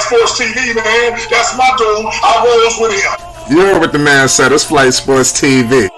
Sports TV, man. That's my dude. I rolls with him. You heard what the man said. It's Flight Sports TV.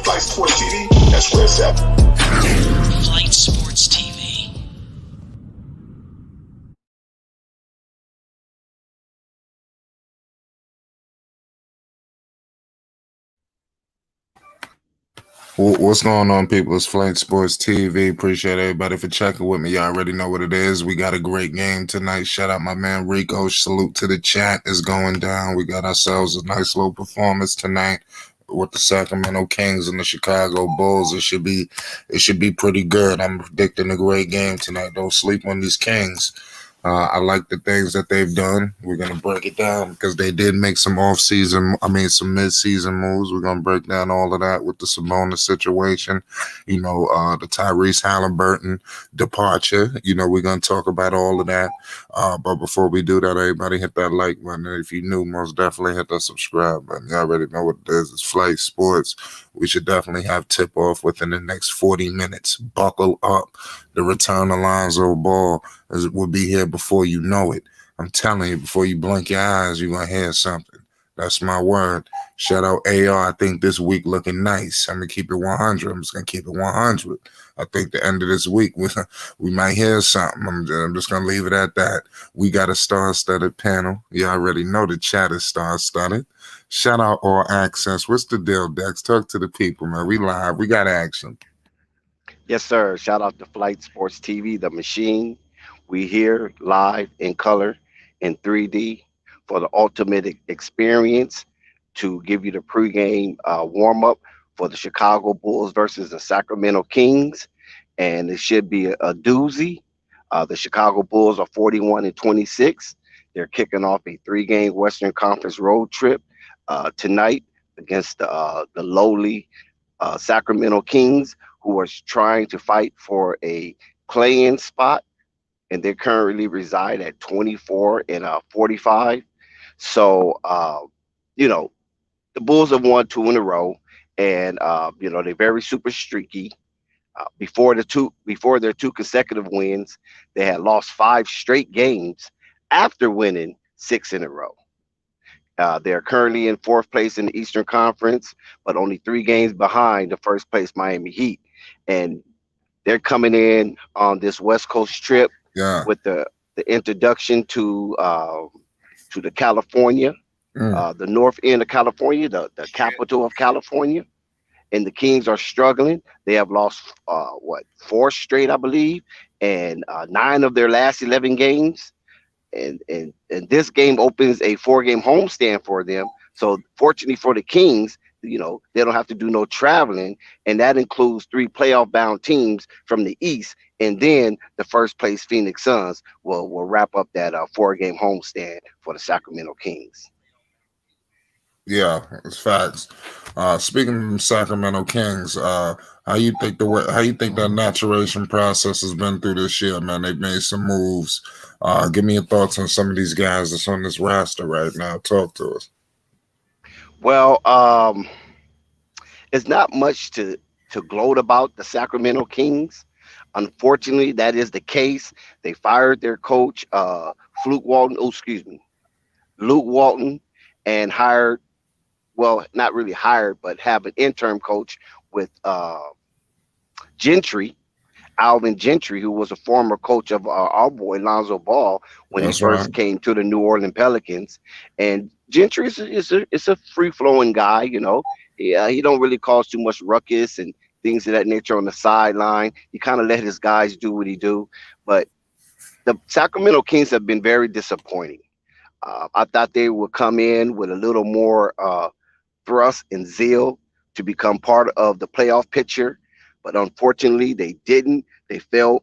Flight Sports TV, that's where it's at. Flight Sports TV. What's going on, people? It's Flight Sports TV. Appreciate everybody for checking with me. Y'all already know what it is. We got a great game tonight. Shout out my man Rico. Salute to the chat is going down. We got ourselves a nice little performance tonight with the Sacramento Kings and the Chicago Bulls. It should be pretty good. I'm predicting a great game tonight. Don't sleep on these Kings. I like the things that they've done. We're going to break it down because they did make some some mid-season moves. We're going to break down all of that with the Sabonis situation, the Tyrese Halliburton departure. We're going to talk about all of that. But before we do that, everybody hit that like button. If you're new, most definitely hit that subscribe button. You already know what it is. It's Flight Sports. We should definitely have tip-off within the next 40 minutes. Buckle up. The return of Lonzo Ball will be here before you know it. I'm telling you, before you blink your eyes, you're going to hear something. That's my word. Shout out AR. I think this week looking nice. I'm going to keep it 100. I'm just going to keep it 100. I think the end of this week, we might hear something. I'm just going to leave it at that. We got a star-studded panel. You already know the chat is star-studded. Shout out All Access. What's the deal, Dex? Talk to the people, man. We live. We got action. Yes, sir. Shout out to Flight Sports TV, the machine. We here live in color in 3D for the ultimate experience to give you the pregame warm-up for the Chicago Bulls versus the Sacramento Kings. And it should be a doozy. The Chicago Bulls are 41-26. They're kicking off a 3-game Western Conference road trip tonight against the lowly Sacramento Kings, who are trying to fight for a play-in spot, and they currently reside at 24-45. So, the Bulls have won 2 in a row, and they're very super streaky. Before their 2 consecutive wins, they had lost 5 straight games after winning 6 in a row. They're currently in 4th place in the Eastern Conference, but only 3 games behind the 1st place Miami Heat. And they're coming in on this West Coast trip with the introduction to the California, the north end of California, the capital of California. And the Kings are struggling. They have lost 4 straight, I believe, and 9 of their last 11 games. And this game opens a 4-game homestand for them. So fortunately for the Kings, they don't have to do no traveling, and that includes 3 playoff-bound teams from the East, and then the 1st place Phoenix Suns will wrap up that 4-game homestand for the Sacramento Kings. Yeah, it's facts. Speaking of Sacramento Kings, how you think that maturation process has been through this year, man? They've made some moves. Give me your thoughts on some of these guys that's on this roster right now. Talk to us. Well, it's not much to gloat about the Sacramento Kings. Unfortunately, that is the case. They fired their coach, Luke Walton, and hired, well, not really hired, but have an interim coach with Alvin Gentry, who was a former coach of our boy Lonzo Ball when he first came to the New Orleans Pelicans. And Gentry is a free-flowing guy, Yeah, he don't really cause too much ruckus and things of that nature on the sideline. He kind of let his guys do what he do. But the Sacramento Kings have been very disappointing. I thought they would come in with a little more thrust and zeal to become part of the playoff picture, but unfortunately they didn't. They failed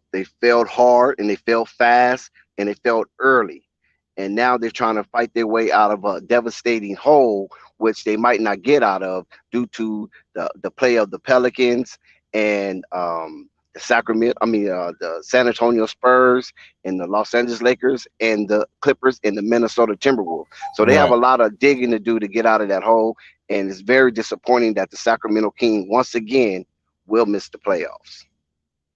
hard, and they failed fast, and they failed early. And now they're trying to fight their way out of a devastating hole, which they might not get out of due to the play of the Pelicans and the the San Antonio Spurs and the Los Angeles Lakers and the Clippers and the Minnesota Timberwolves. So they have Right. a lot of digging to do to get out of that hole, and it's very disappointing that the Sacramento Kings once again will miss the playoffs.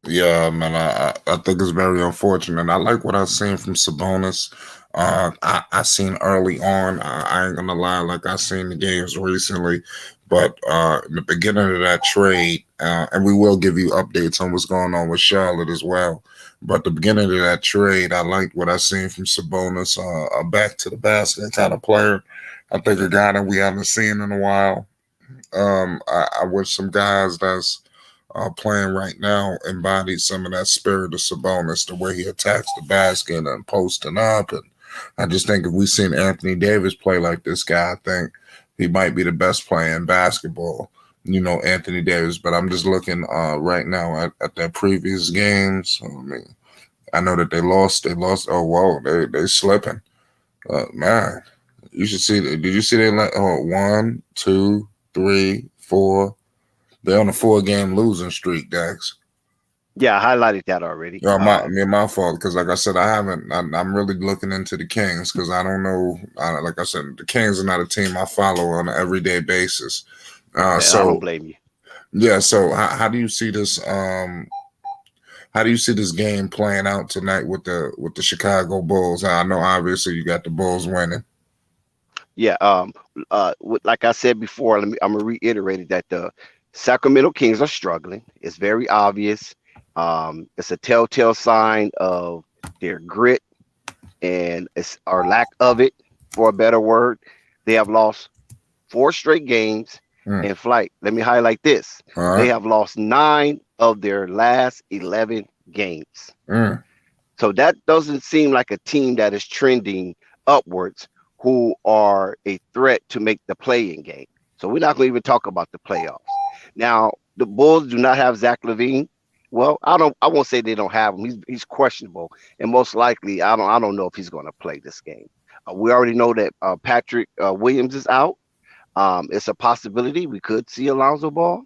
Yeah, man, I think it's very unfortunate. And I like what I've seen from Sabonis. I seen early on. I ain't gonna lie, like I seen the games recently, but in the beginning of that trade, and we will give you updates on what's going on with Charlotte as well. But the beginning of that trade, I liked what I seen from Sabonis, a back to the basket kind of player. I think a guy that we haven't seen in a while. I wish some guys that's playing right now embodies some of that spirit of Sabonis, the way he attacks the basket and posting up. And I just think if we seen Anthony Davis play like this guy, I think he might be the best player in basketball. You know, Anthony Davis. But I'm just looking right now at their previous games. I mean, I know that they lost. They lost. Oh, whoa, they slipping. Man, you should see. Did you see they like 1, 2, 3, 4? They're on a 4-game losing streak, Dax. Yeah, I highlighted that already. My fault. Because like I said, I haven't. I'm really looking into the Kings because I don't know. Like I said, the Kings are not a team I follow on an everyday basis. I don't blame you. Yeah. So how do you see this? How do you see this game playing out tonight with the Chicago Bulls? I know obviously you got the Bulls winning. Yeah, like I said before, I'm gonna reiterate it, that the Sacramento Kings are struggling. It's very obvious. It's a telltale sign of their grit and it's our lack of it, for a better word. They have lost 4 straight games in flight. Let me highlight this. All right. They have lost 9 of their last 11 games. So that doesn't seem like a team that is trending upwards, who are a threat to make the play-in game. So we're not going to even talk about the playoffs. Now, the Bulls do not have Zach LaVine. Well, I won't say they don't have him. He's questionable, and most likely I don't know if he's going to play this game. We already know that Patrick Williams is out. It's a possibility we could see Lonzo Ball.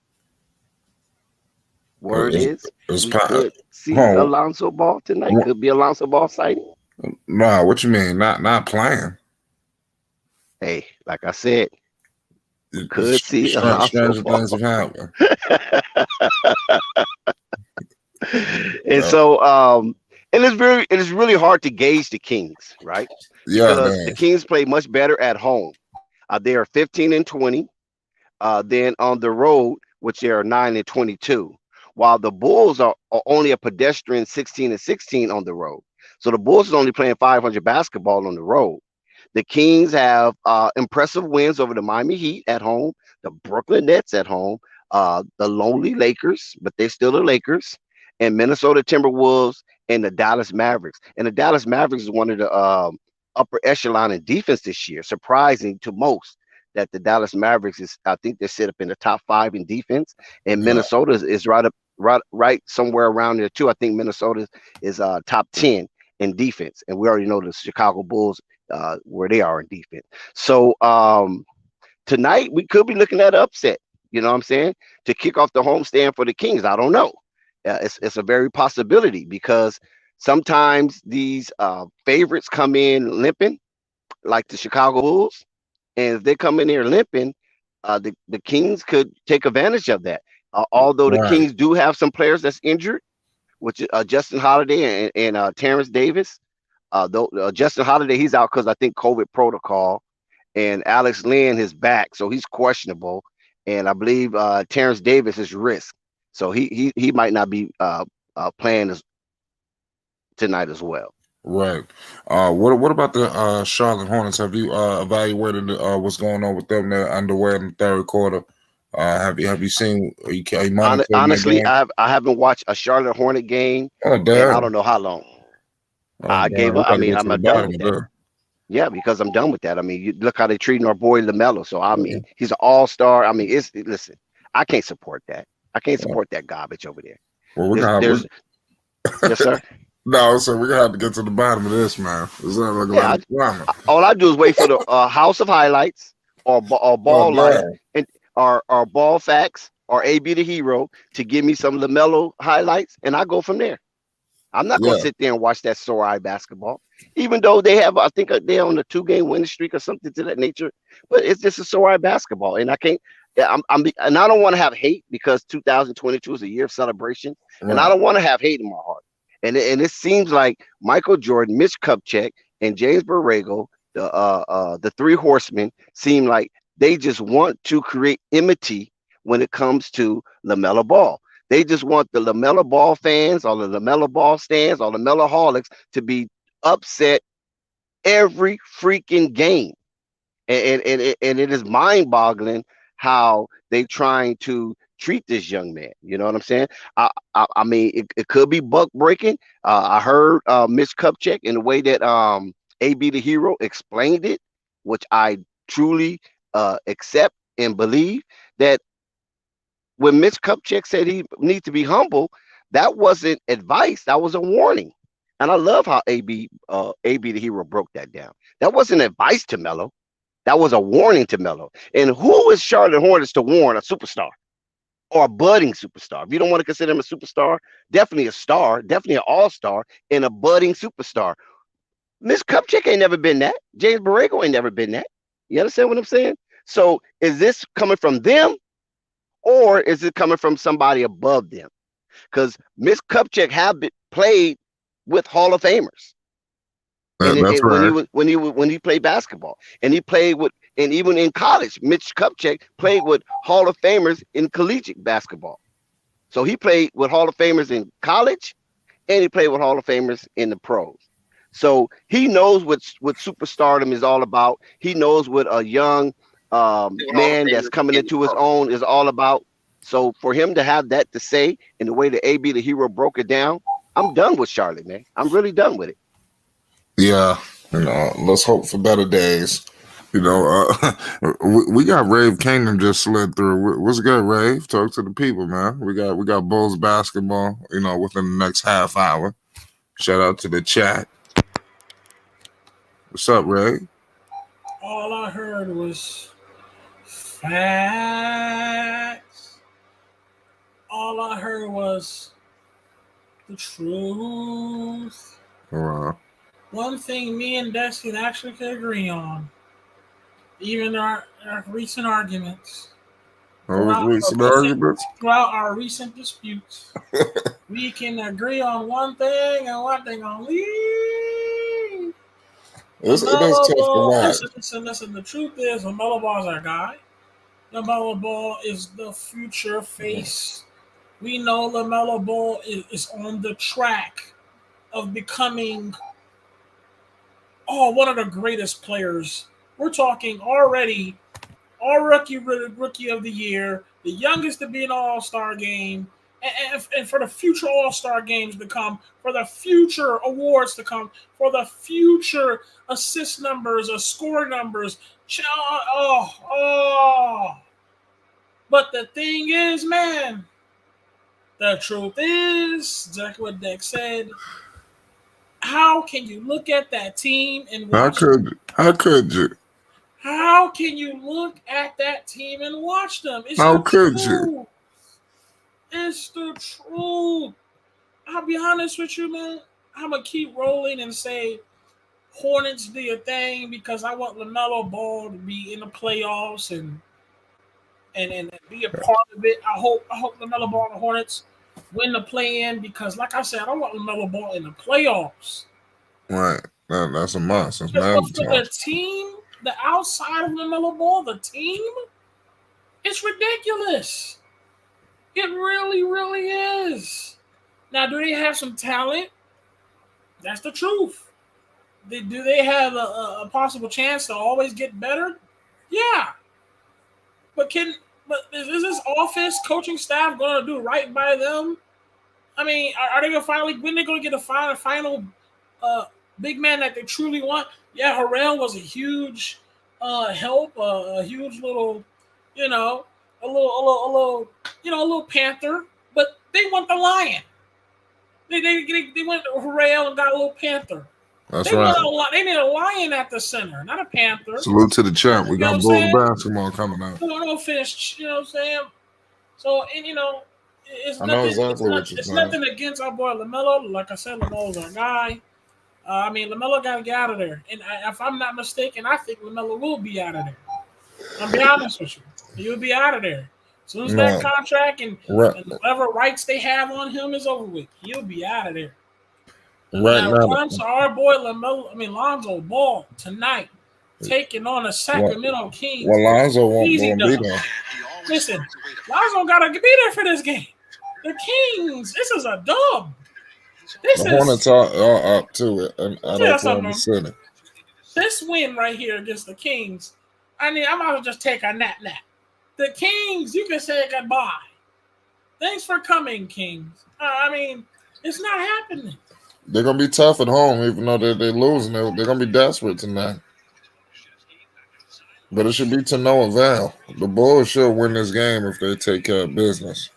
Word is we could see Lonzo Ball tonight. Could be a Lonzo Ball sighting. Nah, what you mean? Not playing? Hey, like I said, you could see stranger things have happened. And so, and it's really hard to gauge the Kings, right? Yeah, because man. the Kings play much better at home. They are 15-20. Then on the road, which they are 9-22, while the Bulls are only a pedestrian 16-16 on the road. So the Bulls is only playing 500 basketball on the road. The Kings have impressive wins over the Miami Heat at home, the Brooklyn Nets at home, the lonely Lakers, but they're still the Lakers, and Minnesota Timberwolves and the Dallas Mavericks. And the Dallas Mavericks is one of the upper echelon in defense this year, surprising to most that the Dallas Mavericks I think they're set up in the top 5 in defense, and Minnesota is right somewhere around there too. I think Minnesota is top 10 in defense, and we already know the Chicago Bulls where they are in defense. So tonight we could be looking at an upset, you know what I'm saying, to kick off the homestand for the Kings. I don't know. It's a very possibility, because sometimes these favorites come in limping, like the Chicago Bulls, and if they come in here limping, the Kings could take advantage of that. Although the Kings do have some players that's injured, which Justin Holiday and Terrence Davis. Though Justin Holiday, he's out because I think COVID protocol, and Alex Len is back, so he's questionable, and I believe Terrence Davis is risk, so he might not be playing tonight as well. Right. What about the Charlotte Hornets? Have you evaluated what's going on with them? They're underway in the third quarter. Have you seen? Are you honestly, I haven't watched a Charlotte Hornet game. Oh, and I don't know how long. I gave up. I mean, I'm done with that. Yeah, because I'm done with that. I mean, you look how they treating our boy LaMelo. So I mean, he's an all-star. I mean, listen, I can't support that. I can't support that garbage over there. Well, we're There's gonna yes, sir. no, so we're gonna have to get to the bottom of this, man. It's not like a lot Yeah, of drama. all I do is wait for the House of Highlights or Oh Ball Life no, and or Ball Facts or AB the Hero to give me some LaMelo highlights, and I go from there. I'm not gonna yeah, sit there and watch that sore eye basketball, even though they have, I think they're on a 2 game winning streak or something to that nature. But it's just a sore eye basketball, and I can't. Yeah, and I don't want to have hate because 2022 is a year of celebration, and I right. don't want to have hate in my heart. And it seems like Michael Jordan, Mitch Kupchak, and James Borrego, the three horsemen, seem like they just want to create enmity when it comes to LaMelo Ball. They just want the LaMelo Ball fans or the LaMelo Ball stands or the Melloholics to be upset every freaking game. And it is mind-boggling how they trying to treat this young man. You know what I'm saying? I mean, it could be buck breaking. I heard Mitch Kupchak in the way that AB the Hero explained it, which I truly accept and believe that when Mitch Kupchak said he needs to be humble, that wasn't advice. That was a warning. And I love how AB the Hero broke that down. That wasn't advice to Melo. That was a warning to Melo. And who is Charlotte Hornets to warn a superstar or a budding superstar? If you don't want to consider him a superstar, definitely a star, definitely an all-star, and a budding superstar. Miss Kupchak ain't never been that. James Borrego ain't never been that. You understand what I'm saying? So is this coming from them or is it coming from somebody above them? Because Miss Kupchak have played with Hall of Famers. That's When right. when he played basketball, and he played with, and even in college, Mitch Kupchak played with Hall of Famers in collegiate basketball. So he played with Hall of Famers in college, and he played with Hall of Famers in the pros. So he knows what superstardom is all about. He knows what a young man that's coming into his own is all about. So for him to have that to say in the way that AB the Hero broke it down, I'm done with Charlotte, man. I'm really done with it. Yeah, let's hope for better days. We got Rave Kingdom just slid through. What's good, Rave? Talk to the people, man. We got Bulls basketball. Within the next half hour. Shout out to the chat. What's up, Ray? All I heard was facts. All I heard was the truth. Wow. One thing me and Dustin actually could agree on, even our recent arguments, throughout our Recent recent, arguments. throughout our recent disputes, we can agree on one thing and one thing only. It is LaMelo tough to Ball, watch. listen. The truth is, LaMelo Ball is our guy. LaMelo Ball is the future face. We know LaMelo Ball is on the track of becoming one of the greatest players. We're talking already our rookie of the year, the youngest to be an All-Star game, and for the future All-Star games to come, for the future awards to come, for the future assist numbers or score numbers. Oh. But the thing is, man, the truth is, exactly what Dex said. How can you look at that team and How watch? could you? How could you? How can you look at that team and watch them? It's How the could you? truth. It's the truth. I'll be honest with you, man. I'm gonna keep rolling and say Hornets do your thing because I want LaMelo Ball to be in the playoffs and be a part of it. I hope LaMelo Ball and the Hornets win the play-in because, like I said, I don't want LaMelo Ball in the playoffs. Right. That's a must. It's But for mandatory. the team, the outside of LaMelo Ball, the team, it's ridiculous. It really, really is. Now, do they have some talent? That's the truth. Do they have a possible chance to always get better? Yeah. But is this offense coaching staff going to do right by them? I mean, are they going to finally, when they're going to get a final big man that they truly want. Yeah, Harrell was a huge help, a huge little, you know, a little panther. But they want the lion. They went to Harrell and got a little panther. That's They right. they need a lion at the center, not a panther. Salute to the champ. We You know got what I'm Bulls saying? basketball coming up. No finish. You know what I'm saying? So, and it's I know nothing. exactly what you're It's saying. nothing against our boy LaMelo. Like I said, LaMelo's our guy. LaMelo got to get out of there. And if I'm not mistaken, I think LaMelo will be out of there. I'll be honest with you. He'll be out of there. As soon as that contract and whatever rights they have on him is over with, he'll be out of there. Right now, comes our boy Lonzo Ball tonight, taking on the Sacramento Kings. Well, Lonzo won't Easy be dub. there. Listen, Lonzo got to be there for this game. The Kings, this is a dub. The Hornets are up to it, and I don't want to sit it. This win right here against the Kings, I'm about to just take a nap. The Kings, you can say goodbye. Thanks for coming, Kings. It's not happening. They're going to be tough at home, even though they're losing. They're going to be desperate tonight. But it should be to no avail. The Bulls should win this game if they take care of business.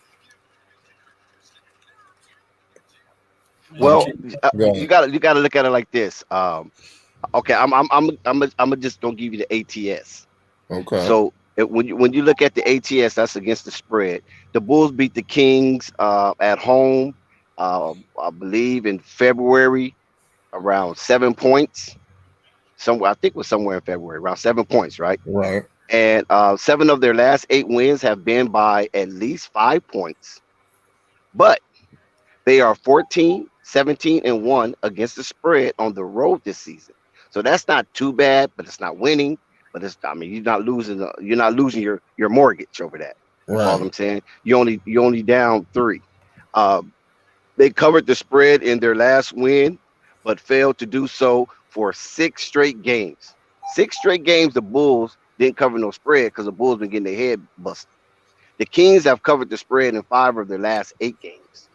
Well, you got to look at it like this. Okay, I'm just gonna give you the ATS. Okay. So when you look at the ATS, that's against the spread. The Bulls beat the Kings at home. I believe in February, around 7 points. I think it was somewhere in February, around 7 points, right? Right. And 7 of their last 8 wins have been by at least 5 points. But they are 14, 17, and 1 against the spread on the road this season. So that's not too bad, but it's not winning. But you're not losing your mortgage over that. Right. That's all I'm saying. You only down 3. They covered the spread in their last win, but failed to do so for 6 straight games. 6 straight games, the Bulls didn't cover no spread because the Bulls been getting their head busted. The Kings have covered the spread in 5 of their last 8 games.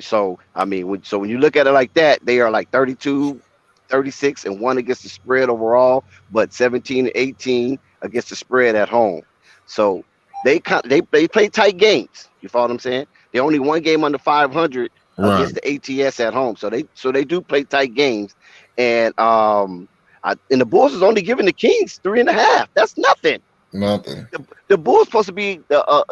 So when you look at it like that, they are like 32, 36, and 1 against the spread overall, but 17 and 18 against the spread at home. So they play tight games. You follow what I'm saying? They only 1 game under 500 against the ATS at home. So they do play tight games, and the Bulls is only giving the Kings 3.5. That's nothing. Nothing. The Bulls supposed to be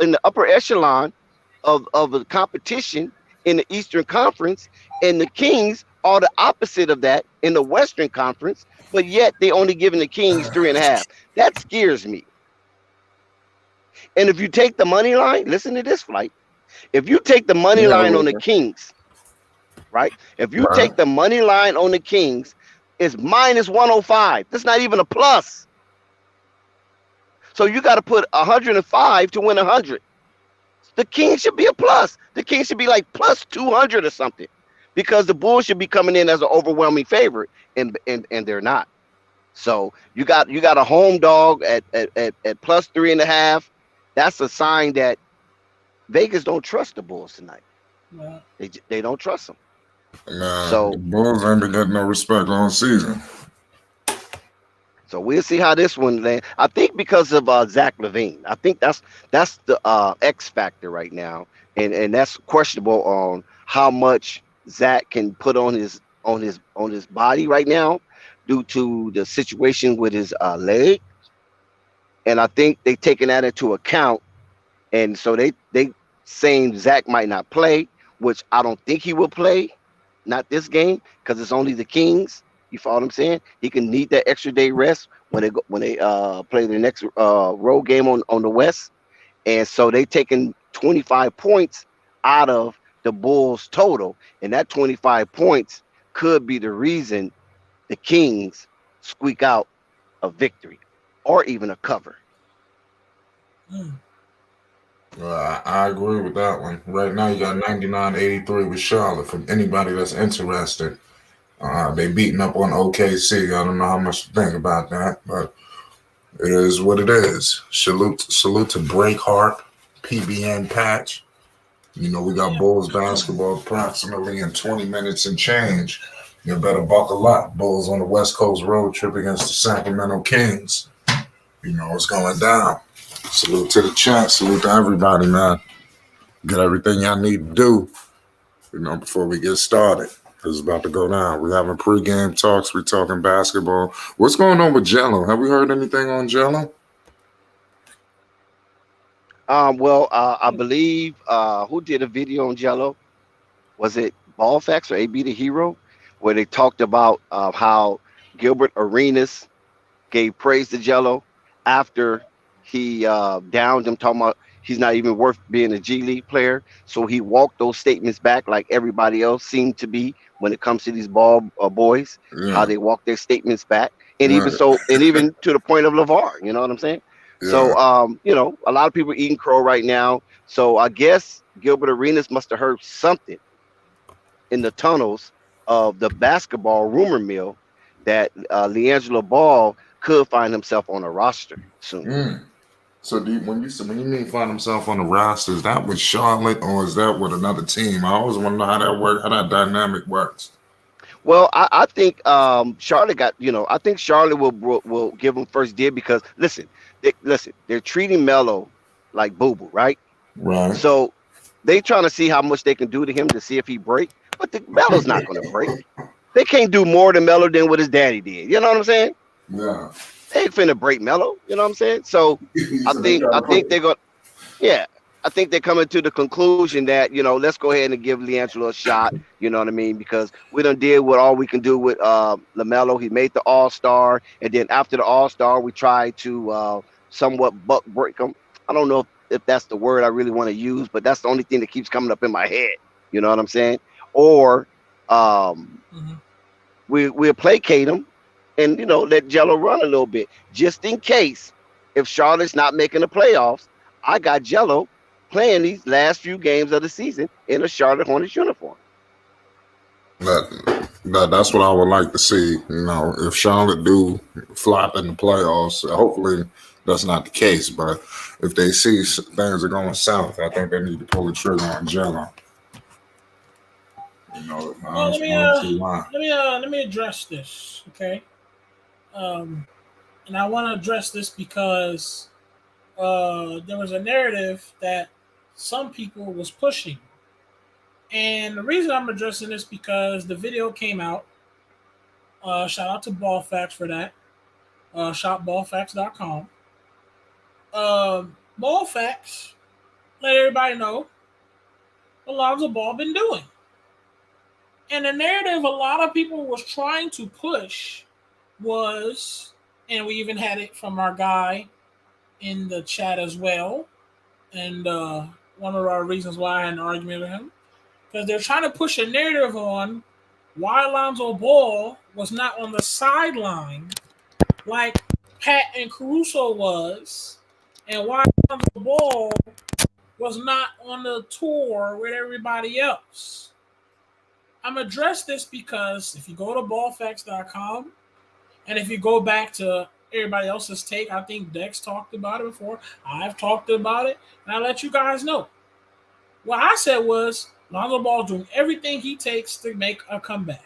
in the upper echelon of the competition in the Eastern Conference, and the Kings are the opposite of that in the Western Conference, but yet they only giving the Kings 3.5. That scares me. And if you take the money line, listen to this, Flight. If you take the money line on the Kings, right? If you take the money line on the Kings, it's minus 105. That's not even a plus. So you got to put 105 to win 100. The Kings should be a plus. The Kings should be like plus 200 or something, because the Bulls should be coming in as an overwhelming favorite, and they're not. So you got a home dog at plus 3.5. That's a sign that Vegas don't trust the Bulls tonight. No. They don't trust them. Nah, So the Bulls ain't been getting no respect all season. So we'll see how this one lands. I think because of Zach LaVine. I think that's the X factor right now, and that's questionable on how much Zach can put on his body right now due to the situation with his leg. And I think they taking that into account, and so they saying Zach might not play, which I don't think he will play, not this game, because it's only the Kings. You follow what I'm saying? He can need that extra day rest when they play the next road game on the West, and so they taking 25 points out of the Bulls total, and that 25 points could be the reason the Kings squeak out a victory or even a cover. Well, I agree with that one. Right now, you got 99-83 with Charlotte. For anybody that's interested, they beating up on OKC. I don't know how much to think about that, but it is what it is. Salute to Breakheart, PBN Patch. You know, we got Bulls basketball approximately in 20 minutes and change. You better buckle up. Bulls on the West Coast road trip against the Sacramento Kings. You know, it's going down. Salute to the chat. Salute to everybody, man. Get everything y'all need to do, you know, before we get started. It's about to go down. We're having pregame talks. We're talking basketball. What's going on with Jello? Have we heard anything on Jello? I believe who did a video on Jello? Was it Ballfax or AB the Hero? Where they talked about how Gilbert Arenas gave praise to Jello after he downed him, talking about he's not even worth being a G League player. So he walked those statements back like everybody else seemed to be when it comes to these ball boys, how they walk their statements back. And even so, and even to the point of LeVar, you know what I'm saying? Yeah. So, you know, a lot of people eating crow right now. So I guess Gilbert Arenas must have heard something in the tunnels of the basketball rumor mill that LiAngelo Ball could find himself on a roster soon. So when you mean find himself on the roster, is that with Charlotte or is that with another team? I always want to know how that works, how that dynamic works. Well, I think Charlotte got, you know, I think Charlotte will give him first dib because they're treating Melo like boo boo, right? Right. So they trying to see how much they can do to him to see if he break, but Melo's not going to break. They can't do more to Melo than what his daddy did. You know what I'm saying? Yeah. They ain't finna break Melo. You know what I'm saying? So I think they're going. Yeah, I think they're coming to the conclusion that, you know, let's go ahead and give LiAngelo a shot. You know what I mean? Because we done did what all we can do with LaMelo. He made the All-Star, and then after the All-Star, we tried to somewhat buck break him. I don't know if that's the word I really want to use, but that's the only thing that keeps coming up in my head. You know what I'm saying? Or we'll placate him and, you know, let Jello run a little bit just in case if Charlotte's not making the playoffs. I got Jello playing these last few games of the season in a Charlotte Hornets uniform. That's what I would like to see. You know, if Charlotte do flop in the playoffs, hopefully that's not the case. But if they see things are going south, I think they need to pull the trigger on Jello. You know, well, let me address this, okay? And I want to address this because there was a narrative that some people was pushing. And the reason I'm addressing this because the video came out. Shout out to Ballfax for that. Shopballfax.com. Ballfax let everybody know what Lonzo Ball been doing. And the narrative a lot of people was trying to push was, and we even had it from our guy in the chat as well, and one of our reasons why I had an argument with him, because they're trying to push a narrative on why Lonzo Ball was not on the sideline like Pat and Caruso was, and why Lonzo Ball was not on the tour with everybody else. I'm going to address this because if you go to ballfacts.com and if you go back to everybody else's take, I think Dex talked about it before. I've talked about it, and I'll let you guys know. What I said was Lonzo Ball doing everything he takes to make a comeback.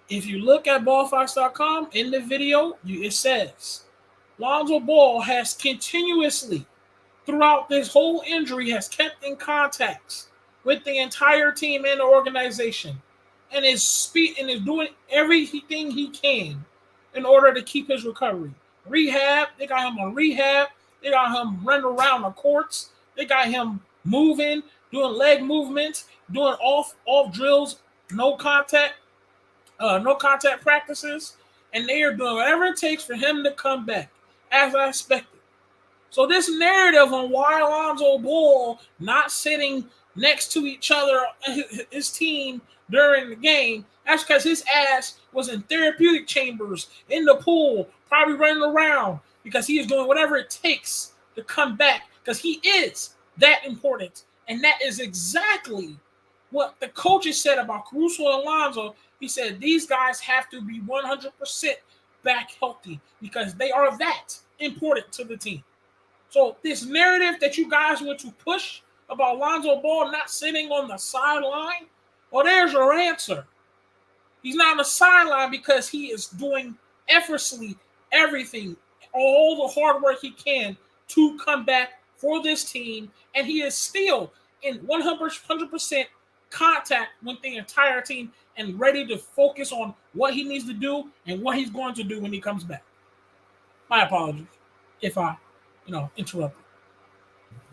If you look at ballfacts.com in the video, it says Lonzo Ball has continuously, throughout this whole injury, has kept in contacts with the entire team and the organization, and is doing everything he can in order to keep his recovery. Rehab, they got him on rehab. They got him running around the courts. They got him moving, doing leg movements, doing off drills, no contact practices, and they are doing whatever it takes for him to come back, as I expected. So this narrative on why Lonzo Ball not sitting next to each other, his team during the game, that's because his ass was in therapeutic chambers, in the pool, probably running around, because he is doing whatever it takes to come back, because he is that important. And that is exactly what the coaches said about Caruso and Lonzo. He said these guys have to be 100% back healthy because they are that important to the team. So this narrative that you guys want to push about Lonzo Ball not sitting on the sideline? Well, there's your answer. He's not on the sideline because he is doing effortlessly everything, all the hard work he can to come back for this team, and he is still in 100% contact with the entire team and ready to focus on what he needs to do and what he's going to do when he comes back. My apologies if I, interrupted.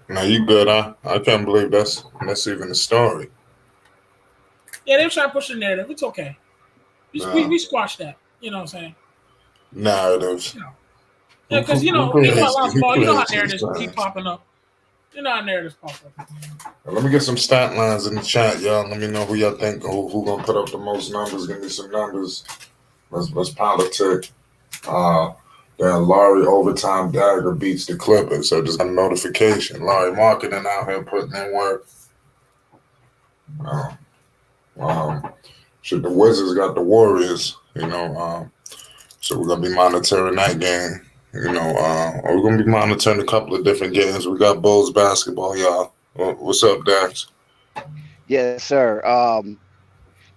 Now you good, huh? I can't believe that's even a story. Yeah, they're trying to push the narrative. It's okay. We squashed that. You know what I'm saying? Narratives. Yeah, because you know about Lonzo Ball, you know how narratives keep popping up. You know how narratives pop up. Let me get some stat lines in the chat, y'all. Let me know who y'all think who gonna put up the most numbers. Give me some numbers. Let's politic. That Laurie overtime dagger beats the Clippers. So just got a notification. Laurie marketing out here putting in work. Should the Wizards got the Warriors, so we're gonna be monitoring that game. We're gonna be monitoring a couple of different games. We got Bulls basketball, y'all. What's up, Dax? Yes, sir.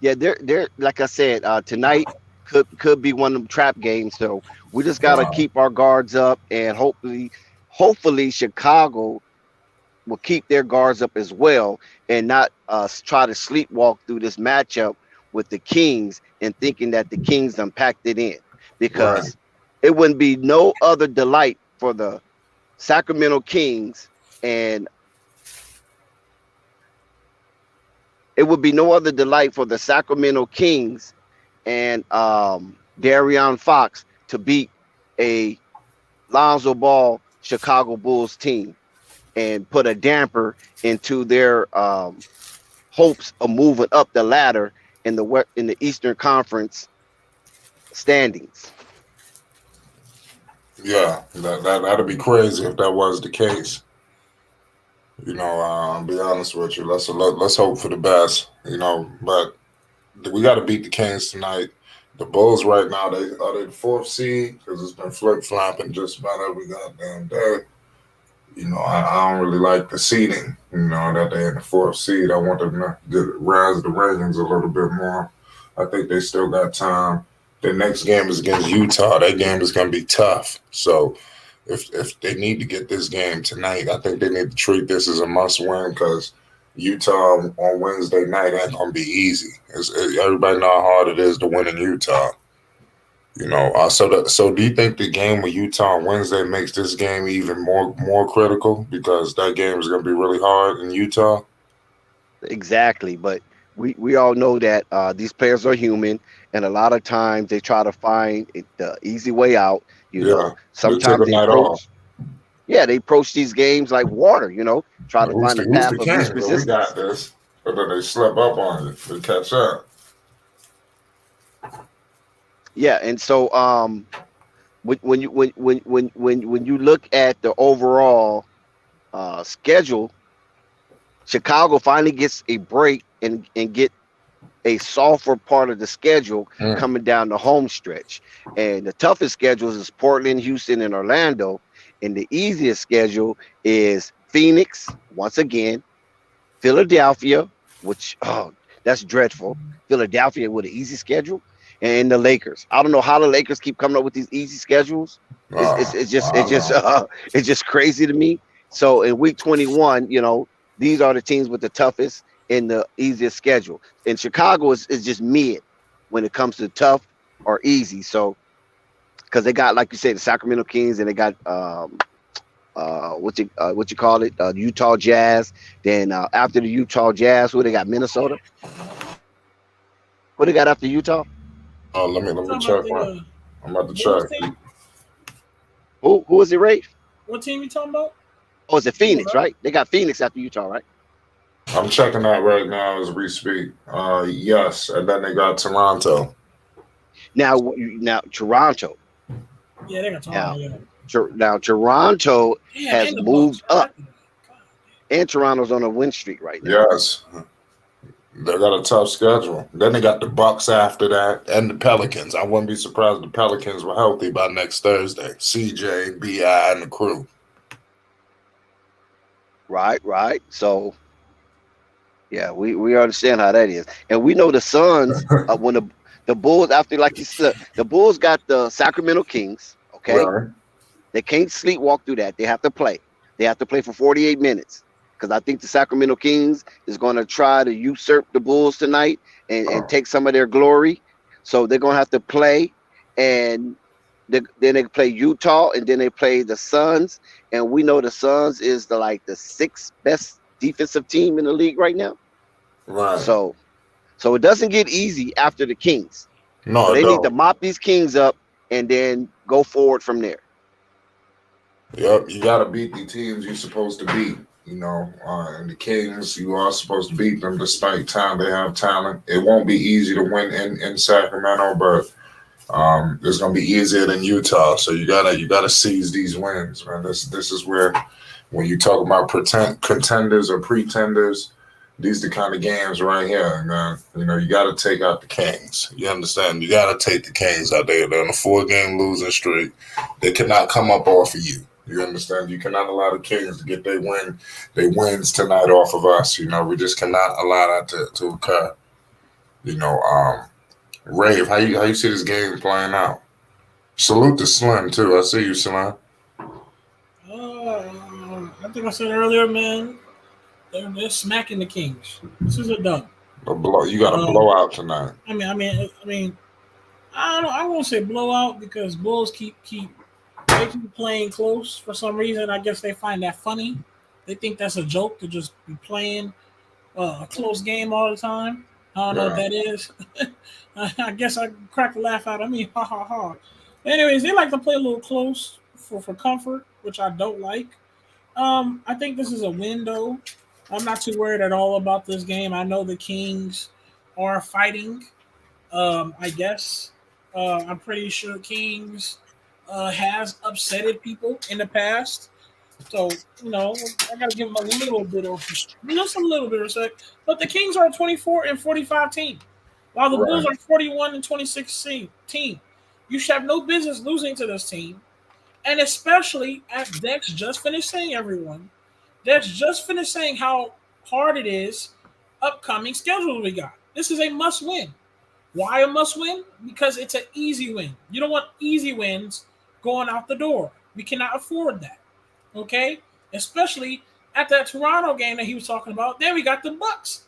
They're like I said, tonight could be one of them trap games. So we just gotta keep our guards up, and hopefully Chicago will keep their guards up as well, and not try to sleepwalk through this matchup with the Kings and thinking that the Kings done packed it in, because it wouldn't be no other delight for the Sacramento Kings, and it would be no other delight for the Sacramento Kings and De'Aaron Fox to beat a Lonzo Ball Chicago Bulls team and put a damper into their hopes of moving up the ladder in the Eastern Conference standings. Yeah, that'd be crazy if that was the case. I'll be honest with you. Let's hope for the best. But we got to beat the Kings tonight. The Bulls right now, are they the fourth seed? Because it's been flip-flopping just about every goddamn day. I don't really like the seeding, that they're in the fourth seed. I want them to rise the rankings a little bit more. I think they still got time. The next game is against Utah. That game is going to be tough. So if they need to get this game tonight, I think they need to treat this as a must-win, because Utah on Wednesday night ain't going to be easy. Everybody know how hard it is to win in Utah. So do you think the game with Utah on Wednesday makes this game even more critical, because that game is going to be really hard in Utah? Exactly, but we all know that these players are human, and a lot of times they try to find the easy way out. Sometimes they approach these games like water. Try to find a path of least resistance. We got this, but then they slip up on it. They catch up. Yeah, and so when you look at the overall schedule, Chicago finally gets a break and get a softer part of the schedule coming down the home stretch. And the toughest schedules is Portland, Houston, and Orlando. And the easiest schedule is Phoenix, once again, Philadelphia, which, that's dreadful. Philadelphia with an easy schedule. And the Lakers. I don't know how the Lakers keep coming up with these easy schedules. It's just crazy to me. So in week 21, these are the teams with the toughest and the easiest schedule. And Chicago is just mid when it comes to tough or easy. So because they got, like you said, the Sacramento Kings, and they got what you call it, Utah Jazz. Then after the Utah Jazz, who they got? Minnesota. What they got after Utah? Oh, let me check. I'm about to check. Who is it, Ray? What team you talking about? Oh, is it Phoenix, right? They got Phoenix after Utah, right? I'm checking that right now as we speak. Yes, and then they got Toronto. Now Toronto. Yeah, they got Toronto. Now Toronto has moved up, and Toronto's on a win streak right now. Yes. They got a tough schedule. Then they got the Bucks after that, and the Pelicans. I wouldn't be surprised if the Pelicans were healthy by next Thursday. CJ, BI, and the crew. Right. So yeah, we understand how that is, and we know the Suns when the Bulls after like you said, the Bulls got the Sacramento Kings. Okay, Right. they can't sleepwalk through that. They have to play. They have to play for 48 minutes because I think the Sacramento Kings is going to try to usurp the Bulls tonight and Oh, take some of their glory. So they're going to have to play, and then they play Utah, and then they play the Suns. And we know the Suns is the sixth best defensive team in the league right now. right. So it doesn't get easy after the Kings. So No, it they need to don't. mop these Kings up and then go forward from there. Yep, you got to beat the teams you're supposed to beat. And the Kings, you are supposed to beat them despite time. They have talent. It won't be easy to win in Sacramento, but it's gonna be easier than Utah. So you gotta seize these wins, man. This is where when you talk about contenders or pretenders, these the kind of games right here, man. You got to take out the Kings. You understand? You got to take the Kings out there. They're on a 4-game losing streak. They cannot come up off of you. You understand? You cannot allow the Kings to get their wins tonight off of us. We just cannot allow that to occur. You know, um, Rave, how you see this game playing out? Salute to Slim too. I see you, Slim. I think I said earlier, man, they're smacking the Kings. This is a dub. You got a Um, blowout tonight. I don't know. I won't say blowout because Bulls they keep playing close for some reason. I guess they find that funny. They think that's a joke to just be playing a close game all the time. I don't know what Yeah. that is. I guess I crack a laugh out. I mean, ha ha ha. Anyways, they like to play a little close for comfort, which I don't like. I think this is a window. I'm not too worried at all about this game. I know the Kings are fighting. I guess I'm pretty sure Kings has upsetted people in the past. So I gotta give them a little bit of just a little bit of respect. But the Kings are a 24 and 45 team, while the Bulls Right. are 41 and 26 team. You should have no business losing to this team, and especially as Dex just finished saying, everyone, Dex just finished saying how hard it is. Upcoming schedule we got. This is a must win. Why a must win? Because it's an easy win. You don't want easy wins going out the door. We cannot afford that. Okay? Especially at that Toronto game that he was talking about. Then we got the Bucks.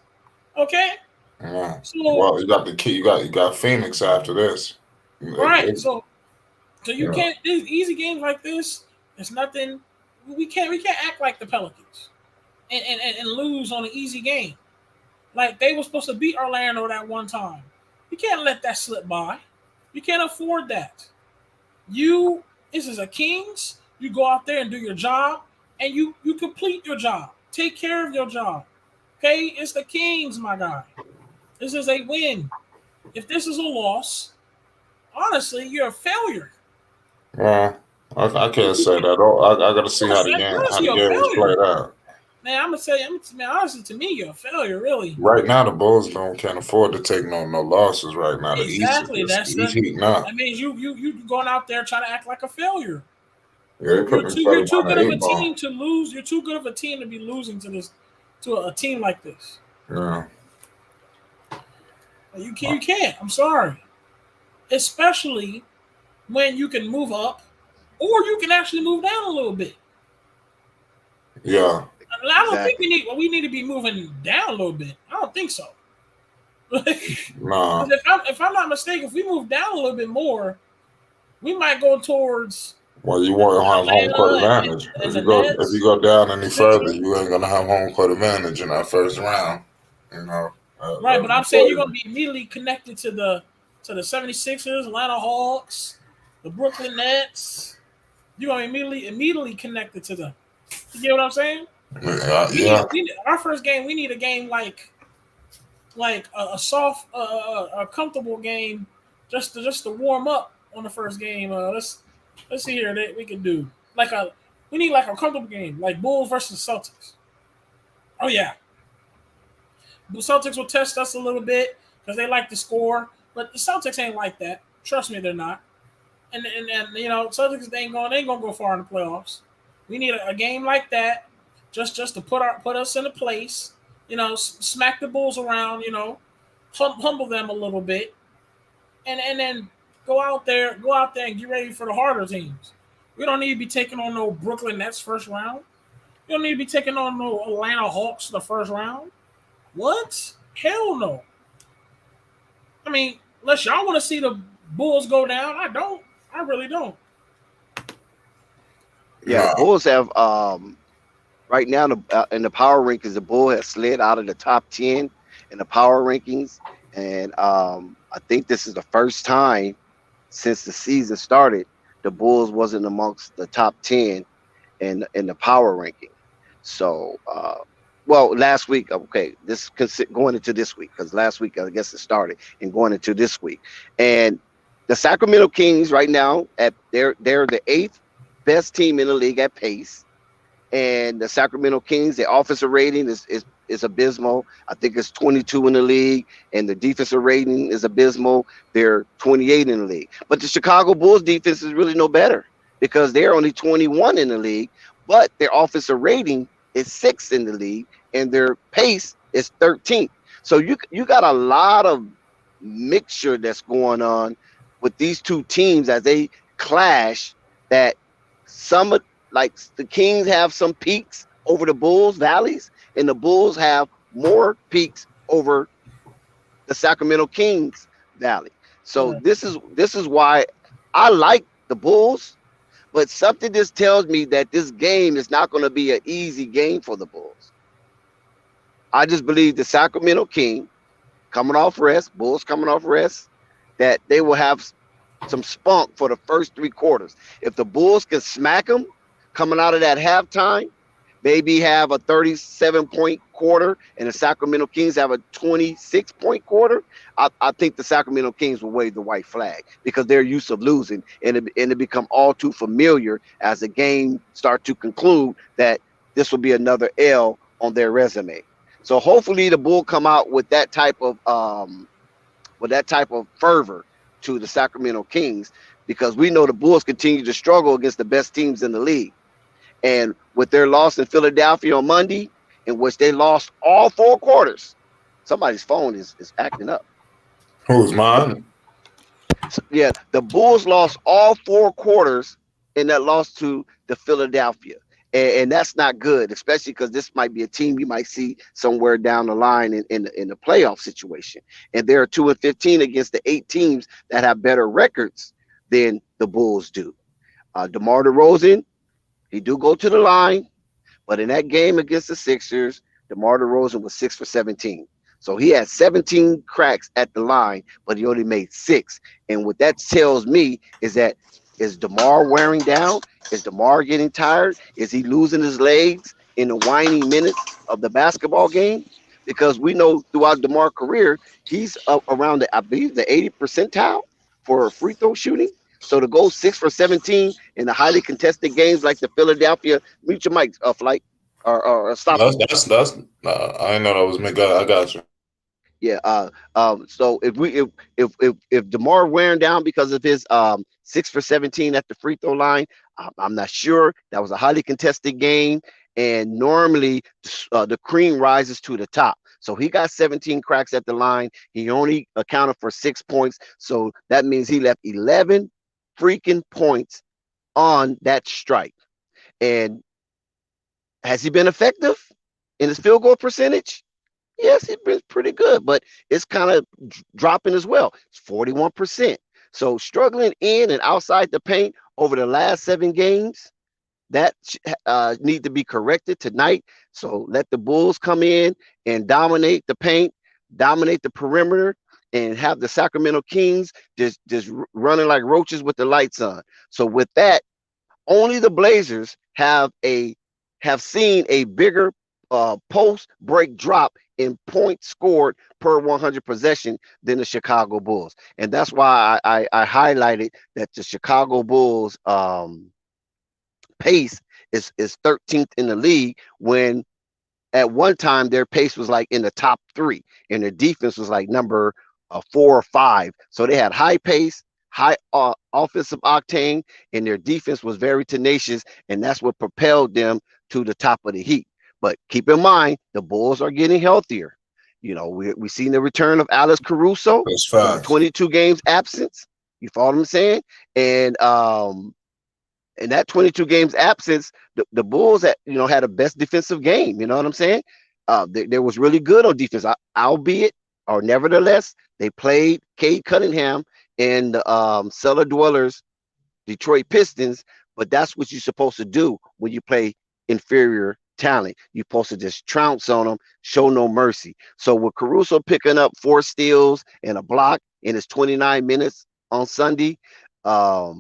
Okay? Yeah. So Well, you got the key. You got Phoenix after this. right. It- So you yeah. can't these easy games like this, it's nothing. We can't act like the Pelicans and lose on an easy game. Like they were supposed to beat Orlando that one time. You can't let that slip by. You can't afford that. This is a Kings. You go out there and do your job, and you complete your job. Take care of your job. Okay, it's the Kings, my guy. This is a win. If this is a loss, honestly, you're a failure. Yeah. I can't say that. I got to see how the game Honestly, you're a was failure. played out. Man, I'm gonna say, man, honestly, to me, you're a failure, really. Right now, the Bulls can't afford to take no losses. Right now, the East Exactly. is That's East the. heating up. That means you going out there trying to act like a failure. Yeah, they put You're themselves too on good the of a eight ball. team to lose. You're too good of a team to be losing to a team like this. Yeah. You can't. I'm sorry. Especially when you can move up, or you can actually move down a little bit. Yeah. I don't think Exactly. we need to be moving down a little bit. I don't think so. Because Nah. if I'm not mistaken, if we move down a little bit more, we might go towards Well, you won't have home court Atlanta advantage. and If the you go if you Nets, go down any further, Sixers. you ain't gonna have home court advantage in that first round. Right, but That's I'm saying you're important. going to be immediately connected to the 76ers, Atlanta Hawks, the Brooklyn Nets. You're going to be immediately connected to them. You get what I'm saying? Yeah. We need our first game. We need a game like a soft, a comfortable game, just to warm up on the first game. Let's see here that we can do we need like a comfortable game, like Bulls versus Celtics. Oh yeah, the Celtics will test us a little bit because they like to score, but the Celtics ain't like that. Trust me, they're not. And Celtics they ain't gonna go far in the playoffs. We need a game like that. just to put us in a place, smack the Bulls around, humble them a little bit, and then go out there and get ready for the harder teams. We don't need to be taking on no Brooklyn Nets first round. You don't need to be taking on no Atlanta Hawks the first round. What? Hell no. I mean, unless y'all want to see the Bulls go down, I don't. I really don't. Yeah, Bulls have right now in the power rankings, the Bull has slid out of the top 10 in the power rankings, and I think this is the first time since the season started the Bulls wasn't amongst the top 10 in the power ranking. So, well, last week, okay, going into this week, because last week I guess it started, and going into this week, and the Sacramento Kings right now they're the 8th best team in the league at pace, and the Sacramento Kings, their offensive rating is abysmal. I think it's 22 in the league, and the defensive rating is abysmal. They're 28 in the league, but the Chicago Bulls defense is really no better because they're only 21 in the league, but their offensive rating is 6th in the league, and their pace is 13th. So you got a lot of mixture that's going on with these two teams as they clash. That some like the Kings have some peaks over the Bulls valleys, and the Bulls have more peaks over the Sacramento Kings valley. So this is why I like the Bulls, but something just tells me that this game is not going to be an easy game for the Bulls. I just believe the Sacramento King coming off rest, Bulls coming off rest, that they will have some spunk for the first 3 quarters. If the Bulls can smack them coming out of that halftime, maybe have a 37-point quarter, and the Sacramento Kings have a 26-point quarter, I think the Sacramento Kings will wave the white flag because they're used to losing, and it become all too familiar as the game start to conclude that this will be another L on their resume. So hopefully the Bulls come out with that type of fervor to the Sacramento Kings, because we know the Bulls continue to struggle against the best teams in the league. And with their loss in Philadelphia on Monday, in which they lost all 4 quarters, somebody's phone is acting up. Who's mine? So, yeah, the Bulls lost all 4 quarters in that loss to the Philadelphia. And that's not good, especially because this might be a team you might see somewhere down the line in the playoff situation. And they're 2-15 against the 8 teams that have better records than the Bulls do. DeMar DeRozan, he do go to the line, but in that game against the Sixers, DeMar DeRozan was 6 for 17. So he had 17 cracks at the line, but he only made 6. And what that tells me is that, is DeMar wearing down? Is DeMar getting tired? Is he losing his legs in the waning minutes of the basketball game? Because we know throughout DeMar's career, he's around I believe the 80th percentile for free throw shooting. So to go 6 for 17 in the highly contested games like the Philadelphia, mute your mic, Flight, or stop. That's I didn't know that was me. I got you. Yeah. So if DeMar wearing down because of his 6 for 17 at the free throw line, I'm not sure. That was a highly contested game, and normally the cream rises to the top. So he got 17 cracks at the line. He only accounted for 6 points. So that means he left 11 freaking points on that strike. And has he been effective in his field goal percentage? Yes, it's been pretty good, but it's kind of dropping as well. It's 41%. So struggling in and outside the paint over the last 7 games, that need to be corrected tonight. So let the Bulls come in and dominate the paint, dominate the perimeter, and have the Sacramento Kings just running like roaches with the lights on. So with that, only the Blazers have seen a bigger post break drop in points scored per 100 possession than the Chicago Bulls. And that's why I highlighted that the Chicago Bulls pace is 13th in the league, when at one time their pace was like in the top 3 and their defense was like number 4 or 5. So they had high pace, high offensive octane, and their defense was very tenacious, and that's what propelled them to the top of the heap. But keep in mind, the Bulls are getting healthier. We seen the return of Alex Caruso That's from a facts. 22 games absence. You follow what I'm saying? And in that 22 games absence, the Bulls had a best defensive game. You know what I'm saying? They was really good on defense, albeit or nevertheless, they played Cade Cunningham and the cellar dwellers Detroit Pistons, but that's what you're supposed to do when you play inferior talent. You're supposed to just trounce on them, show no mercy. So with Caruso picking up 4 steals and a block in his 29 minutes on Sunday, the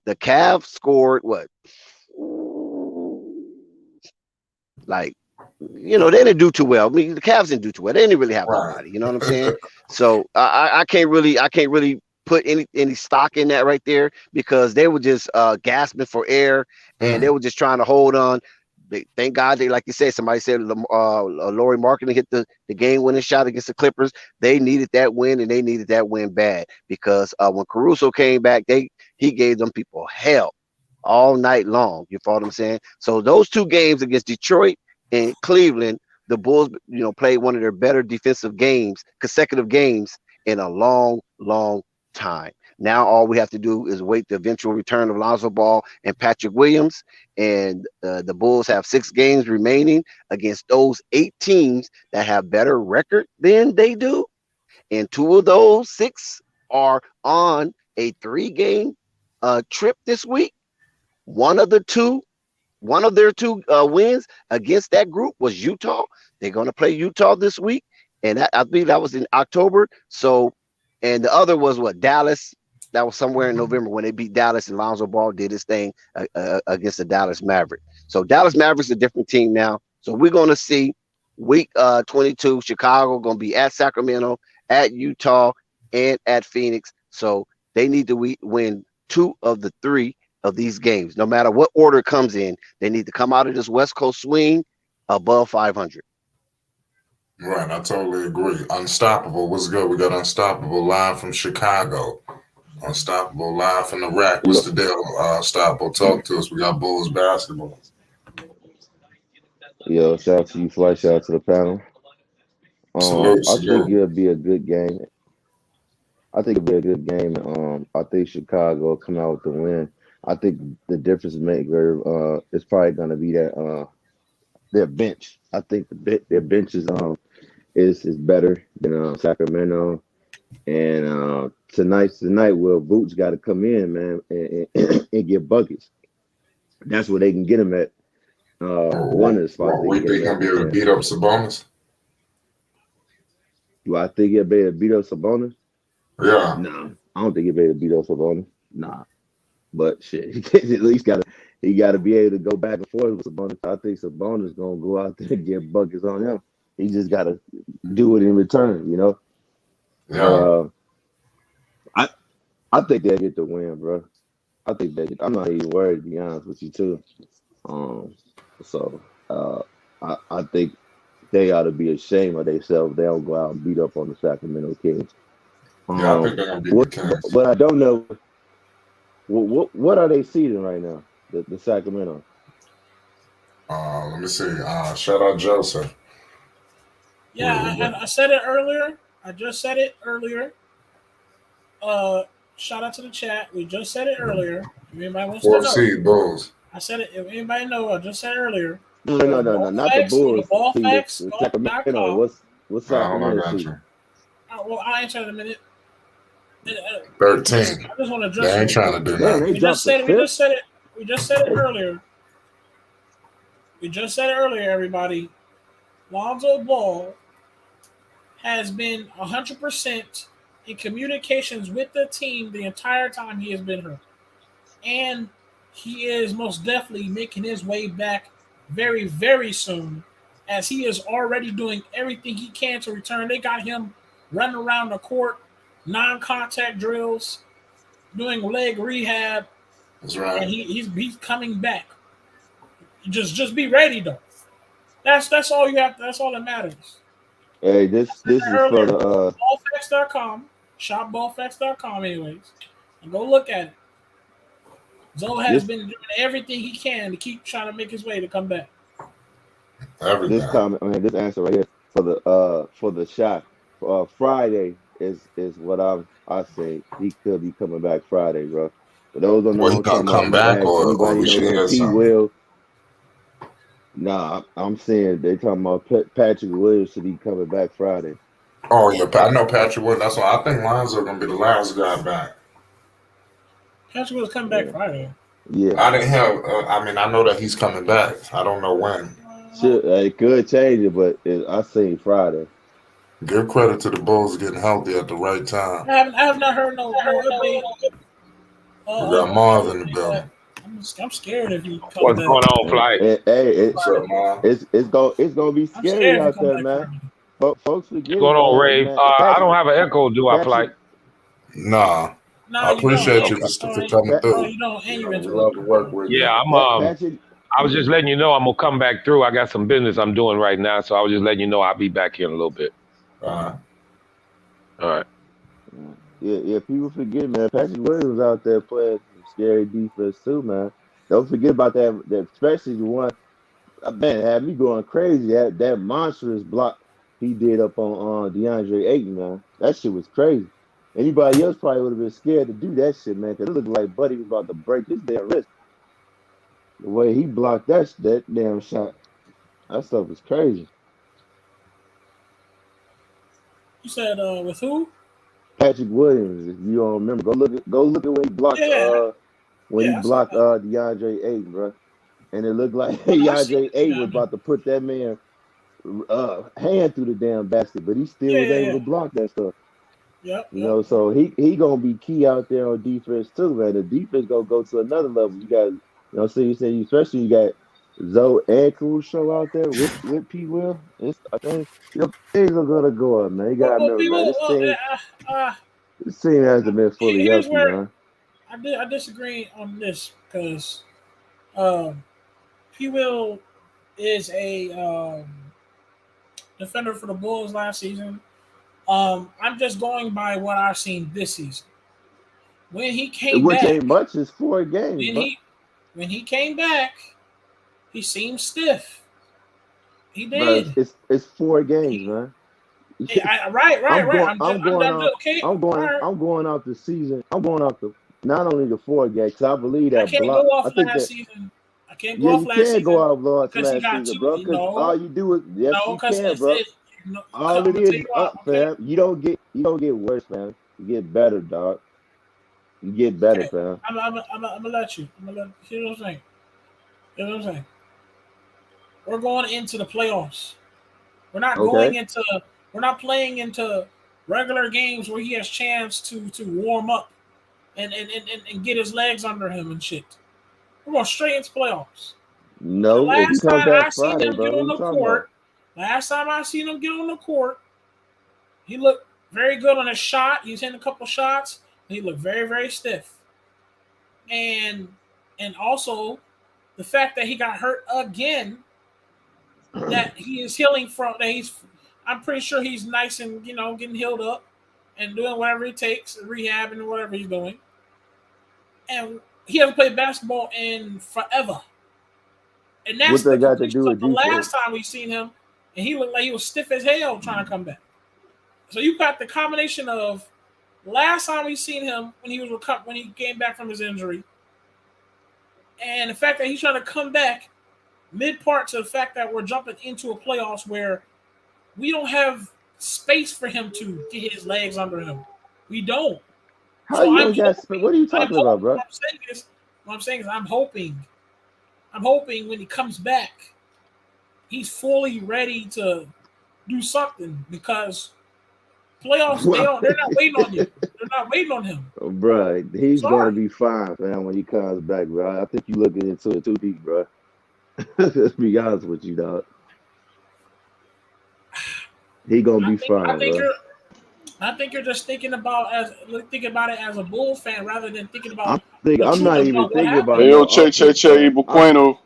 Cavs scored what? Like, they didn't do too well. I mean, the Cavs didn't do too well. They didn't really have Right. nobody. You know what I'm saying? So I can't really put any stock in that right there, because they were just gasping for air, and they were just trying to hold on. Thank God like you said, somebody said Lauri Markkanen hit the game-winning shot against the Clippers. They needed that win, and they needed that win bad, because when Caruso came back, he gave them people hell all night long. You follow what I'm saying? So those 2 games against Detroit and Cleveland, the Bulls, played one of their better defensive consecutive games in a long, long time. Now all we have to do is wait the eventual return of Lonzo Ball and Patrick Williams, and the Bulls have 6 games remaining against those 8 teams that have better record than they do, and 2 of those 6 are on a 3-game trip this week. One of their 2 wins against that group was Utah. They're going to play Utah this week, and I believe that was in October. So, and the other was Dallas. That was somewhere in November when they beat Dallas, and Lonzo Ball did his thing against the Dallas Mavericks. So Dallas Mavericks a different team now. So we're going to see week 22, Chicago going to be at Sacramento, at Utah, and at Phoenix. So they need to win 2 of the 3 of these games. No matter what order it comes in, they need to come out of this West Coast swing above 500. Right, I totally agree. Unstoppable, what's good? We got Unstoppable live from Chicago. Unstoppable live from the rack. What's the deal? Unstoppable, talk to us. We got Bulls basketball. Yo, shout out to you, Flight. Shout out to the panel. Salute, I think salute. it'll be a good game. I think it'll be a good game. I think Chicago will come out with the win. I think the difference maker is probably going to be that their bench. I think their bench is better than Sacramento. And tonight, well, Boots got to come in, man, and get buckets. That's where they can get him at. One of the spots they We can think get him he'll at. be able to beat up Sabonis? Do I think he'll be able to beat up Sabonis? Yeah. Nah, I don't think he'll be able to beat up Sabonis. Nah, but shit, at least he got to be able to go back and forth with Sabonis. I think Sabonis gonna go out there and get buckets on him. He just got to do it in return, Yeah. I think they'll get the win, bro. I think I'm not even worried, to be honest with you, too. So I think they ought to be ashamed of themselves. They don't go out and beat up on the Sacramento Kings. Yeah, I think they're going to beat the Kings. But I don't know. What are they seeding right now? The Sacramento. Let me see. Shout out Joseph. Yeah, I said it earlier. I just said it earlier. Shout out to the chat. We just said it earlier. If anybody wants to 4th know, seed Bulls. I said it. If anybody know, I just said it earlier. No, not the Bulls. The Sacramento. What's Hold on, I Sacramento got seed? you. Well, I'll answer in a minute. 13. I just want to address They ain't it. trying to do Man, nothing. they We dropped just said the it. We fifth. just said it. We just said it earlier. We just said it earlier, everybody. Lonzo Ball has been 100% in communications with the team the entire time he has been hurt. And he is most definitely making his way back very, very soon, as he is already doing everything he can to return. They got him running around the court, non-contact drills, doing leg rehab, That's right. and he's coming back. Just be ready though. That's all you have. That's all that matters. Hey, this is for Earlier, the ballfacts.com, shopballfacts.com, anyways, and go look at it. Zoe has this been doing everything he can to keep trying to make his way to come back. This Everything. comment, this answer right here for the shot. Friday is what I say. He could be coming back Friday, bro. For those don't know, Well, he I'm gonna talking about come back, or anybody we know should when hear P something. Will. Nah, I'm saying they talking about Patrick Williams should be coming back Friday. Oh yeah, I know Patrick Wood. That's why I think Lonzo gonna be the last guy back. Patrick was coming back Yeah, Friday. yeah. I didn't have. I mean, I know that he's coming back. I don't know when. It could change it, but I say Friday. Give credit to the Bulls getting healthy at the right time. I have not heard no update We got of Marv in the anything, but building. I'm scared if he comes What's back going on, Flight? Hey, What's up, Marv? it's gonna be I'm scared scary if he out comes there, back man. Friday. Folks What's forget going on, about Ray? man. I don't have an echo, do I, Patrick Flight? Nah, Nah, I you don't. appreciate you Okay. for coming No, through. you don't. And you're We love to interrupting. work with you. Yeah, Patrick. I was just letting you know I'm gonna come back through. I got some business I'm doing right now, so I was just letting you know I'll be back here in a little bit. Uh, All right. Yeah. People forget, man. Patrick Williams out there playing some scary defense too, man. Don't forget about that especially the one. Man, had me going crazy. That monstrous block he did up on DeAndre Ayton, man. That shit was crazy. Anybody else probably would have been scared to do that shit, man, because it looked like Buddy was about to break his damn wrist. The way he blocked that damn shot, that stuff was crazy. You said with who? Patrick Williams, if you don't remember, go look at Yeah, when he I saw blocked that. DeAndre Ayton, bro. And it looked like I see DeAndre it. Ayton Yeah, was about to put that man hand through the damn basket, but he still was able yeah. to block that stuff. Yep. So he gonna be key out there on defense too, man. The defense gonna go to another level. You got, so you say especially you got Zoe and Caruso out there with P. Will. I think things are gonna go up, man. You gotta Well, remember, man. people. Uh, This team hasn't been fully here's healthy, where man. I disagree on this because um, P. Will is a defender for the Bulls last season. I'm just going by what I've seen this season. When he came Which ain't back, much. It's 4 games, when but he came back, he seemed stiff. He bro, did. it's 4 games, He, man. right. I'm going. Okay. I'm All going. right. I'm going off the season. I'm going off the not only the 4 games. Cause I believe I that can't go block. off I think last that season. I can't go yeah, off you last can go season out lost because he last got season, two. bro. Cause all you do is yes, No, you because can, bro. All I'm it gonna tell is you why. up, Okay. fam. You don't get worse, man. You get better, dog. You get better, Okay. fam. I'm gonna let you. Here's what I'm saying. Here's what I'm saying. We're going into the playoffs. We're not Okay. going into. We're not playing into regular games where he has chance to warm up and get his legs under him and shit. We're going straight into playoffs. The No, if he last comes time I back seen Friday, him get bro, what on you the talking about? court, he looked very good on his shot. He's hitting a couple shots. He looked very, very stiff. And also the fact that he got hurt again, that he is healing from I'm pretty sure he's nice and getting healed up and doing whatever it takes, rehab and whatever he's doing. And he hasn't played basketball in forever. And What that's they the got to completion do of with the defense? last time we seen him, and he looked like he was stiff as hell trying to come back. So you got the combination of last time we seen him when he came back from his injury, and the fact that he's trying to come back mid part to the fact that we're jumping into a playoffs where we don't have space for him to get his legs under him. We don't. How So you I'm ain't got? What hoping. are you talking about, bro? What I'm saying is I'm hoping when he comes back, he's fully ready to do something because playoffs they're not waiting on you. They're not waiting on him. Bro, he's gonna Sorry. be fine, man, when he comes back, bro. I think you looking into it too deep, bro. Let's be honest with you, dog. He gonna be fine, bro. I think you're just thinking about it as a Bull fan rather than thinking about the I'm truth not even about what thinking happened. about Hey, yo, no Che Che offense, Che fam. Ibuqueno.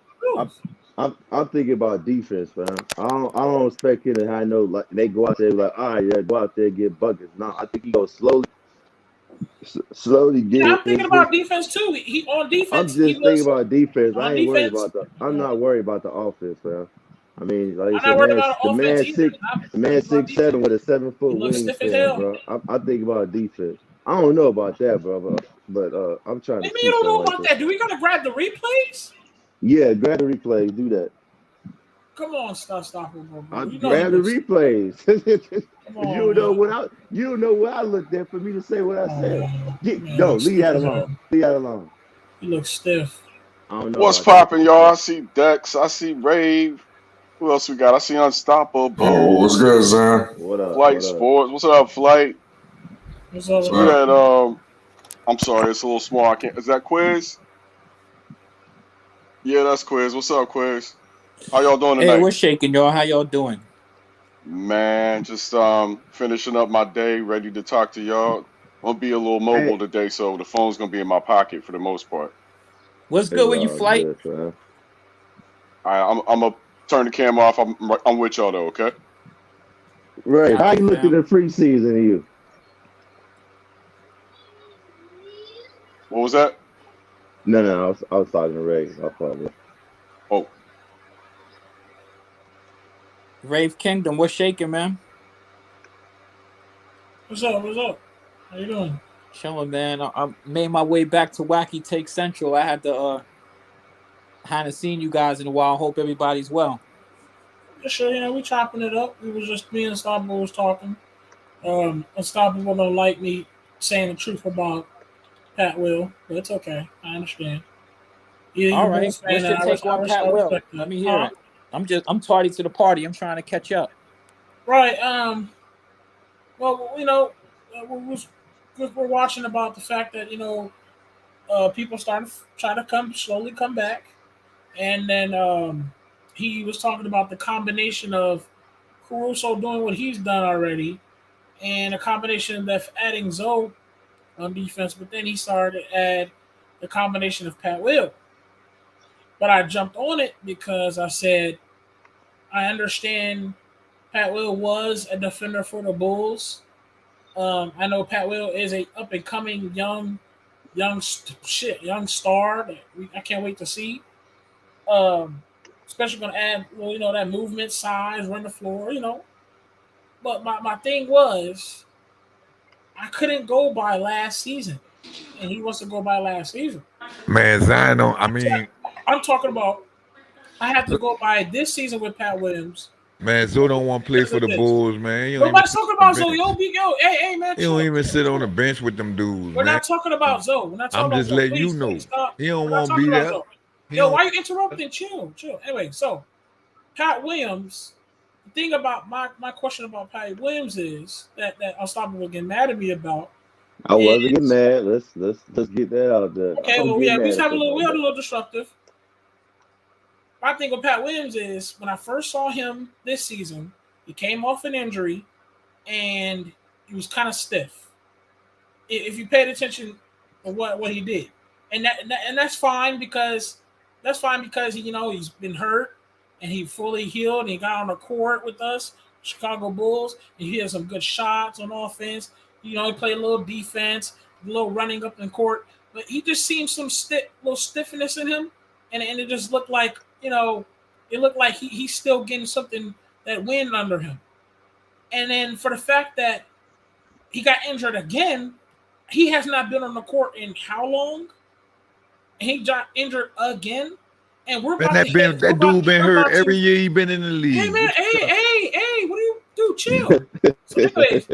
I'm thinking about defense, fam. I don't expect him to have no like they go out there like, all right, yeah, go out there and get buckets. No, I think he goes slowly Yeah, get I'm thinking his. about defense too. He on I'm defense. He just thinking looks about defense. I on ain't worried defense. about I'm not worried about the offense, fam. I mean, like I I'm said, not worried about offense either. the man 6'7" with a 7-foot He looks stiff as wingspan, hell. bro. I think about defense. I don't know about that, bro, but I'm trying to Maybe see you don't something know like about that. that. Do we gotta grab the replays? Yeah, grab the replays. Do that. Come on, stop it, bro. I You know he grab the looks. replays. Come on, You know man. what I looked at for me to say what I Oh, said. man. Man No, looks leave stiff that as alone. hell. Leave that alone. He looks stiff. I don't know What's about that. popping, y'all? I see Dex. I see Rave. Who else we got? I see Unstoppable. Oh, what's good, Zion? What up? Flight What up? Sports. What's up, Flight? What's up? What's Who up? that? I'm sorry, it's a little small. I can't. Is that Quiz? Yeah, that's Quiz. What's up, Quiz? How y'all doing Hey, tonight? what's shaking, y'all? How y'all doing? Man, just finishing up my day, ready to talk to y'all. I'm gonna be a little mobile today, so the phone's gonna be in my pocket for the most part. What's It's good with you, all Flight? good, fam. I'm gonna turn the camera off. I'm with y'all though, okay? Right. How Gotcha, you look at fam. the preseason of you? What was that? No, I was talking to Ray. I apologize. Oh, Rave Kingdom, what's shaking, man? What's up? How you doing? Chilling, man. I made my way back to Wacky Take Central. I had to hadn't seen you guys in a while. Hope everybody's well. Yeah, sure, we chopping it up. We was just me and Unstoppable was talking. Unstoppable don't like me saying the truth about Pat Will, but it's okay. I understand. You're All a right. Bulls fan, What's and your take I on Pat Will? respect Let that. me hear it. I'm tardy to the party. I'm trying to catch up. Right. Well, we're watching about the fact that people started trying to slowly come back, and then he was talking about the combination of Caruso doing what he's done already, and a combination of adding Zoe on defense. But then he started to add the combination of Pat Will. But I jumped on it because I said I understand Pat Will was a defender for the Bulls. I know Pat Will is a up and coming young star that I can't wait to see. Especially going to add, that movement, size, run the floor, But my thing was, I couldn't go by last season, and he wants to go by last season. Man, Zion don't. I mean, I'm talking about. I have to go by this season with Pat Williams man, Zoe don't want to play because for of the this. Bulls, man. He don't even Nobody's sit talking on about the Zoe. bench. Hey, man, He don't chill. even sit on the bench with them dudes, We're man. not talking about Zoe. We're not talking I'm about just Zoe. letting you Please know. stop. He don't We're not want to talking be about there. Zoe. He Yo, don't. why you interrupting? Chill. Anyway, so Pat Williams. The thing about my question about Pat Williams is that Unstoppable getting mad at me about I wasn't getting is mad. Let's get that out there. I okay. don't Well, get we mad at have a stuff little like we had a that. little disruptive. My thing with Pat Williams is when I first saw him this season, he came off an injury and he was kind of stiff. If you paid attention to what he did, and that's fine because he's been hurt and he fully healed and he got on the court with us, Chicago Bulls, and he had some good shots on offense. He played a little defense, a little running up in court, but he just seemed some little stiffness in him, and it just looked like he's still getting something that wind under him. And then for the fact that he got injured again, he has not been on the court in how long? And he got injured again. And we're Man, about to hit. that dude been We're hurt about every to. year he been in the Hey league. man, What you talking? hey, what do you do? Chill. So, anyways,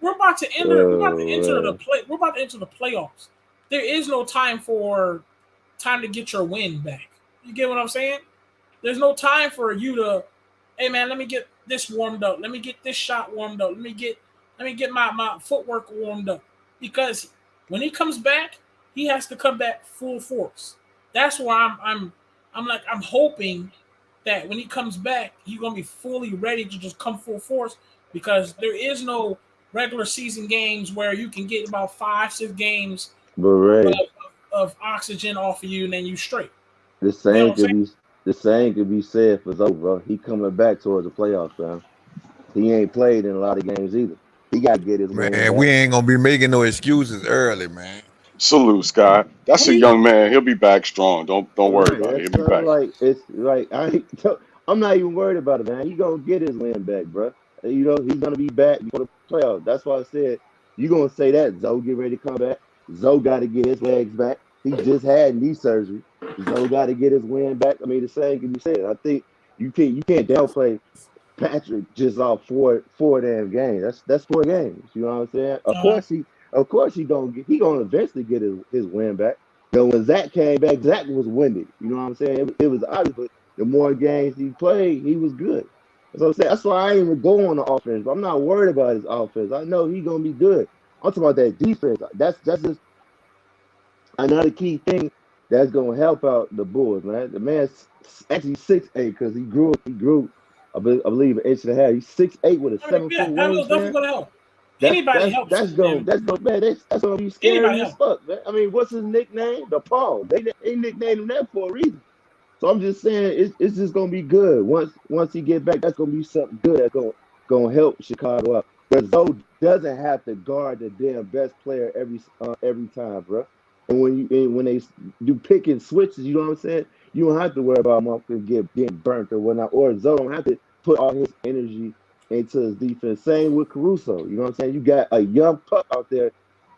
we're about to enter. We're about to enter the Man. play. We're about to enter the playoffs. There is no time to get your win back. You get what I'm saying? There's no time for you to, hey man, let me get this warmed up. Let me get this shot warmed up. Let me get my footwork warmed up. Because when he comes back, he has to come back full force. That's why I'm hoping that when he comes back, he's gonna be fully ready to just come full force because there is no regular season games where you can get about 5-6 games But Ray, of oxygen off of you and then you straight. the You know same what I'm saying? could be the same could be said for Zoe, bro. He coming back towards the playoffs, man. He ain't played in a lot of games either. He got to get his wind Man, we back. ain't gonna be making no excuses early, man. salute, Scott. That's What a do you young man. He'll be back strong. Don't worry Right. about it. That's He'll be something back. like it's like I'm I'm not even worried about it, man. He gonna get his win back, bro. You know, he's gonna be back before the playoffs. That's why I said you gonna say that Zoe get ready to come back. Zoe got to get his legs back. He just had knee surgery. Zoe got to get his win back. I mean, the same can be said. I think you can't downplay Patrick just off four damn games. That's 4 games. You know what I'm saying? Of course he gonna eventually get his win back. But when Zach came back, Zach was winded. You know what I'm saying? It was obvious, but the more games he played, he was good. That's what I'm saying. That's why I ain't even go on the offense. But I'm not worried about his offense. I know he's gonna be good. I'm talking about that defense. That's just another key thing that's gonna help out the Bulls, man. The man's actually 6'8" because he grew. I believe an inch and a half. He's 6'8" with a 7-foot Pavel's definitely wingspan. gonna help. Anybody helps. That's gonna be scary Anybody as fuck, man. I mean, what's his nickname? The Paul. They nicknamed him that for a reason. So I'm just saying it's just gonna be good. Once he get back, that's gonna be something good that's gonna help Chicago out. But Zoe doesn't have to guard the damn best player every time, bro. And when they do pick and switches, you know what I'm saying? You don't have to worry about motherfuckers getting burnt or whatnot. Or Zoe don't have to put all his energy into his defense. Same with Caruso. You know what I'm saying? You got a young pup out there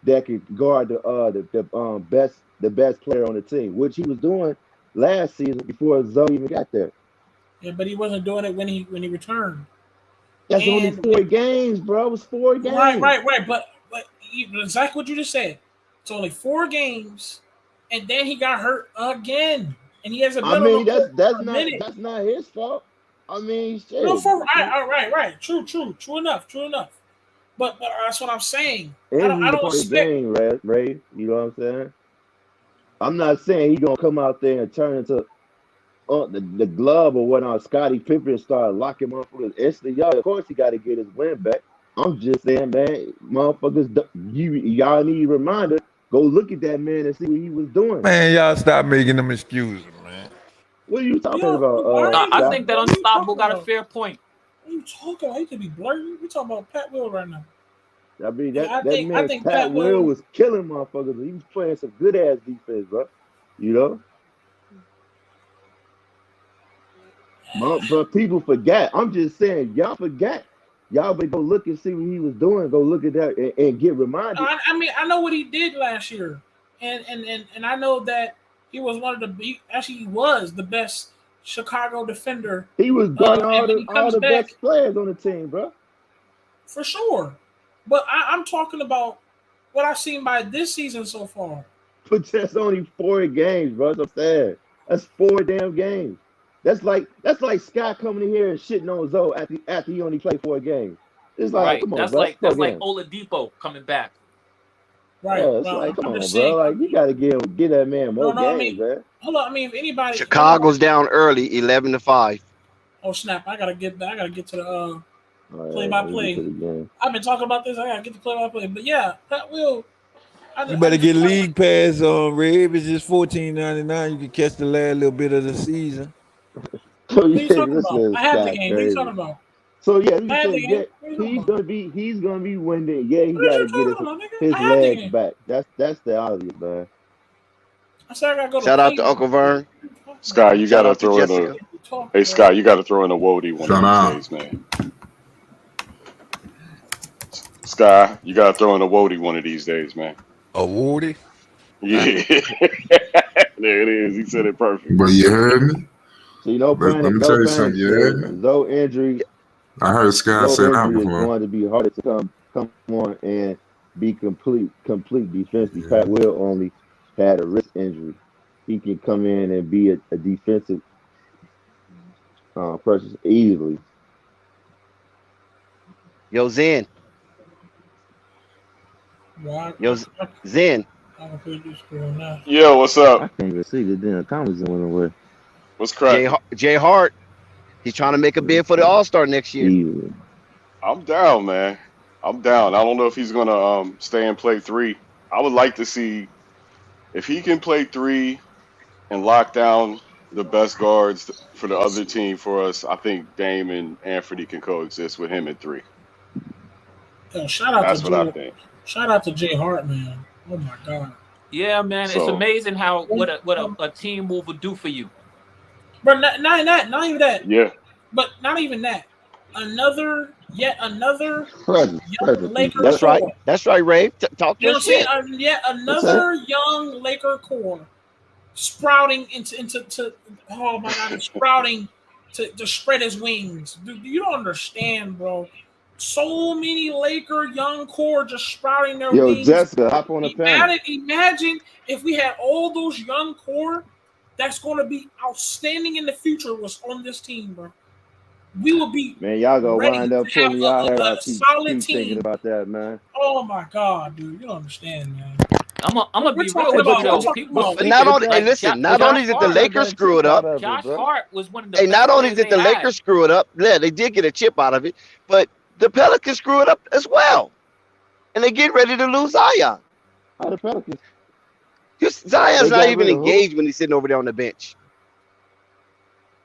that can guard the best player on the team, which he was doing last season before Zoe even got there. Yeah, but he wasn't doing it when he returned. That's only 4 games, bro. It was 4 games. Right. But exactly what you just said. It's only 4 games, and then he got hurt again, and he hasn't been. I mean, that's not his fault. I mean, shit. No, right. True enough. But that's what I'm saying. I don't expect. Ray. You know what I'm saying? I'm not saying he's gonna come out there and turn into the glove or whatnot. Scottie Pippen start locking motherfuckers instantly. Y'all, of course, he got to get his win back. I'm just saying, man, motherfuckers, y'all need a reminder. Go look at that man and see what he was doing. Man, y'all stop making them excuses, man. What are you talking about? I think that Unstoppable got a fair point. What are you talking about? He could be blurting. We talking about Pat Will right now. I mean, that man, Pat Will was killing motherfuckers. He was playing some good ass defense, bro. You know. But people forgot. I'm just saying, y'all forgot. Y'all better go look and see what he was doing. Go look at that and get reminded. I mean, I know what he did last year, and I know that he was he was the best Chicago defender. He was guarding all the best players on the team, bro. For sure. But I'm talking about what I've seen by this season so far. But that's only 4 games, bro. That's sad. That's 4 damn games. That's like Scott coming in here and shitting on Zoe after he only played 4 games. It's like, right. Come on, that's bro. like Oladipo coming back. Right. Yeah, it's like, come on, bro. Like, you gotta get that man more games, man. Hold on. I mean, if anybody, Chicago's down early, 11-5. Oh snap! I gotta get to the play-by-play. I've been talking about this. I gotta get the play-by-play. But yeah, Pat Will. You better get league pass on, Ray. If it's just $14.99, you can catch the last little bit of the season. So what are you talking about? I have the game. What are you talking about? So yeah, he's gonna be winning. Yeah, he gotta get his legs back. That's the obvious, man. I said I gotta go Shout out to Uncle Vern. Scott, you gotta throw in a Scott, you gotta throw in a Wody one of these days, man. Sky, you gotta throw in a Wody one of these days, man. A Wody? Yeah. There it is. He said it perfect. But you heard me? So let me tell you something. You heard me? Zoe injury. I heard Scott say that before. Is going to be harder to come on and be complete defensively. Pat Will only had a wrist injury. He can come in and be a defensive person easily. Yo, Zen. Zen. Yo, what's up? I can't even see the damn comments went away. What's cracking? Jay Hart. He's trying to make a bid for the All-Star next year. I'm down, man. I'm down. I don't know if he's gonna stay and play 3. I would like to see if he can play 3 and lock down the best guards for the other team for us. I think Dame and Anthony can coexist with him at 3. Yo, That's what I think. Shout out to Jay Hart, man. Oh my God. Yeah, man. It's amazing how what a team move would do for you. But not even that. Yeah. But not even that. Yet another Present, young present Laker people. That's right. core. That's right, Ray. Talk You know your what I'm saying? shit. Yet What's that? another young Laker core sprouting oh my god, it's sprouting to spread his wings. Dude, you don't understand, bro. So many Laker young core just sprouting their Yo, wings. Jessica, hop on the panel. Imagine if we had all those young core that's going to be outstanding in the future was on this team, bro. We will be Man, y'all gonna ready wind to up have pulling y'all hair a out. solid Keep thinking team. about that, man. Oh my god, dude, you don't understand, man. I'm gonna We're be talking real with you about. We're though. talking People about. But not only, hey, like listen, not Josh only did the Hart. Lakers screw it up, Josh Hart was one of the hey, best not only players did they the had. Lakers screw it up, yeah, they did get a chip out of it, but the Pelicans screw it up as well. And they get ready to lose Zion. How the Pelicans? Zion's They not got even rid of who? engaged when he's sitting over there on the bench.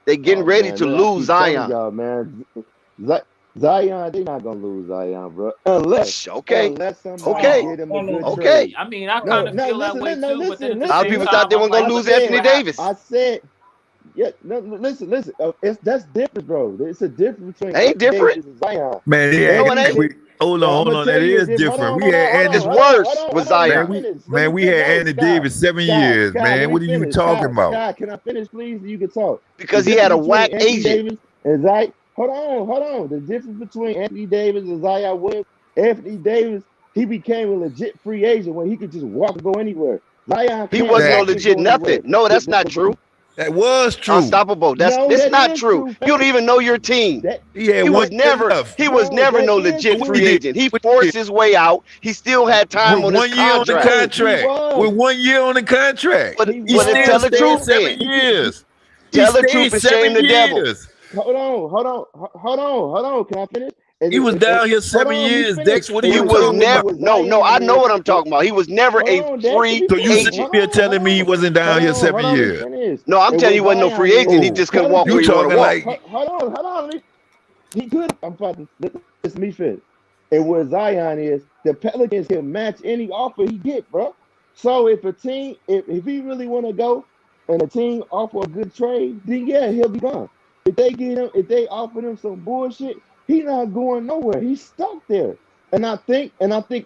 They getting Oh, ready man, to I lose keep telling Zion. y'all, man. Zion, they not gonna lose Zion, bro. Unless Okay. somebody Okay. get him a good Okay. trade. I mean, I No, kind of no, feel that way listen, no, too. But then at the A lot of same people time, thought they I'm weren't gonna like, lose let's see Anthony what happens. Davis. I said, yeah, no, listen. That's different, bro. It's a difference between Ain't Anthony different. Davis and Zion. Man, No, it ain't. hold No, I'm on. gonna tell That you is it's different. Hold We had on, It's Anthony. worse with Zion. Man, we had Anthony Davis 7 years, man. What are you talking about? Scott, can I finish, please? You can talk. Because The he had a difference between whack Anthony agent. Davis and Zion. Hold on. The difference between Anthony Davis and Zion Williams. Anthony Davis, he became a legit free agent when he could just walk and go anywhere. Zion He can't wasn't no walk and legit go nothing. anywhere. No, that's not true. That was true. Unstoppable. That's that not is true. You don't even know your team. He had He 1 was year never left. no legit free agent. He forced his way out. He still had time With on his 1 year on the contract. contract. With 1 year on the contract. But He then still tell the stayed truth 7 then. years. He Tell the stayed truth and shame 7 the devil. years. Hold on. Can I finish? He was down here 7 years. Dex, what are He you was talking never about? no, I know what I'm talking about. He was never a free So you agent. sit here telling me he wasn't down here 7 years? No, I'm telling you, he wasn't no free agent. He just couldn't walk where You he want to talking walk. like Hold on. He could. I'm about to let me finish. And where Zion is, the Pelicans can match any offer he get, bro. So if a team, if he really want to go, and a team offer a good trade, then yeah, he'll be gone. If they offer him some bullshit, he's not going nowhere. He's stuck there. And I think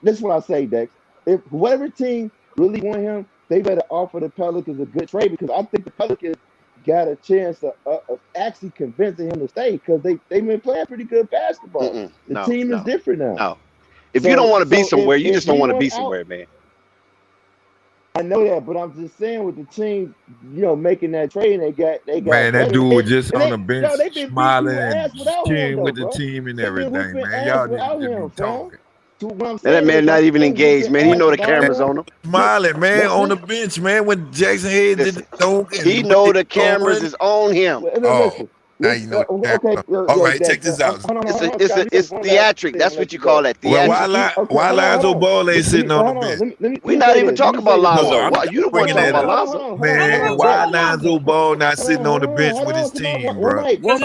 that's what I say, Dex. If whatever team really want him, they better offer the Pelicans a good trade because I think the Pelicans got a chance of actually convincing him to stay because they've been playing pretty good basketball. The team is different now. No. If you don't want to be somewhere, you just don't want to be somewhere, man. I know that, but I'm just saying with the team, making that trade, they got. Man, that dude was just on the bench smiling and cheering him, with the bro. team and They've been everything, whooping man. ass Y'all without need to him, be talking. And that man not even engaged, man. He know the cameras on him. Smiling, man, on the bench, man, when Jackson Hayes did the dunk. He know the cameras is on him. Oh, now you know. Okay, all right, check this out. It's theatric. That's what you call that. Well, Theatric. why Lonzo Ball ain't sitting on the bench? We're not even talking about Lonzo. No, You don't want to talk about Lonzo. Man, why Lonzo Ball not sitting on the bench with his team, bro? One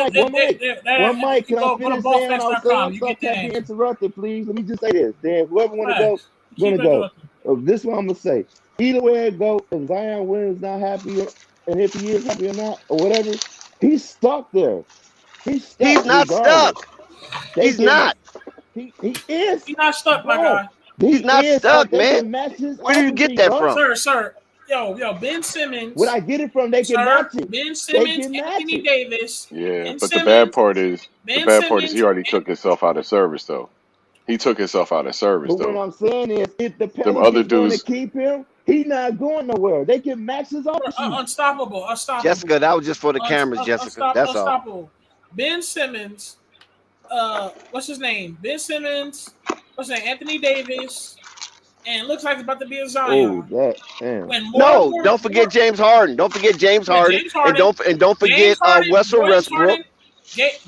mic. Can I finish saying I'll stop being interrupted, please? Let me just say this. Then whoever want to go, gonna go. This is what I'm gonna say. Either way it go, if Zion Williams not happy, and if he is happy or not, or whatever, he's stuck there. He's not stuck. He's not. He is. He's not stuck, my guy. He's not stuck, man. Where do you get that from? Sir. Yo, Ben Simmons. Where I get it from, they can match it. Ben Simmons, Anthony Davis. Yeah, but the bad part is he already took himself out of service, though. He took himself out of service, But though. what I'm saying is, if the Pelicans going to keep him, he's not going nowhere. They can match his options. Unstoppable. Jessica, that was just for the cameras, Jessica. That's all. Ben Simmons. What's his name? Ben Simmons. What's his name? Anthony Davis. And it looks like it's about to be a Zion. Don't forget James Harden. Don't forget James Harden. And don't forget Russell Westbrook.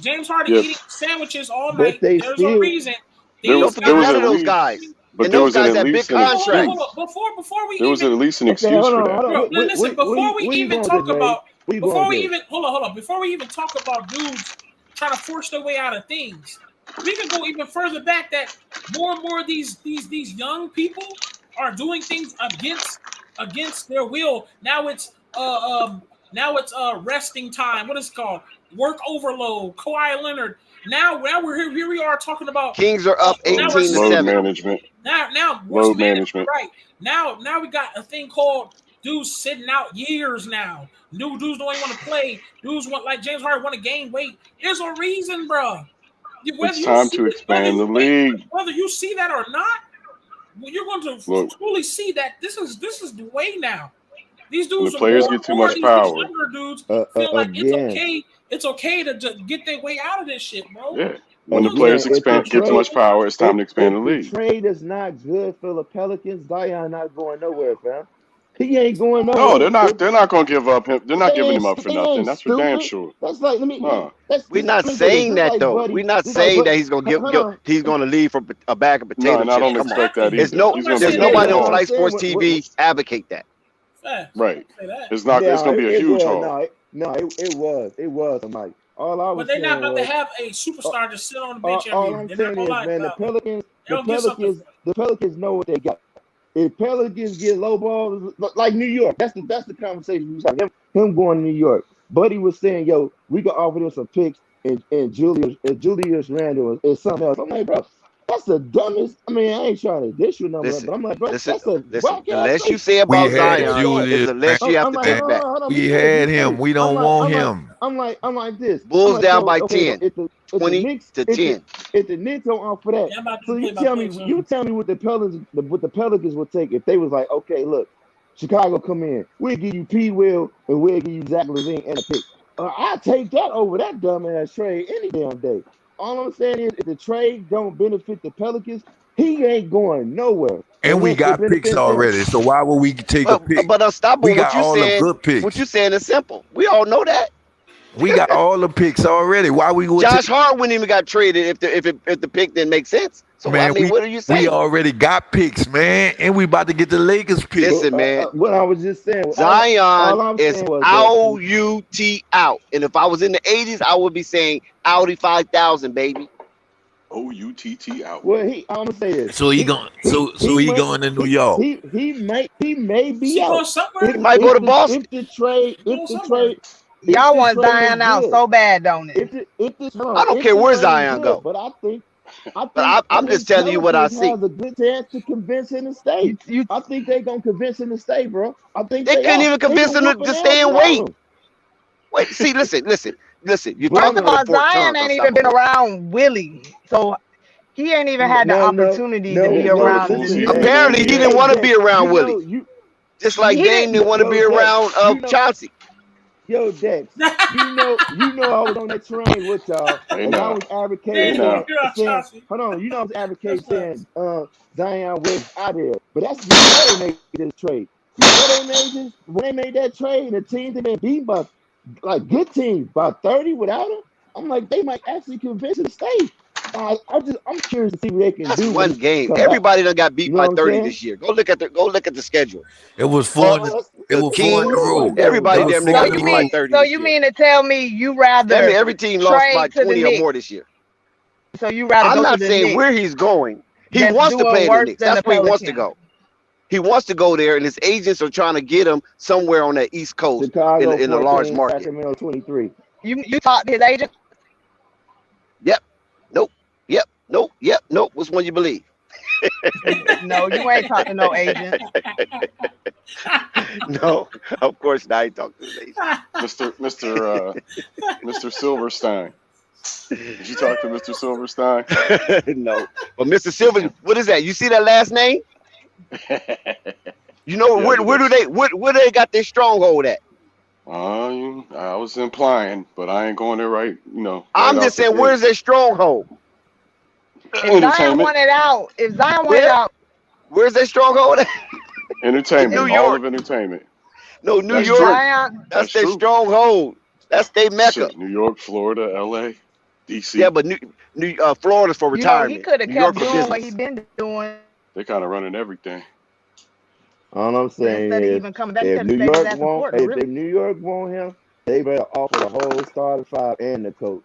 James Harden eating sandwiches all night. There's a reason. Don't forget none of those guys. But there was guys at have big contracts. Before we there was at least an excuse for that. Listen, before we even talk about dudes trying to force their way out of things, we can go even further back that more and more of these young people are doing things against their will. Now it's Now it's resting time. What is it called? Work overload. Kawhi Leonard. Now we're here. Here we are talking about Kings are up now we're 18 to Load 7. management. Now we're Load management, management. right? Now we got a thing called dudes sitting out years now. New dudes don't even want to play. Dudes want, like James Harden, want to gain weight. There's a reason, bro. Whether It's you time see to it, expand the league. whether you see that or not, you're going to Look, truly see that this is the way now. These when dudes the are players more get too and more. much These power, younger dudes feel like it's again, okay. It's okay to just get their way out of this shit, bro. yeah. When the You don't players if the get too trade much power, it's time to expand the if the league. trade is not good for the Pelicans, Zion not going nowhere, fam. He ain't going No, nowhere. they're not. They're not gonna give up him. They're not They giving ain't him up for they nothing. ain't That's for damn stupid. sure. That's like No. We're not let me say this. saying Just that like though. Buddy, We're not just like saying Buddy. that he's gonna Hold on. he's gonna leave for a bag of No, potato and I don't chips. Come on. expect that There's either. no He's gonna there's be Yeah, a big nobody on that's what I'm haul. Flight saying. Sports TV advocate that. Facts. Right. Say that. It's not. It's gonna be a it huge was haul. it was. I'm like, all I But was they're not saying about to was, have a superstar just sit on the bench all every year. I'm They're saying not gonna is, lie man, about it. They the don't get something. Pelicans know what they got. If Pelicans get low balls like New York, that's the conversation we was having. Him going to New York. Buddy was saying, yo, we could offer them some picks and Julius Randle and something else. I'm like, bro, that's the dumbest. I mean, I ain't trying to dish your number, but I'm like, bro, Listen. that's a whack The ass less you trade. say We about had Zion Julius. is the less you have I'm to like, take hold on, back. hold on. We Be safe, had be him. safe. We don't want him. I'm like this. Bulls I'm like, down so, by okay, 10. if the 20 to 10. if the Knicks don't offer that, Yeah, I'm about to so play you by tell me what the Pelicans would take if they was like, okay, look, Chicago come in, we'll give you P. Will and we'll give you Zach LaVine and a pick. I take that over that dumbass trade any damn day. All I'm saying is, if the trade don't benefit the Pelicans, he ain't going nowhere And we unless it got picks benefits them. already. So why would we take a pick? But unstoppable, We got all the good picks. what you saying is simple. We all know that. We got all the picks already. Why we would Josh Hart wouldn't even got traded if the pick didn't make sense. So man, I mean, what are you saying? we already got picks, man, and we about to get the Lakers pick. Listen, man. What I was just saying, Zion all I'm is saying was out. Out. And if I was in the 80s, I would be saying Audi 5000, baby. OUTT out. well, I'm gonna say this. So he going to New York. He may be He out. going somewhere. He might go to Boston. If the trade, Y'all want Zion out so bad, don't it? I don't care where Zion go. But I think I'm just telling you what I see. Has a good chance to convince him to stay. I think they're gonna convince him to stay, bro. I think They couldn't even convince him to stay and wait. Wait, see, listen. You're First talking of all, about Zion ain't even been around Willie, so he ain't even had the opportunity to be around. Apparently, he didn't want to be around Willie. Just like Dame didn't want to be around Chauncey. Yo, Dex, you know I was on that train with y'all, and I was advocating saying, hold on, I was advocating saying Zion was out there, but that's before they made this trade. When they made that trade, the teams that been beat by like good teams by 30 without him, I'm like, they might actually convince him to stay. I'm curious to see what they can do. One game. Everybody done got beat by 30 this year. Go look at the schedule. It was four. It was four in a row. Everybody damn near got beat by 30. So you mean to tell me you rather? Every team lost by 20 or more this year. So you rather? I'm not saying where he's going. He wants to play in the Knicks. That's where he wants to go. He wants to go there, and his agents are trying to get him somewhere on the East Coast Chicago, in a large market. Sacramento 23. You talked to his agent? Yep. Nope. Which one you believe? No, you ain't talking to no agent. No, of course not. I ain't talking to his agent. Mr. Silverstein. Did you talk to Mr. Silverstein? No. But Mr. Silver, what is that? You see that last name? You know where do they got their stronghold at? I was implying, but I ain't going there right. I'm just saying, where's their stronghold? If Zion wanted out, where's their stronghold at? Entertainment, New York. all of entertainment. No, New York. That's their stronghold. That's their mecca. Shit, New York, Florida, L.A., D.C. Yeah, but Florida's for retirement. He could have kept doing what he been doing. They kind of running everything. All I'm saying is, if New York want him, they better offer the whole starting five and the coach.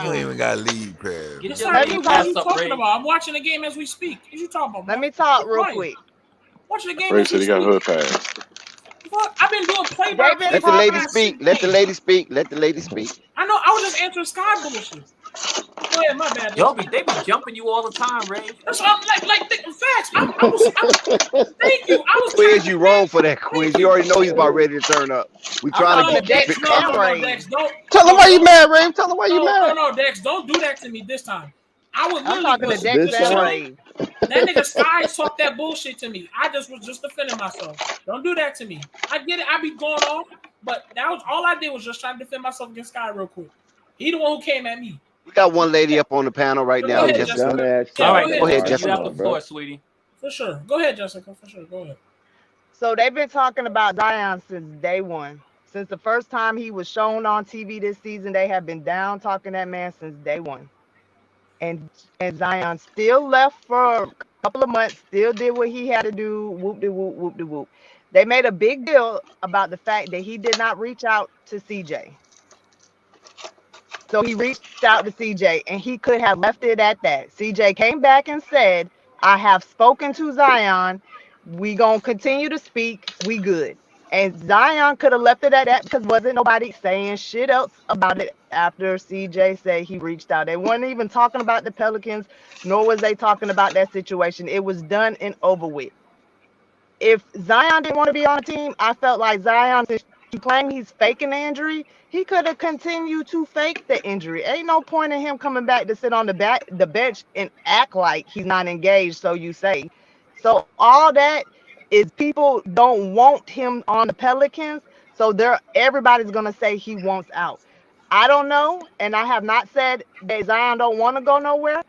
You ain't even got league pass. Get Yes, your sir. league What pass are you up, talking Ray. about? I'm watching the game as we speak. What you talking about, Let man? me talk real Quiet. quick. Watching the game Ray as we said he got speak. hood pass. You fuck? I've been doing play by They've play. been Let the lady talking. speak. Let the lady speak. Let the lady speak. I know. I was just answering Sky bullshit. Go ahead, my bad. They be jumping you all the time, Ray. That's what I'm like. Facts. Thank you. I was Quiz, you wrong for that quiz. You already know he's about ready to turn up. We trying to talking get to you. Dex. No, Dex. Don't. Tell him why you mad, Ray. Tell him why you mad. No, Dex. Don't do that to me this time. I was I'm literally talking to was Dex This and time. Ray. that nigga Sky talked that bullshit to me. I was just defending myself. Don't do that to me. I get it. I be going off, but that was all I did was just trying to defend myself against Sky real quick. He the one who came at me. We got one lady up on the panel right now. Go ahead, Jessica. Jessica. All right, go ahead, Jessica. You have the bro. floor, sweetie. For sure. Go ahead, Jessica. For sure. Go ahead. So they've been talking about Zion since day one. Since the first time he was shown on TV this season, they have been down talking that man since day one. And Zion still left for a couple of months, still did what he had to do, whoop-de-whoop, whoop-de-whoop. They made a big deal about the fact that he did not reach out to CJ. So he reached out to CJ, and he could have left it at that. CJ came back and said, I have spoken to Zion. We gonna continue to speak. We good. And Zion could have left it at that because wasn't nobody saying shit else about it after CJ said he reached out. They weren't even talking about the Pelicans, nor was they talking about that situation. It was done and over with. If Zion didn't want to be on the team, I felt like Zion, since you claim he's faking the injury, he could have continued to fake the injury. Ain't no point in him coming back to sit on the bench and act like he's not engaged, so you say. So all that is people don't want him on the Pelicans, so everybody's gonna say he wants out. I don't know, and I have not said that Zion don't want to go nowhere.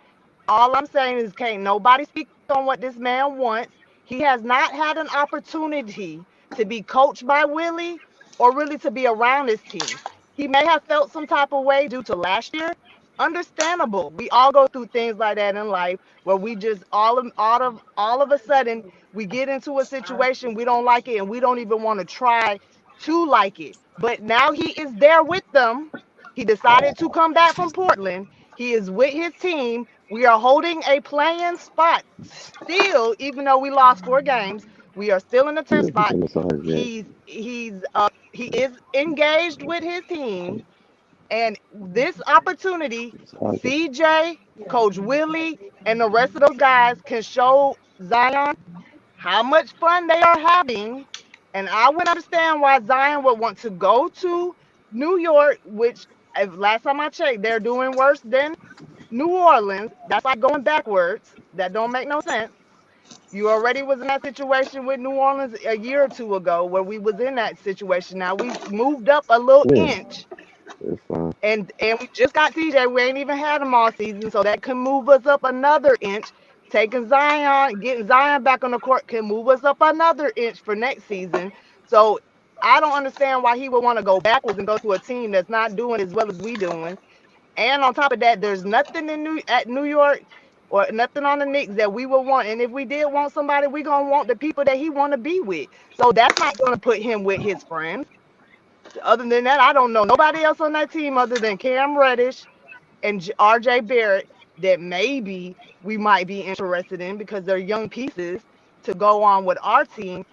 All I'm saying is can't nobody speak on what this man wants. He has not had an opportunity to be coached by Willie or really to be around his team. He may have felt some type of way due to last year. Understandable. We all go through things like that in life where we just all of a sudden we get into a situation we don't like it and we don't even want to try to like it. But now he is there with them. He decided to come back from Portland. He is with his team. We are holding a playing spot still, even though we lost 4 games. We are still in the 10th spot. He is engaged with his team, and this opportunity, CJ, Coach Willie, and the rest of those guys can show Zion how much fun they are having. And I would understand why Zion would want to go to New York, which last time I checked, they're doing worse than New Orleans. That's like going backwards. That don't make no sense. You already was in that situation with New Orleans a year or two ago where we was in that situation. Now we moved up a little inch. And we just got CJ. We ain't even had him all season, so that can move us up another inch. Taking Zion, getting Zion back on the court can move us up another inch for next season. So I don't understand why he would want to go backwards and go to a team that's not doing as well as we doing. And on top of that, there's nothing at New York or nothing on the Knicks that we would want. And if we did want somebody, we're going to want the people that he want to be with. So that's not going to put him with his friends. Other than that, I don't know nobody else on that team other than Cam Reddish and RJ Barrett that maybe we might be interested in because they're young pieces to go on with our team.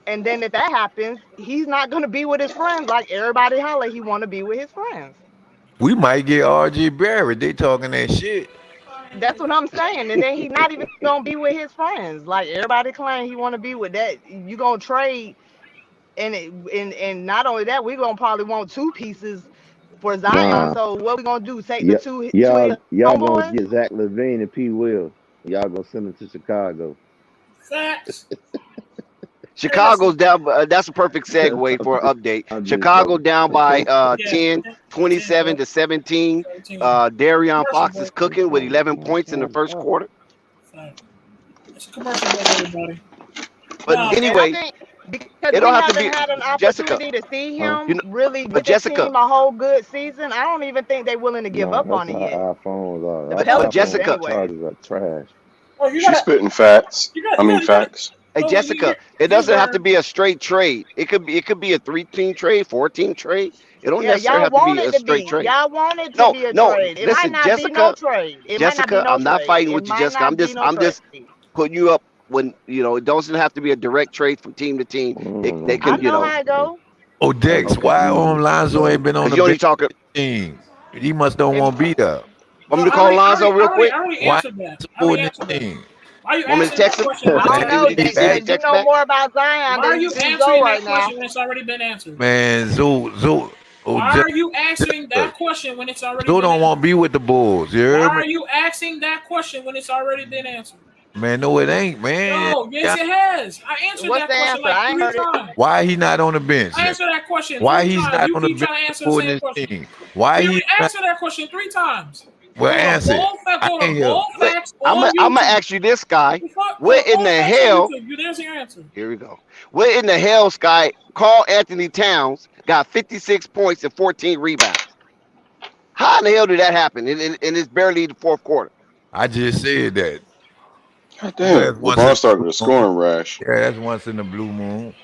And then if that happens, he's not going to be with his friends like everybody holler he want to be with his friends. We might get RJ Barrett. They talking that shit. That's what I'm saying. And then he's not even going to be with his friends. Like everybody claim he want to be with that. You going to trade. And not only that, we're going to probably want 2 pieces for Zion. So what we going to do? Take the 2 y'all going to get Zach LaVine and P. Will. Y'all going to send them to Chicago. Facts. Chicago's down. That's a perfect segue for an update. Chicago down by 10, 27 to 17. Darion Fox is cooking with 11 points in the first quarter. It's a commercial break, everybody. But anyway, because it don't have to be had an opportunity to see him really with the team a whole good season. I don't even think they're willing to give up on it yet. But Jessica, charges are trash. She's spitting facts. Facts. Hey Jessica, it doesn't have to be a straight trade. It could be a 3-team trade, 4-team trade. It don't necessarily have to be a straight trade. Y'all want it to be a trade. It listen, might not Jessica, be no trade. Jessica, I'm not fighting with you, Jessica. I'm just putting you up when it doesn't have to be a direct trade from team to team. They I can, know how it go. Oh, Dex, okay. why Lonzo ain't been on Because the you only bench talking. team? He must don't If want to be there. Want No, me to call Lonzo real I quick? already Why answered that. I already supporting answered his that. team? Why are you Want me to asking that text him? question when I it's don't Man, know, already did he Dex, say been he because answered? you text know back? more about Zion Why are than you these Zoe answering that right now. question when it's already been answered? Man, Zoo, Why are you answering that question when it's already Zoo been don't want answered? to be with the Bulls. You Why hear me? are you asking that question when it's already been answered? Man, no, it ain't, man. No, yes, it has. I answered What's that the question answer? like I ain't 3 heard it. times. Why he not on the bench? I answered that question Why 3 he's times. not You on the keep bench trying to answer the supporting same his question. team? Why We he already not? answered that question 3 times. Well, Go to answer it. I Go to ain't here. Ball Wait, Facts I'm on gonna YouTube. ask you this, Sky. Go What to in Ball the Facts on hell? YouTube. There's your answer. Here we go. What in the hell, Sky? Carl Anthony Towns got 56 points and 14 rebounds. How in the hell did that happen? And it's barely the fourth quarter. I just said that. God You know, damn, that's once in LeBron the started blue a moon. scoring rash. Yeah, that's once in the blue moon.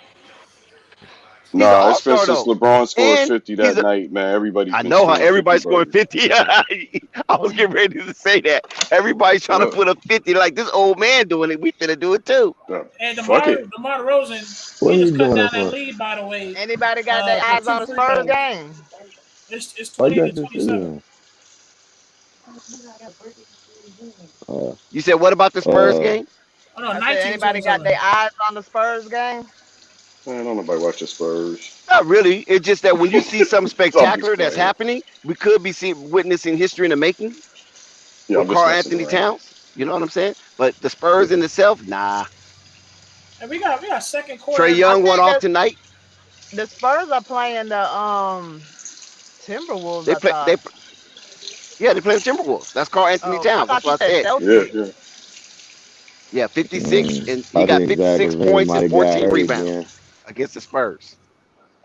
He's an Nah, it's been all-star since though, LeBron scored and 50 that night, man. Everybody's I been know how scoring 50 everybody's scoring burgers. 50. I was getting ready to say that. Everybody's trying to Well, put up 50 like this old man doing it. We finna do it too. And fuck it. DeMar DeRozan, What he he just cut doing down that that for? lead, by the way, Anybody got their to eyes 2 on the free Spurs throws. game? It's Oh, you 20 to got this 27. shit on. You said what about the Spurs game? Oh no, I said 19 anybody got 27. their eyes on the Spurs game? Man, don't nobody watch the Spurs. Not really. It's just that when you see something I'm just spectacular that's playing. happening, we could be witnessing history in the making Yeah, with I'm just Carl messing Anthony around. Towns. You know what I'm saying? But the Spurs in itself, nah. And we got second quarter Trey and I Young went think off that tonight. the Spurs are playing the Timberwolves, They I play. They thought. They play the Timberwolves. That's Carl Anthony Oh, I Towns. That's thought you what I said said. Yeah, Celtics. yeah. Yeah, 56, and he I got think Zach 56 Levine points might and have got 14 hurt rebounds again. against the Spurs.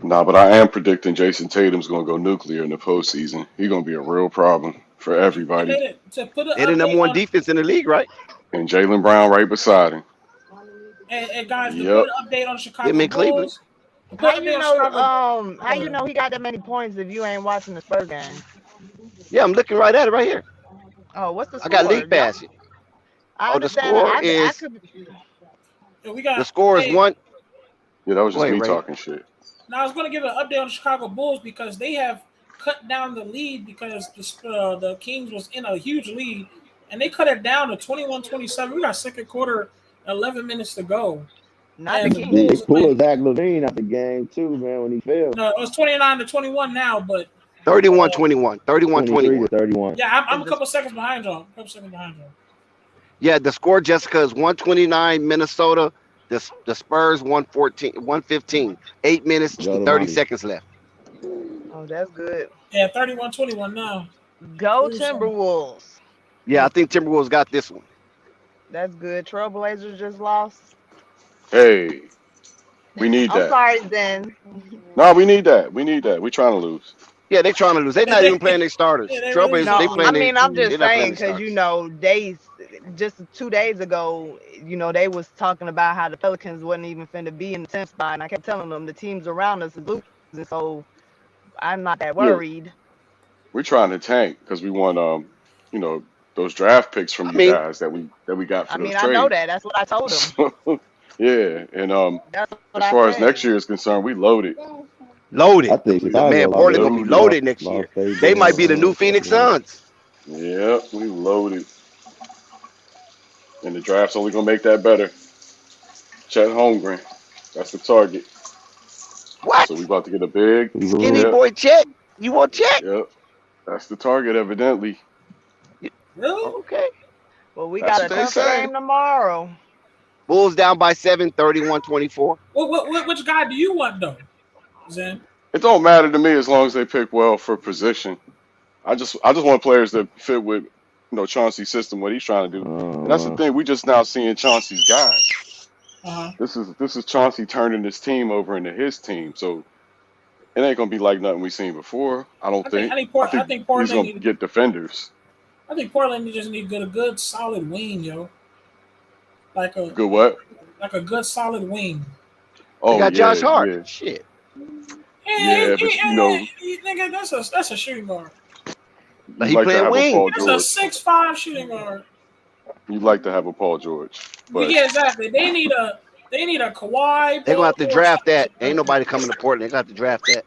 Nah, but I am predicting Jason Tatum's going to go nuclear in the postseason. He's going to be a real problem for everybody. to put an They're the number update one on defense in the league, right? And Jaylen Brown right beside him. and guys to put Yep. an update on the Them Chicago in Cleveland. Bulls. To put an update on Chicago. How you know he got that many points if you ain't watching the Spurs game? Yeah, I'm looking right at it right here. Oh, what's the I got score? league Y'all, pass. I Oh, the understand. score I is could. We the got score is one. Yeah, that was Go just ahead, me Ray. talking shit. Now I was going to give an update on the Chicago Bulls because they have cut down the lead because the Kings was in a huge lead, and they cut it down to 21-27. We got second quarter, 11 minutes to go, Not the and the Kings. They Bulls are playing. pulled Zach Levine out the game too, man, when he fell. No, it was 29-21 now, but 31-21. 23 to 31-21. 31. yeah, I'm Is a this couple seconds behind y'all. Yeah, the score, Jessica, is 129 Minnesota. The Spurs 115. 8 minutes Go and to 30 Monty. seconds left. Oh, that's good. Yeah, 31-21 now. Go Timberwolves. Yeah, I think Timberwolves got this one. That's good. Trailblazers just lost. Hey, we need I'm that. sorry, Zen. No, we need that. We need that. We trying to lose. Yeah, they trying to lose. They're not even playing their starters. Yeah, they really Trailblazers, No, they I playing mean I'm they're just not playing saying their because starters. they just 2 days ago, they was talking about how the Pelicans wasn't even finna be in the 10th spot, and I kept telling them the teams around us is losing, so I'm not that Yeah, worried. we're trying to tank because we want you know, those draft picks from I you mean, guys that we got I for those mean I know trades. that. That's what I told them. So, yeah, and That's what as I far as said. next year is concerned, we loaded. I loaded. think Man, Chicago Portland loaded. gonna be Loaded. loaded next year. Lost Faye They might be the new Ball, Phoenix Suns. Yeah, we loaded. And the draft's only gonna make that better. Chet Holmgren. That's the target. So we What? about to get a big. Skinny Who? Yep, boy Chet? You want Chet? yep. That's the target, evidently. Really? Okay. Well, we That's got what a they tough say. game tomorrow. Bulls down by 7, 31-24. Which guy do you want though, Zen? It don't matter to me as long as they pick well for position. I just want players that fit with Chauncey's system, what he's trying to do. And that's the thing. We just now seeing Chauncey's guys. Uh-huh. This is Chauncey turning his team over into his team. So it ain't gonna be like nothing we seen before. I don't think. I think He's Portland gonna need. get defenders. I think Portland just need a good solid wing, yo. Like a Good what? good solid wing. They Oh got Josh yeah, Hart. yeah, Shit. yeah. But Nigga, that's a shooting guard. you He like to playing have a wing. Paul That's George. a 6'5" shooting guard. You'd like to have a Paul George, but Yeah, exactly. They need a Kawhi. They're gonna have to Paul George. draft that. Ain't nobody coming to Portland. They're gonna have to draft that.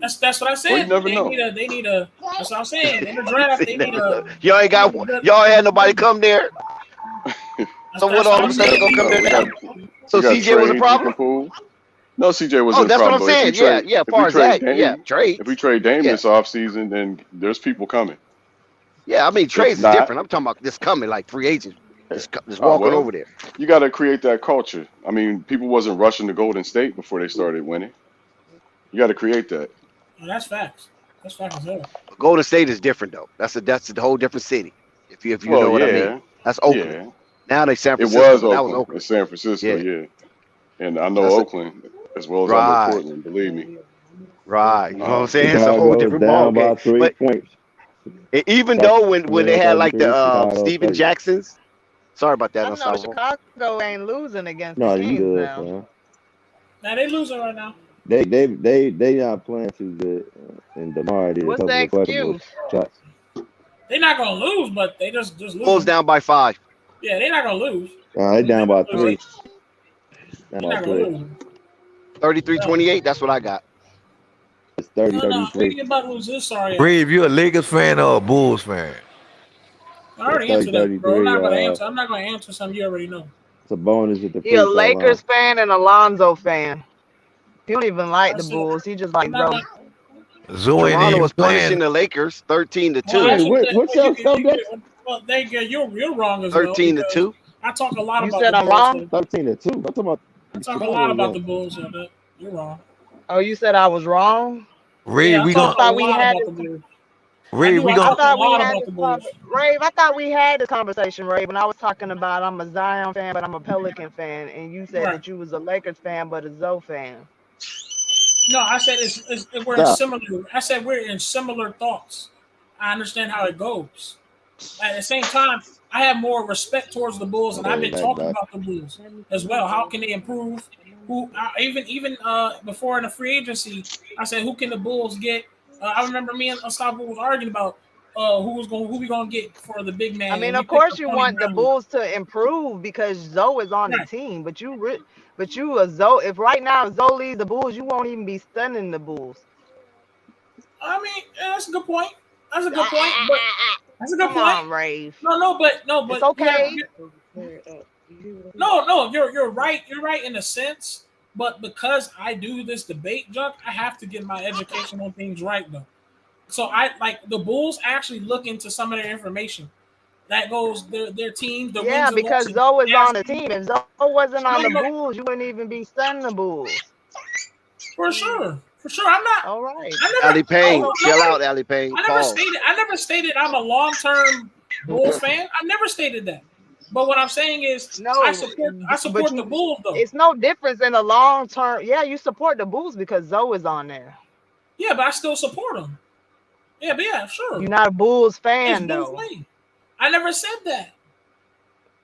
That's what I well, you said. never They know. need a. That's what I'm saying. In the draft, they need a. Y'all ain't had nobody come there. So what all of a sudden they gonna come there now? So You got CJ was a trades you problem? can pull. No, CJ Oh, wasn't a that's what problem. I'm But saying. Yeah. As far as that, yeah, trades. if we trade Dame Yeah. this offseason, then there's people coming. Yeah, I mean If trades is not, different. I'm talking about this coming like free agents, just walking over there. you got to create that culture. I mean, people wasn't rushing to Golden State before they started winning. You got to create that. Oh, that's facts. That's facts as hell. Golden State is different though. That's a whole different city. If you Well, know what I yeah, mean. That's Oakland. yeah. Now they San It Francisco, was but that was Oakland. Oakland. It's San Francisco, yeah. And I know That's Oakland as well as I Right. know Portland. Believe me. Right. You know what I'm saying? It's a whole Chicago's different ball down by game. 3 But points. even though when they had like the Chicago Steven 30. Jacksons. Sorry about that, I know Salvo. Chicago ain't losing against No, the you Kings good, now. man. Now they losing right now. They not playing too good, and DeMar did a What's couple the of questionable excuse? shots. They're not gonna lose, but they just lose. Bulls down by 5. Yeah, they're not gonna lose. They down by 3. They're Down not by gonna 3. lose. 33-28. That's what I got. It's 30, No, 33. we about to lose this. Sorry, Brave, you a Lakers fan or a Bulls fan? I already It's answered that, bro. I'm 33. not gonna answer. I'm not gonna answer something you already know. Sabonis at the He a free throw line. Lakers fan and a Lonzo fan. He don't even like the That's it. Bulls. He just like I'm not Zoe. gonna. Zoe ain't Toronto even was punishing playing. the Lakers 13-2. Well, that's Wait, what's your score, Dex? Well, you're wrong as well. 13-2. I talk a lot You about said the I'm Bulls. wrong? 13-2. I'm talking about. I talk a lot about the Bulls. So that you're wrong. Oh, you said I was wrong? Ray, Yeah, I we talk gonna a lot about the Bulls. Ray, we I gonna talk a lot about the Bulls. Rave, I thought we had this conversation, Rave, when I was talking about I'm a Zion fan, but I'm a Pelican fan, and you said Right. that you was a Lakers fan, but a Zoe fan. No, I said we're in similar. I said we're in similar thoughts. I understand how it goes. At the same time, I have more respect towards the Bulls, and I've been talking about the Bulls as well. How can they improve? Even before in the free agency, I said who can the Bulls get? I remember me and Sabo was arguing about who we gonna get for the big man. I mean, of course you want the Bulls to improve because Zoe is on the team, but you a Zoe. If right now Zoe leaves the Bulls, you won't even be stunning the Bulls. I mean, that's a good point. That's a good point. But that's a good point. On, Rave. No, but it's okay. No, you're right. You're right in a sense, but because I do this debate junk, I have to get my education on things right though. So I like the Bulls actually look into some of their information. That goes their team. The yeah, wins because and Zoe is on the team. If Zoe wasn't on the Bulls, you wouldn't even be stunning the Bulls. For sure. I'm not. All right. Allie Payne, chill out, Allie Payne. I never stated I'm a long-term Bulls fan. I never stated that. But what I'm saying is, I support the Bulls though. It's no difference in the long term. Yeah, you support the Bulls because Zoe is on there. Yeah, but I still support them. Yeah, but yeah, sure. You're not a Bulls fan though. I never said that.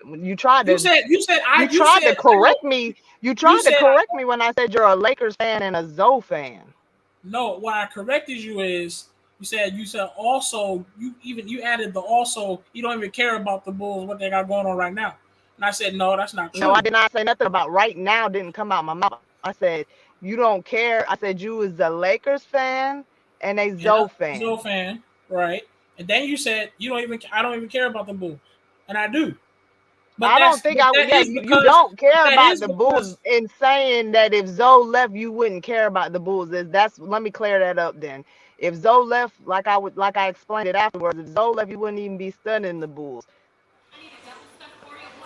You tried to. You tried to correct me. You tried to correct me when I said you're a Lakers fan and a Zoe fan. No, what I corrected you is you said also you added the also you don't even care about the Bulls what they got going on right now. And I said no, that's not true. No, I did not say nothing about right now. Didn't come out my mouth. I said you don't care. I said you was a Lakers fan and a Zoe fan. Zoe fan, right? And then you said I don't even care about the Bulls, and I do. But I don't think you don't care about the Bulls in saying that if Zoe left, you wouldn't care about the Bulls. Let me clear that up then. If Zoe left, like I explained it afterwards, if Zoe left, you wouldn't even be stunning the Bulls.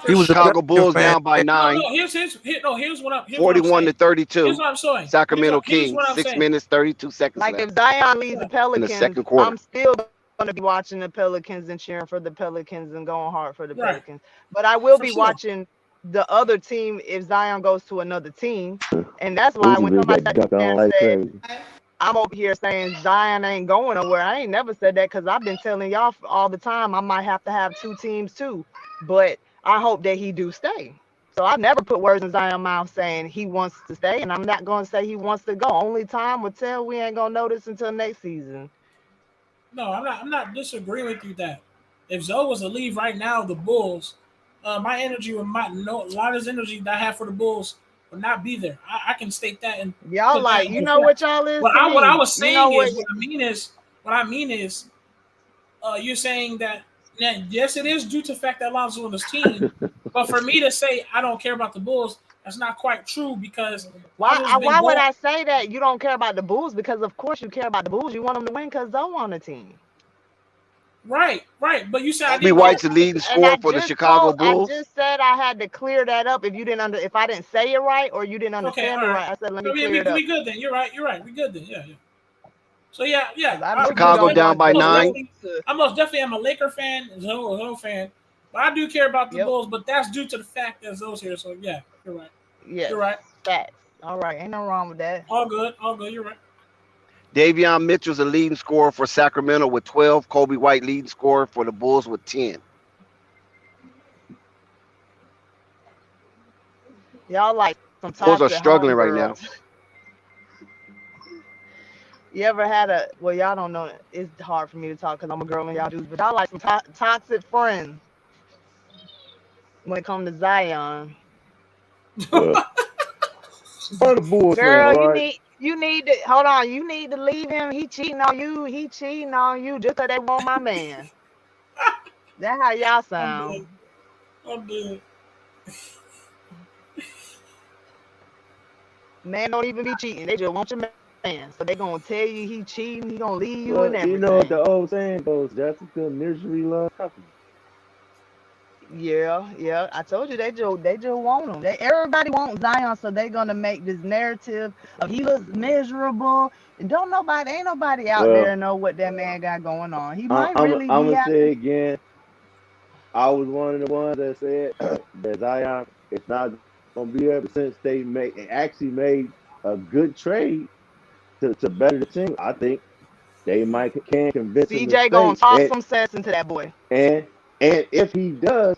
He was Chicago Bulls down by 9. No, here's what I'm 41-32. Here's what I'm saying. Sacramento Kings, 6 minutes, 32 seconds like left. If Zion leaves the Pelicans, in the second quarter. I'm still going to be watching the Pelicans and cheering for the Pelicans and going hard for the Pelicans. But I will be watching the other team if Zion goes to another team. And that's why when somebody said, I'm over here saying Zion ain't going nowhere. I ain't never said that because I've been telling y'all all the time I might have to have 2 teams too. But I hope that he do stay. So I've never put words in Zion's mouth saying he wants to stay, and I'm not going to say he wants to go. Only time will tell. We ain't going to know this until next season. No, I'm not disagreeing with you that if Zoe was to leave right now, the Bulls, my energy would not no a lot of this energy that I have for the Bulls would not be there. I can state that and Y'all put that like, in you the know what flex. y'all is What to I me. was You know saying what? is what I mean is you're saying that yes, it is due to the fact that Lonzo on this team, but for me to say I don't care about the Bulls, that's not quite true because Why would I say that you don't care about the Bulls? Because of course you care about the Bulls. You want them to win because they're on the team. Right. But you said I Kobe didn't White's the leading scorer for the Chicago I Bulls. just said I had to clear that up. If I didn't say it right or you didn't understand it right, I said let me clear it up. We good then. You're right. We good then. Yeah. So yeah. Chicago down by 9. I most definitely am a Laker fan, Zo fan, but I do care about the Bulls. But that's due to the fact that Zo's here. So yeah, you're right. Yeah, you're right. Facts. All right, ain't no wrong with that. All good. You're right. Davion Mitchell's the leading scorer for Sacramento with 12. Kobe White leading scorer for the Bulls with 10. Y'all like some Bulls are struggling right now. You ever had y'all don't know, it's hard for me to talk because I'm a girl and y'all do, but y'all like some toxic friends when it comes to Zion. Girl, you need to hold on. You need to leave him. He cheating on you just because they want my man. That's how y'all sound. I'm good. Man don't even be cheating. They just want your man. So they gonna tell you he cheating. He gonna leave you and everything. You know what the old saying goes, Jessica, misery loves company. Yeah. I told you they just want him. Everybody wants Zion, so they're gonna make this narrative of he looks miserable. And ain't nobody out there know what that man got going on. He might really be. I'm gonna say again. I was one of the ones that said that Zion is not gonna be ever since they actually made a good trade to better the team. I think they can convince him to CJ stay. gonna talk some sense into that boy. And if he does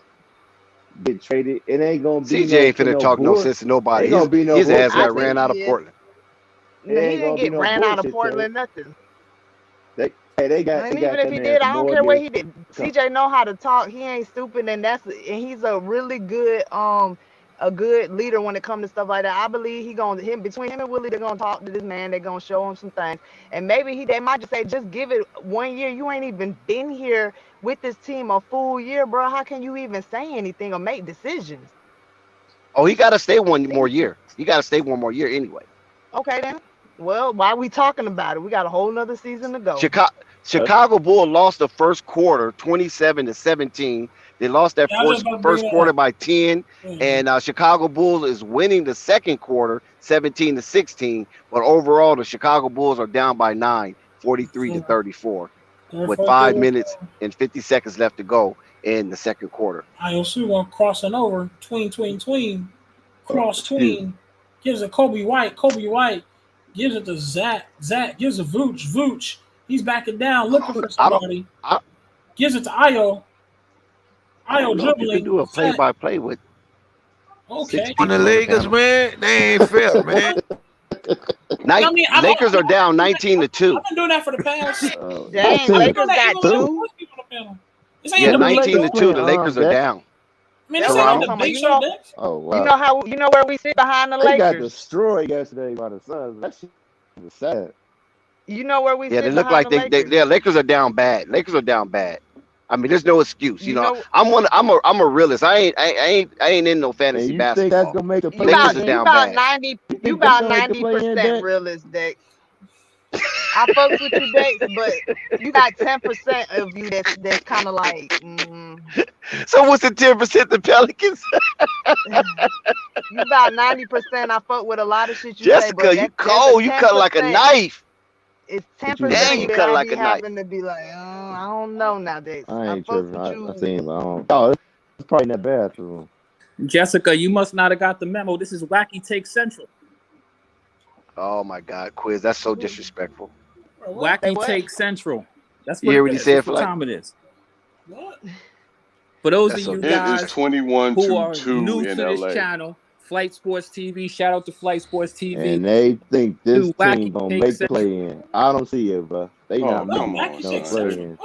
get traded, it ain't gonna be CJ ain't finna talk no sense to nobody. His ass got ran out of Portland. No, he didn't get ran out of Portland, nothing. They got. And even if he did, I don't care what he did. CJ know how to talk. He ain't stupid, and he's a really good a good leader when it comes to stuff like that. I believe between him and Willie, they're gonna talk to this man. They're gonna show him some things, and maybe they might just say, just give it 1 year. You ain't even been here with this team a full year, bro. How can you even say anything or make decisions? Oh, he got to stay one more year. He got to stay one more year anyway. Okay then. Well, why are we talking about it? We got a whole nother season to go. Chicago Bulls lost the first quarter 27-17. They lost that first quarter by 10. And Chicago Bulls is winning the second quarter 17-16. But overall, the Chicago Bulls are down by 9, 43-34, with 5 minutes and 50 seconds left to go in the second quarter. IOC one crossing over, tween, cross tween, gives it Kobe White. Kobe White gives it to Zach. Zach gives it Vooch. He's backing down, looking for somebody. Gives it to Ayo. Ayo dribbling. You can do a play-by-play with. Okay. On the Lakers, man, they ain't fair, man. Lakers are down 19-2. I've been doing that for the past. Dang, Lakers got 2. Yeah, 19-2. The Lakers are down. I mean, the big show next. Oh wow. You know where we sit behind the Lakers. They got destroyed yesterday by the Suns. That shit was sad. You know where we sit. Yeah, they look like Lakers are down bad. I mean, there's no excuse. You know, I'm a realist. I ain't in no fantasy basketball. Think that's gonna make the Lakers are down bad. You about 90% realist, Dex. I fucks with you, Dex, but you got 10% of you that's kind of like. So what's the 10%? The Pelicans? You about 90%. I fuck with a lot of shit you Jessica, say, but you cold. You cut like a knife. It's 10%. Damn, you cut like a knife. To be like, I don't know now, Dex. I ain't tripping. I seen. Oh, it's probably in that bathroom. Jessica, you must not have got the memo. This is Wacky Take Central. Oh my God, Quiz, that's so disrespectful. Wacky Take Central. That's what, what he said. What time it is? What? For those of you guys who are new to this channel, Flight Sports TV, shout out to Flight Sports TV. And they think this team gonna make the play in. I don't see it, bro. They not making no play in.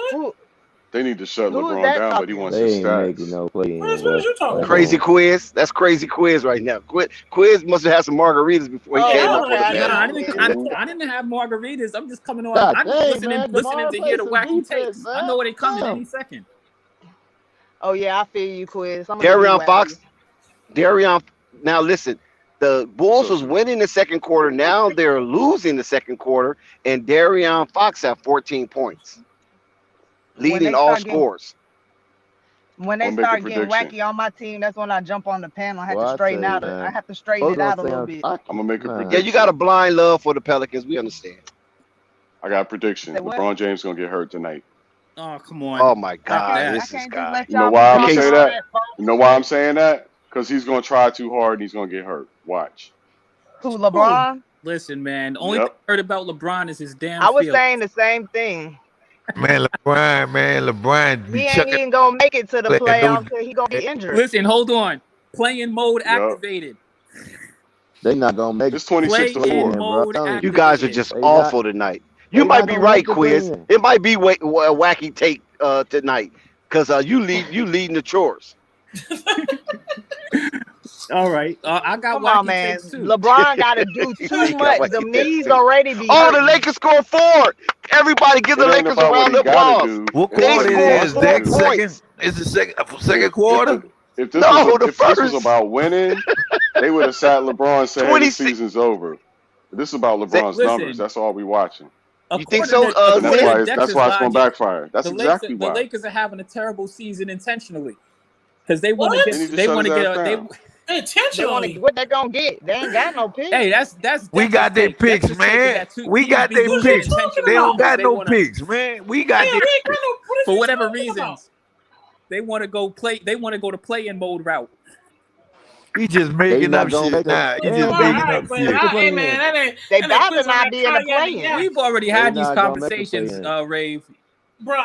They need to shut Who is LeBron that down, but he talking? wants They his ain't making stats. no play in. What are you talking about? Crazy Quiz. That's Crazy Quiz right now. Quiz must have had some margaritas before he Oh, came Yeah, up for the okay. game. No, Yeah. I didn't have margaritas. I'm just coming on. God I'm just dang, listening man. listening DeMar to play hear the some wacky defense, takes. man. I know what they coming Damn. any second. Oh yeah, I feel you, Quiz. Some of them be Darion wacky. Fox. Now listen, the Bulls was So winning the second quarter. Now they're losing the second quarter, and Darion Fox have 14 points, When leading they all start getting scores. when I'm they gonna make a start getting prediction. wacky on my team, that's when I jump on the panel. I have to Well, I straighten tell you, out. I man. have to straighten Folks it gonna out a say little I'm bit. I'm gonna make a man. Yeah, you got a prediction. blind love for the Pelicans. We understand. I got a prediction. Say what? LeBron James gonna get hurt tonight. Oh, come on. Oh my I Stop God, can't that. I this is can't just guy. let You know y'all why be I'm gonna talking say all that? that false You know why I'm shit. saying that? Because he's gonna try too hard and he's gonna get hurt. Watch. Who, Whew. LeBron? Listen, man. The only thing Yep. I heard about LeBron is his damn I was feelings. saying the same thing. Man, LeBron be He ain't chucking even gonna make it to the like no. playoffs because he gonna get injured. Listen, hold on. Playing mode Yep. activated. They not gonna make It's 26 to Play in 4. it, bro. I'm mode telling you. You guys are activated. just They awful not tonight. You they might not be gonna right, make the play Quiz. in. It might be a wacky take tonight, because you leading the chores. All right. I got Come on, wacky man. takes too. LeBron gotta do too He got much. The wacky takes knees too. already be Oh, the hurting. Lakers scored 4. Everybody give It the ain't Lakers a about what round he of gotta applause. do. What It's They what quarter he it scored is? wants to 4 Deck do. second. points. It's the second If quarter. if No, the this was first about winning, they would have sat LeBron and said, "Hey, this 26. season's over." This is about LeBron's numbers. Listen, That's all we watching, You think so, and according to Sid? that's Dex's why it's gonna logic, backfire. That's exactly the why Lakers are having a terrible season intentionally because they want to What? they need to they shut want his to get ass a they. down. They want to Intentionally. what they gonna get? They ain't got no picks. Hey, that's We Dex's got their take. picks, Dex's take is man. that two We teams got be their What are losing you picks. talking They intentionally don't about? because got they no want to, picks, man. We Yeah, got we their ain't got picks. no. What is for you whatever talking about? reasons, they want to go play. They want to go to play in mode route. He just They making not up gonna shit make a now. He they just ain't All gonna making right, up but shit. the hey play man, in. They that ain't about to quiz on not that be in the cognac play and in. yak, We've already They had these not gonna make the play conversations, in. Rave. bro.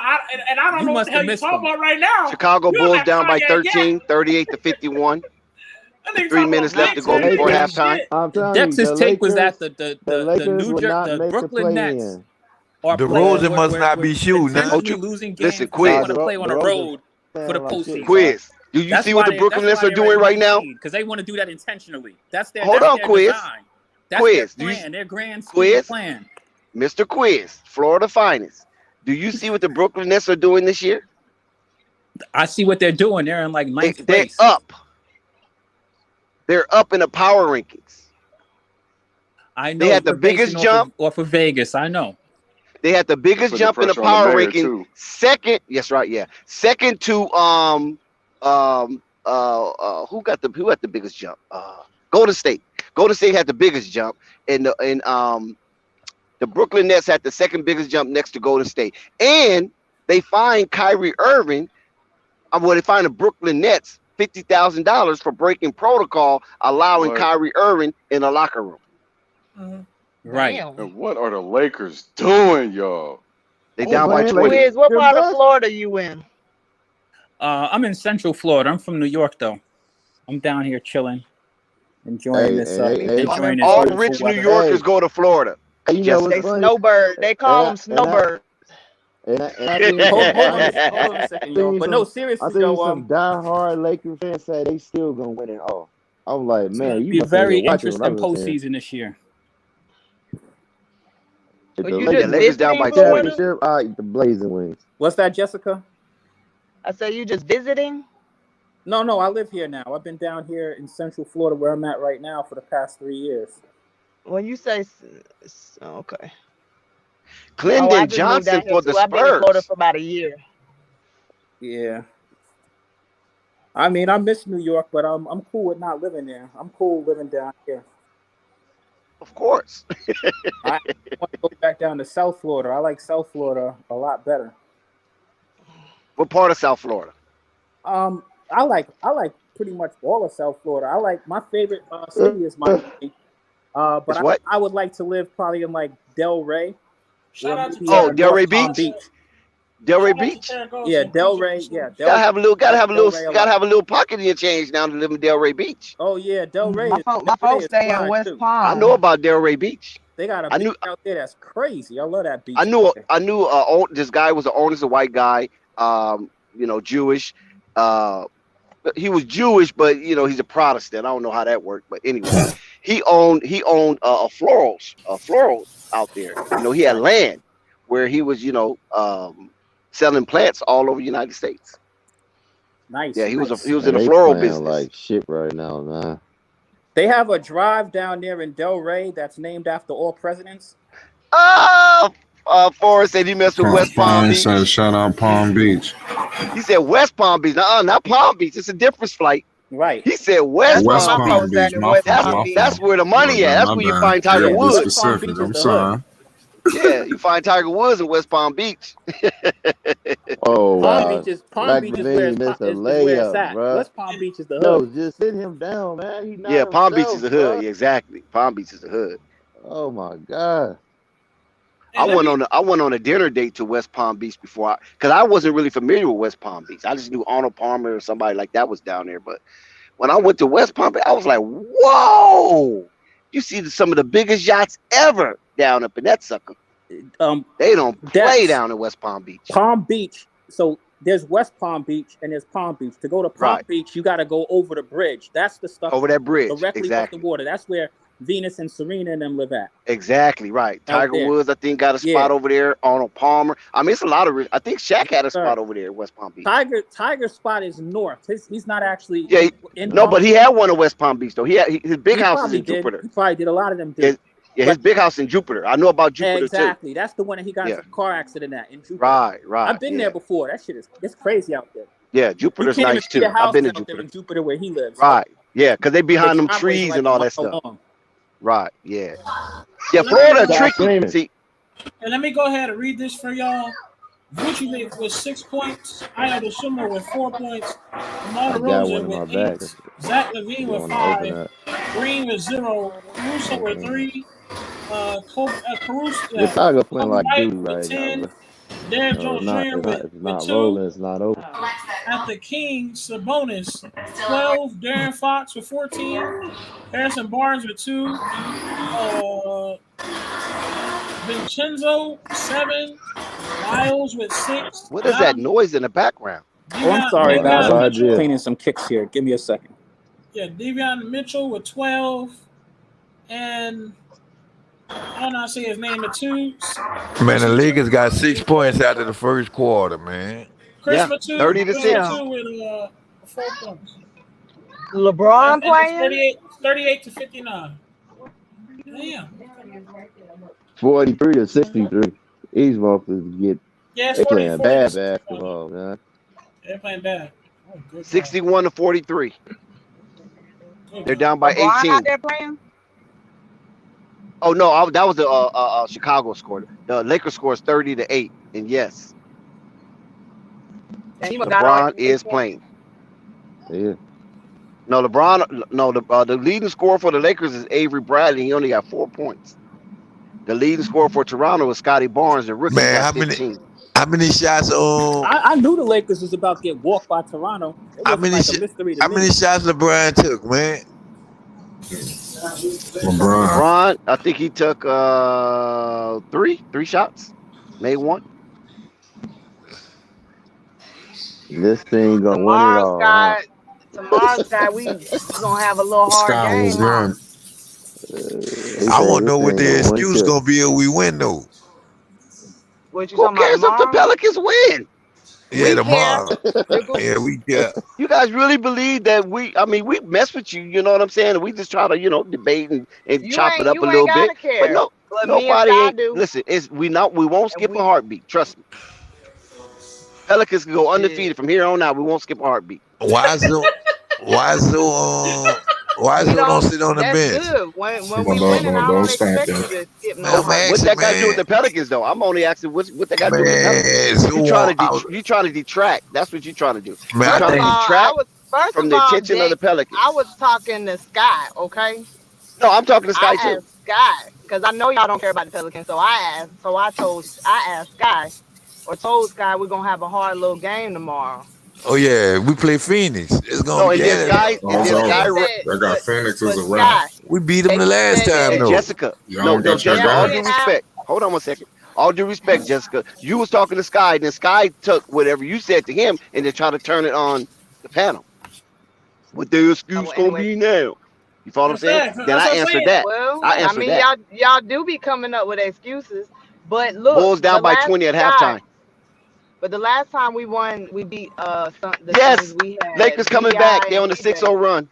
And I don't You know what the must have hell you missed talking them. about right now. Chicago You on Bulls that down by cognac yak? 13, 38-51. That With nigga 3 talking about minutes left Not to picks go The and before Lakers, and halftime. shit. I'm telling you, Dex's take was that the Lakers will not make the Brooklyn play Nets in. are playing DeRozan must not we're be shooting, huh? Hold intentionally you. losing Listen, games because they Nah, want Quiz. to play on the DeRozan road for the playing like shit, postseason. bro. Quiz. Do you see what the Brooklyn Nets are They're at doing right 9 now? seed because they want to do that intentionally. That's Hold on, their Quiz. design. That's their Quiz. plan. Their grand scheme Quiz? plan. Mr. Quiz, Florida finest. Do you see what the Brooklyn Nets are doing this year? I see what they're doing. They're in like ninth They're place. up. They're up in the power rankings. I know They had the you're basing biggest jump. off of Vegas. I know. They had the biggest Putting the jump in the pressure on the power mayor ranking. too. Second, yes, right, yeah. Second to who had the biggest jump? Golden State. Golden State had the biggest jump, and the Brooklyn Nets had the second biggest jump next to Golden State. And they fined Kyrie Irving. They fined the Brooklyn Nets $50,000 for breaking protocol, allowing What? Kyrie Irving in the locker room. Right. Damn. And what are the Lakers doing, y'all? They down by playing 20. Quiz, what Lakers part of best? Florida you in? I'm in Central Florida. I'm from New York, though. I'm down here chilling, enjoying this All beautiful rich New weather. Yorkers go to Florida. Hey, you know They what's funny? snowbird. They call them snowbird. And I seen Hold some, on a second, y'all. But no, I seriously, seen though, some diehard Lakers fans say they still gonna win it all. I'm like, it's going man, to you be a must have very been watching when I interesting was saying. postseason this year. If Are the you Lakers just Lakers down visiting by 20. Florida? championship, I eat the blazing wings. What's that, Jessica? I say you just visiting? No, I live here now. I've been down here in Central Florida where I'm at right now for the past 3 years. When you say okay. Clyndon I just moved Johnson down here for the too. I've been in Florida Spurs. for about a year. Yeah. I mean, I miss New York, but I'm cool with not living there. I'm cool living down here. Of course. I want to go back down to South Florida. I like South Florida a lot better. What part of South Florida? I like pretty much all of South Florida. I like my favorite city is Miami. But I would like to live probably in like Delray. Shout out to Delray Palm Beach. Delray Beach. Yeah, Delray. Yeah, Gotta have a little pocket in your change now to live in Delray Beach. Oh yeah, Delray. My folks stay in West too. Palm. I know about Delray Beach. They got a beach out there that's crazy. I love that beach. I knew this guy was the owner, a white guy. Jewish. He was Jewish, but he's a Protestant. I don't know how that worked, but anyway, he owned a florals out there. He had land where he was selling plants all over the United States. Nice. Yeah, he was in Man, the they floral playing business. like shit right now, man. They have a drive down there in Delray that's named after all presidents. Forrest said he messed with West Palm Beach. Said, shout out Palm Beach. He said West Palm Beach. Not Palm Beach. It's a different flight. Right. He said West Palm Beach. That's where the money at. That's where you find Tiger Woods. Specific. I'm sorry. Yeah, you find Tiger Woods in West Palm Beach. Oh, Palm Beach is where it's at. Bro. West Palm Beach is the hood. No, just sit him down, man. Yeah, Palm Beach is the hood. Yeah, exactly. Palm Beach is the hood. Oh my God. I went on a dinner date to West Palm Beach before, because I wasn't really familiar with West Palm Beach. I just knew Arnold Palmer or somebody like that was down there. But when I went to West Palm Beach, I was like, whoa! You see some of the biggest yachts ever down up in that sucker. They don't play down in West Palm Beach. Palm Beach. So there's West Palm Beach and there's Palm Beach. To go to Palm Beach, you got to go over the bridge. That's the stuff over that bridge, directly off the water. That's where Venus and Serena and them live at. Exactly right. Tiger Woods, I think, got a spot over there. Arnold Palmer. I mean, it's a lot of. I think Shaq had a spot over there in West Palm Beach. Tiger's spot is north. He's not actually. Yeah, but he had one in West Palm Beach though. His big house is in Jupiter. He probably did a lot of them. His big house in Jupiter. I know about Jupiter exactly. too. That's the one that he got in a car accident at in Jupiter. Right. I've been there before. That shit it's crazy out there. Yeah, Jupiter's nice too. I've been to Jupiter. In Jupiter where he lives. Right. Yeah, because they behind them trees and all that stuff. Right, yeah. Yeah, Florida tricky. See. And let me go ahead and read this for y'all. Vucevic with 6 points. Ida Schumer with 4 points. Amar Rosen with 8. Zach LaVine with 5. Green with 0. Caruso with 3. Caruso. Chicago playing like dude right 10. now. Derrick Jones Jr. with not 2. rolling, it's not over. At the King, Sabonis 12. Darren Fox with 14. Harrison Barnes with 2. Vincenzo 7. Miles with 6. What is that noise in the background? Oh, I'm sorry, guys. I'm cleaning some kicks here. Give me a second. Yeah, Davion Mitchell with 12. And I don't know how to say his name at 2. Man, the Lakers got 6 points after the first quarter, man. Chris with 2. 30 to 6. With 4 points. LeBron playing? 38 to 59. Damn. 43 to 63. These motherfuckers get. Yeah, they playing bad basketball, man. They're playing bad. 61 to 43. They're down by LeBron 18. out there playing? Oh no, that was the Chicago score. The Lakers scores 30 to 8, and yes, LeBron is playing. Yeah. No, LeBron. No, the leading scorer for the Lakers is Avery Bradley. He only got 4 points. The leading scorer for Toronto is Scotty Barnes, the rookie. Man, how many shots on? I knew the Lakers was about to get walked by Toronto. How many shots LeBron took, man? LeBron, I think he took 3 shots, made 1. This thing gonna win it all. Tomorrow's guy, we gonna have a little hard game. I want to know what the excuse gonna be if we win though. What you Who cares if the Pelicans win? Yeah, tomorrow. Yeah, we get. You guys really believe that we mess with you, you know what I'm saying? We just try to, debate and chop it up a little bit. Care. But nobody ain't, listen, we won't skip a heartbeat. Trust me. Pelicans can go undefeated from here on out. We won't skip a heartbeat. Why so don't sit on the bench? Good. When we win, I don't expect you to skip no heartbeat. What's that got to do with the Pelicans, though? I'm only asking what that got to do with the Pelicans. You trying to detract. That's what you're trying to do. You're trying to detract from the attention of the Pelicans. I was talking to Sky, okay? No, I'm talking to Sky, too. Sky, because I know y'all don't care about the Pelicans, so I asked Sky, or told Sky we're going to have a hard little game tomorrow. Oh yeah, we play Phoenix. It's gonna be Sky got Phoenix as a wrap. We beat them the last time, though. Jessica, Jessica, all due respect. Hold on one second. All due respect, Jessica. You was talking to Sky, and then Sky took whatever you said to him and then tried to turn it on the panel. What the excuse Well, gonna anyway, be now? You follow what I'm saying? That's Then what I I'm answered saying. that. well, I I answered mean, that. y'all do be coming up with excuses, but look, Bulls down the by last 20 at guy, halftime. but the last time we won, we beat the Suns. Yes, We Lakers had coming Bi back. They're and on the CJ, 6-0 run.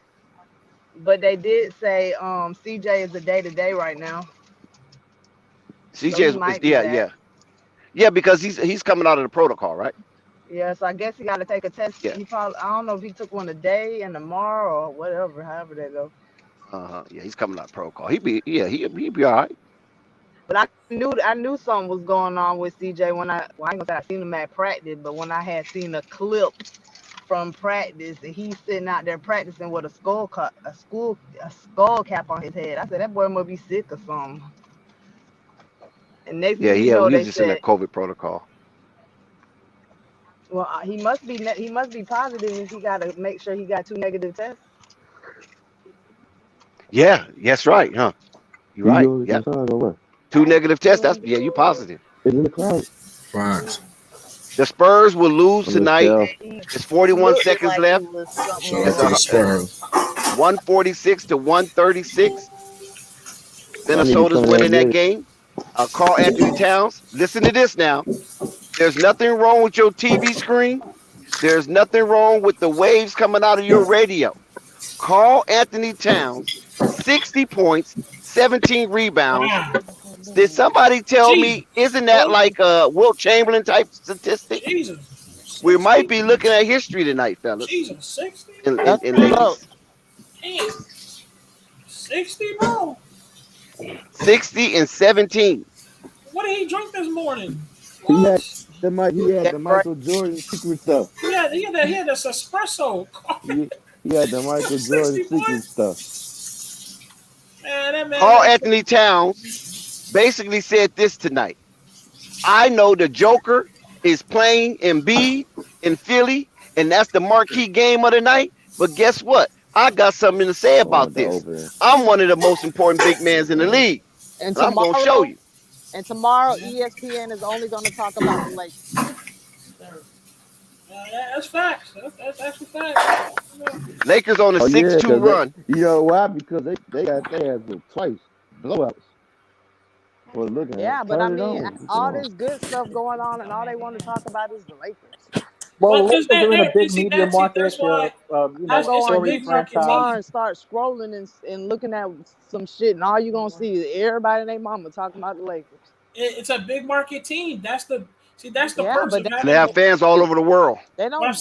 but they did say CJ is the day to day right now, so he CJ is might be back. yeah, because he's coming out of the protocol, right? Yeah, so I guess he got to take a test. Yeah. He probably, I don't know if he took one today and tomorrow or whatever, however they go. Yeah, he's coming out of protocol. He'd be all right. But I knew something was going on with CJ when I ain't gonna say I seen him at practice, but when I had seen a clip from practice and he's sitting out there practicing with a skull cap on his head, I said that boy must be sick or something. And next Yeah, thing you know, he they was just in said, that COVID protocol. well, he must be positive if he got to make sure he got 2 negative tests. Yeah, that's right, huh? You're You right. go Yeah, inside or what? 2 negative tests. That's you positive. It's in the closet. Facts. The Spurs will lose On the tonight. shelf. It's 41 Looked seconds like he left. was something Shout was out to the wrong. Spurs. 146 to 136. I need Minnesota's some of that winning that Gator. game. Carl Anthony Towns. Listen to this now. There's nothing wrong with your TV screen. There's nothing wrong with the waves coming out of your radio. Carl Anthony Towns, 60 points, 17 rebounds. Wow. Did somebody tell Jesus. me, isn't that Oh, like a Wilt Chamberlain type statistic? Jesus. We might 60? be looking at history tonight, fellas, Jesus. 60? That's in too low. ladies. Damn. 60, bro. 60 and 17. What did he drink this morning? He had What? the Michael Jordan secret stuff. He had this espresso. He had the Michael 60 Jordan secret points? stuff. Man, that man. Carl Anthony Towns basically said this tonight. I know the Joker is playing Embiid in Philly, and that's the marquee game of the night. But guess what? I got something to say about this. I'm one of the most important big men in the league. And I'm going to show you. And tomorrow, ESPN is only going to talk about the Lakers. That's facts. That's actually facts. Lakers on a 6-2 run. You know why? Because they had twice blowouts. Well, look at Yeah, it. but I Turn it mean, on. all this good stuff going on, and all they want to talk about is the Lakers. Well, Well, 'cause Lakers are in a you big see, media that's market. why I go on story YouTube market franchise. tomorrow and start scrolling and looking at some shit, and all you're going to see is everybody and their mama talking about the Lakers. it's a big market team. That's the perks of And having. they have fans all over the world. They don't. What I'm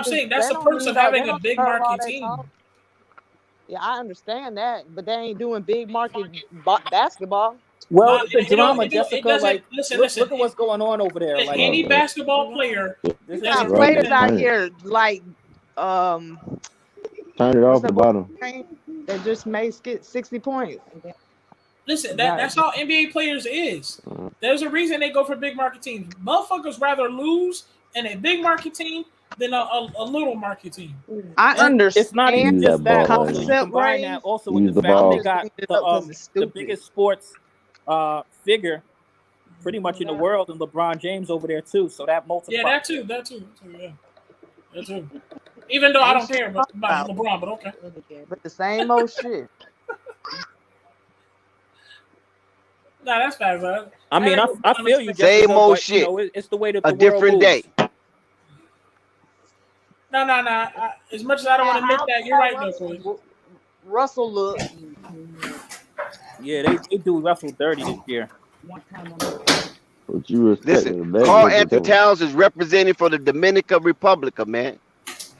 saying, that's the perks of having a big market team. Yeah, I understand that, but they ain't doing big market basketball. Well, it's a drama, it Jessica. doesn't- Like, listen. look at what's going on over there. Like, Any basketball player, You got players out here like Turn it off the bottom. They just made 60 points. Listen, that's how NBA players is. There's a reason they go for big market teams. Motherfuckers rather lose in a big market team than a little market team. I understand. It's not even just that. Concept, combine that also with the fact they got the biggest sports figure pretty much in the world, and LeBron James over there too. So that multiplies. Yeah, that too. Yeah, that too. Even though I don't care about LeBron, but okay. But the same old shit. Nah, that's fast, right? I mean, I feel you. Same Jessica, old but, shit. You know, it's the way that a the different world day. No. As much as I don't want to admit that, you're right, though, Corey. Russell look. Yeah, they do Russell dirty this year. Listen, Carl Anthony Towns is representing for the Dominican Republic, man.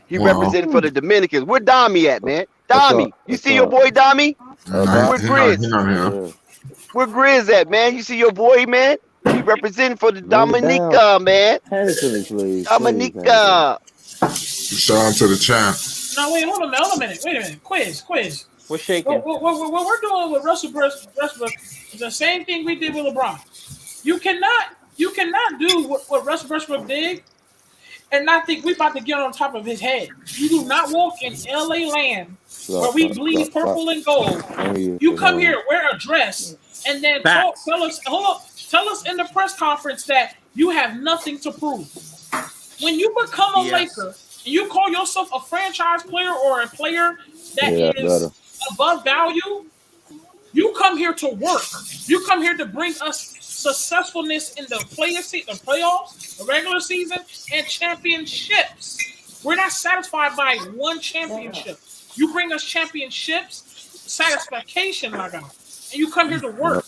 He represented for the Dominicans. Where Dami at, man? Dami, you see your boy Dami? Where Grizz? Where Grizz at, man? You see your boy, man? He representing for the Dominica, man. Dominica. Shout out to the chat. No, wait, hold on a minute. Wait a minute. Quiz. We're shaking. What we're doing with Russell Westbrook is the same thing we did with LeBron. You cannot do what Russell Westbrook did and not think we about to get on top of his head. You do not walk in LA land where we bleed purple and gold. You come here, wear a dress, and then tell us Tell us in the press conference that you have nothing to prove. When you become a Laker and you call yourself a franchise player or a player that is above value, you come here to work. You come here to bring us successfulness in the playoffs, the regular season, and championships. We're not satisfied by one championship. You bring us championships, satisfaction, my guy, and you come here to work.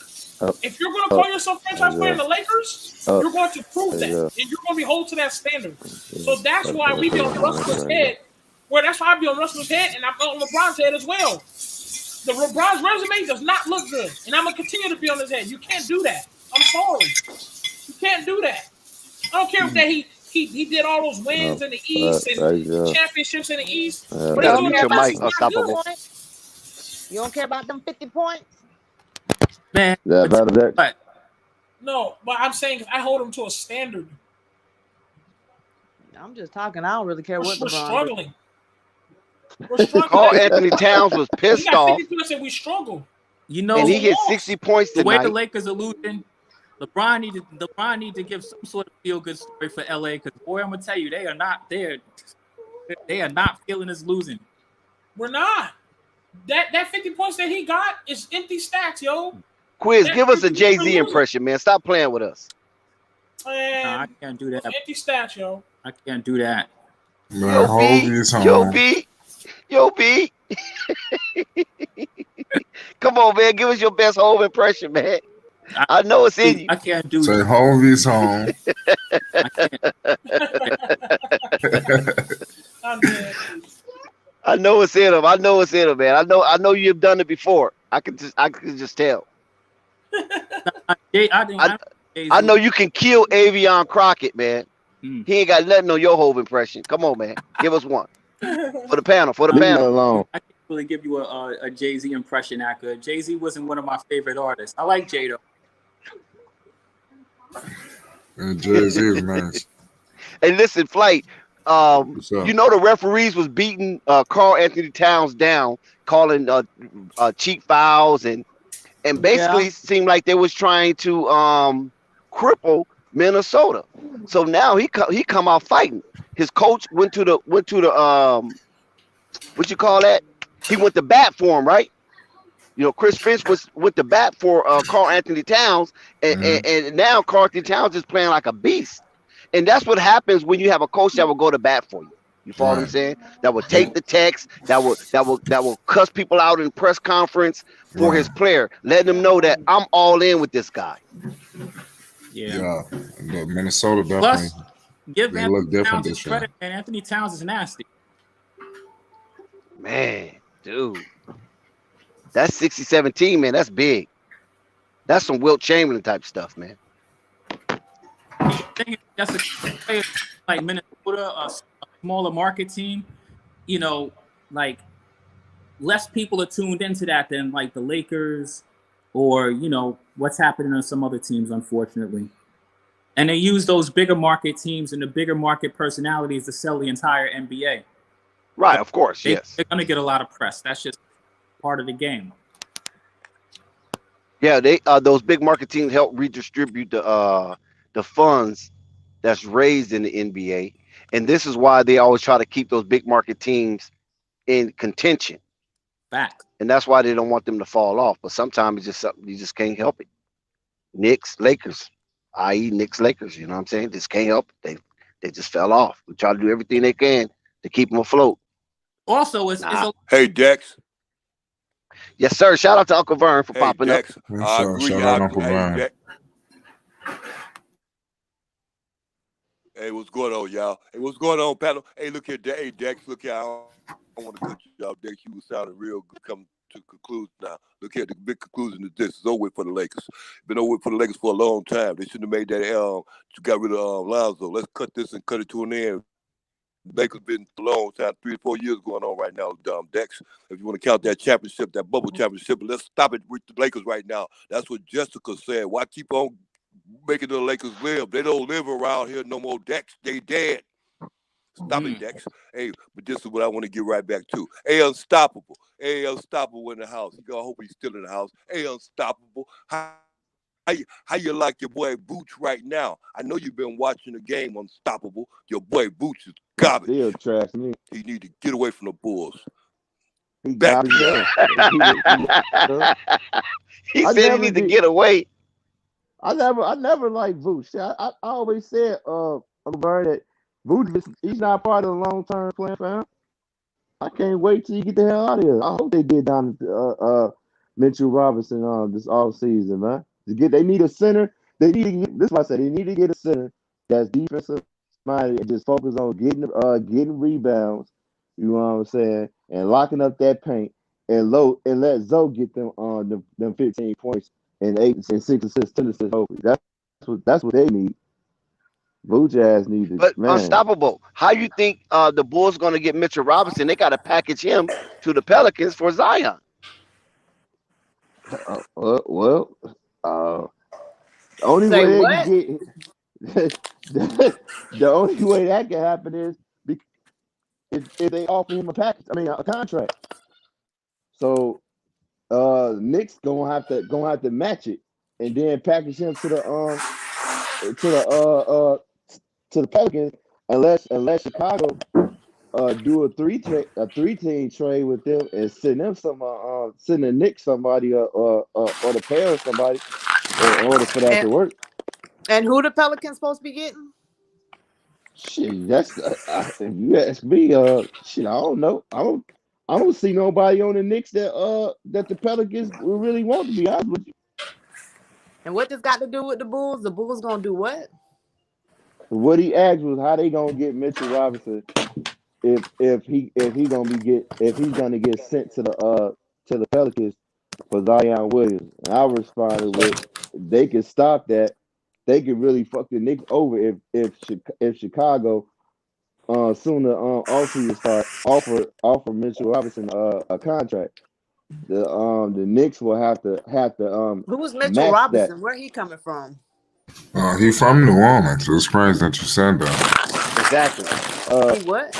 If you're going to call yourself franchise player in the Lakers, you're going to prove that, and you're going to be held to that standard. So that's why we be on Russell's head. That's why I be on Russell's head, and I'm on LeBron's head as well. The LeBron's resume does not look good, and I'm gonna continue to be on his head. You can't do that. I'm sorry, you can't do that. I don't care if that he did all those wins in the East and championships in the East. But he's doing that. You don't care about them 50 points, man. But no, but I'm saying I hold him to a standard. I'm just talking. I don't really care what we're LeBron struggling. Carl Anthony Towns was pissed off. We struggle. You know, and he hit 60 points tonight. The way the Lakers are losing, LeBron need to give some sort of feel good story for LA, because boy, I'm gonna tell you, they are not there. They are not feeling us losing. We're not. That 50 points that he got is empty stats, yo. Quiz, give us a Jay-Z impression, man. Stop playing with us. Man, I can't do that. Empty stats, yo. I can't do that. Yo, B. Come on, man. Give us your best home impression, man. I know it's in you. I can't do that. Say home is home. I know it's in him. I know it's in him, man. I know you've done it before. I can just tell. I know you can kill Avion Crockett, man. He ain't got nothing on your home impression. Come on, man. Give us one. For the panel. I can't really give you a Jay-Z impression that good. Jay-Z wasn't one of my favorite artists. I like Jay, though. Jay-Z is nice. Hey, listen, Flight. You know the referees was beating Carl Anthony Towns down, calling cheat fouls, and basically seemed like they was trying to cripple Minnesota. So now he come out fighting. His coach went to the what you call that? He went to bat for him, right? You know, Chris Finch went to bat for Carl Anthony Towns, and now Carl Anthony Towns is playing like a beast. And that's what happens when you have a coach that will go to bat for you. You follow what I'm saying? That will take the text, that will cuss people out in press conference for his player, letting them know that I'm all in with this guy. Yeah. Minnesota definitely. Plus, give they look different Towns this his year. credit, and Anthony Towns is nasty. Man, dude. That's 60-17, man. That's big. That's some Wilt Chamberlain type stuff, man. That's a like Minnesota, a smaller market team. You know, like less people are tuned into that than like the Lakers or, you know, what's happening on some other teams, unfortunately. And they use those bigger market teams and the bigger market personalities to sell the entire NBA. Right, of course, They're going to get a lot of press. That's just part of the game. Yeah, they those big market teams help redistribute the funds that's raised in the NBA, and this is why they always try to keep those big market teams in contention. Fact. And that's why they don't want them to fall off. But sometimes it's just something you just can't help it. Knicks, Lakers, i.e. Knicks, Lakers. You know what I'm saying? Just can't help it. They just fell off. We try to do everything they can to keep them afloat. Also, hey Dex. Yes, sir. Shout out to Uncle Vern for popping Dex. up. Shout out Uncle Vern. Hey, what's going on, y'all? Hey, what's going on, panel? Hey, look here, hey, Dex. Look here, I don't want to cut you out, Dex. You were sounding real good. Come to conclusion now. Look here, the big conclusion is this: it's over with for the Lakers. Been over with for the Lakers for a long time. They shouldn't have made that. You got rid of Lonzo. Let's cut this and cut it to an end. Lakers been a long time, 3 or 4 years going on right now, Dex. If you want to count that championship, that bubble championship, but let's stop it with the Lakers right now. That's what Jessica said. Why keep on making the Lakers live? They don't live around here no more, Dex. They dead. Stop it, Dex. Hey, but this is what I want to get right back to. Hey, Unstoppable. Hey, Unstoppable in the house. I hope he's still in the house. Hey, Unstoppable. How How you like your boy Booch right now? I know you've been watching the game Unstoppable. Your boy Booch is garbage. Still trash me. He need to get away from the Bulls. He Back got to you. He I said he never need to did. get away. I never liked Vooch. I always said, Uncle Bird, that Vooch he's not part of the long term plan, fam. I can't wait till you get the hell out of here. I hope they get down to Mitchell Robinson this off season, man. They need a center. They need to get, this is what I said. They need to get a center that's defensive minded and just focus on getting rebounds. You know what I'm saying? And locking up that paint and let Zoe get them 15 points and 6 assists, 10 assists. Hopefully, that's what they need. Vooch ass needed, But man. Unstoppable, how you think the Bulls going to get Mitchell Robinson? They got to package him to the Pelicans for Zion. The only Say way what? they can get the only way that can happen is if they offer him a contract. So Knicks gonna have to match it and then package him to the Pelicans unless Chicago do a three team trade with them and send the Knicks somebody or the pair of somebody in order for that to work. And who the Pelicans supposed to be getting? Shit, that's if you ask me, shit, I don't know. I don't see nobody on the Knicks that the Pelicans really want, to be honest with you. And what this got to do with the Bulls? The Bulls gonna do what? What he asked was how they gonna get Mitchell Robinson if he's gonna get sent to the Pelicans for Zion Williams. And I responded with they could stop that. They could really fuck the Knicks over if Chicago sooner offseason start offer Mitchell Robinson a contract. The Knicks will have to Who's Mitchell match that. Robinson? Where he coming from? He from New Orleans. It's crazy that you said that. Exactly. He what?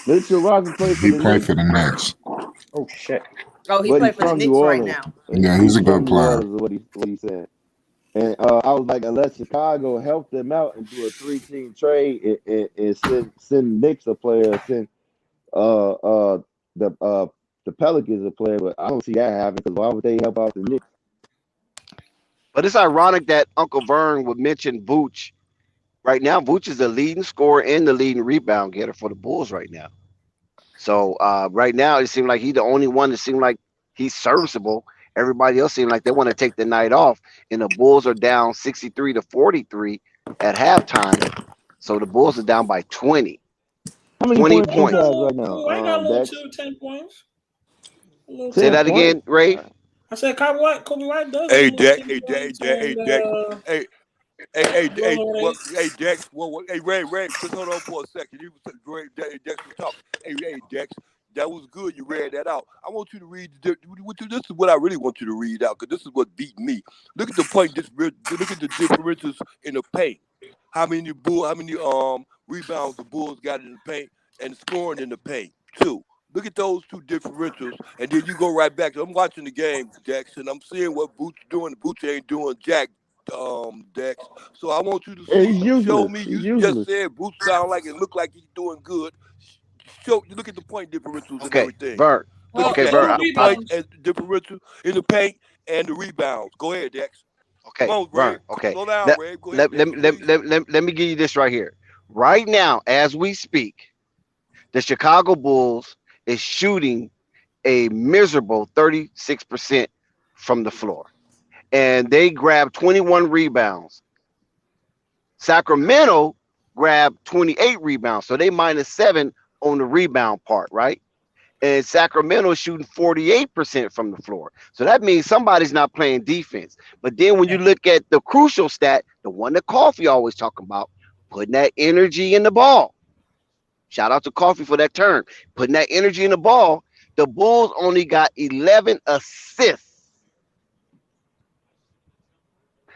Mitchell Robinson played for He the played Knicks. for the Knicks. Oh shit. Oh, he But played he's for the from New Knicks right Orleans. now. Yeah, he's a good from New player. Orleans, is what he said. And I was like, unless Chicago help them out and do a 3-team trade and send Knicks a player, send the Pelicans a player, but I don't see that happening because why would they help out the Knicks? But it's ironic that Uncle Vern would mention Vooch. Right now, Vooch is the leading scorer and the leading rebound getter for the Bulls right now. So right now, it seems like he's the only one that seems like he's serviceable. Everybody else seems like they want to take the night off, and the Bulls are down 63-43 at halftime. So the Bulls are down by 20. How many 20 points points. he has right now? I got a little Dex? 10 points. Say that again, Ray. I said Kobe White does. Hey, have Dex. 10 Hey, points, Dex. Hey, and, Dex. Hey, Go ahead, Dex. Hey, Ray. Just hold on for a second. Dex was talking. Hey, Dex. That was good. You read that out. I want you to read. This is what I really want you to read out because this is what beat me. Look at the point. Look at the differences in the paint. How many rebounds the Bulls got in the paint and scoring in the paint too. Look at those two differentials, and then you go right back. I'm watching the game, Dex, and I'm seeing what Boots doing. Boots ain't doing jack, Dex. So I want you to show me. You just said Boots sound like it look like he's doing good. Look at the point differentials and everything. Vern. Okay, Vern. Point differential in the paint and the rebounds. Go ahead, Dex. Okay, Come on, Vern. Ray. Okay. Slow down, Ray. Go ahead, Let me give you this right here. Right now, as we speak, the Chicago Bulls is shooting a miserable 36% from the floor. And they grabbed 21 rebounds. Sacramento grabbed 28 rebounds. So they -7 on the rebound part, right? And Sacramento is shooting 48% from the floor. So that means somebody's not playing defense. But then when you look at the crucial stat, the one that Coffee always talking about, putting that energy in the ball. Shout out to Coffee for that term. Putting that energy in the ball. The Bulls only got 11 assists.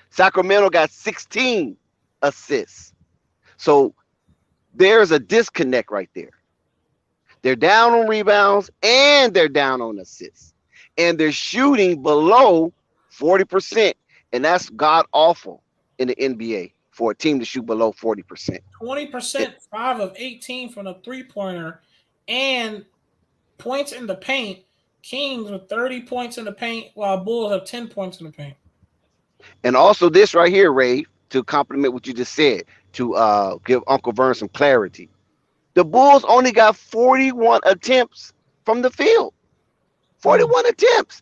Sacramento got 16 assists. So there's a disconnect right there. They're down on rebounds and they're down on assists. and they're shooting below 40%, and that's god awful in the NBA for a team to shoot below 40%. 20%, 5 of 18 from the 3-pointer, and points in the paint. Kings with 30 points in the paint, while Bulls have 10 points in the paint. And also this right here, Ray, to complement what you just said, to give Uncle Vern some clarity. The Bulls only got 41 attempts from the field. 41 attempts.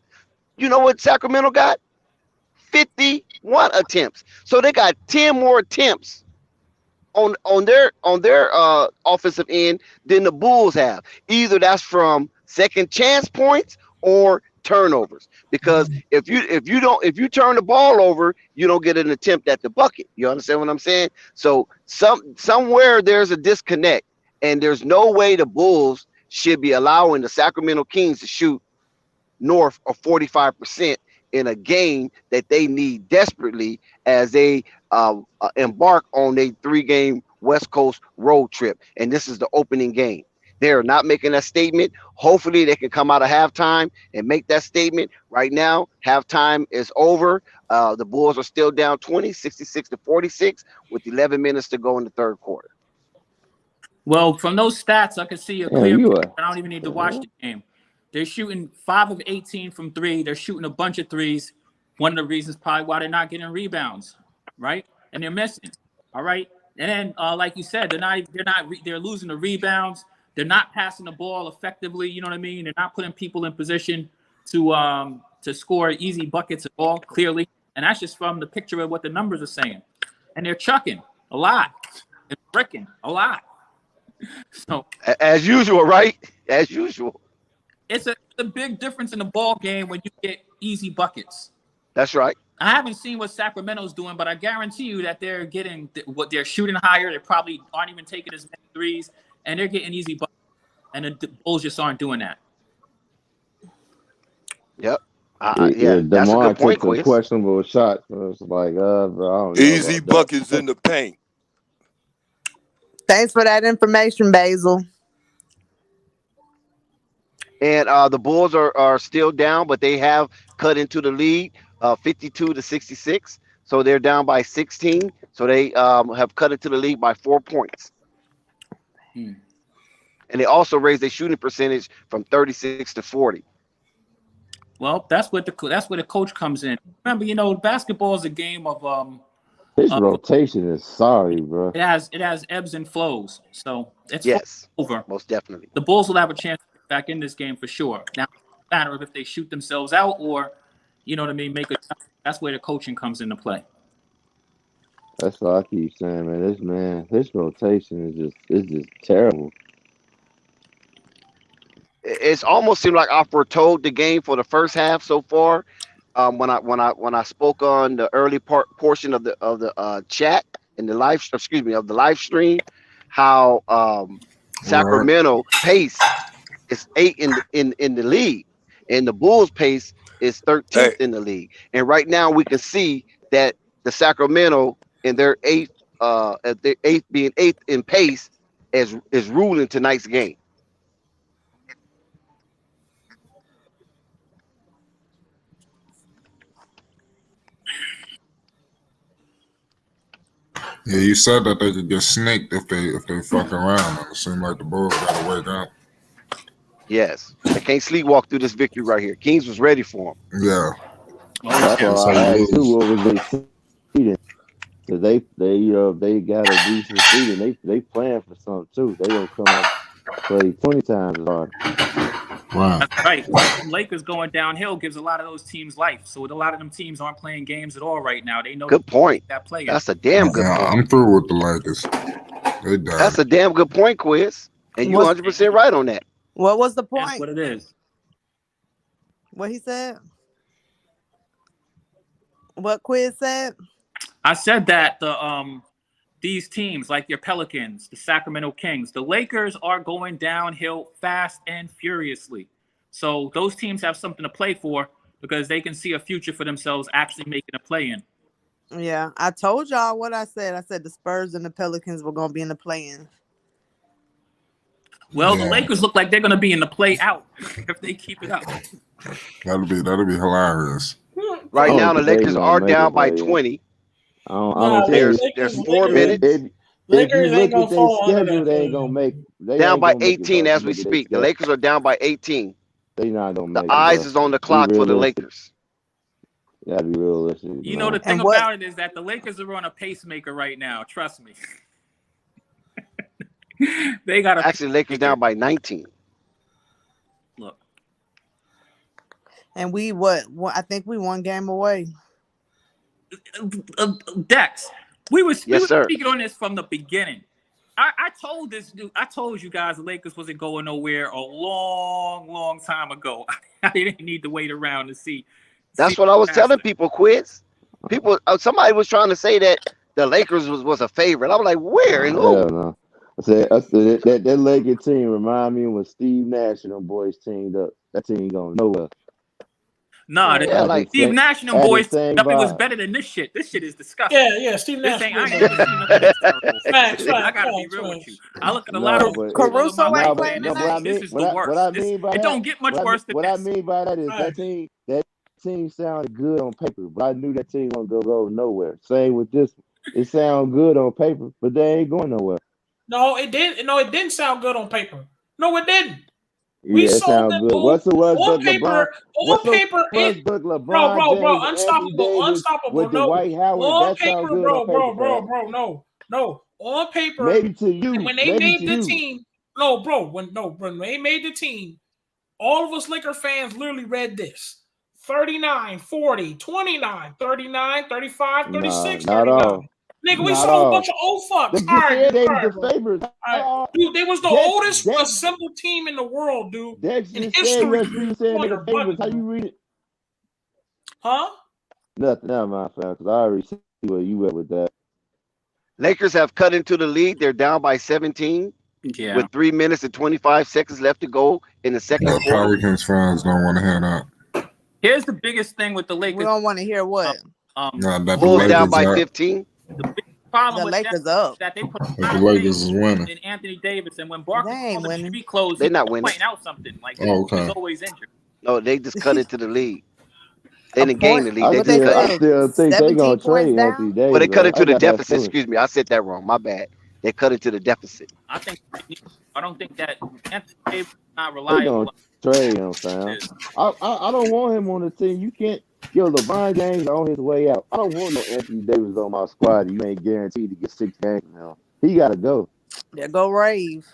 You know what Sacramento got? 51 attempts. So they got 10 more attempts on their offensive end than the Bulls have. Either that's from second chance points or turnovers. Because if you turn the ball over, you don't get an attempt at the bucket. You understand what I'm saying? So somewhere there's a disconnect, and there's no way the Bulls should be allowing the Sacramento Kings to shoot north of 45% in a game that they need desperately as they embark on a 3-game West Coast road trip. And this is the opening game. They're not making that statement. Hopefully they can come out of halftime and make that statement. Right now, halftime is over. The Bulls are still down 20, 66-46, with 11 minutes to go in the third quarter. Well, from those stats, I can see a Yeah, clear you picture. are. I don't even need to watch the game. They're shooting 5 of 18 from 3. They're shooting a bunch of threes. One of the reasons probably why they're not getting rebounds, right? And they're missing. All right. And then, like you said, they're losing the rebounds. They're not passing the ball effectively. You know what I mean? They're not putting people in position to score easy buckets at all, clearly. And that's just from the picture of what the numbers are saying. And they're chucking a lot and bricking a lot. So as usual, right? As usual. It's a big difference in the ball game when you get easy buckets. That's right. I haven't seen what Sacramento's doing, but I guarantee you that they're getting what they're shooting higher. They probably aren't even taking as many threes, and they're getting easy buckets. And the Bulls just aren't doing that. Yep. Yeah, that's a DeMar good point, took a Quiz. questionable shot. So it's like, bro, I don't know Easy about buckets in the paint. Thanks for that information, Basil. And the Bulls are still down, but they have cut into the lead, 52-66. So they're down by 16. So they have cut into the lead by 4 points. And they also raised their shooting percentage from 36 to 40. Well, that's where the coach comes in. Remember, basketball is a game of His rotation is sorry, bro. It has ebbs and flows. So it's over. Most definitely. The Bulls will have a chance to get back in this game for sure. Now, it's a matter of if they shoot themselves out or, you know what I mean, that's where the coaching comes into play. That's what I keep saying, man. This rotation is just terrible. It's almost seemed like I foretold the game for the first half so far. When I spoke on the early portion of the chat in the live stream, how Sacramento pace is 8 in the league, and the Bulls pace is 13th in the league. And right now we can see that the Sacramento in their eighth being 8th in pace is ruling tonight's game. Yeah, you said that they could get snaked if they fuck around. It seemed like the Bulls gotta wake up. Yes, they can't sleepwalk through this victory right here. Kings was ready for them. Yeah. That's why I asked too, what was they seeding? Because they got a decent seeding. They playing for something too. They gonna come up play 20 times as hard. Wow. That's right. Watching Lakers going downhill gives a lot of those teams life. So a lot of them teams aren't playing games at all right now. They know. Good point. That player. That's a damn good point. I'm through with the Lakers. They died. That's a damn good point, Quiz. And you're 100% right on that. What was the point? That's what it is. What he said? What Quiz said? I said that these teams like your Pelicans, the Sacramento Kings, the Lakers are going downhill fast and furiously. So those teams have something to play for because they can see a future for themselves actually making a play-in. Yeah, I told y'all what I said. I said the Spurs and the Pelicans were going to be in the play-in. Well, the Lakers look like they're going to be in the play out if they keep it up. That'll be hilarious. Right I now, don't the think they Lakers gonna are make down it, by but yeah. 20. I don't There's think there's Lakers, 4 minutes. if you Lakers look ain't gonna at their fall under schedule, that. they ain't gonna make. They Down ain't by gonna make it, 18 bro. as we Look at their speak. The schedule. Lakers are down by 18. They not gonna The make eyes it, bro. is on the Be clock for the realistic. Lakers. You gotta be realistic. You know, the thing about it is that the Lakers are on a pacemaker right now. Trust me. They got actually Lakers down by 19. Look. And we I think we 1 game away. Dex, we were sir. speaking on this from the beginning. I told you guys the Lakers wasn't going nowhere a long time ago. I didn't need to wait around to see. That's what I was telling people, Quiz. People, somebody was trying to say that the Lakers was a favorite. I was like, where and who? Hell no. I said that Lakers team remind me when Steve Nash and them boys teamed up. That team going nowhere. Nah, Steve Nash and them boys it was better than this shit. This shit is disgusting. Yeah, Steve Nash. I ain't never seen nothing this terrible. Facts, I gotta be real with you. I look at a lot of Caruso ain't playing tonight. This is the worst. It don't get much worse than what this. I mean by that is that team sounded good on paper, but I knew that team wasn't gonna go nowhere. Same with this one. It sounds good on paper, but they ain't going nowhere. No, it didn't. No, it didn't sound good on paper. No, it didn't. Yeah, it sounds good. What's the Westbrook LeBron? Bro, unstoppable. With No, Dwight Howard, on that sounds paper, good on paper, bro. No, on paper. Maybe to you. When they made the team, when they made the team, all of us Laker fans literally read this: 39, 40, 29, 39, 35, 36, not 39. all. Nigga, we saw a bunch of old fucks. All right, they was the favorites. Dude, they was the oldest assembled team in the world, dude. In history. How you read it? Huh? Nothing. Never mind, fam. Because I already see where you went with that. Lakers have cut into the lead. They're down by 17 with 3 minutes and 25 seconds left to go in the second quarter. Pelicans fans don't want to hear that. Here's the biggest thing with the Lakers. We don't want to hear what. Bulls down by 15. The big problem the with Lakers them up. is that they put the Lakers is winning. in Anthony Davis, and when Barkley called the winning. TV closed, They're not winning. Pointing out something like he's always injured. No, they just cut into the lead. They didn't gain the lead. I still think they're gonna trade Anthony Davis. Well, they cut into the deficit. Excuse me, I said that wrong. My bad. They cut into the deficit. I don't think that Anthony Davis is not reliable. Trade him, fam. I don't want him on the team. You can't. Yo, LeBron James on his way out. I don't want no Anthony Davis on my squad. You ain't guaranteed to get 6 games now. He gotta go. There go Rave.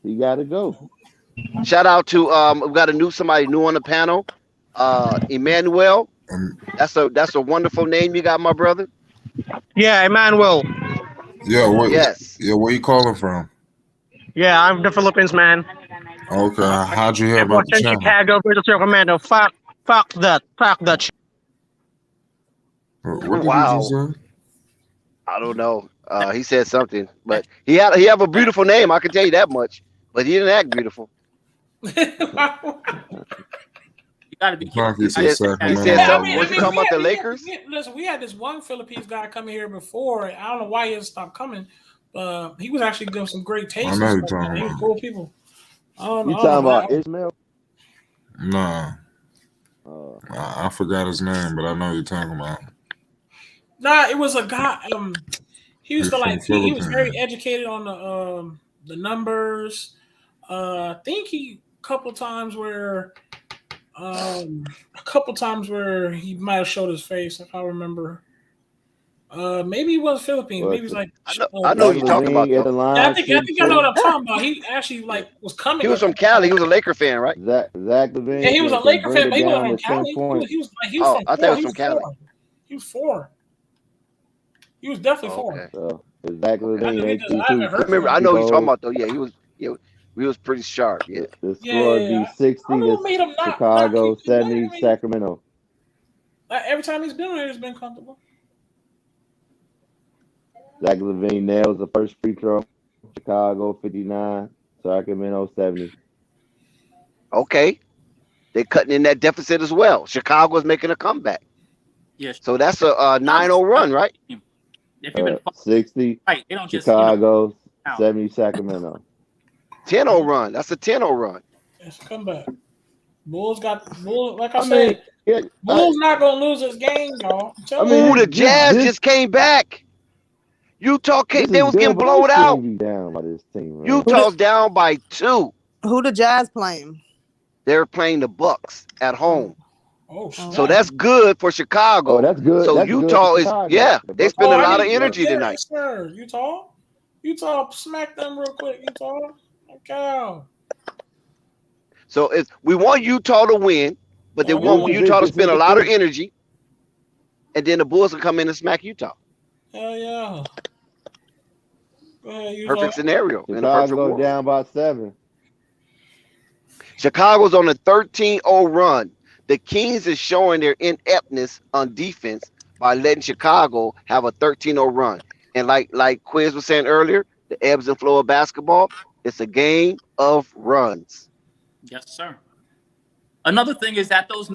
He gotta go. Shout out to we got somebody new on the panel. Emmanuel. That's a wonderful name you got, my brother. Yeah, Emmanuel. Yeah, yes. Yeah, where you calling from? Yeah, I'm the Philippines, man. Okay, how'd you hear about the channel? Chicago versus Sacramento. Fuck that. What did wow. you just say? I don't know. He said something, but he have a beautiful name. I can tell you that much. But he didn't act beautiful. You gotta be careful. He said something. Was he talking about the Lakers? Listen, we had this one Philippines guy coming here before. I don't know why he had stopped coming. He was actually giving some great taste. I know you're talking about. Cool people. You talking about Ishmael? Nah. I forgot his name, but I know you're talking about. Nah, it was a guy. He was he was very educated on the numbers. I think a couple times where he might have showed his face, if I remember. Maybe he was Philippines. Maybe he's like I know you're talking about. I think I know what I'm talking about. He actually was coming. He was from Cali. He was a Laker fan, right? Zach Levine. Yeah, he was a Laker fan, but he wasn't from Cali. He was from I thought he was from Cali. He was 4. He was definitely 4. Okay. So Zach Levine. I know you're talking about though. Yeah, he was. Yeah, he was pretty sharp. Yeah. The score would be 60 to Chicago, 70 Sacramento. Every time he's been there, he's been comfortable. Zach Levine nails the first free throw. Chicago 59, Sacramento 70. Okay. They're cutting in that deficit as well. Chicago's making a comeback. Yes. So that's a 9-0 run, right? 60 right, they don't just, Chicago, 70 Sacramento. 10-0 run. That's a 10-0 run. It's a comeback. Bulls, like I I mean, said, yeah, Bulls not gonna lose this game, y'all. I mean, Ooh, the Jazz just came back. Utah this they is was good, getting but they blown out. shouldn't be down by this team, man. Utah's down by 2. Who the Jazz playing? They're playing the Bucks at home. Oh, So that's good for Chicago. Oh, that's good. So That's good Utah for is Chicago. The they Bucks spend a are lot good. of energy tonight. Yes, sir. Utah, smack them real quick. Utah, okay. So we want Utah to win, but they Oh, want yeah. Utah to spend a lot of energy, and then the Bulls will come in and smack Utah. Hell yeah. Go ahead, Utah. Perfect scenario in a perfect Chicago world. down by 7. Chicago's on a 13-0 run. The Kings is showing their ineptness on defense by letting Chicago have a 13-0 run. And like Quiz was saying earlier, the ebbs and flow of basketball, it's a game of runs. Yes, sir. Another thing is that those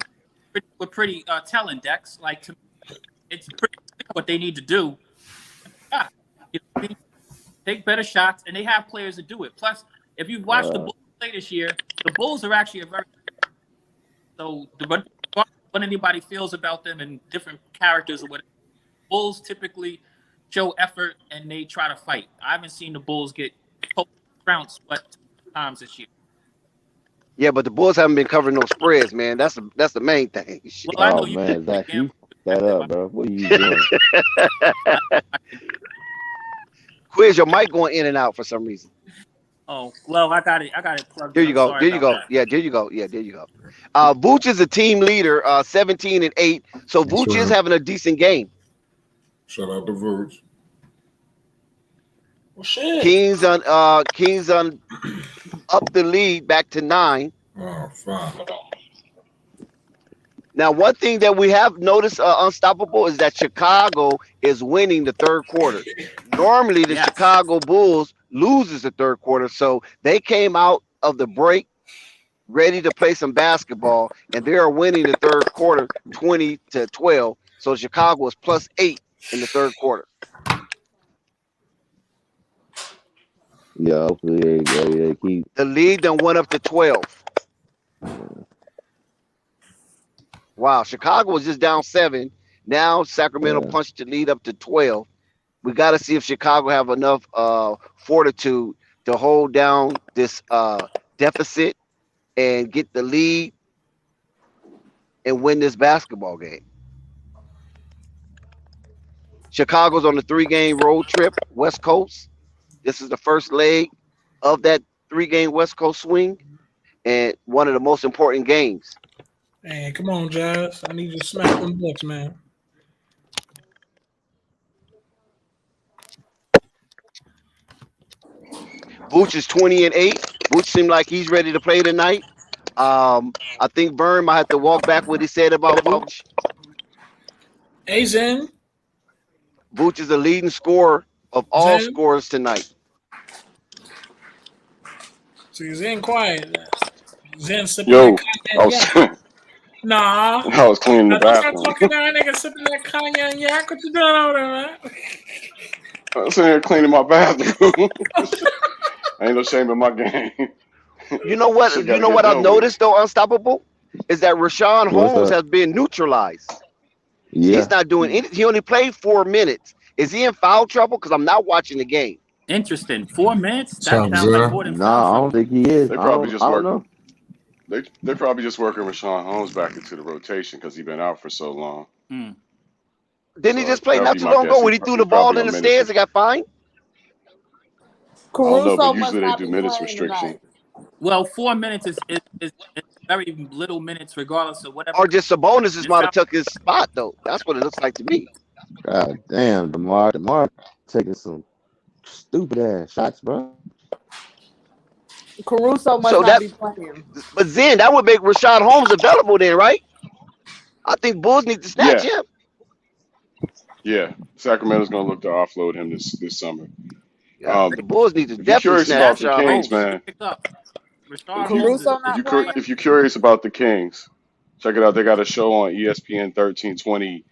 were pretty telling, Dex. Like, it's pretty clear what they need to do. Yeah, take better shots, and they have players to do it. Plus, if you've watched the Bulls play this year, the Bulls are actually a very what anybody feels about them and different characters or whatever. Bulls typically show effort and they try to fight. I haven't seen the Bulls get trounced times this year. Yeah, but the Bulls haven't been covering no spreads, man. That's the main thing. Well, I know Oh, you man, Zach, you fucked that up, bro. What are you doing? Quiz, your mic going in and out for some reason. Oh, well, I got it plugged There in. you go. Sorry There you about go. that. Yeah, there you go. Yeah, there you go. Vooch is a team leader, 17-8. So Vooch is having a decent game. Shout out to Vooch. Well, shit. Kings on up the lead back to 9. Oh, fine. Now, one thing that we have noticed unstoppable is that Chicago is winning the third quarter. Normally, the Chicago Bulls loses the third quarter, so they came out of the break ready to play some basketball, and they are winning the third quarter 20-12. So Chicago is +8 in the third quarter. Yeah, hopefully they keep. The lead then went up to 12. Wow, Chicago was just down 7. Now Sacramento punched the lead up to 12. We got to see if Chicago have enough fortitude to hold down this deficit and get the lead and win this basketball game. Chicago's on a 3-game road trip, West Coast. This is the first leg of that 3-game West Coast swing and one of the most important games. Hey, come on, Jazz. I need you to smack them Bucks, man. Vooch is 20-8. Vooch seemed like he's ready to play tonight. I think Vern might have to walk back what he said about Vooch. Hey, Zen. Vooch is the leading scorer of all scorers tonight. See, Zen quiet. Zen sipping Yo, that cognac. Nah. I was cleaning the Don't start bathroom. talking to that nigga sipping that cognac yak. What you doing over there, man? I was sitting here cleaning my bathroom. Ain't no shame in my game. You know what? Shit You gotta know get what I've done with it. noticed though, Unstoppable, is that Rashawn What's Holmes up? has been neutralized. Yeah. He's not doing any. He only played 4 minutes. Is he in foul trouble? Because I'm not watching the game. Interesting. 4 minutes? That Sounds sounds like good. more than Nah, I don't think he is. They I probably don't, just I don't work. know. They probably just working Rashawn Holmes back into the rotation because he's been out for so long. Didn't he So just play that'd not be too my long guess. ago when he threw the He probably ball in on the minutes. stands and got fined? I don't know, Caruso but must usually they not do be minutes playing restriction. tonight. Well, 4 minutes is very little minutes, regardless of whatever. Or just Sabonis just might have took his spot though. That's what it looks like to me. God damn, DeMar taking some stupid ass shots, bro. Caruso must So not that, be playing. but then that would make Rashawn Holmes available then, right? I think Bulls need to snatch Yeah, him. yeah. Sacramento's gonna look to offload him this summer. Yeah, the Bulls need to If you're definitely curious snatch about the Rashawn Kings, Holmes. man, Pick up. Rashawn if you Holmes Caruso is not playing. if you're curious about the Kings, check it out. They got a show on ESPN 1320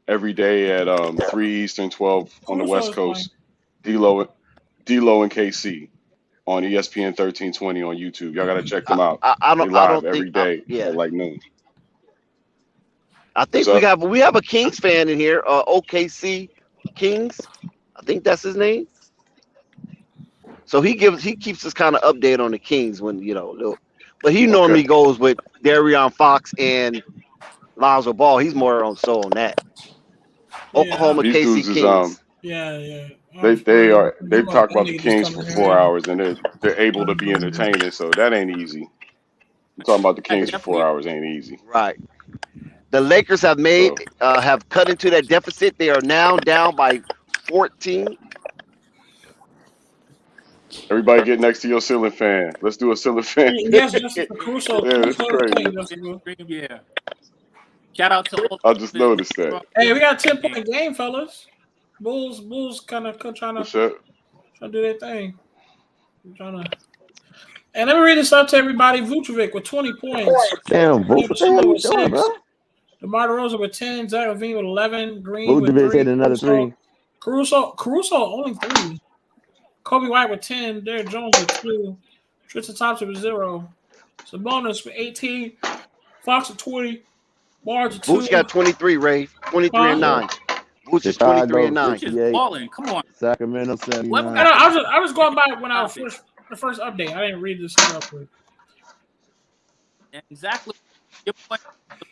every day at 3 Eastern, 12 on the Caruso West is playing. Coast. D-Lo and KC. on ESPN 1320 on YouTube. Y'all gotta check I, them out. I They don't I live don't think every day yeah. at like noon. I What's think up? we have a Kings fan in here. OKC Kings. I think that's his name. So he keeps us kind of updated on the Kings when but he Okay. normally goes with Darion Fox and Lonzo Ball. He's more on that. Yeah, Oklahoma These KC dudes is Kings. yeah. they've talked about the Nigga just Kings coming for in 4 here. hours and they're able to be entertaining, so that ain't easy. I'm talking about the I Kings for definitely 4 hours ain't easy. Right. The Lakers So have cut into that deficit. They are now down by 14. everybody get next to your ceiling fan. Let's do a ceiling fan. Yes, Justice for Caruso. Yeah, Caruso it's is playing crazy. Justice. yeah. Shout out to all I just the noticed that. Hey, we got a 10-point game, fellas. Bulls kind of trying What's to up? do their thing. And let me read this out to everybody. Vucevic with 20 points. Damn, Daniel Vucevic, how Desumo you with doing, 6. bro? DeMar DeRozan with 10. Zach LaVine with 11. Green with Vucevic 3. hit another three. Caruso only 3. Kobe White with 10. Derrick Jones with 2. Tristan Thompson with 0. Sabonis with 18. Fox with 20. Barnes with Booch 2. got 23, Ray. 23 and Huh? 9. Booch is 23 and Chicago 9. Booch is 58, balling. Come on. Sacramento Whoever 79. got I was going by when I was stop it. the first update. I didn't read this thing up quick. Exactly. Your point,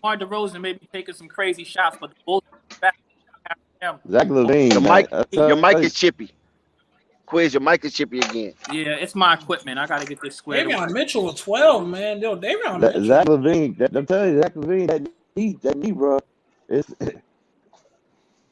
DeMar DeRozan may be taking some crazy shots, but the Bulls back. Zach Levine, Your man. mic your mic is chippy. Quiz, your mic is chippy again. Yeah, it's my equipment. I got to get this squared away. Davion Mitchell with 12, man. Yo, Davion Mitchell. Zach Levine, I'm telling you, Zach Levine, that knee, bro.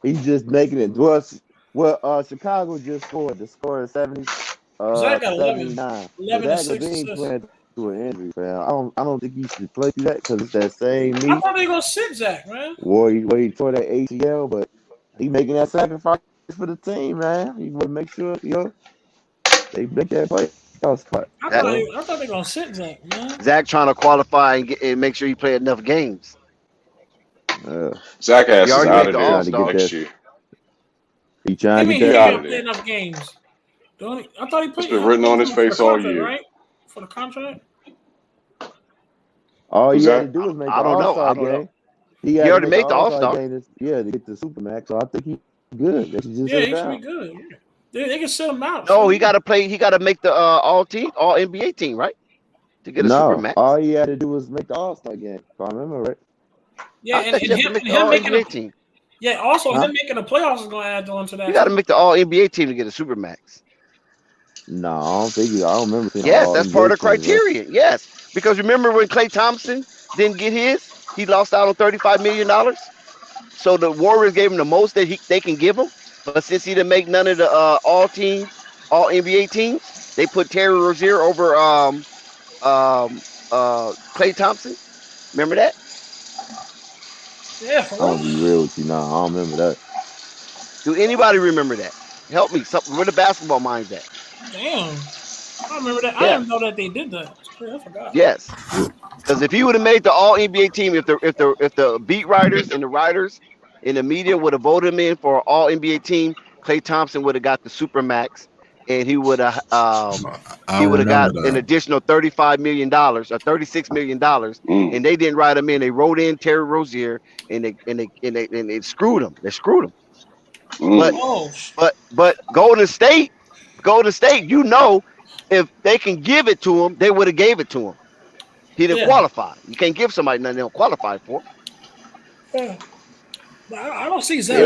He's just making it. Chicago just scored. The score is 70. Zach got 11. 79. 11 and Zach 6 Levine assists. playing through an injury, man. I don't think he should play through that because it's that same knee. I thought they were going to sit Zach, man. Where he tore that ACL, but he making that sacrifice for the team, man. He want to make sure, they make that play. Spot. I thought they were going to sit Zach, man. Zach trying to qualify and make sure he play enough games. Zach Ass is already out made of the there All-Star. next year. He trying to He get out didn't of play there. enough games. I thought he played. It's been written on his face for the all contract, year. right? For the contract. All Who's you had that? to do was make the I don't know. All-Star I don't know. game. He already to make made the All-Star. game to get the Supermax. So I think he's good. They should just Yeah, sit he should be down. good. They can sit him out. No, he got to play. He got to make the all NBA team, right? To get a No, Supermax. all he had to do was make the All-Star game. If I remember right. Yeah, I and thought you have to him, make and the him all making NBA a, team. yeah. Also, Huh? him making the playoffs is going to add on to that. You got to too. make the all NBA team to get a Supermax. No, I don't remember seeing Yes, all that's part of the NBA teams, bro. criteria. Yes, because remember when Klay Thompson didn't get his, he lost out on $35 million. So the Warriors gave him the most that they can give him. But since he didn't make none of the all NBA teams, they put Terry Rozier over Klay Thompson. Remember that? Yeah, for I'm gonna real. be real with you now. I don't remember that. Do anybody remember that? Help me. Where the basketball minds at? Damn, I remember that. I Yeah. didn't know that they did that. I forgot. Yes. Because if he would have made the all NBA team, if the beat writers and the writers in the media would have voted him in for an all NBA team, Klay Thompson would have got the Supermax, and he would have I got remember an that. additional $35 million or $36 million, and they didn't write him in. They wrote in Terry Rozier, and they screwed him. They screwed him. But Golden State, if they can give it to him, they would have gave it to him. He didn't qualify. You can't give somebody nothing they don't qualify for. Yeah. But I don't see Zach. They're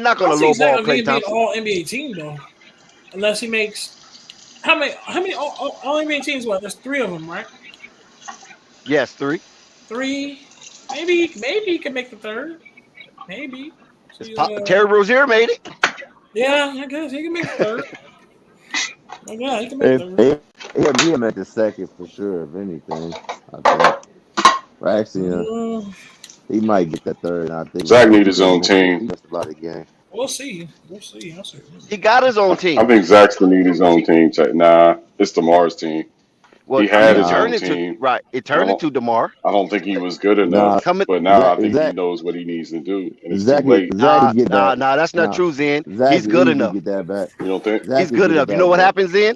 not going to lowball Klay being an Thompson. all NBA team though, unless he makes how many all NBA teams? What? There's 3 of them, right? Yes, 3. 3. Maybe he can make the 3rd. Maybe. Terry Rozier made it. Yeah, I guess he can make the 3rd. Yeah, he can make the 3rd. He'll make the 2nd for sure. If anything, I think. Well, actually, he might get the 3rd. I think Zach need his own team. He missed a lot of games. We'll see. He got his own team. I think Zach's gonna need his own team. Nah, it's DeMar's team. Well, he had his turned own team. Right. It turned into DeMar. I don't think he was good enough, but now I think he knows what he needs to do, and it's too late. Nah, that's not true, Zen. He's good enough. Get that back. You don't think? He's good enough. You know what happens, Zen?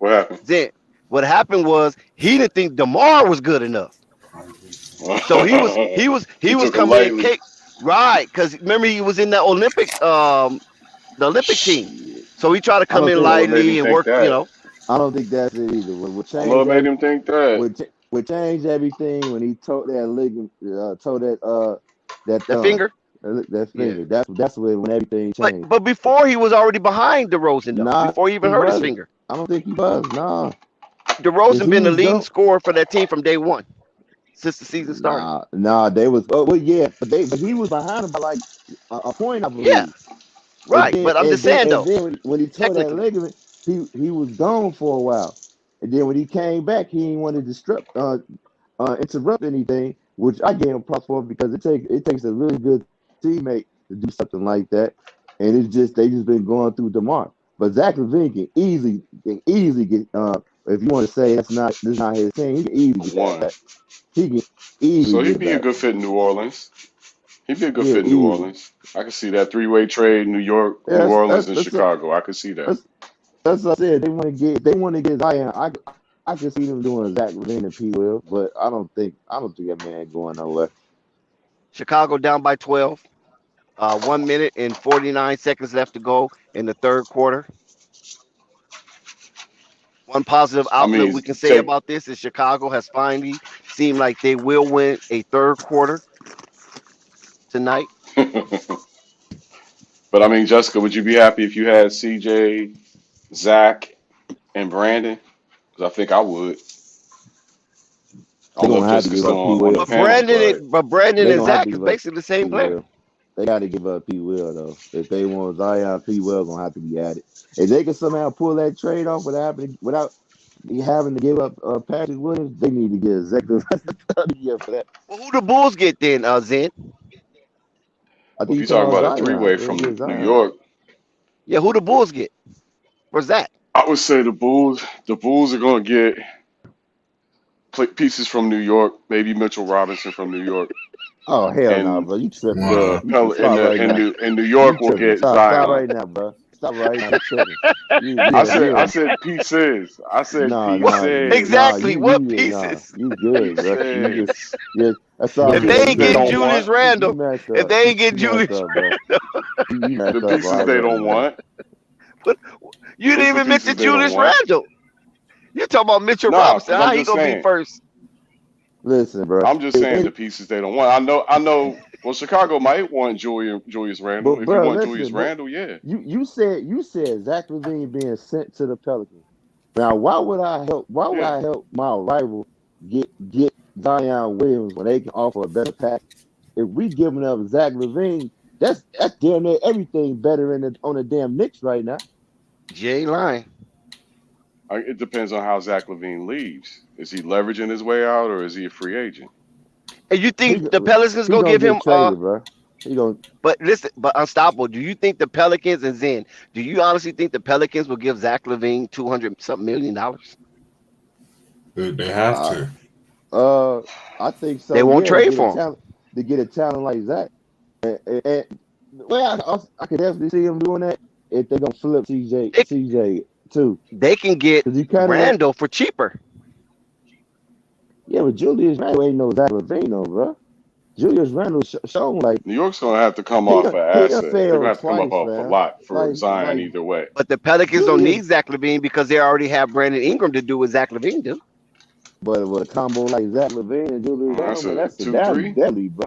What happened? Then what happened was he didn't think DeMar was good enough. So he was He took him coming in lightly. cake, right? Because remember he was in that the Olympic team. Shit. So he tried to I come don't in I don't think know what made him lightly and think work. You that. know, I don't think that's it either. What I don't know changed what made every him think that. what changed everything when he tore that ligament, tore that the thumb, finger. that Yeah. finger. That's when everything changed. But before he was already behind DeRozan though. Nah, Before he even he hurt his wasn't. finger. I don't think he was. Nah, cause DeRozan he been the was leading go. scorer for that team from day one since the season started. Nah, they was. Oh, well, yeah, but he was behind him by like a point, I Yeah, believe. And right. then But I'm just saying though, when he tore that technically. ligament, he was gone for a while. And then when he came back, he didn't want to interrupt anything, which I gave him props for because it takes a really good teammate to do something like that. And it's just they just been going through DeMar. But Zach LaVine can easily get if you want to say this is not his team, he can easily get that One. back. He can easily So get he'd it be a back. good fit in New Orleans. He'd be a good Yeah, fit in New easy. Orleans. I could see that three-way trade: New York, Yeah, New Orleans, and that's Chicago. I could see that. that's what I said. They want to get Zion. I can see them doing Zach LaVine and P. Will, but I don't think that man going nowhere. Chicago down by 12. 1 minute and 49 seconds left to go in the third quarter. One positive I outlet mean, we can say take. about this is Chicago has finally seemed like they will win a third quarter tonight. But I mean, Jessica, would you be happy if you had CJ, Zach, and Brandon? Because I think I would. I They're don't know if gonna have to Jessica's give still up P. on Will. the panel, but But Brandon They're and gonna have to Zach is give up basically the same P. player. Will. They got to give up P. Will though. If they want Zion, P. Will gonna have to be added. If they can somehow pull that trade off without having to give up Patrick Williams, they need to get Zach the rest of the year for that. Well, who the Bulls get then, Zen? I well, think if you you're talking talking about about a Zion. three-way They from get New Zion. York, Yeah, who the Bulls get for Zach? I would say the Bulls. The Bulls are going to get pieces from New York, maybe Mitchell Robinson from New York, Oh hell no, and bro! You tripping? the Wow. You stop right now. in New You York will tripping? get Stop Zion. right now, bro. Stop right now. You tripping? I You said pieces. I said pieces. Exactly. What nah. pieces? You good, bro? Pieces. Yeah. That's all If good. they Pieces ain't they getting don't Julius want. You Randle, messed if up. they ain't You getting messed Julius up, bro. You The messed up pieces they already, don't man. want. but you didn't What's the even mention pieces they don't Julius want? Randle. You talking about Mitchell Nah, Robinson? because I'm How he just gonna be saying. first? Listen, bro. I'm just saying the pieces they don't want. I know. Well, Chicago might want Julius But Randle. If you bro, want Julius listen, but Randle, yeah. you said Zach LaVine being sent to the Pelicans. Now, why would I help? Why would Yeah. I help my rival get Zion Williams when they can offer a better package? If we giving up Zach LaVine, that's damn near everything better on the damn Knicks right now. Jay line. It depends on how Zach LaVine leaves. Is he leveraging his way out, or is he a free agent? And you He think the Pelicans he gonna gonna give him get traded, bro. He gonna but listen, but unstoppable. Do you think the Pelicans and Zen? Do you honestly think the Pelicans will give Zach LaVine $200 million? They have uh to. uh I think They so. won't Yeah, trade for him. To get a talent like Zach. And well, I could definitely see him doing that if they're gonna flip They, CJ too, they can get because you kind of Randall for cheaper. yeah, but Julius Randle ain't no Zach LaVine, though, bro. Julius Randle shown like New York's going to have to come he off done an he done asset. They're going to failed have to come up twice, off a man. lot for Zion Like either way. But the Pelicans don't Julius, need Zach LaVine because they already have Brandon Ingram to do what Zach LaVine do. but with a combo like Zach LaVine and Julius That's Randle, man, a that's 2-3. deadly, bro.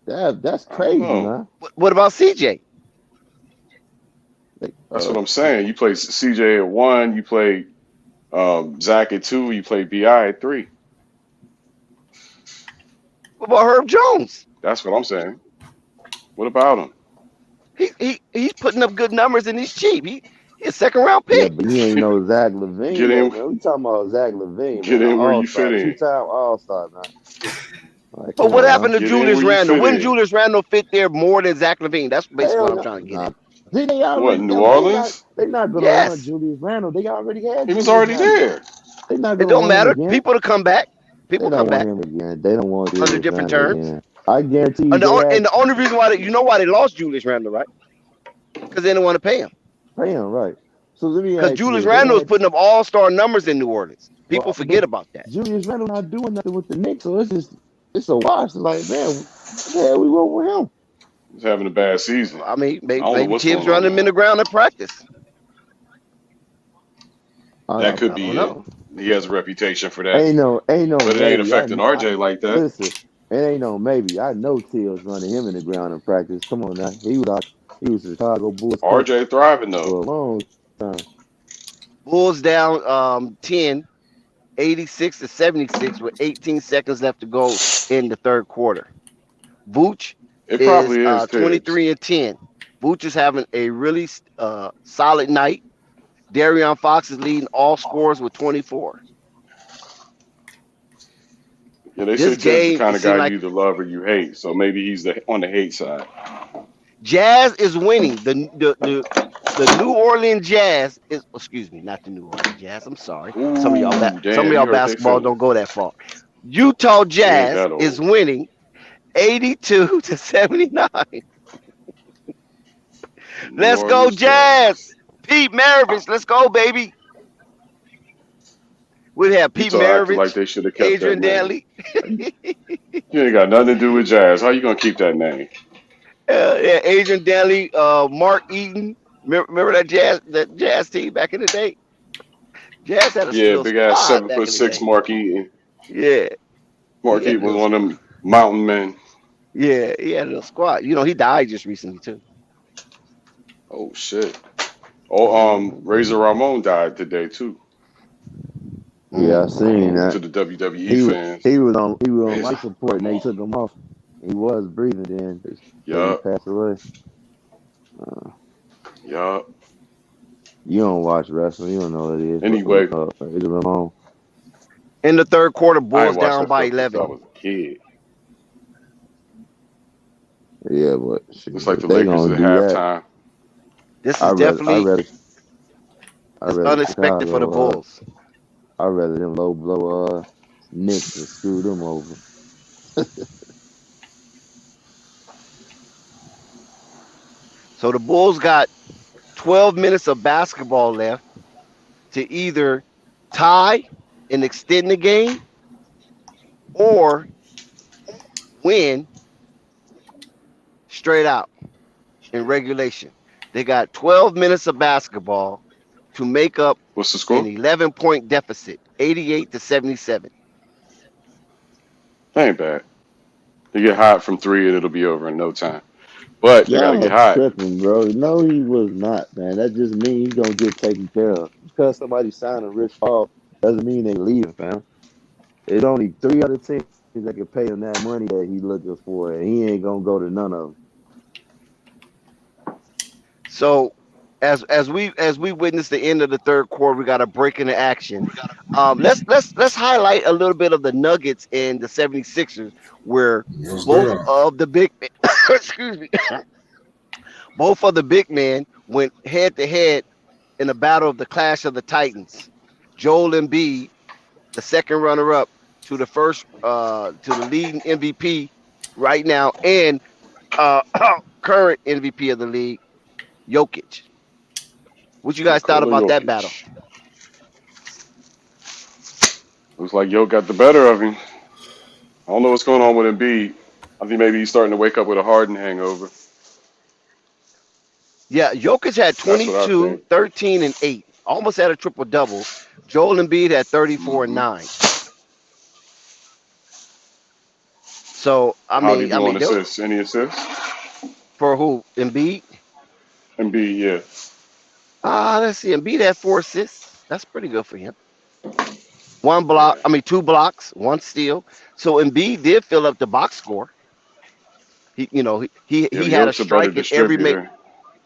That's I don't crazy, know. man. What about CJ? Like, That's what I'm saying. You play CJ at 1. You play Zach at 2. You play Bi at 3. What about Herb Jones? That's what I'm saying. What about him? He's putting up good numbers and he's cheap. He's a second round yeah, pick. but he ain't no Zach LaVine Get though, in, man. We talking about Zach LaVine, get man, an in where all you star, fit in. 2-time all star, man. Like, But come what on, man. happened to Get in Julius where you Randle? fit When in. Julius Randle fit there more than Zach LaVine? That's basically what Hell I'm no, trying to get nah. at. Did they What, already? New Orleans? They not gonna want Yes. Julius Randle. They already had He was Julius already Randle. there. They not It gonna don't want him matter. again. People to come back. They People don't come want back him again. They don't want under Julius different Randle terms. again. I guarantee you And they had the only reason why you know why they lost Julius Randle, right? Because they didn't want to pay him. pay him right. So let me Because ask you Julius this. They Randle is had putting up all-star numbers in New Orleans. People well, forget but about that. Julius Randle not doing nothing with the Knicks, so it's a wash. Like, man, what the hell we want with him? He's having a bad season. I mean, I don't know maybe what's Tibbs going on running with him in him. the ground in practice. That could I don't be it. know. He has a reputation for that, Ain't no but it ain't maybe. affecting RJ like that. Listen. It ain't no maybe. I know Till's running him in the ground in practice. Come on now, he was the Chicago Bulls coach RJ thriving though. for a long time. Bulls down 10, 86-76 with 18 seconds left to go in the third quarter. Vooch It is probably is Tibbs. 23 and 10. Vooch is having a really solid night. Darion Fox is leading all scorers with 24. Yeah, they say This Tibbs the game, kind it of guy seemed you like either love or you hate. So maybe he's on the hate side. Jazz is winning. The New Orleans Jazz is, excuse me, not the New Orleans Jazz. I'm sorry. Some of Ooh, some of damn! y'all You hurt their basketball feelings. don't go that far. Utah We ain't Jazz that is old. winning 82-79. New Let's go, Orleans Jazz. Jazz. Pete Maravich, let's go, baby. We have Pete Utah acting like Maravich, they should have kept that Adrian name. Dantley, You ain't got nothing to do with Jazz. How you gonna keep that name? yeah, Adrian Dantley, Mark Eaton. Remember that Jazz team back in the day? Jazz had a Yeah, little big ass squad seven back foot in the six day. Mark Eaton. Yeah, he Mark had a Eaton was little. one of them mountain men. Yeah, he had a little squad. You know, he died just recently too. Oh shit. Oh, Razor Ramon died today too. Yeah, I Mm. seen To that. the WWE He wa- fans, he was on Razor life support and they Ramon. took him off. He was breathing then. They said he Yup, passed away. Uh, yup. you don't watch wrestling. You don't know what it is. Anyway, It's Ramon. In the third quarter, I ain't Bulls watched down that by stuff since I 11. was a kid. Yeah, but shoot, It's like if the they Lakers gonna at do that, halftime. This I is rather I definitely rather I it's rather unexpected for the Chicago. Bulls. I rather them low blow Knicks and screw them over. So the Bulls got 12 minutes of basketball left to either tie and extend the game or win straight out in regulation. They got 12 minutes of basketball to make up What's the an score? 11-point deficit, 88-77. That ain't bad. You get hot from three and it'll be over in no time. But you got to Y'all get hot. tripping, bro. No, he was not, man. That just means he's gonna get taken care of. Because somebody signed a Rich Paul doesn't mean they leaving, fam. There's only three other teams that can pay him that money that he looking for, and he ain't gonna go to none of them. So as we witness the end of the third quarter, we got a break in the action. Let's highlight a little bit of the Nuggets and the 76ers where What's both good? of the big excuse me, both of the big men went head to head in the battle of the Clash of the Titans. Joel Embiid, the second runner up to the leading MVP right now and uh current MVP of the league, Jokic. What you guys thought Nikola about that battle? Jokic. Looks like Yo got the better of him. I don't know what's going on with Embiid. I think maybe he's starting to wake up with a Harden hangover. Yeah, Jokic had That's what I 22, think. 13, and 8. Almost had a triple double. Joel Embiid had 34 and Hmm. 9. So How'd he I do on mean, there was, assists? Any assists? for who? Embiid? Embiid, yeah. Let's see. Embiid had 4 assists. That's pretty good for him. One block, Yeah. I mean 2 blocks, 1 steal. So Embiid did fill up the box score. Yeah, He had a Yoke's a better strike in every make. distributor.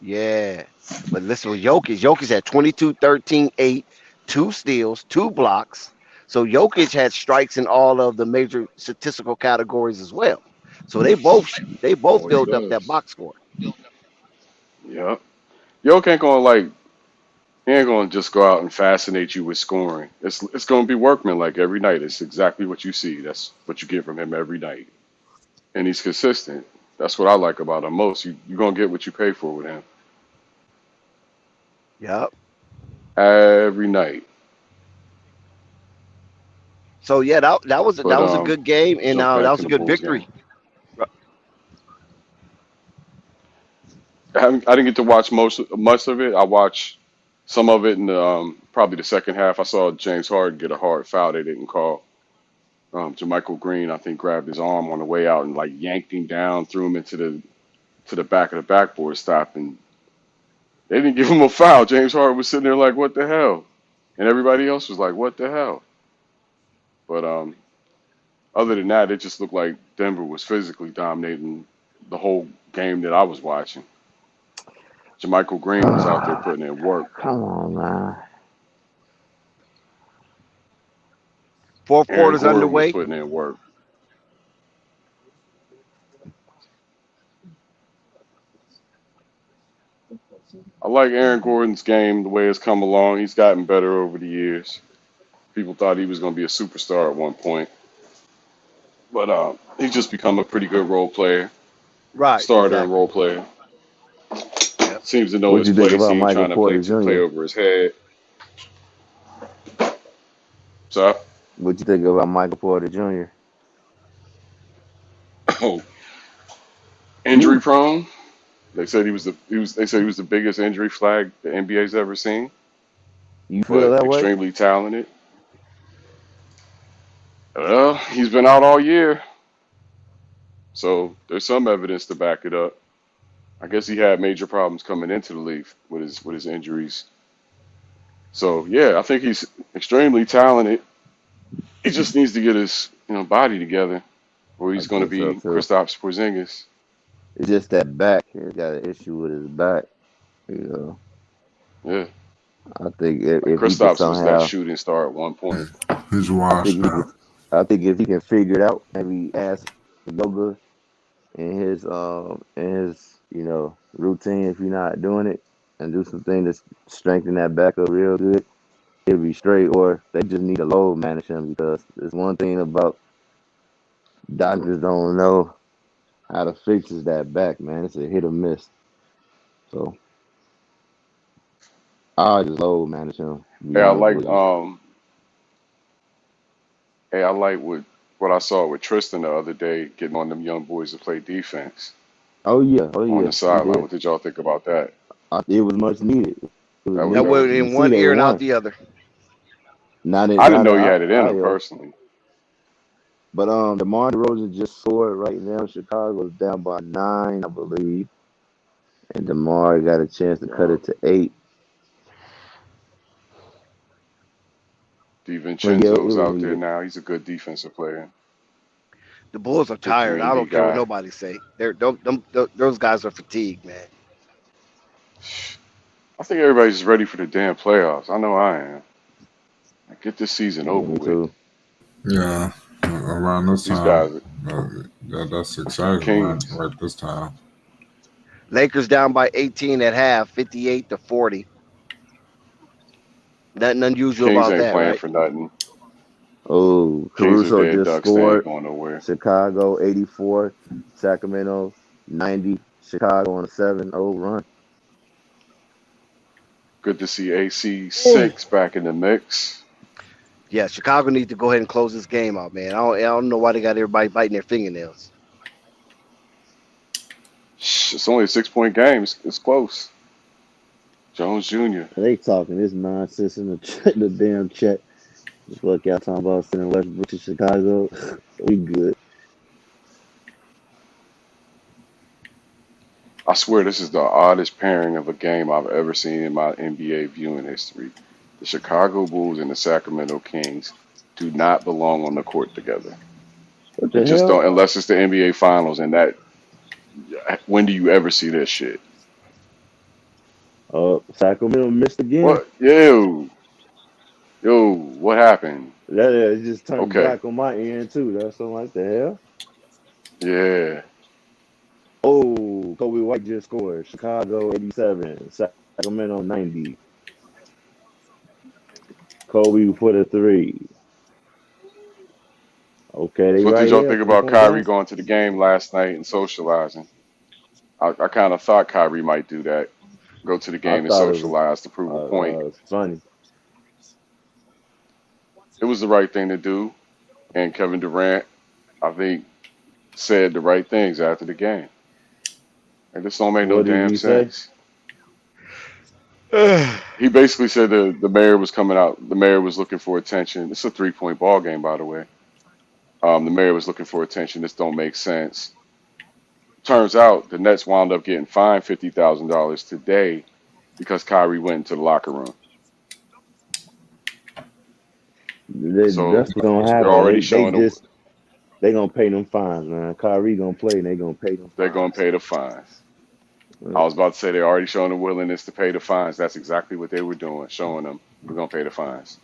Yeah. But listen with Jokic. Jokic had 22, 13, 8, 2 steals, 2 blocks. So Jokic had strikes in all of the major statistical categories as well. So they both Oh, he filled up that does. box score. Yep. Yoke ain't gonna he ain't gonna just go out and fascinate you with scoring. It's gonna be workman like every night. It's exactly what you see. That's what you get from him every night. And he's consistent. That's what I like about him most. You're gonna get what you pay for with him. Yep. every night. So yeah, that was But a good game, and jump that back was in a the good Bulls victory. game. I didn't get to watch much of it. I watched some of it in the, probably the second half. I saw James Harden get a hard foul they didn't call. Jermichael Green, I think, grabbed his arm on the way out and like yanked him down, threw him into the back of the backboard stop, and they didn't give him a foul. James Harden was sitting there like, "What the hell?" And everybody else was like, "What the hell?" But other than that, it just looked like Denver was physically dominating the whole game that I was watching. Jermichael Green was out there putting in work. Come on, man. Fourth Aaron quarter's Gordon was underway. putting in work. I like Aaron Gordon's game, the way it's come along. He's gotten better over the years. People thought he was going to be a superstar at one point, but he's just become a pretty good role player, Right, starter and exactly. role player. Yep. Seems to know What his you think place. about He ain't Michael trying to play Porter play Jr.? over his head. So, What you think about Michael Porter Jr.? oh, injury prone. They said they said he was the biggest injury flag the NBA's ever seen, You feel but that way? extremely talented. Well, he's been out all year, so there's some evidence to back it up. I guess he had major problems coming into the league with his injuries. So yeah, I think he's extremely talented. He just needs to get his body together, or I he's going to think so be too. Kristaps Porzingis. It's just that back. He's got an issue with his back. You know, Yeah, I think like if he could Kristaps was that somehow, shooting star at one point. He's I think washed he could. up. I think if he can figure it out, maybe ask yoga in his routine. If you're not doing it, and do some things to strengthen that back up real good, he'll be straight. Or they just need to load manage him because there's one thing about doctors don't know how to fix is that back, man. It's a hit or miss. So I just load manage him. To be Hey, I honest like with you. hey, I like what I saw with Tristan the other day, getting on them young boys to play defense Oh on yeah, the he sideline. did. What did y'all think about that? It was much needed. It was That That needed. was went You in see, one they ear and out won. the other. Not I in didn't not in know he had it in him Iowa, personally. but DeMar DeRozan just scored right now. Chicago's down by 9, I believe, and DeMar got a chance to cut Uh, it to 8. But yeah, it DiVincenzo's was out there needed. now. He's a good defensive player. The Bulls are Good tired. I 3-and-D don't care what guy. nobody say. Those guys are fatigued, man. I think everybody's just ready for the damn playoffs. I know I am. Like, get this season Yeah, over me with. too. Yeah, around this These time, guys, that's the exciting, right? Kings, Right this time. Lakers down by 18 at half, 58-40. Nothing unusual Kings about ain't that, playing right? for nothing. Oh, Kings are Caruso dead just ducks. They ain't scored. going nowhere. Chicago 84, Sacramento 90. Chicago on a 7-0 run. Good to see Oh. AC6 back in the mix. Yeah, Chicago needs to go ahead and close this game out, man. I don't know why they got everybody biting their fingernails. It's only a 6-point game. It's close. Jones Jr. They talking this nonsense in the damn chat. The fuck y'all talking about sending Westbrook to Chicago? We good. I swear this is the oddest pairing of a game I've ever seen in my NBA viewing history. The Chicago Bulls and the Sacramento Kings do not belong on the court together. What They the just hell? don't, unless it's the NBA Finals. And that, when do you ever see this shit? Sacramento missed again. What? Yo, what happened? It just turned Okay, black on my end too. That's something like the hell. yeah. Oh, Kobe White just scored. Chicago 87, Sacramento 90. Kobe put a 3. Okay, they So what did right y'all here. think One about point Kyrie down. going to the game last night and socializing? I kind of thought Kyrie might do that. go to the I game and thought it was socialize to prove a point. funny. It was the right thing to do, and Kevin Durant, I think, said the right things after the game. And this don't make no What did damn he say? sense. He basically said the mayor was coming out. The mayor was looking for attention. It's a 3-point ball game, by the way. The mayor was looking for attention. This don't make sense. Turns out the Nets wound up getting fined $50,000 today because Kyrie went into the locker room. So That's what's gonna they're happen. already showing them They gonna pay them fines, man. Kyrie gonna play, and they gonna pay them they're fines. going to pay the fines. I was about to say they're already showing the willingness to pay the fines. That's exactly what they were doing, showing them we're going to pay the fines.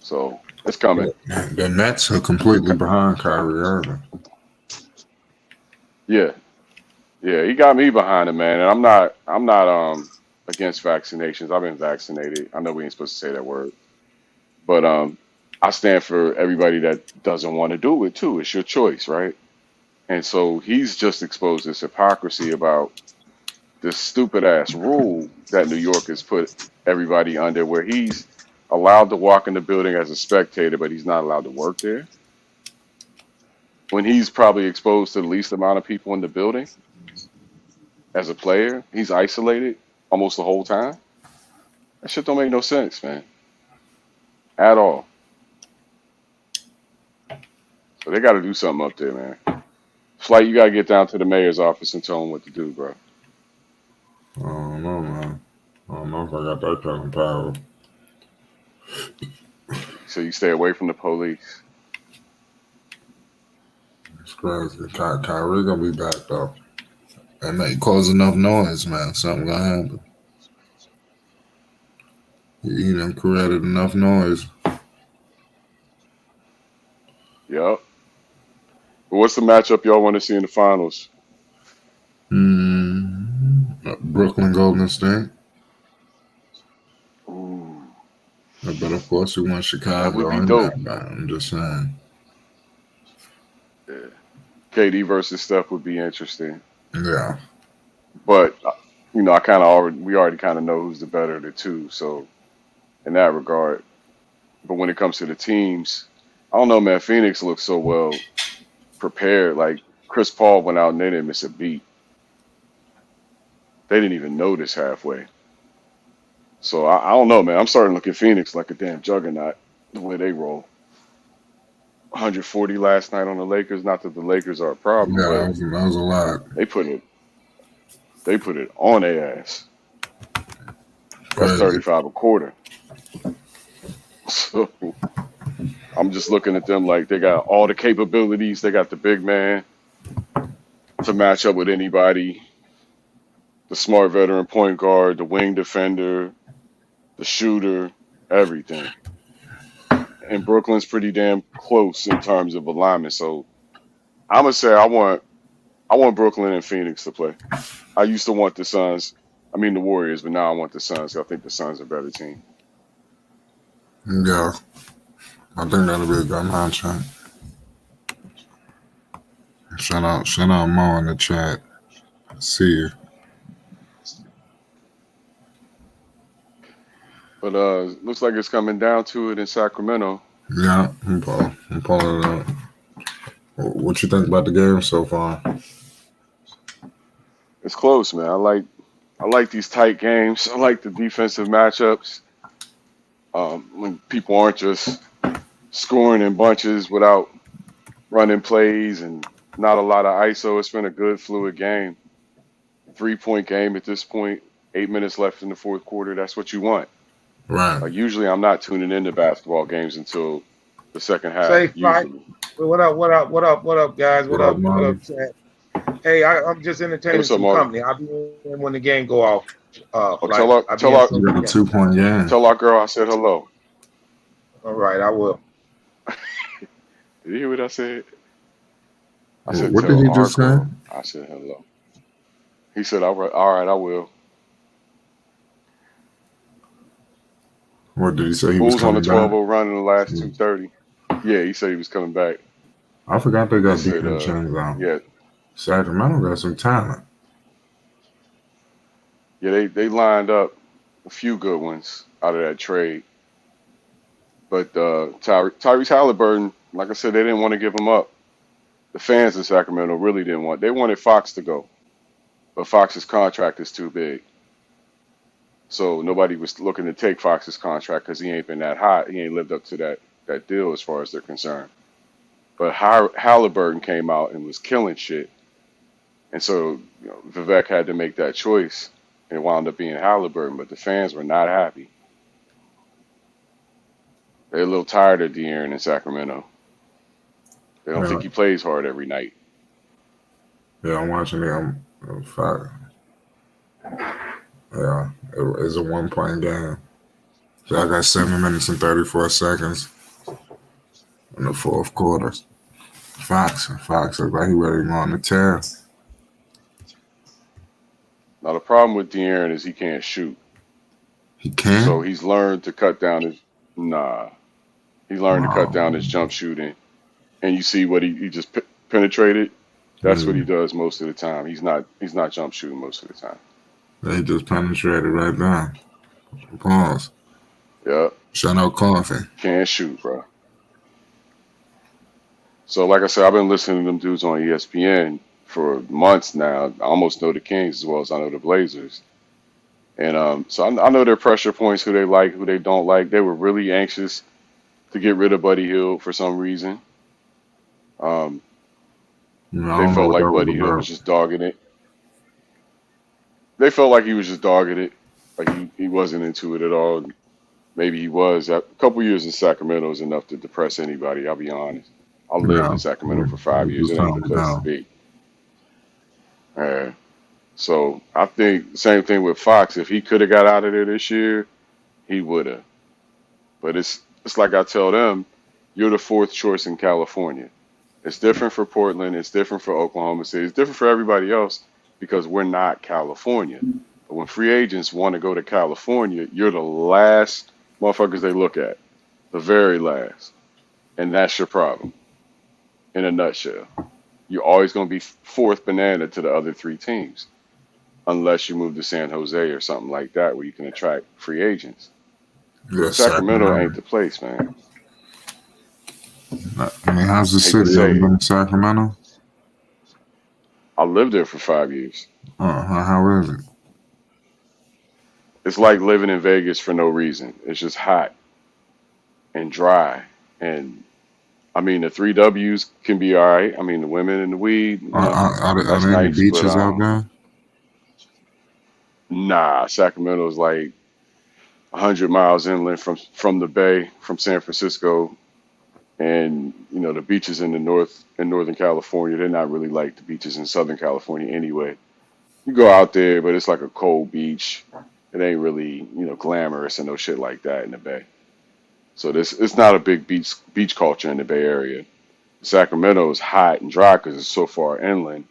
So it's coming. The Nets are completely behind Kyrie Irving. Yeah, he got me behind him, man. And I'm not against vaccinations. I've been vaccinated. I know we ain't supposed to say that word, but I stand for everybody that doesn't want to do it too. It's your choice, right? And so he's just exposed this hypocrisy about this stupid ass rule that New York has put everybody under, where he's allowed to walk in the building as a spectator, but he's not allowed to work there. When he's probably exposed to the least amount of people in the building as a player, he's isolated almost the whole time. That shit don't make no sense, man, at all. So they got to do something up there, man. Flight, you got to get down to the mayor's office and tell him what to do, bro. I don't know, man. I don't know if I got that kind of power. So you stay away from the police. It's crazy. Kyrie gonna be back though. And they cause enough noise, man. Something gonna happen. He done created enough noise. Yep. But what's the matchup y'all want to see in the finals? Brooklyn Golden State. Ooh, But of course we want that Chicago would be in dope. that, man. I'm just saying. Yeah. KD versus Steph would be interesting. Yeah. But we already kind of know who's the better of the two. So in that regard, but when it comes to the teams, I don't know, man. Phoenix looks so well prepared. Like Chris Paul went out and they didn't miss a beat. They didn't even notice halfway. So I don't know, man. I'm starting to look at Phoenix like a damn juggernaut the way they roll. 140 last night on the Lakers. Not that the Lakers are a problem, Yeah, but that was a lot. they put it on their ass. That's Crazy. 35 a quarter. So I'm just looking at them like they got all the capabilities. They got the big man to match up with anybody, the smart veteran point guard, the wing defender, the shooter, everything. And Brooklyn's pretty damn close in terms of alignment. So I'm gonna say I want Brooklyn and Phoenix to play. I used to want the Warriors, but now I want the Suns. I think the Suns are a better team. Yeah. I think that'll be a good matchup. Shout out Mo in the chat. See you. But looks like it's coming down to it in Sacramento. Yeah, I'm pulling it up. What you think about the game so far? It's close, man. I like these tight games. I like the defensive matchups. When people aren't just scoring in bunches without running plays and not a lot of ISO. It's been a good, fluid game. 3-point game at this point. 8 minutes left in the fourth quarter. That's what you want. Right. Like usually, I'm not tuning into basketball games until the second half. Safe fight. Usually. What up, guys? What up, chat? Hey, I'm just entertaining some company. I'll be in when the game go off. Tell our 2-point game. Tell our girl I said hello. All right, I will. Did you hear what I said? I said, what did he just say? I said hello. He said, all right, I will. What did he say? He Bulls was coming on the 12-0 run in the last 2:30. Yeah, he said he was coming back. I forgot they got defense out. Yeah. Sacramento got some talent. Yeah, they lined up a few good ones out of that trade. But Tyrese Halliburton, like I said, they didn't want to give him up. The fans in Sacramento really didn't want. They wanted Fox to go, but Fox's contract is too big. So nobody was looking to take Fox's contract because he ain't been that hot. He ain't lived up to that deal as far as they're concerned. But Halliburton came out and was killing shit. And so Vivek had to make that choice. And it wound up being Halliburton, but the fans were not happy. They're a little tired of De'Aaron in Sacramento. They don't Yeah, think he plays hard every night. yeah, I'm watching it. I'm fact. Yeah, it's a 1 point game. So I got 7 minutes and 34 seconds in the fourth quarter. Fox looks like he ready to go on the tear. Now the problem with De'Aaron is he can't shoot. He can? So he's learned to cut down his He learned to cut down his Oh, jump shooting. And you see what he just penetrated. That's what he yeah. does most of the time. He's not jump shooting most of the time. They just penetrated right there. Pause. Yep. Shout out Coffee. Can't shoot, bro. So like I said, I've been listening to them dudes on ESPN for months now. I almost know the Kings as well as I know the Blazers. And so I know their pressure points, who they like, who they don't like. They were really anxious to get rid of Buddy Hield for some reason. I They don't know felt what like that was Buddy Hield was about. just dogging it. They felt like he was just dogging it. Like he wasn't into it at all. Maybe he was. A couple years in Sacramento is enough to depress anybody, I'll be honest. I lived Yeah, in Sacramento for we 5 years. just It ain't the calm place to down. be. So I think same thing with Fox. If he could have got out of there this year, he would have. But it's like I tell them, you're the fourth choice in California. It's different for Portland. It's different for Oklahoma City. It's different for everybody else because we're not California. But when free agents want to go to California, you're the last motherfuckers they look at, the very last. And that's your problem in a nutshell. You're always going to be fourth banana to the other three teams unless you move to San Jose or something like that where you can attract free agents. Yeah, Sacramento ain't Sacramento. the place, man. I mean, how's the Hate to city? You ever say it. been to Sacramento? I lived there for 5 years. How is it? It's like living in Vegas for no reason. It's just hot and dry. And I mean, the three W's can be all right. I mean, the women and the weed, Are that's there any nice. But beaches out there? nah, Sacramento's like 100 miles inland from the bay, from San Francisco. And the beaches in Northern California, they're not really like the beaches in Southern California anyway. You go out there, but it's like a cold beach. It ain't really, glamorous and no shit like that in the Bay. So it's not a big beach culture in the Bay Area. Sacramento is hot and dry because it's so far inland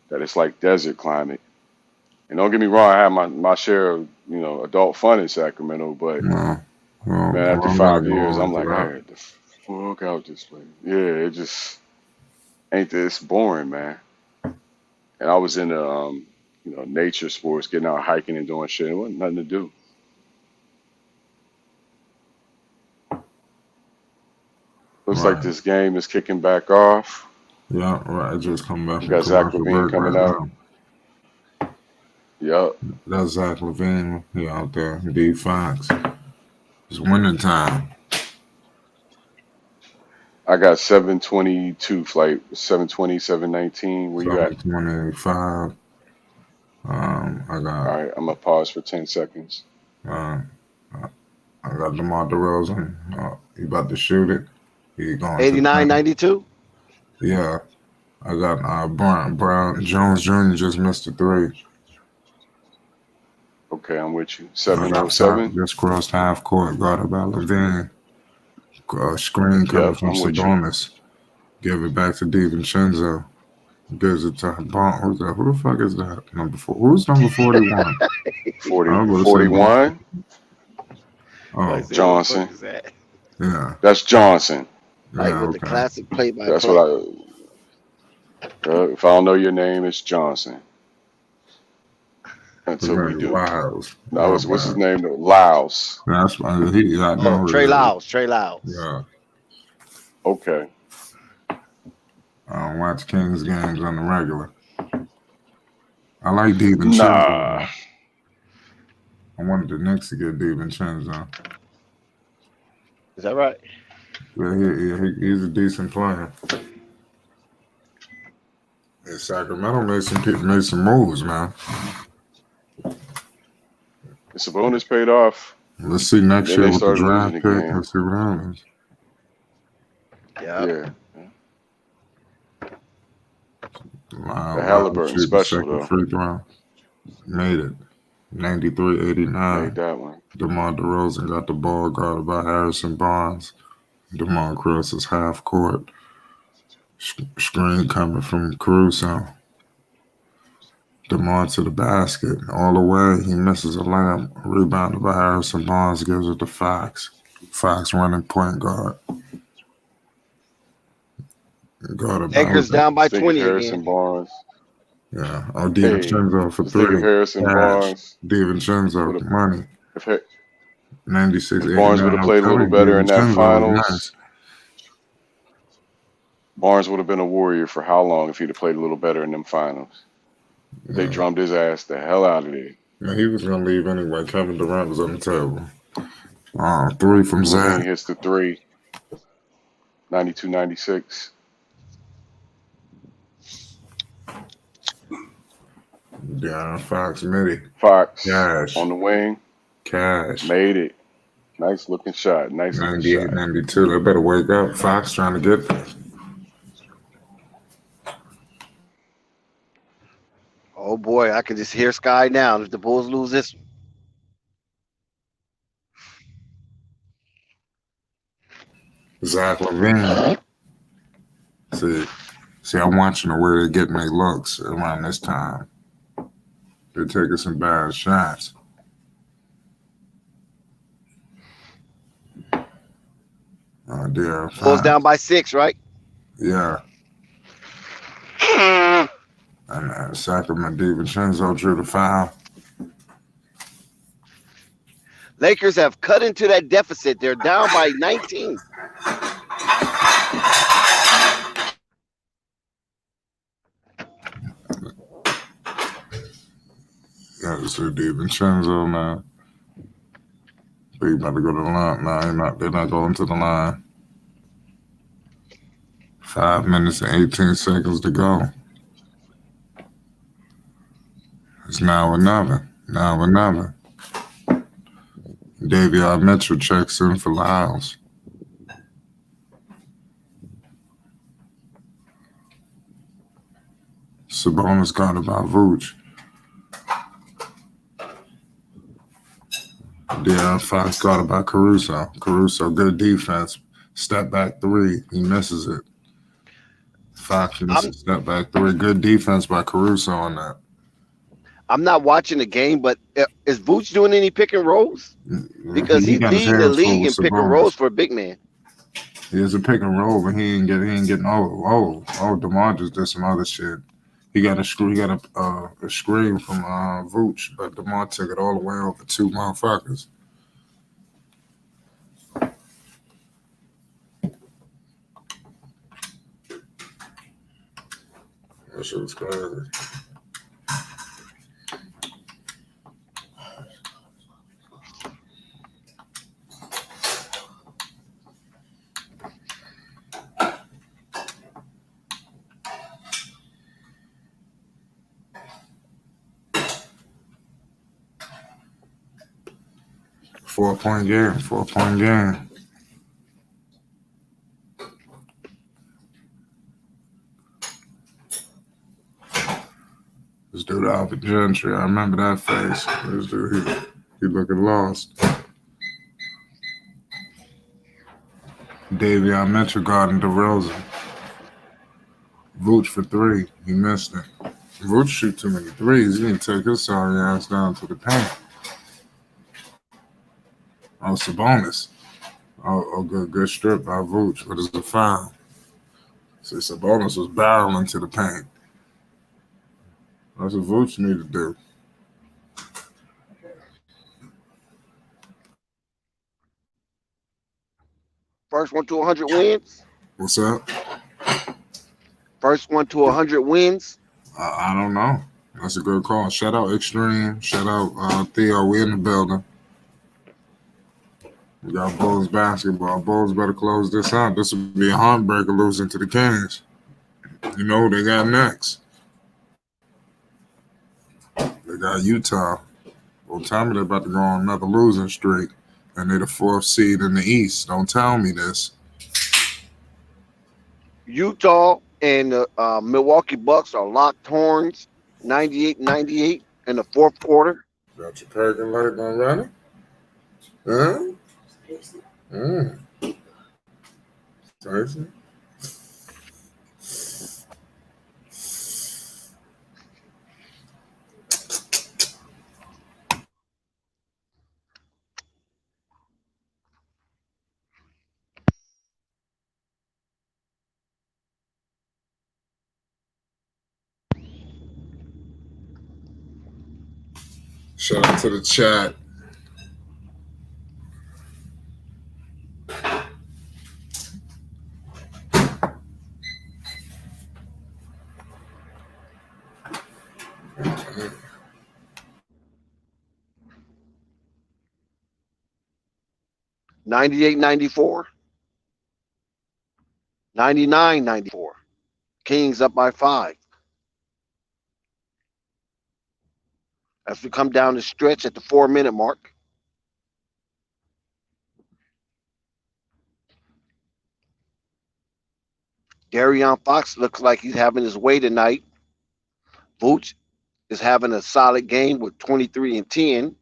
that it's like desert climate. And don't get me wrong, I have my share of, adult fun in Sacramento, but No. man, after I'm gotta 5 years, go I'm into like, I had to fuck out this place. Yeah, it just ain't this boring, man. And I was in nature sports, getting out hiking and doing shit. It wasn't nothing to do. Looks like Right. this game is kicking back off. Yeah, right. I just come back We from got Zach commercial Levine break coming right out. now. Yup. That's Zach Levine. He out there. D Fox. It's winter time. I got 722 flight, 720, 719. Where you at? 725. I All got right, I'm going to pause for 10 seconds. I got DeMar DeRozan. He about to shoot it. He going to 89-92. Yeah. I got Brown Jones Jr. just missed a three. Okay, I'm with you. Outside, 707. just crossed half court, guarded by Levine. Screen coming Yep, from I'm with you. Sabonis. Give it back to DiVincenzo. Gives it to Bond. Who's that? Who the fuck is that? Number 4. Who's number 41? 41. Oh, Johnson. Yeah. That's Johnson. Like Yeah, with the okay. classic play-by-play. That's what if I don't know your name, it's Johnson. until we do. Lyles. No, what's his name? Lyles. That's why I know Trey Lyles. Trey Lyles. Yeah. Okay. I don't watch Kings games on the regular. I like DiVincenzo. Nah. I wanted the Knicks to get DiVincenzo. Is that right? Yeah, he's a decent player. And Sacramento made some moves, man. The Sabonis paid off. Let's see next year they with the started draft losing pick. again. Let's see what happens. Yeah. Wow, The Halliburton shoot, special, second though. free throw. Made it. 93-89. Made that one. DeMar DeRozan got the ball guarded by Harrison Barnes. DeMar crosses half court. Screen coming from Caruso. DeMar to the basket. All the way. He misses a layup. Rebounded by Harrison Barnes. Gives it to Fox. Fox running point guard. Lakers down by 20 Harrison again. Barnes. Yeah. Oh, DiVincenzo for three. Harrison Barnes. DiVincenzo, money. 96. Barnes would have played a little better in that finals. Nice. Barnes would have been a warrior for how long if he'd have played a little better in them finals? They drummed his ass the hell out of there. Man, he was going to leave anyway. Kevin Durant was on the table. Three from Zach. He hits the three. 92-96. Yeah, Fox made it. Fox Cash. on the wing. Cash. Made it. Nice looking shot. 98, 92. They better wake up. Fox trying to get there. Oh boy, I can just hear Sky now if the Bulls lose this one. Zach LaVine. See, I'm watching where they're getting their looks around this time. They're taking some bad shots. Oh dear. Bulls down by 6, right? Yeah. And Sacramento DiVincenzo drew the foul. Lakers have cut into that deficit. They're down by 19. Yeah, this is DiVincenzo, man. They about to go to the line. No, they're not going to the line. 5 minutes and 18 seconds to go. It's now or never. Now or never. Davion Mitchell checks in for Lyles. Sabonis got about Vooch. De'Aaron Fox got about Caruso. Caruso, good defense. Step back three. He misses it. Fox misses step back three. Good defense by Caruso on that. I'm not watching the game, but is Vooch doing any pick and rolls? Because he's leading the league in pick and rolls for a big man. He is a pick and roll, but he ain't getting DeMar just did some other shit. He got a screen from Vooch, but DeMar took it all the way over two motherfuckers. That shit was crazy. Four-point game. This dude Alvin Gentry, I remember that face. This dude, he looking lost. Davion Mitchell guarding DeRozan. Vooch for three. He missed it. Vooch shoot too many threes. He didn't take his sorry ass down to the paint. Oh, Sabonis. Oh, good strip by Vooch, but it's a foul. See, Sabonis was barreling to the paint. That's what Vooch needed to do. First one to 100 wins. What's up? First one to 100 wins. I don't know. That's a good call. Shout out Extreme. Shout out Theo. We in the building. We got Bulls basketball. Bulls better close this out. This would be a heartbreaker losing to the Kings. You know who they got next? They got Utah. Well, tell me they're about to go on another losing streak, and they're the 4th seed in the East. Don't tell me this. Utah and the Milwaukee Bucks are locked horns, 98-98 in the 4th quarter. Got your percolating already? Huh? Tasty. Shout out to the chat. $98-94, $99-94. Kings up by 5. As we come down the stretch at the 4-minute mark, De'Aaron Fox looks like he's having his way tonight. Vooch is having a solid game with 23 and 10.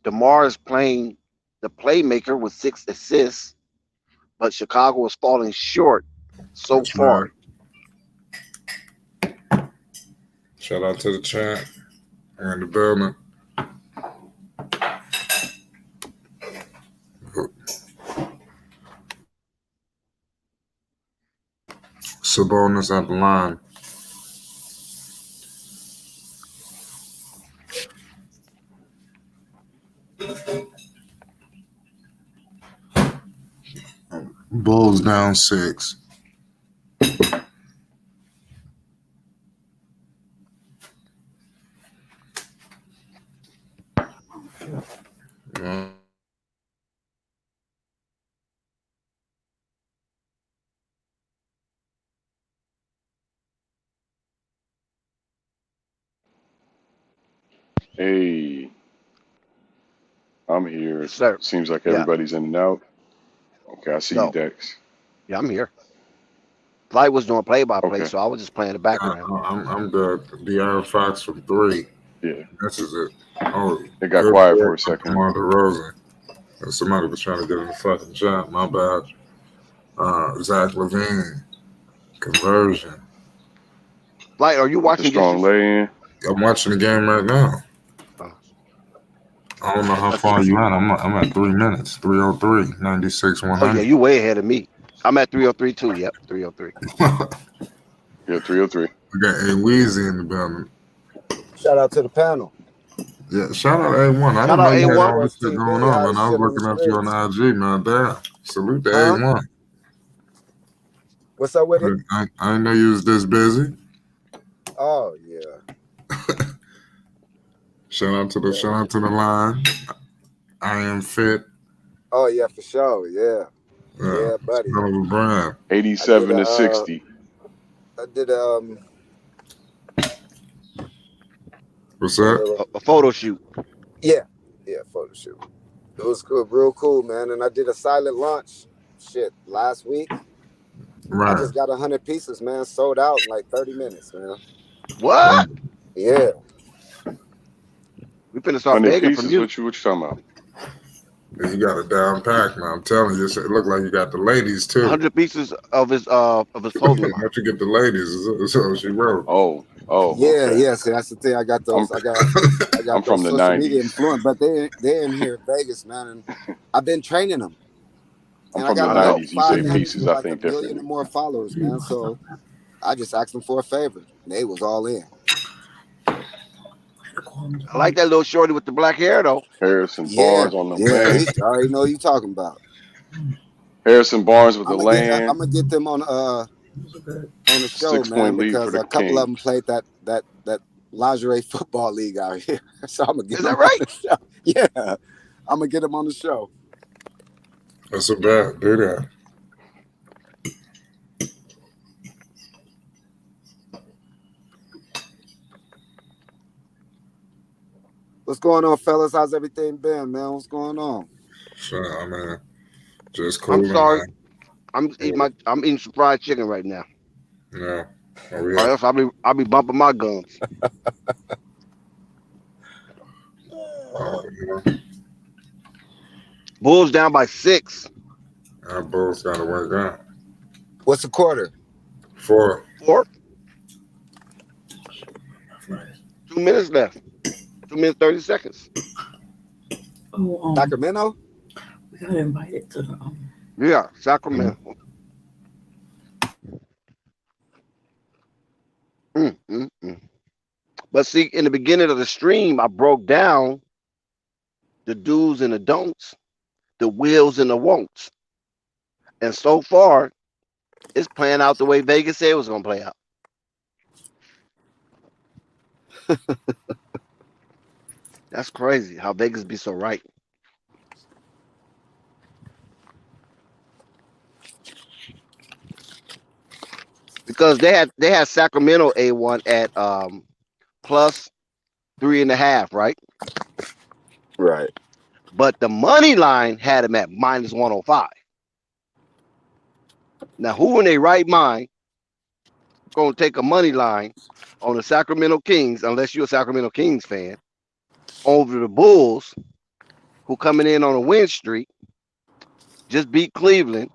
DeMar is playing the playmaker with 6 assists, but Chicago is falling short so far. Shout out to the chat. We're in the building. Sabonis at the line. Bulls down 6. Hey, I'm here. Yes, sir. Seems like Yeah. everybody's in and out. Okay, I see No. you, Dex. Yeah, I'm here. Flight was doing play-by-play, Okay. so I was just playing the background. I'm good. De'Aaron Fox from 3. Yeah, This is it. Oh, it got good quiet for work a from second. DeMar DeRozan. Somebody was trying to get in the fucking chat. My bad. Zach LaVine. Conversion. Flight, are you The watching strong dishes? lay-in. I'm watching the game right now. I don't know how far you at. I'm at 3 minutes. 303, 96, Oh, yeah, 100. you way ahead of me. I'm at 303 too. Yep, 303. Yeah, 303. We got A Weezy in the building. Shout out to the panel. Yeah, shout out A1. I Shout didn't out know you had A1. all this shit going on, man. I was looking up you on IG, man. Damn. Salute to A1. What's up with it? I didn't know you was this busy. Oh yeah. Shout out to the line. I am fit. Oh yeah, for sure. Yeah. Yeah, buddy. Hell of a brand. 87 to 60. I did What's that? A photo shoot. Yeah, photo shoot. It was good, real cool, man. And I did a silent launch last week. Right. I just got 100 pieces, man. Sold out in like 30 minutes, man. What? Yeah. We finna start 100 begging pieces? from you. What you talking about? You got a down pack, man. I'm telling you, it looked like you got the ladies too. 100 pieces of his clothing line. Once you get the ladies, so she wrote. Oh. Yeah, Okay. yeah. See, that's the thing. I got those. I got I'm from those the social 90s. media influence, but they're in here in Vegas, man. And I've been training them. I'm And from I the got 90s. You say 500 pieces, to I like think 1 million differently. or more followers, man. So I just asked them for a favor. And they was all in. I like that little shorty with the black hair though. Harrison Yeah, Barnes on the yeah. man. I already know what you talking about. Harrison Barnes with the I'm land. gonna get them on the show, 6-point man, lead for because the a couple of them Kings. played that lingerie football league out here. So I'm gonna get Is them that on right? the show. Yeah, I'm gonna get them on the show. That's a bet. Do that. What's going on, fellas? How's everything been, man? What's going on? Sure, I mean, just I'm cooling, sorry. man. I'm eating some fried chicken right now. Yeah. Oh, Or yeah. else I'll be bumping my gums. Yeah. Bulls down by 6. Our Bulls got to work out. What's the quarter? 4. 4. 2 minutes left. 2 minutes 30 seconds. Oh, Sacramento? we got invited to the Yeah, Sacramento. But see, in the beginning of the stream, I broke down the do's and the don'ts, the wills and the won'ts. And so far, it's playing out the way Vegas said it was going to play out. That's crazy how Vegas be so right. Because they had Sacramento A1 at plus 3.5, right? Right. But the money line had him at minus 105. Now, who in their right mind gonna take a money line on the Sacramento Kings, unless you're a Sacramento Kings fan, over the Bulls, who coming in on a win streak, just beat Cleveland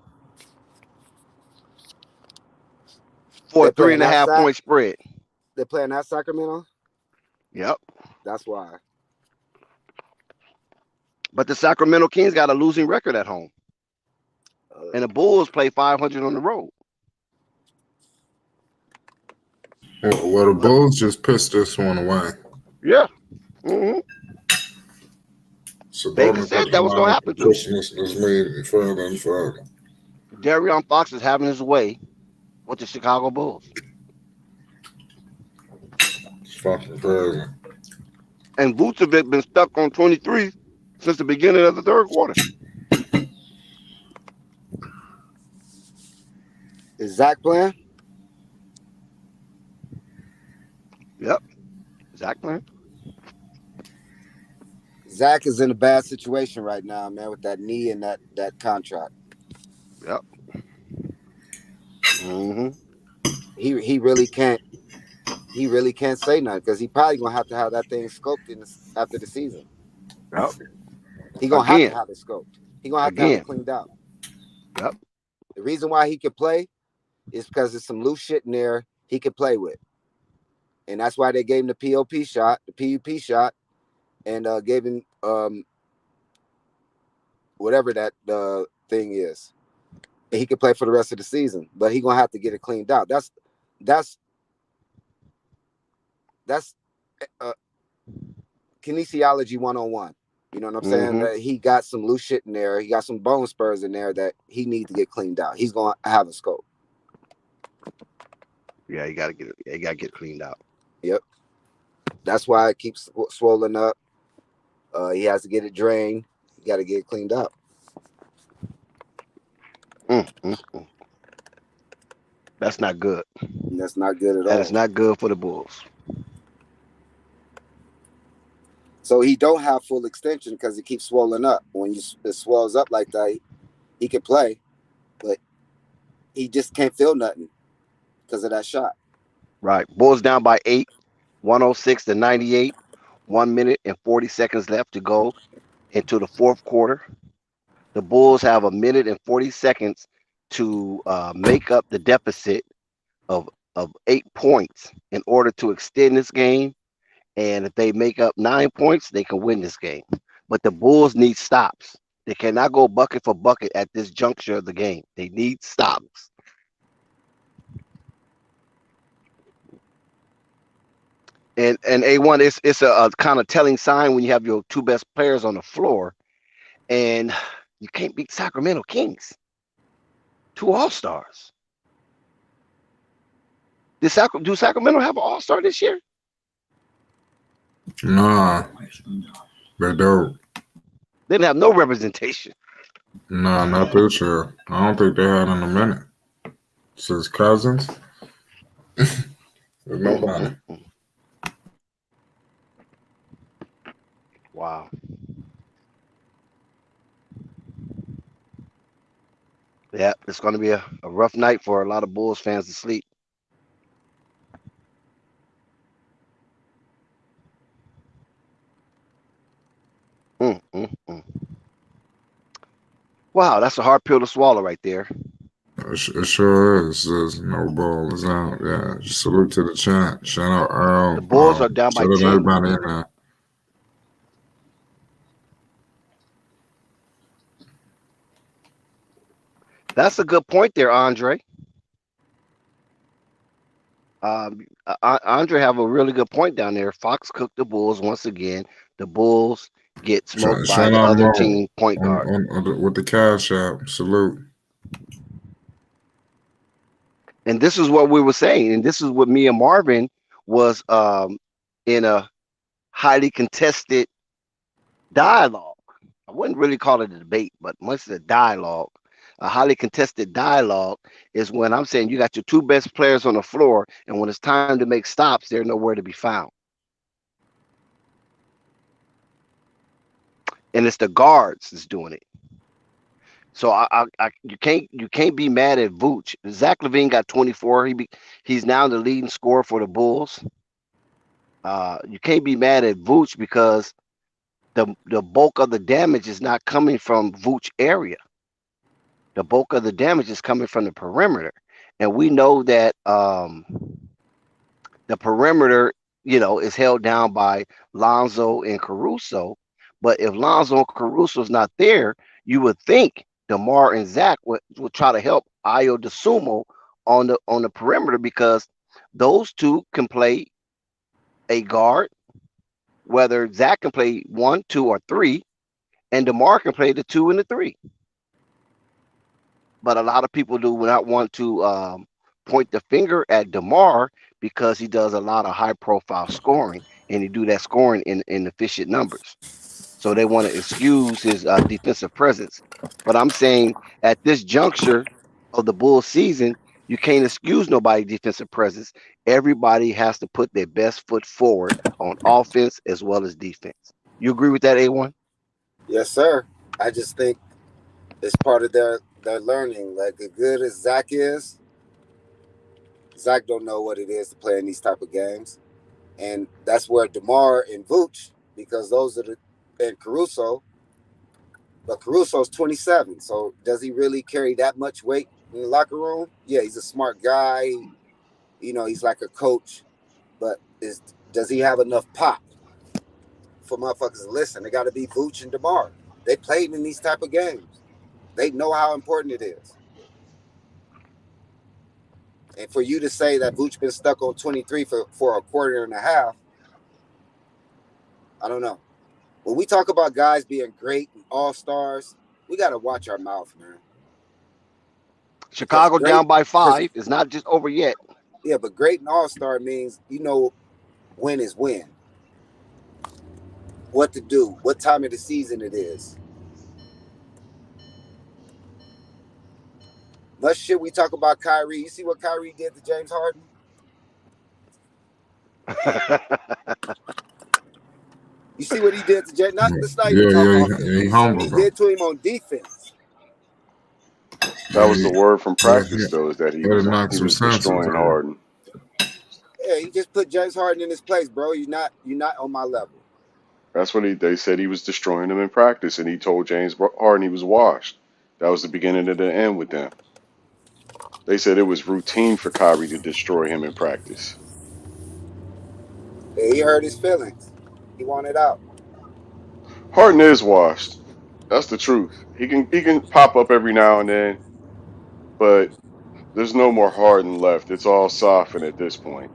for a 3.5 point spread. They're playing at Sacramento? Yep. That's why. But the Sacramento Kings got a losing record at home. And the Bulls play 500 on the road. Well, the Bulls just pissed this one away. Yeah. Mm-hmm. Vegas said that was going to happen, too. Christmas is moving further and further. De'Aaron Fox is having his way with the Chicago Bulls. It's fucking crazy. And Vucevic been stuck on 23 since the beginning of the third quarter. Is Zach playing? Yep. Zach playing. Zach is in a bad situation right now, man, with that knee and that contract. Yep. Mm-hmm. He really can't say nothing because he probably gonna have to have that thing scoped after the season. Yep. He gonna have to have it scoped. He gonna have to have it cleaned out. Yep. The reason why he could play is because there's some loose shit in there he could play with. And that's why they gave him the PUP shot, and gave him whatever that thing is. And he could play for the rest of the season, but he gonna have to get it cleaned out. That's kinesiology 101. You know what I'm saying? That he got some loose shit in there. He got some bone spurs in there that he needs to get cleaned out. He's gonna have a scope. Yeah, you gotta get it. You gotta get cleaned out. Yep. That's why it keeps swollen up. He has to get it drained. You got to get it cleaned up. That's not good. That's not good at all. That is not good for the Bulls. So he don't have full extension because it keeps swelling up. When it swells up like that, he can play, but he just can't feel nothing because of that shot. Right. Bulls down by 8, 106-98. 1 minute and 40 seconds left to go into the fourth quarter. The Bulls have 1 minute and 40 seconds to make up the deficit of 8 points in order to extend this game. And if they make up 9 points, they can win this game. But the Bulls need stops. They cannot go bucket for bucket at this juncture of the game. They need stops. And A1, it's a kind of telling sign when you have your two best players on the floor, and you can't beat Sacramento Kings. 2 All-Stars. Do Sacramento have an All-Star this year? Nah, they don't. They didn't have no representation. Nah, not this year. I don't think they had in a minute. Since Cousins. There's nobody. Wow. Yeah, it's going to be a rough night for a lot of Bulls fans to sleep. Wow, that's a hard pill to swallow right there. It sure is. There's no ball is out. Yeah, salute to the chat. Shout out Earl. The Bulls are down by shout out 10. Everybody in there. That's a good point there, Andre. Andre have a really good point down there. Fox cooked the Bulls once again. The Bulls get smoked by the other team point guard. With the cash app. Salute. And this is what we were saying. And this is what me and Marvin was in a highly contested dialogue. I wouldn't really call it a debate, but much a dialogue. A highly contested dialogue is when I'm saying you got your 2 best players on the floor, and when it's time to make stops, they're nowhere to be found. And it's the guards that's doing it. So you can't be mad at Vooch. Zach LaVine got 24. He's now the leading scorer for the Bulls. You can't be mad at Vooch because the bulk of the damage is not coming from Vooch area. The bulk of the damage is coming from the perimeter, and we know that the perimeter, is held down by Lonzo and Caruso. But if Lonzo and Caruso's not there, you would think DeMar and Zach would try to help Ayo DeSumo on the perimeter, because those two can play a guard, whether Zach can play 1, 2, or 3, and DeMar can play the 2 and the 3. But a lot of people do not want to point the finger at DeMar because he does a lot of high-profile scoring, and he do that scoring in efficient numbers. So they want to excuse his defensive presence. But I'm saying at this juncture of the Bulls season, you can't excuse nobody's defensive presence. Everybody has to put their best foot forward on offense as well as defense. You agree with that, A1? Yes, sir. I just think it's part of their learning. Like, as good as Zach is, Zach don't know what it is to play in these type of games. And that's where DeMar and Vooch, because those are and Caruso, but Caruso's 27. So does he really carry that much weight in the locker room? Yeah, he's a smart guy. He's like a coach. But does he have enough pop for motherfuckers to listen? They got to be Vooch and DeMar. They played in these type of games. They know how important it is. And for you to say that Vooch been stuck on 23 for a quarter and a half, I don't know. When we talk about guys being great and all-stars, we got to watch our mouth, man. Chicago down by 5. It's not just over yet. Yeah, but great and all-star means when is when. What to do, what time of the season it is. Much shit we talk about Kyrie. You see what Kyrie did to James Harden? You see what he did to James? Let's not even talk offense. You see what he did to him on defense. That was the word from practice, though, is that he was destroying Harden. Yeah, he just put James Harden in his place, bro. You're not on my level. That's what they said. He was destroying him in practice, and he told James Harden he was washed. That was the beginning of the end with them. They said it was routine for Kyrie to destroy him in practice. Yeah, he hurt his feelings. He wanted out. Harden is washed. That's the truth. He can pop up every now and then, but there's no more Harden left. It's all softened at this point.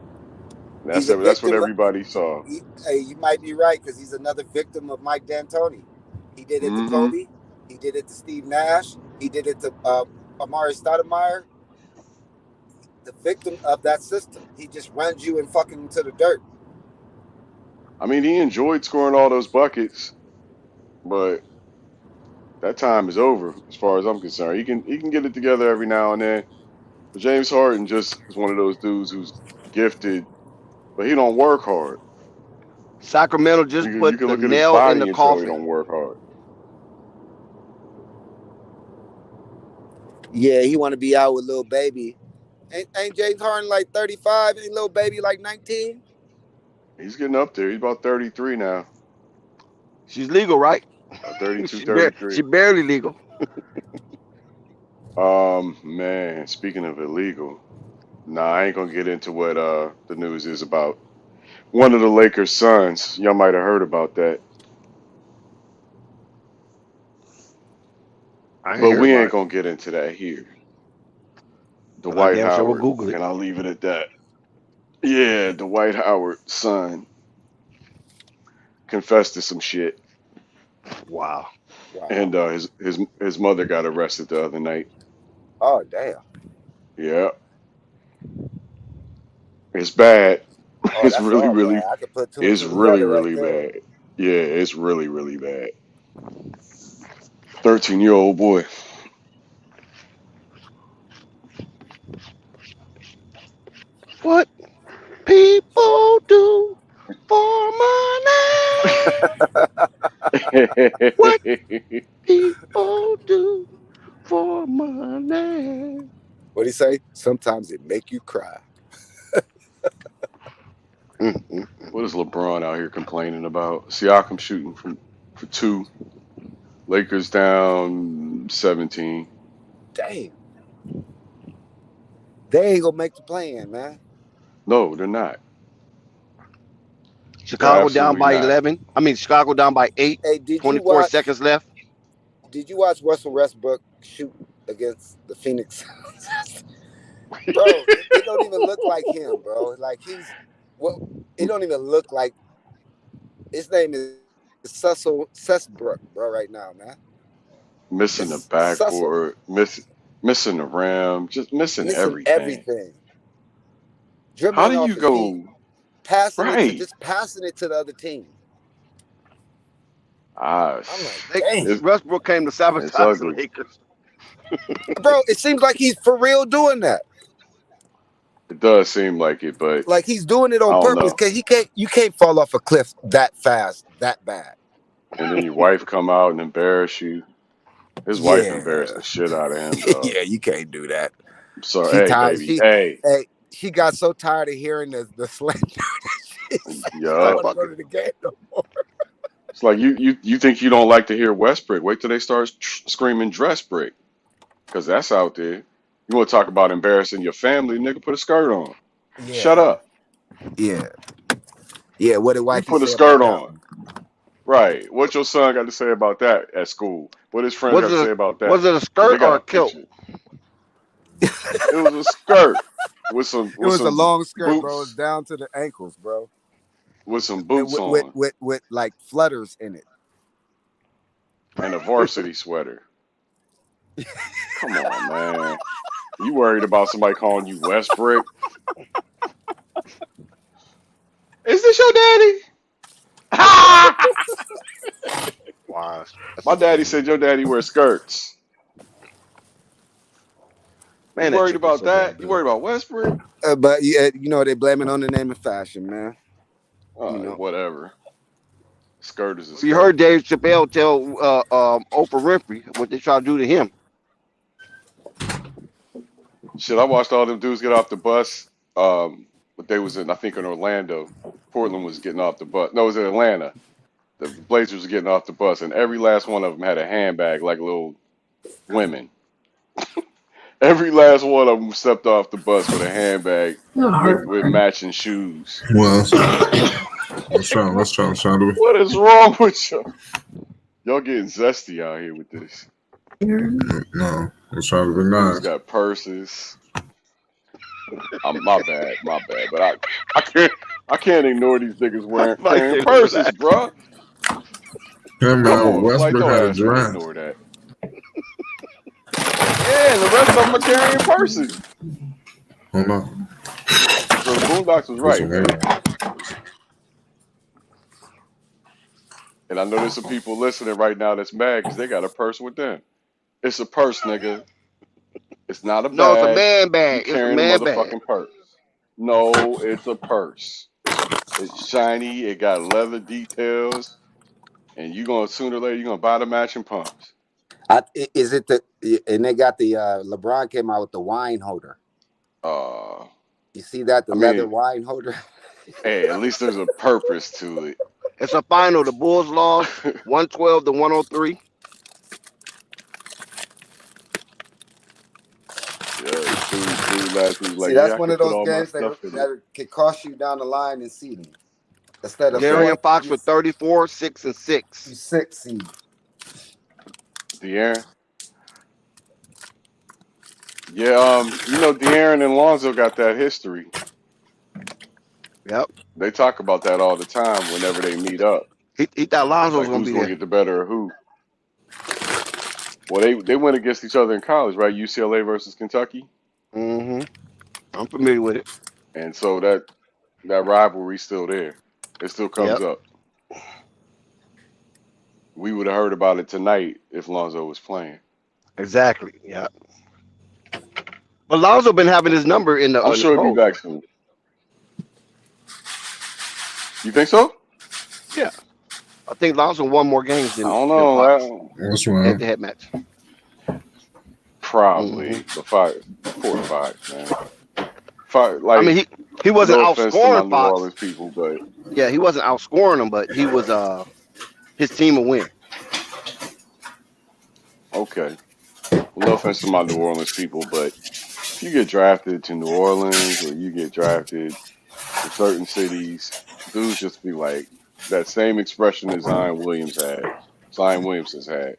That's what everybody saw. You might be right, because he's another victim of Mike D'Antoni. He did it to Kobe. He did it to Steve Nash. He did it to Amari Stoudemire, the victim of that system. He just runs you and fucking into the dirt. I mean, he enjoyed scoring all those buckets, but that time is over as far as I'm concerned. He can get it together every now and then. But James Harden just is one of those dudes who's gifted, but he don't work hard. Sacramento just You put can the look at his nail in the body and tell he coffin. don't work hard. Yeah, he want to be out with little baby. Ain't James Harden like 35? Ain't little baby like 19? He's getting up there. He's about 33 now. She's legal, right? 32, 33. She barely legal. Man, speaking of illegal, I ain't gonna get into what the news is about one of the Lakers' sons. Y'all might have heard about that, but we ain't gonna get into that here. Dwight damn sure will Howard, Google it. and I'll leave it at that. Yeah, Dwight Howard's son confessed to some shit, Wow. and his mother got arrested the other night. Oh, damn. Yeah, it's bad. Oh, It's that's really, all really, bad. I could put two and it's two really, together right really there. bad. Yeah, it's really, really bad. 13-year-old boy. What people do for money? What people do for money? What do you say? Sometimes it make you cry. What is LeBron out here complaining about? Siakam shooting for two. Lakers down 17. Damn. They ain't gonna make the plan, man. No, they're not. Chicago down by 11. I mean, Chicago down by 8. Hey, 24 seconds left. Did you watch Russell Westbrook shoot against the Phoenix? Bro, it don't even look like him, bro. Like it don't even look like his name is Cecil Sessbrook, bro, right now, man. Missing the backboard, missing the rim, just missing everything. Dribbling How do off you his go feet, passing right? just passing it to the other team. I'm like, dang. Westbrook came to sabotage the Lakers. Bro, it seems like he's for real doing that. It does seem like it, but like he's doing it on purpose because you can't fall off a cliff that fast, that bad. And then your wife come out and embarrass you. His wife embarrassed the shit out of him, dog. Yeah, you can't do that. I'm sorry. Hey, she got so tired of hearing the slander. I don't want to go to the game no more. It's like you think you don't like to hear Westbrook. Wait till they start screaming dress break. Because that's out there. You want to talk about embarrassing your family, nigga, put a skirt on. Yeah. Shut up. Yeah. Yeah, what did Wifey put a skirt on? Right. What your son got to say about that at school? What his friends got to say about that? Was it a skirt or a kilt? It was a skirt. With some it was a long skirt, boots. bro. It was down to the ankles, bro. With some boots on. With like flutters in it. And a varsity sweater. Come on, man. You worried about somebody calling you Westbrook? Is this your daddy? Wow. My daddy said your daddy wears skirts. Man, you worried about that? You worried about Westbrook? But you know they blame it on the name of fashion, man. Whatever. Skirt is a skirt. You heard Dave Chappelle tell Oprah Winfrey what they try to do to him. Shit, I watched all them dudes get off the bus. But they was in Orlando. Portland was getting off the bus. No, it was in Atlanta. The Blazers were getting off the bus, and every last one of them had a handbag like little women. Every last one of them stepped off the bus with a handbag with matching shoes. Well, let's try to. What is wrong with y'all? Y'all getting zesty out here with this. No, let's try to be nice. Got purses. My bad. But I can't ignore these niggas wearing purses, bro. Yeah, man, Westbrook had a draft. Ignore that. Yeah, the rest of them are carrying purses. Hold on. So Boondocks was right, man. And I know there's some people listening right now that's mad because they got a purse with them. It's a purse, nigga. It's not a No, it's a bag. man You bag. It's a carrying a man bag. motherfucking purse. No, it's a purse. It's shiny. It got leather details. And you gonna sooner or later you're gonna buy the matching pumps. Is it the and they got the LeBron came out with the wine holder. You see that the leather wine holder? Hey, at least there's a purpose to it. It's a final. The Bulls lost 112 to 103. Yeah, dude last week was like, See, yeah, that's I one can of put those all my games stuff in it. that could cost you down the line in seeding. Instead of De'Aaron Fox with 34, 6 and 6. 6 seed. De'Aaron. Yeah, De'Aaron and Lonzo got that history. Yep. They talk about that all the time whenever they meet up. He thought Lonzo was Like gonna who's be gonna there. get the better of who. Well, they went against each other in college, right? UCLA versus Kentucky. Mm-hmm. I'm familiar with it. And so that rivalry's still there. It still comes up. We would have heard about it tonight if Lonzo was playing. Exactly. Yeah. But Lonzo been having his number in the. I'm sure he'll be back soon. You think so? Yeah. I think Lonzo won more games than I don't know. That's right. Head-to-head match. Probably, but 4 or 5, man. 5. Like, I mean, he wasn't no offense to my outscoring New Fox. Orleans people, but Yeah, he wasn't outscoring them, but he was. His team will win. okay. Well, no offense to my New Orleans people, but if you get drafted to New Orleans or you get drafted to certain cities, dudes just be like that same expression that Zion Williamson's had.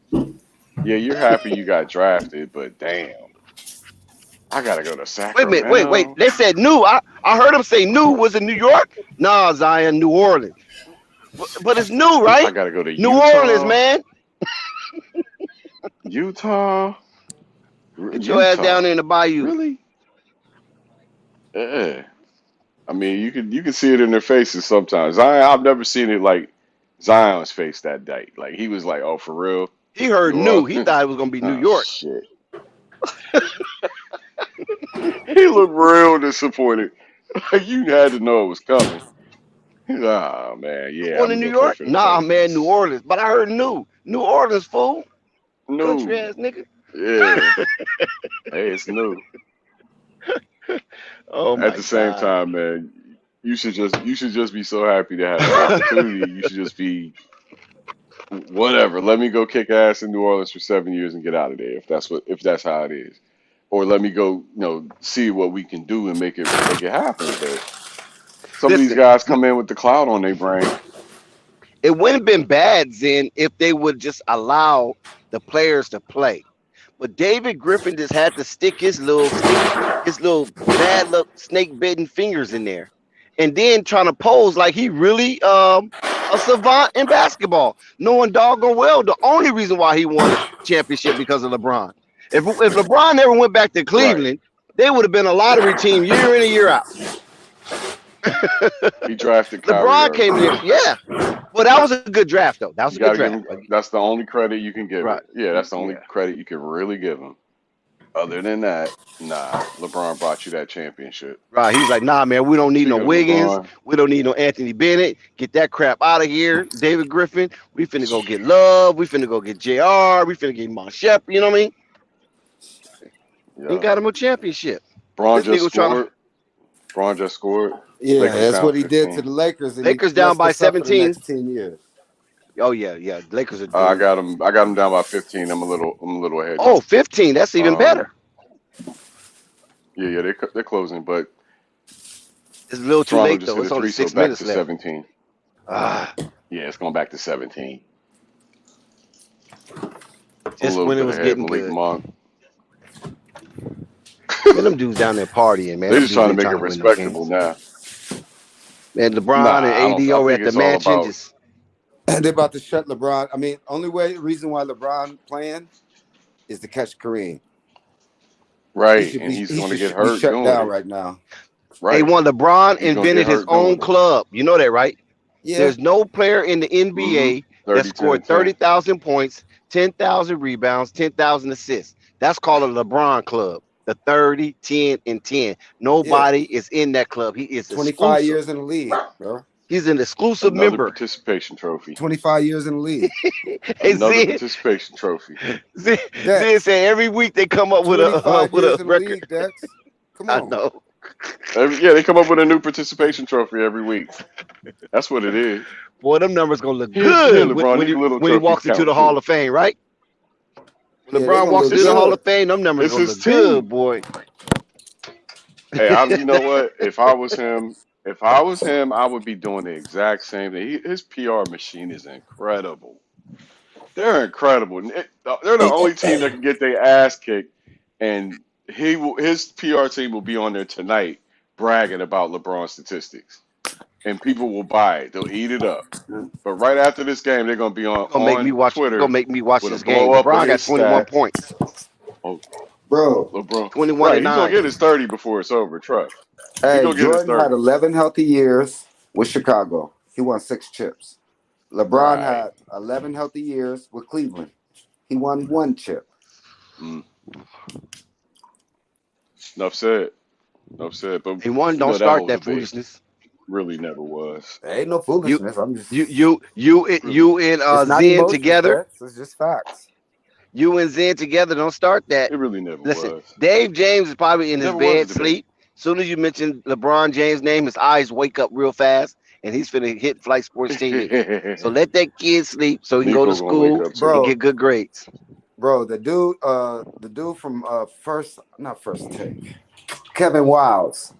Yeah, you're happy you got drafted, but damn, I gotta go to Sacramento. Wait. They said New. I heard him say New was in New York. Nah, Zion, New Orleans. But it's New, right? I gotta go to New Utah. Orleans, man. Utah. Get your ass down there in the bayou. Really? Yeah. I mean, you can see it in their faces sometimes. I've never seen it like Zion's face that day. Like he was like, "Oh, for real." He heard New. He thought it was gonna be New York. Shit. He looked real disappointed. You had to know it was coming. Oh man, yeah. Going to New York? Nah, man, New Orleans. But I heard New Orleans, fool. New. Country ass nigga. Yeah. Hey, it's new. Oh my At the same time, man, you should just be so happy to have the opportunity. You should just be whatever. Let me go kick ass in New Orleans for 7 years and get out of there if that's how it is. Or let me go, see what we can do and make it happen. But some of these guys come in with the cloud on their brain. It wouldn't have been bad, Zen, if they would just allow the players to play. But David Griffin just had to stick his little bad look snake bitten fingers in there, and then trying to pose like he really a savant in basketball, knowing doggone well the only reason why he won a championship because of LeBron. If LeBron never went back to Cleveland, they would have been a lottery team year in and year out. He drafted LeBron came in, yeah. Well, that was a good draft, though. That was a good draft. That's the only credit you can give him. Yeah, that's the only credit you can really give him. Other than that, nah, LeBron brought you that championship. Right. He's like, nah, man, we don't need no Wiggins. LeBron. We don't need no Anthony Bennett. Get that crap out of here. David Griffin. We finna go get Love. We finna go get JR. We finna get Mon Shep. You know what I mean? Yeah. He got him a championship. Braun just scored. Yeah, Lakers that's down what he 15. did to the Lakers. And Lakers down by 17. Next 10 years. Oh yeah. Lakers are. I got him down by 15. I'm a little ahead. Oh, 15. That's even better. Yeah, they're closing, but it's a little too Toronto late though. It's only 6 back minutes to left. 17. Yeah, it's going back to 17. Just when it was getting good. Monk. Man, them dudes down there partying, man. They're just trying to make it respectable now. Man, LeBron and AD over at the mansion just. They're about to shut LeBron. I mean, reason why LeBron playing is to catch Kareem. He Right, should and be he's he going to get should be hurt shut doing down it. right now. Hey, Right, one LeBron he's going to get invented his hurt own doing it. club. You know that, right? Yeah. There's no player in the Mm-hmm. NBA that 30, 10, scored and 10. 30,000 points, 10,000 rebounds, 10,000 assists. That's called a LeBron club. The 30, 10, and 10. Yeah. Nobody is in that club. He is 25 exclusive. years in the league, bro. He's an exclusive Another member. participation trophy. 25 years in the league. Hey, Another Zed, participation trophy. Zed Dex, said every week they come up with 25 with a years in the record. league, Dex. Come I on. know. Yeah, they come up with a new participation trophy every week. That's what it is. Boy, them numbers gonna look Here, good LeBron, these little when he trophies walks into count the Hall too. of Fame, right? When Yeah, they're LeBron gonna walks look into the Hall good. of Fame, them numbers It's gonna his look good, team. boy. Hey, you know what? If I was him, I would be doing the exact same thing. His PR machine is incredible. They're incredible. They're the only team that can get their ass kicked, and his PR team will be on there tonight bragging about LeBron's statistics, and people will buy it. They'll eat it up. But right after this game, they're gonna be on You're Twitter gonna make me watch with a this game. blow up of LeBron got his 21 stats. points. Oh, Bro, LeBron, 21 right? and He's gonna 9. get his 30 before it's over. Trust. He's hey, gonna get his Jordan had 30. 11 healthy years with Chicago. He won 6 chips. LeBron Right. had 11 healthy years with Cleveland. He won 1 chip. Mm. Enough said. Enough said. But And one, don't that start whole that debate foolishness. really never was. There ain't no You foolishness. I'm just Really. you and it's not Zen emotions, together. Dex. It's just facts. You and Zen together, don't start that. It really never Listen, was. Dave James is probably in It his never was a bed debate. sleep. Soon as you mention LeBron James' name, his eyes wake up real fast, and he's finna hit Flight Sports TV. So let that kid sleep so he can go to Nico gonna wake school up too. and Bro, get good grades. bro, the dude from not first take, Kevin Wiles.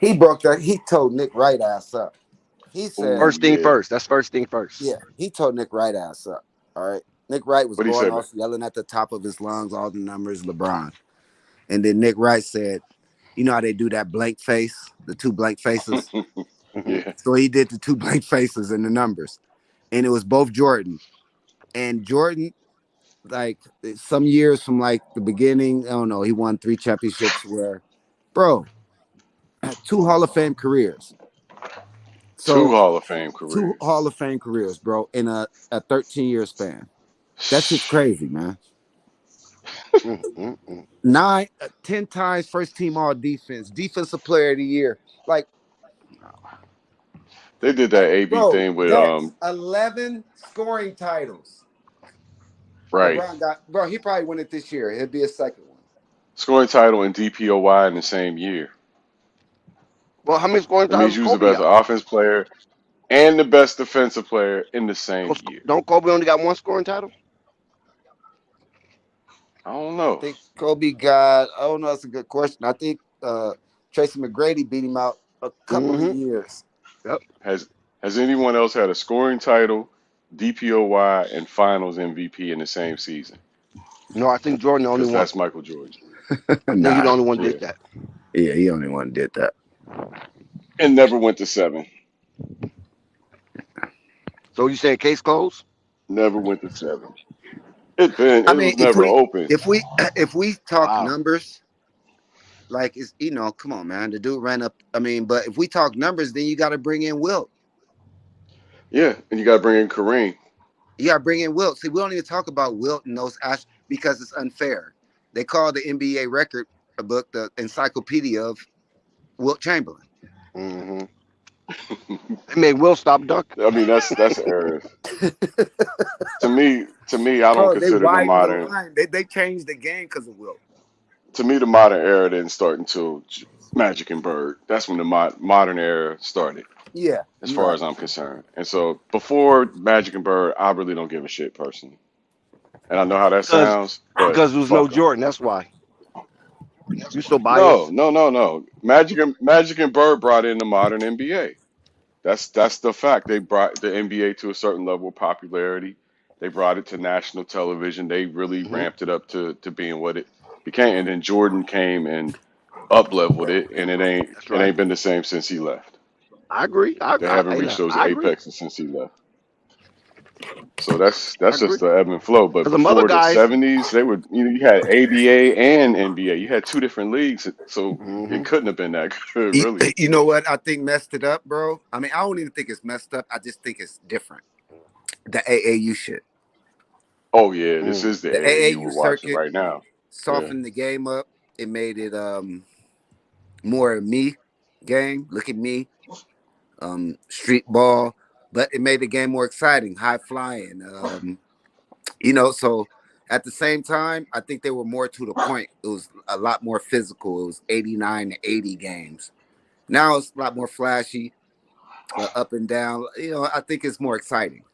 He broke that. He told Nick Wright ass up. He said, Oh First thing yeah. first. That's first thing first. yeah, he told Nick Wright ass up. All right. Nick Wright was What he going said, off yelling at the top of his lungs, all the numbers, LeBron. And then Nick Wright said, you know how they do that blank face, the 2 blank faces? man? Yeah. So he did the 2 blank faces and the numbers. And it was both Jordan. And Jordan, like some years from like the beginning, I don't know, he won 3 championships where, bro, had 2 Hall of Fame careers. Two So Hall of Fame 2 careers. Hall of Fame careers, bro, in a 13-year span. That's just crazy, man. 10 times first team all defense, defensive player of the year. Like, They did that AB bro, thing with that's 11 scoring titles. right. LeBron got, bro, he probably win it this year. It'd be a second one. Scoring title and DPOY in the same year. Well, how many scoring That means titles you was the Kobe best got? offense player and the best defensive player in the same year. Don't Kobe only got 1 scoring title? I don't I know. think Kobe got, I don't know, that's a good question. I think Tracy McGrady beat him out a couple of years. Yep. Has anyone else had a scoring title, DPOY, and Finals MVP in the same season? No, I think Jordan the only Because one. that's Michael Jordan. I think he the only one did that. Yeah, he only one did that. And never went to 7. So you saying case closed? Never went to 7. It mean, was never open. if we talk numbers, like it's, you know, come on, man, the dude ran up. I mean, but if we talk numbers, then you got to bring in Wilt. Yeah, and you got to bring in Kareem. You got to bring in Wilt. See, we don't even talk about Wilt and those because it's unfair. They call the NBA record book the encyclopedia of Wilt Chamberlain. Mm-hmm. They made Wilt stop dunking. I mean, that's errors. To me, I don't consider the modern. The line. They changed the game because of Wilt. To me, the modern era didn't start until Magic and Bird. That's when the modern era started. Yeah. As far as I'm concerned. And so before Magic and Bird, I really don't give a shit personally. And I know how that sounds. But because there was no Jordan. That's why. You so No, biased. no. Magic and Bird brought in the modern NBA. That's the fact. They brought the NBA to a certain level of popularity. They brought it to national television. They really ramped it up to being what it became. And then Jordan came and up leveled it, and it ain't been the same since he left. I agree. They haven't reached those I agree. apexes since he left. So that's I just agree. the ebb and flow. But Because some other before the guys, '70s, they would you had ABA and NBA. You had two different leagues, so hmm it couldn't have been that good, You, really. you know what I think messed it up, bro? I mean, I don't even think it's messed up. I just think it's different. The AAU shit. Oh yeah, this is the The AAU AAU we're watching circuit right now. Yeah, softened the game up. It made it more of me game. Look at me. Street ball. But it made the game more exciting, high flying. So at the same time, I think they were more to the point. It was a lot more physical. It was 89 to 80 games. Now it's a lot more flashy, up and down. I think it's more exciting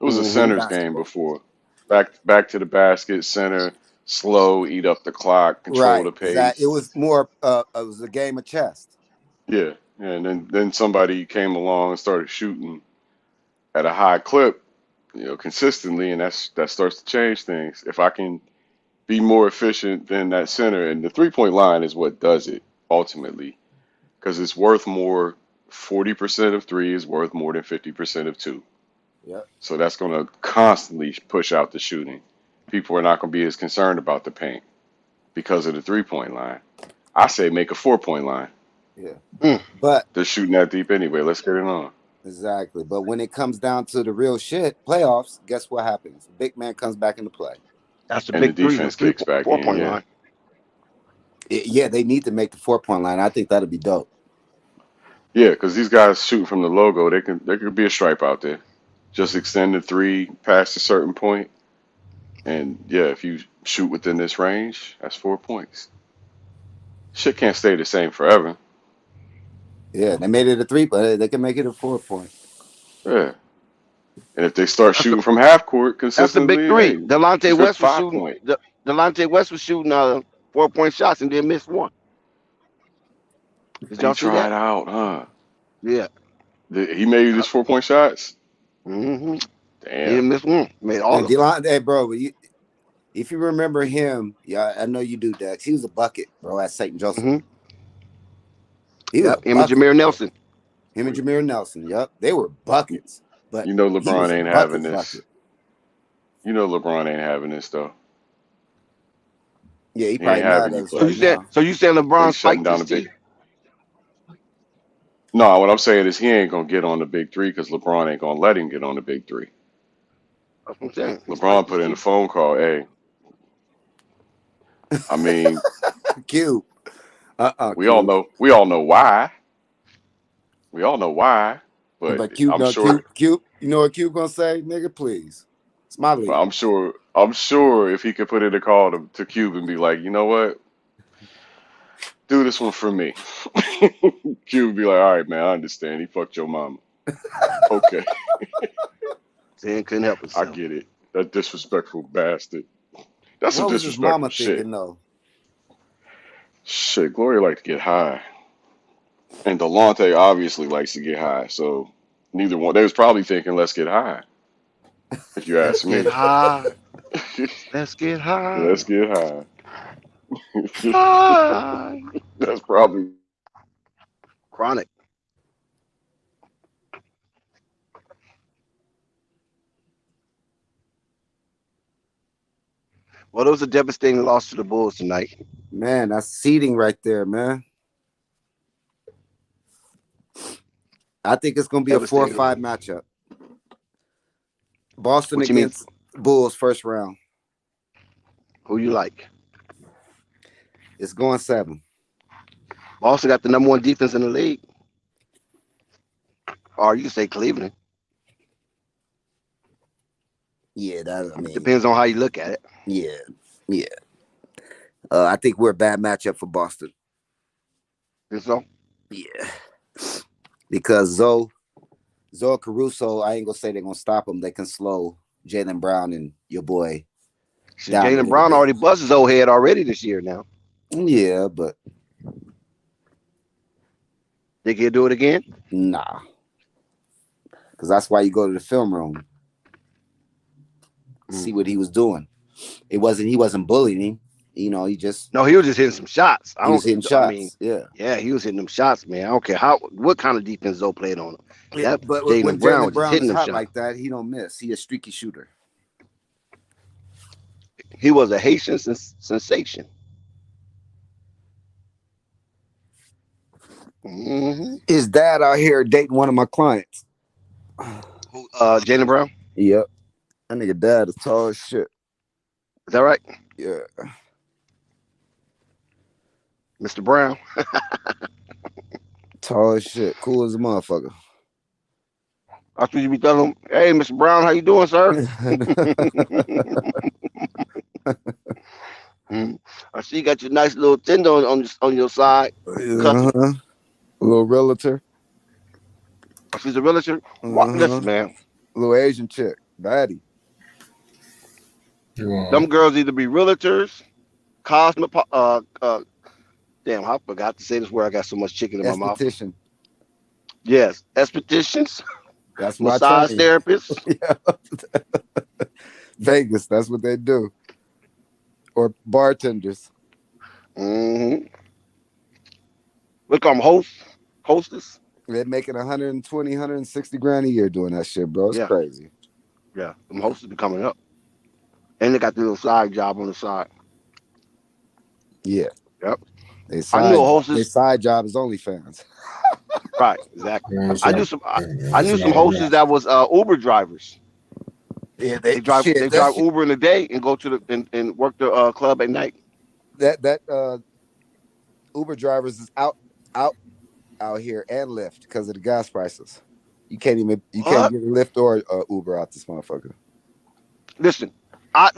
it was a than center's game basketball. before. Back to the basket, center, slow, eat up the clock, control Right. the Exactly. It pace. was more. It was a game of chess. Yeah, yeah. And then somebody came along and started shooting at a high clip, consistently, and that starts to change things. If I can be more efficient than that center, and the 3-point line is what does it ultimately, because it's worth more. 40% of three is worth more than 50% of two. Yep. So that's going to constantly push out the shooting. People are not going to be as concerned about the paint because of the 3-point line. I say make a 4-point line. Yeah. But They're shooting that deep anyway. Let's get it on. exactly. But when it comes down to the real shit, playoffs, guess what happens? The big man comes back into play. that's the And the big three, the defense kicks back 4 in. point Yeah. line. Yeah, they need to make the 4-point line. I think that'd be dope. Yeah, because these guys shooting from the logo, there could be a stripe out there. Just extend the three past a certain point, and yeah, if you shoot within this range, that's 4 points. Shit can't stay the same forever. Yeah, they made it a 3, but they can make it a 4-point. Yeah, and if they start That's the shooting from half court that's the big consistently, three. hey, Delonte it's a West was 5 shooting. point. Delonte West was shooting 4-point shots and then missed one. Did He y'all see that? tried out, huh? Yeah. He made his 4-point shots. Mm-hmm. He Damn. didn't miss one. Made all And of them. Delonte, bro, if you remember him, yeah, I know you do, Dex. He was a bucket, bro, at St. Joseph. Mm-hmm. He was a Yep. Him and bucket, Jameer bro. Nelson. Him and Jameer Nelson, yep. They were You, buckets, but you know he LeBron was a ain't having bucket this. bucket. You know LeBron ain't having this though. Yeah, he He ain't probably having mad you at us So play. right now. you saying So LeBron he's shutting spiked down his the big. teeth? No, what I'm saying is he ain't gonna get on the big three because LeBron ain't gonna let him get on the big three. That's what I'm saying. He spiked LeBron his put in a teeth. phone call. Hey, I mean, Cube. we all Cube. know, we all know why. We all know why. But But Cube, I'm no, sure, Cube. You know what Cube gonna say? Nigga, please. It's my but league. I'm sure if he could put in a call to Cube and be like, you know what, do this one for me. Cube would be like, all right, man, I understand. He fucked your mama. Okay, Saying couldn't help I himself. get it. That disrespectful bastard. That's some What was his disrespectful mama shit. thinking though? Shit, Gloria like to get high. And Delonte obviously likes to get high. So neither one, they was probably thinking, let's get high, if you Let's ask get me. high. Let's get Let's high. get high. High. That's probably Chronic. Well, it was a devastating loss to the Bulls tonight. Man, that's seeding right there, man. I think it's gonna be a 4-5 Devastating. matchup. Boston What you mean? against Bulls first round. Who you like? It's going 7. Boston got the #1 defense in the league. Or you can say Cleveland. Yeah, that I mean, Depends on how you look at it. yeah. I think we're a bad matchup for Boston. Think so? Yeah, because Zoe Caruso, I ain't gonna say they're gonna stop him. They can slow Jaylen Brown and your boy down a Jaylen little Brown bit. already buzzed his old head already this year now. Yeah, but Think he'll do it again? nah, because that's why you go to the film room, see what he was doing. He wasn't bullying him. You know, he just No, he was just hitting some shots. he was hitting I mean, shots. Yeah. yeah, he was hitting them shots, man. I don't care what kind of defense Zoe played on him. Yeah, That but Jaylen when Brown Jaylen was just Brown hitting is them hot shots. like that, he don't miss. He a streaky shooter. He was a Haitian sensation. Mm-hmm. His dad out here dating one of my clients. Who, Jaylen Brown? Yep. That nigga dad is tall as shit. Is that right? Yeah. Mr. Brown. Tall as shit. Cool as a motherfucker. That's what you be telling him. Hey, Mr. Brown, how you doing, sir? I see you got your nice little tender on your side. Uh-huh. A little realtor. Oh, she's a realtor. Listen, man. Little Asian chick. Baddie. Them girls either be realtors, damn, I forgot to say this word. I got so much chicken in my mouth. Esthetician. Yes, estheticians. That's what massage therapists. Yeah. Vegas, that's what they do. Or bartenders. Mm-hmm. Look, I'm hostess. They're making 120, 160 grand a year doing that shit, bro. It's crazy. Yeah, them hostess be coming up. And they got the little side job on the side. Yeah. Yep. I knew a hostess. Their side job is OnlyFans. Right, exactly. I knew some hostess that was Uber drivers. Yeah, they drive Uber in the day and go to and work the club at night. That Uber drivers is out here and Lyft because of the gas prices. You can't get a Lyft or Uber out this motherfucker. Listen, I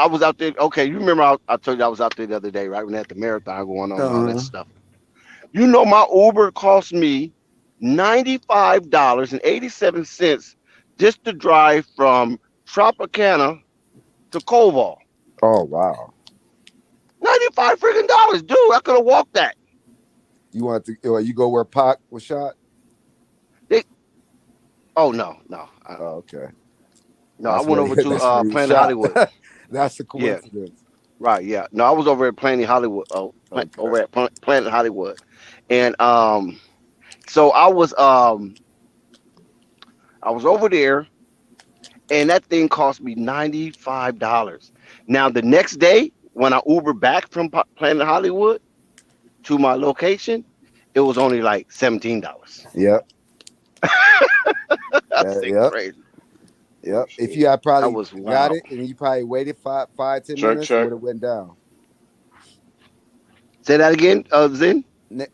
was out there. Okay, you remember I told you I was out there the other day, right? When they had the marathon going on and all that stuff. You know, my Uber cost me $95.87 just to drive from Tropicana to Koval. Oh wow. 95 freaking dollars, dude. I could have walked that. You want to you go where Pac was shot? Oh no. Okay. No, I went over to Planet Hollywood. That's a coincidence. Yeah. Right, yeah. No, I was over at Planet Hollywood. Over at Planet Hollywood. And so I was over there, and that thing cost me $95. Now the next day, when I Ubered back from Planet Hollywood to my location, it was only like $17. Yep. That's crazy. Yep. If you had probably got it and you probably waited 5-10 minutes, it would have went down. Say that again, Zen. I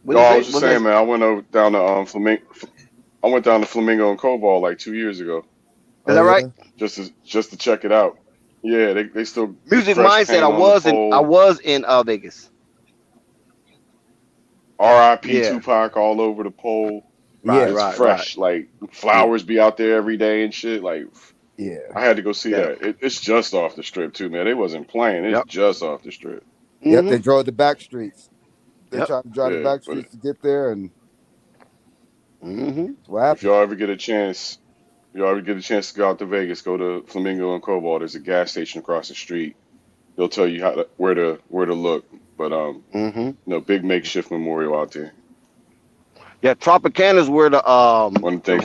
was just saying, man. I went down to Flamingo. I went down to Flamingo and Cobalt like 2 years ago. Is that right? Just to check it out. Yeah, they still Music Mindset. I was in Vegas. R.I.P. Tupac all over the pole. It's fresh. Like flowers be out there every day and shit. Like, yeah, I had to go see that. It's just off the strip too, man. It wasn't playing. It's just off the strip. Yep, they drove the back streets. They tried to drive the back streets to get there, and what happened? If y'all ever get a chance to go out to Vegas, go to Flamingo and Cobalt. There's a gas station across the street. They'll tell you where to look. But big makeshift memorial out there. Yeah, Tropicana is where the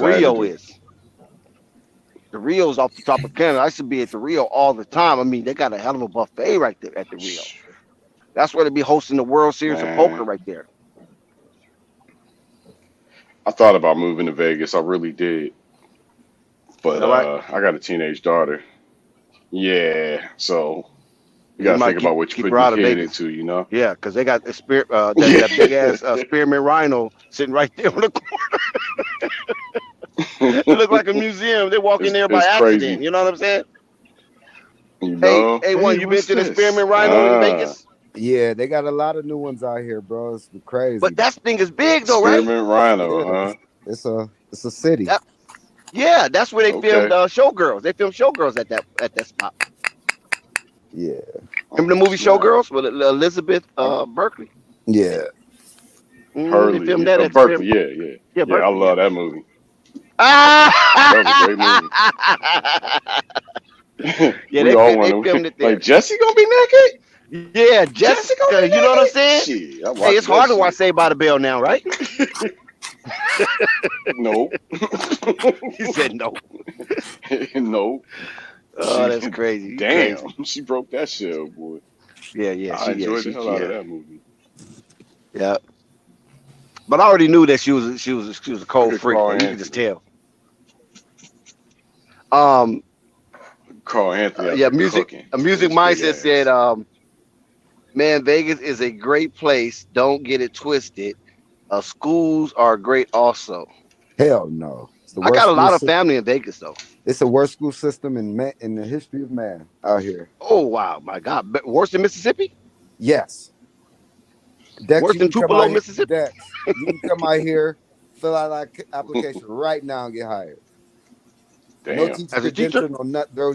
Rio is. The Rio's off the Tropicana. I used to be at the Rio all the time. I mean, they got a hell of a buffet right there at the Rio. That's where they be hosting the World Series of Poker right there. I thought about moving to Vegas. I really did. But I got a teenage daughter. Yeah, so you gotta think about what you put your kid into, you know? Yeah, because they got that big ass spearmint rhino sitting right there on the corner. It looked like a museum. They walk in there by accident. Crazy. You know what I'm saying? You know? Hey, you been to the spearmint rhino in Vegas? Yeah, they got a lot of new ones out here, bro. It's crazy. But that thing is big though, right? Spearmint rhino, It's a city. That's where they filmed Showgirls. They filmed Showgirls at that spot. Yeah. Remember the movie Showgirls with Elizabeth Berkley? Yeah. Hurley. They filmed that at Berkeley. Yeah, Berkeley, I love that movie. That was a great movie. Yeah, We they all they want filmed to. it there. Like Jesse gonna be naked? Yeah, Jesse gonna Jessica, be you know what I'm naked? saying? Shit, I'm Hey, it's watching that hard to watch shit. Saved by the Bell now, right? Nope. He said no. Nope. Oh, She, that's crazy. You damn, crazy. she broke that shit up, boy. Yeah, I enjoyed the hell out of yeah. that movie. Yeah. But I already knew that she was a Look cold at freak Carl though. You could just Anthony. tell. Um, Carl Anthony out yeah, there cooking a with music his big mindset said, ass. man, Vegas is a great place. Don't get it twisted. Schools are great also. Hell no. It's the I worst got a school lot of system. family in Vegas though. It's the worst school system in the history of man out here. Oh wow, my God. Worse than Mississippi? Yes. Dex, Worse you than can come Tupelo, out here. Mississippi? Dex, you can come out here, fill out our application right now and get hired. No Damn. teacher As a teacher? credential, no nut, bro.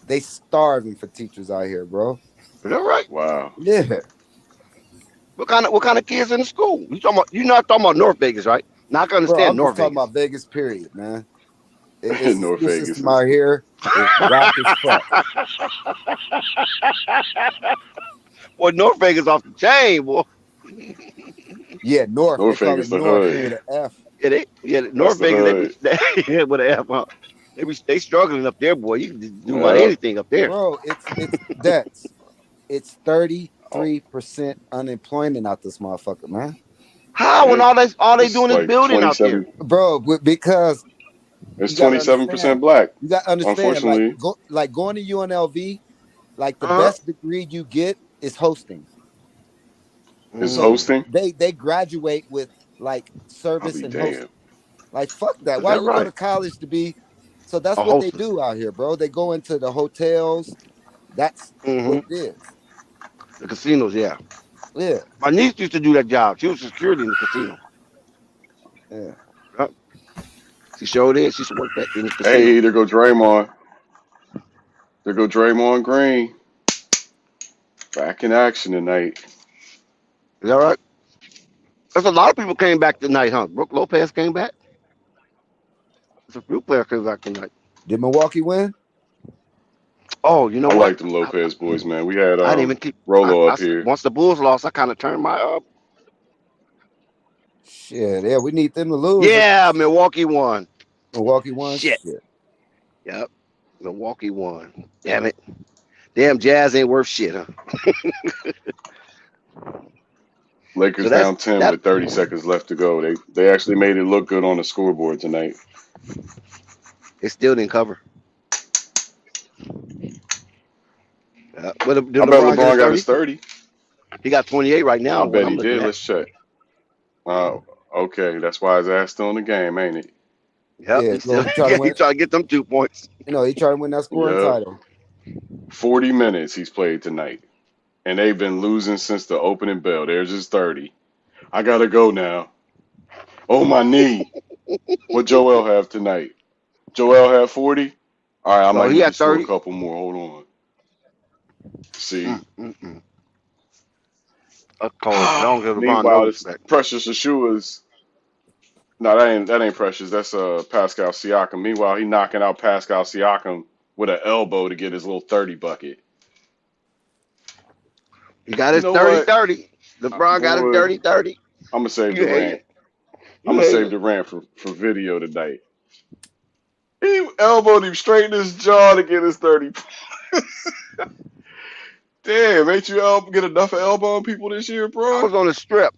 They starving for teachers out here, bro. Is that right? Wow. Yeah. What kind of kids in the school? You're not talking about North Vegas, right? Now I can Bro, understand I'm just North talking Vegas. about Vegas, period, man. It's the North school Vegas system is out here is whack as fuck. Boy, North Vegas off the chain, boy. Yeah, North. They North call Vegas it the North hood. with an F. That's North the Vegas, hood. yeah, with an F, huh? They struggling up there, boy. You can just do about Yeah. anything up there. Bro, it's Dex. It's 33% unemployment out this motherfucker, man. How when Yeah. all they It's doing is like building out there? 27. Bro, because It's you gotta 27% understand. black. You gotta understand, Unfortunately, going to UNLV, like the Uh-huh. best degree you get is hosting. it's So Mm. hosting. they graduate with like I'll service be and hosting. hosting. Like fuck that. Is Why that you go right? to college to be? So that's A what they hostess. do out here, bro. They go into the hotels. That's what Mm-hmm. it is. The casinos, yeah. Yeah, My niece used to do that job. She was security in the casino. yeah. Yep. She showed it. She used to work that in the casino. Hey, there go Draymond. There go Draymond Green. Back in action tonight. Is that right? There's a lot of people came back tonight, huh? Brooke Lopez came back. There's a few players came back tonight. Did Milwaukee win? Oh, you know I what? like them Lopez boys, man. We had I didn't even keep. Rolo up here. Once the Bulls lost, I kind of turned my Shit, yeah. We need them to lose. Yeah, Milwaukee won. Milwaukee won. Shit. Shit. Yep. Milwaukee won. Damn it. Damn, Jazz ain't worth shit, huh? Lakers So down 10 that. with 30 seconds left to go. They actually made it look good on the scoreboard tonight. It still didn't cover. Did I bet LeBron get his LeBron got 30? his 30. He got 28 right now. I What bet I'm he looking did. at. Let's check. Okay. That's why his ass still in the game, ain't it? Yep. Yeah, He so still he trying to he win. trying to get them 2 points. He trying to win that scoring Yep. title. 40 minutes he's played tonight. And they've been losing since the opening bell. There's his 30. I got to go now. Oh, my knee. What Joel have tonight? Joel have 40? All right, I No, might he need to had score a 30. couple more. Hold on. See? That's cold. Long as LeBron Meanwhile, knows it's that. Precious Achua's. No, that ain't Precious. That's Pascal Siakam. Meanwhile, he knocking out Pascal Siakam with an elbow to get his little 30 bucket. He got You his know what? 30-30. LeBron got his Boy, 30-30. I'm gonna save the You hate rant. it. I'm You gonna hate save it. the rant for video tonight. He elbowed him straight in his jaw to get his 30 points. Damn, ain't you get enough of elbowing people this year, I bro? was on the strip.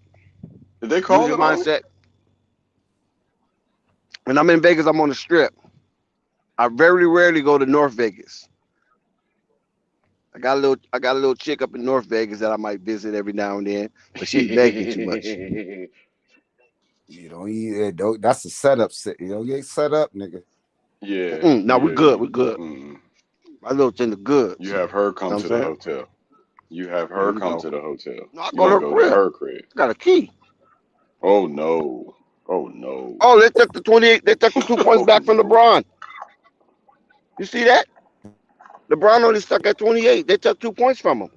Did they call Music it on him? mindset. When I'm in Vegas, I'm on the strip. I very rarely go to North Vegas. I got a little chick up in North Vegas that I might visit every now and then, but she begged me too much. That's a setup. You don't get set up, nigga. Yeah, No, we're good. We're good. My little thing is good. You have her come You know to what I'm the saying? hotel. You have There her you come go. to the hotel. No, I You go to don't her go to crib. her crib. I got a key. Oh no. Oh no. Oh, they took the 28. They took the 2 points Oh back from no. LeBron. You see that? LeBron only stuck at 28. They took 2 points from him.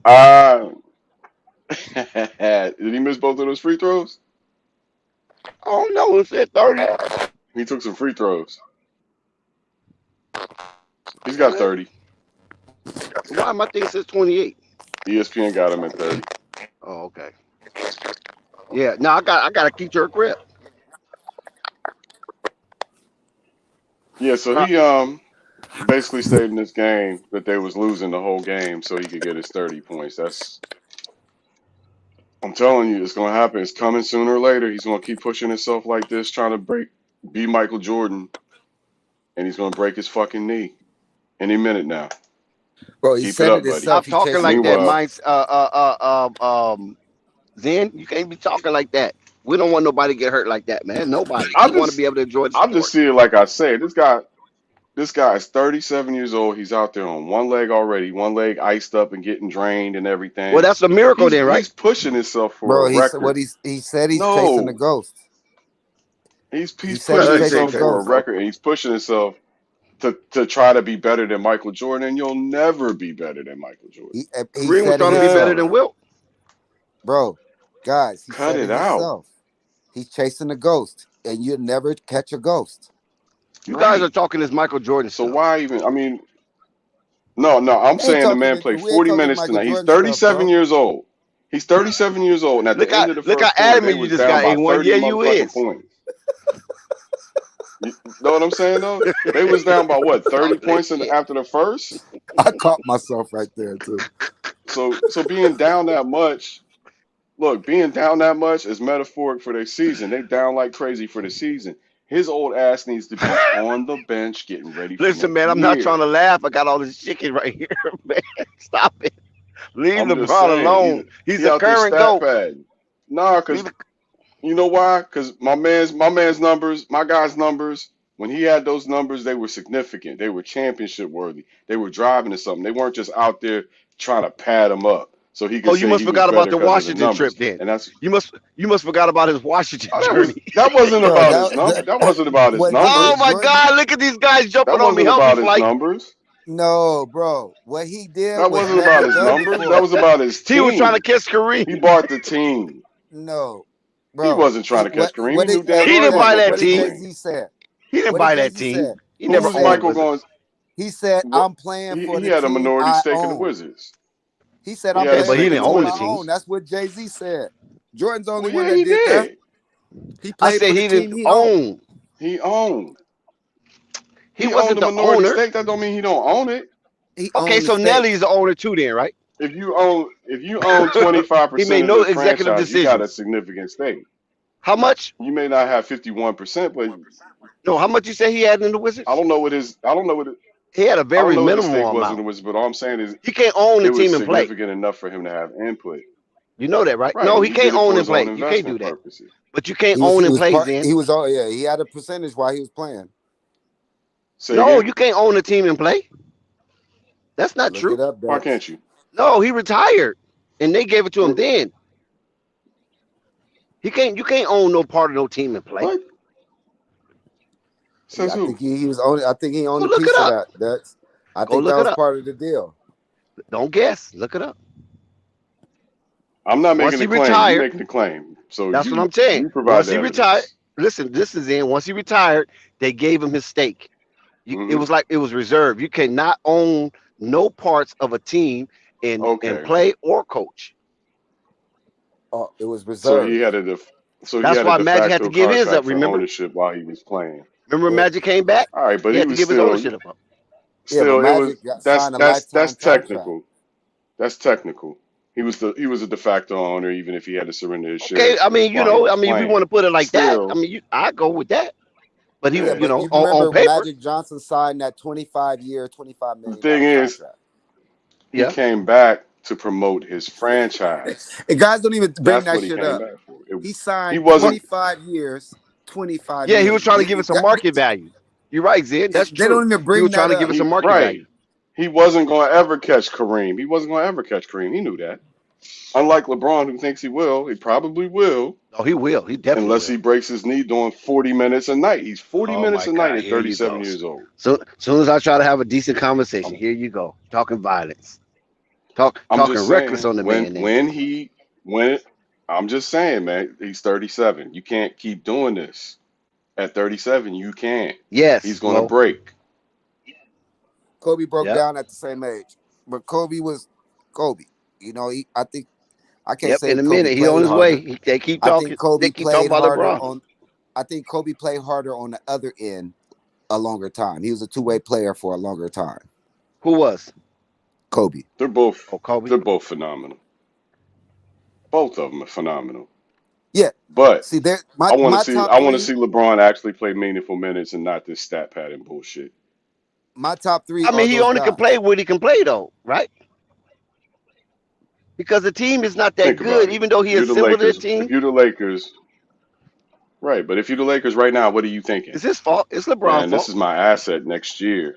Did he miss both of those free throws? Oh no, it said 30. He took some free throws. He's got 30. So why my thing says 28? ESPN got him at 30. Oh, okay. Yeah. Now I gotta keep your grip. Yeah, so he basically stayed in this game that they was losing the whole game so he could get his 30 points. I'm telling you, it's gonna happen. It's coming sooner or later. He's gonna keep pushing himself like this, trying to be Michael Jordan, and he's gonna break his fucking knee any minute now. Bro, he Keep it said up, it buddy. himself. Stop He talking chasing the like that, Meanwhile, ghost. minds. Zen, you can't be talking like that. We don't want nobody to get hurt like that, man. Nobody. I We want to just be able to enjoy the I just sport. see it like I say. This guy is 37 years old. He's out there on one leg already, one leg iced up and getting drained and Well, everything. that's a miracle then, right? He's pushing himself for Bro, a record. he said he's chasing the No, ghost. he's He said pushing he's Let's chasing say the himself for a ghost. record, and he's pushing himself to try to be better than Michael Jordan. And you'll never be better than Michael Jordan. He Kareem was said it trying to be better Never. than himself. Wilt. Bro, guys, he Cut said it it out. himself. He's chasing the ghost, and you'll never catch a ghost. You guys are Right. talking this Michael Jordan So stuff. why even? I mean, no. I'm We ain't saying the talking man played we ain't 40 talking minutes Michael tonight. He's Jordan stuff, 37 bro. years old. He's 37 years old, and at the end of the Look how first quarter, they adamant you was just down got, by A1. 30 Yeah, you motherfucking is. points. You know what I'm saying though? They was down by what 30 Talking that points shit. after the first. I caught myself right there too. So being down that much. Look, being down that much is metaphoric for their season. They down like crazy for the season. His old ass needs to be on the bench getting ready for Listen, next man, I'm not trying year. to laugh. I got all this chicken right here, man. Stop it. Leave I'm just LeBron saying, alone. He's he a out there current stat GOAT. padding. Nah, Leave cause the, you know why? Cause my man's numbers, my guy's numbers. When he had those numbers, they were significant. They were championship worthy. They were driving to something. They weren't just out there trying to pad him up so he oh, could you say must he was forgot about better the because of the Washington numbers. trip then. And that's You must forgot about his Washington journey. that wasn't Bro, about his number. That wasn't about his what Oh numbers. my Jordan? God, look at these guys That jumping on me. wasn't Help me, about his Flight. numbers. No, bro. What he did That was wasn't never about his done numbers. That before. was about his He was trying to team. kiss He Kareem. bought the team. No, He bro. wasn't trying to catch Kareem. What He did knew damn He well he didn't wasn't buy gonna that what catch did team. Kareem. Jay-Z say? He didn't What did buy that Jay-Z team. say? He Who He never was said owned Michael Wizards. going? he said What I'm playing for he the had a team minority I stake in the own. Wizards. He said He I'm had a Yeah, playing but for he stake the in didn't the team own the I Wizards. own. team. That's what Jay-Z said. Jordan's the only Well, one yeah, that he did that. did. He I played said for the he team didn't he owned. own. He owned. He He owned wasn't a the minority owner. stake. That don't mean he don't own it. He Okay, owned the so stake. Nelly's the owner too, then, right? If you own 25% He made of no the executive franchise, you got a decisions. significant stake. How much? You may not have 51%, but No, how much you say he had in the I Wizards? don't know what his He had a I don't very know what his minimal stake was in amount. the Wizards, but all I'm saying is He can't own it the was team and play. significant enough for him to have input. You know that, right? Right, No, and he he did can't it own for and his own play. You can't do investment that. purposes. But you can't He own and was play, part. Zen. He was all yeah. He had a percentage while he was playing. Say No, again? you can't own a team and play. That's not Look true. it up, Why Dex. can't you? No, he retired, and they gave it to him What? then. You can't own no part of no team and play. What? Says I who? think he was only. I think he owned Go a look piece it of up. that. Dex. I Go think that look it was up. part of the deal. Don't guess. Look it up. I'm not Once making he a claim. You retired, making a claim. So that's what I'm saying. you provide Once the he retired, evidence. listen, this is in. Once he retired, they gave him his stake. It Hmm. was like it was reserved. You cannot own no parts of a team and Okay. play or coach. Oh, it was So he reserved. had a That's why de Magic had to facto give his up. contract for Remember? ownership while he was playing. Remember Yeah, Magic came back? All right, but He he had to was give his still ownership up. but it was Magic signed a that's lifetime contract. technical. That's technical. He was a de facto owner even if he had to surrender his Okay, shares while he was if we playing. want to put it like that, Still, I go with that. But he, Yeah, yeah. but you on remember paper, Magic Johnson signed that 25-year, $25 The million thing is, contract. he yeah. came back to promote his franchise. And guys don't even bring That's that what he shit came up. back for. He He signed wasn't 25 years, 25 Yeah, he was million. trying to give it some market value. You're right, Zed. That's They true. don't even He bring was trying that to give up. it some he market right. value. He wasn't going to ever catch Kareem. He wasn't going to ever catch Kareem. He knew that. Unlike LeBron, who thinks he probably will, Oh, he will. He definitely unless he will. breaks his knee doing 40 minutes a night. He's 40 Oh minutes my a night God, at here you 37 go. years old. So soon as I try to have a decent conversation, I'm, here you go. Talking violence. I'm Talking just reckless saying on the man then. I'm just saying, man, he's 37. You can't keep doing this. At 37, you can't. Yes, He's going to Mo. break. Kobe broke Yep. down at the same age. but Kobe was Kobe. You know, I think I can't Yep, say in a Kobe minute, he on played his harder. way. They keep I think talking. They Kobe keep talking played about harder LeBron. on. I think Kobe played harder on the other end a longer time. He was a two-way player for a longer time. Who was Kobe. They're both Kobe? they're both phenomenal. Both of them are phenomenal. Yeah. But See, there I want to my see top I want to three. see LeBron actually play meaningful minutes and not this stat pattern bullshit. My top three I are mean, he those only can play guys. what he can play, though, right? Because the team is not that Think about good, it. even though If he you're the assembled that Lakers, team. right? But if you're the Lakers right now, what are you thinking? It's his fault. It's LeBron's Man, this fault. is my asset next year.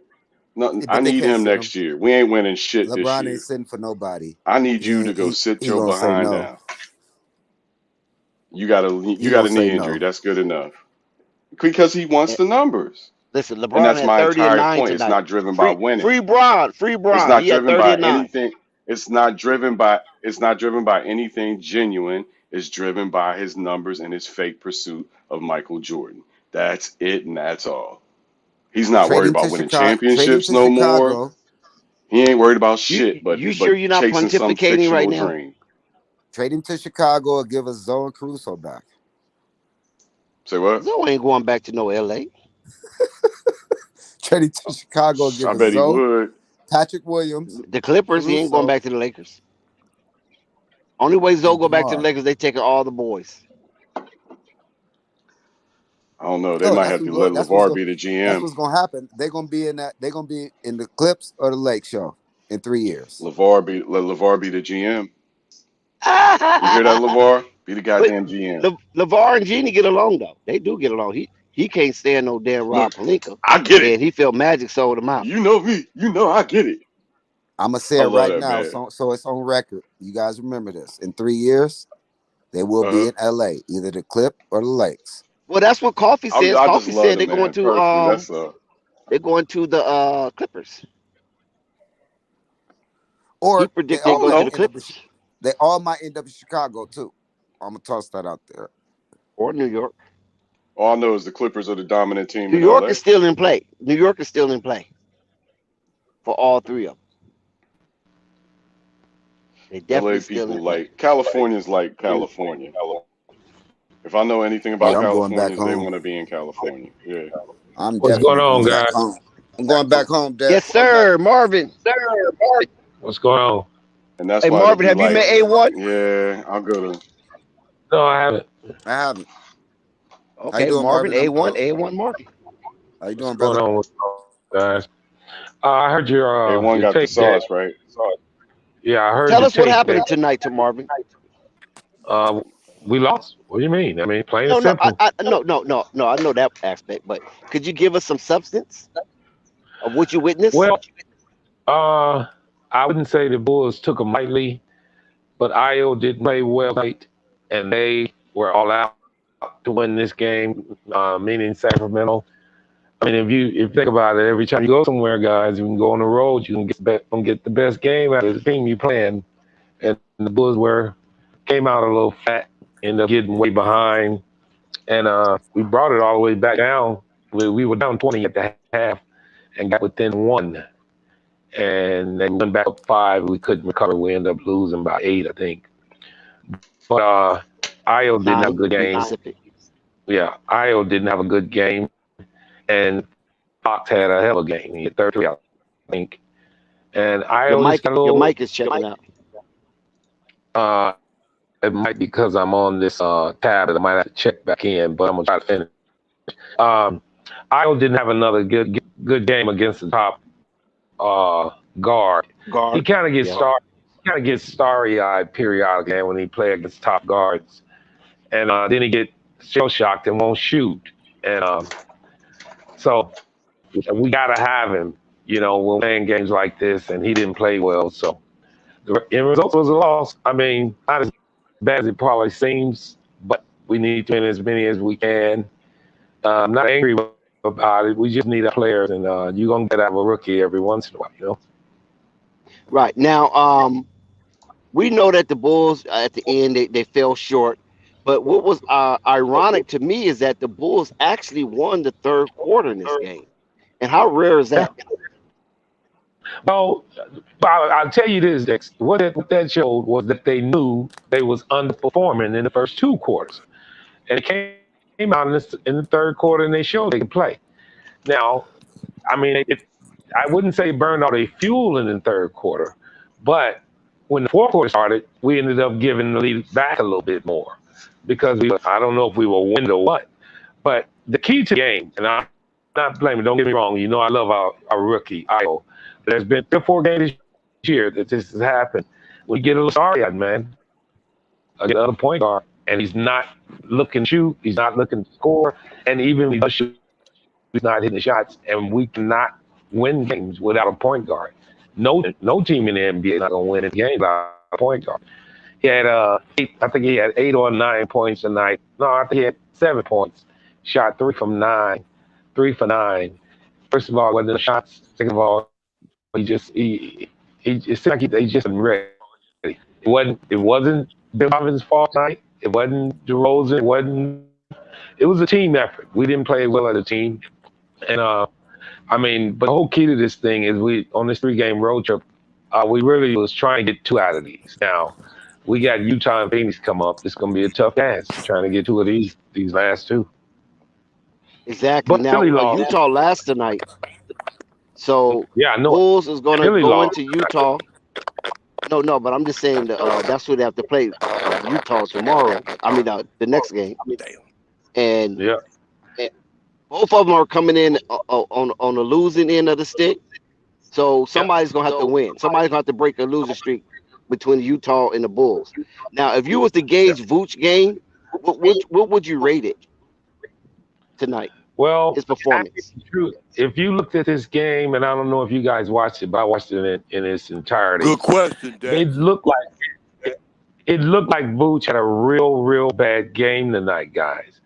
No, I But they need can't him sit him. next year. We ain't winning shit this LeBron ain't year. sitting for nobody. I need you to go He sit he your gonna say behind no. down. You got He a gonna knee say injury. no. That's good enough because he wants And the numbers, listen, and LeBron that's had my 30 and entire 9 point. It's tonight. not driven by winning. Free It's Bron. not He had driven 30 by and 9. anything. It's not driven by. It's not driven by anything genuine. It's driven by his numbers and his fake pursuit of Michael Jordan. That's it, and that's all. He's not worried Trading about to winning Chicago. Trading championships to no more. Chicago. He ain't worried about You shit, you sure you're but not chasing some pontificating right fictional now? dream. Trading to Chicago will give us Zoe and Caruso back. Say what? Zoe ain't going back to no LA. Trading to Chicago will give I us bet he Zoe, would. Patrick Williams, The Clippers, he ain't going Caruso, back to the Lakers. Only way Zoe and go back to the DeMar. Lakers, they taking all the boys. I don't know. They No, might have to let LeVar be the that's GM. what's gonna happen. They're gonna be in that. They're gonna be in the Clips or the Lake Show in 3 years. Let LeVar be the GM. You hear that, LeVar? Be the But goddamn GM. LeVar and Jeannie get along though. They do get along. He can't stand no damn Rob Look, Pelinka, I get it. and he felt Magic sold him out. You know me. You know I get it. I'm gonna say I it love right that now, man. so it's on record. You guys remember this? In 3 years, they will be Uh-huh. in LA, either the Clip or the Lakes. Well, that's what Coffee says. I just Coffee love said the man personally. That's they're going to the Clippers. He Or they predicted I they're don't all going to might the know. end up. Clippers They all might end up in Chicago too. I'm gonna toss that out there. or New York. All I know is the Clippers are the dominant team New in York LA. is still in play. New York is still in play for all three of them. They LA definitely still in people play. California's like California. If I know anything Yeah, about I'm going back Californians, they home. want to be in California. Yeah. I'm What's going definitely on, going back guys? home. I'm going back home, Dad. Yes, sir, Marvin. What's going on? And that's Hey, why they Marvin, be have you like, met A1? yeah, I'll go to. No, I haven't. I haven't. How you Okay, doing, Marvin, Marvin? A1 Marvin. How you What's doing, going brother? on, guys? I heard A1 your got the take that. sauce, right? Yeah, I heard Tell the us what take happened that. tonight to Marvin. We lost. What do you mean? I mean, plain and No, no, simple. no. I know that aspect, but could you give us some substance of what you witnessed? Well, I wouldn't say the Bulls took them lightly, but Io did play well tonight, and they were all out to win this game, meaning Sacramento. I mean, if you think about it, every time you go somewhere, guys, you can go on the road, you can get the best game out of the team you playing. And the Bulls came out a little fat, ended up getting way behind, and we brought it all the way back down. We were down 20 at the half and got within one, and then went back up 5. We couldn't recover. We ended up losing by 8, I think. But Io didn't have a 9 good to be game. specific. Yeah, Io didn't have a good game, and Fox had a hell of a game. He had 33, I think. And Io just got a Your little. mic is checking out. It might be because I'm on this tab that I might have to check back in, but I'm gonna try to finish. Um, Io didn't have another good game against the top guard. He Guard. kind of gets Yeah. starry-eyed periodically when he play against top guards, and then he get shell shocked and won't shoot. And so we gotta have him, when playing games like this, and he didn't play well. So the end result was a loss. I mean, not as bad as it probably seems, but we need to win as many as we can. I'm not angry about it. We just need our players, and you're gonna get out of a rookie every once in a while, Right. Now, we know that the Bulls at the end they fell short. But what was ironic to me is that the Bulls actually won the third quarter in this game. And how rare is that? Well, I'll tell you this, Dex. What that showed was that they knew they was underperforming in the first two quarters, and it came out in the third quarter, and they showed they could play. Now, I mean, I wouldn't say burned all their fuel in the third quarter, but when the fourth quarter started, we ended up giving the lead back a little bit more because I don't know if we were wind or what, but the key to the game, and I'm not blaming. Don't get me wrong. You know, I love our rookie, Io. There's been 3 or 4 games this year that this has happened. We get a little started, man, against another point guard, and he's not looking to shoot. He's not looking to score. And even when he does shoot, he's not hitting the shots. And we cannot win games without a point guard. No team in the NBA is not going to win a game without a point guard. He had I think he had 8 or 9 points tonight. No, I think he had 7 points. Shot 3 from 9, 3 for 9. First of all, it wasn't the shots. Second of all, it seemed like he just wasn't ready. It wasn't Ben Marvin's fault tonight. It wasn't DeRozan. It was a team effort. We didn't play well as a team. And I mean, but the whole key to this thing is we on this 3-game road trip, we really was trying to get 2 out of these. Now, we got Utah and Phoenix come up. It's going to be a tough task trying to get 2 of these last 2. Exactly. But Now, Utah last tonight. So yeah, Bulls is going to go into Utah. No, but I'm just saying that's who they have to play Utah tomorrow. I mean, the next game. And yeah, both of them are coming in on the losing end of the stick. So somebody's going to have to win. Somebody's going to have to break a losing streak between Utah and the Bulls. Now, if you was to gauge Vooch game, what would you rate it tonight? Well, his performance. If you looked at this game, and I don't know if you guys watched it, but I watched it in its entirety. Good question, Dan. It looked like Vooch had a real bad game tonight, guys.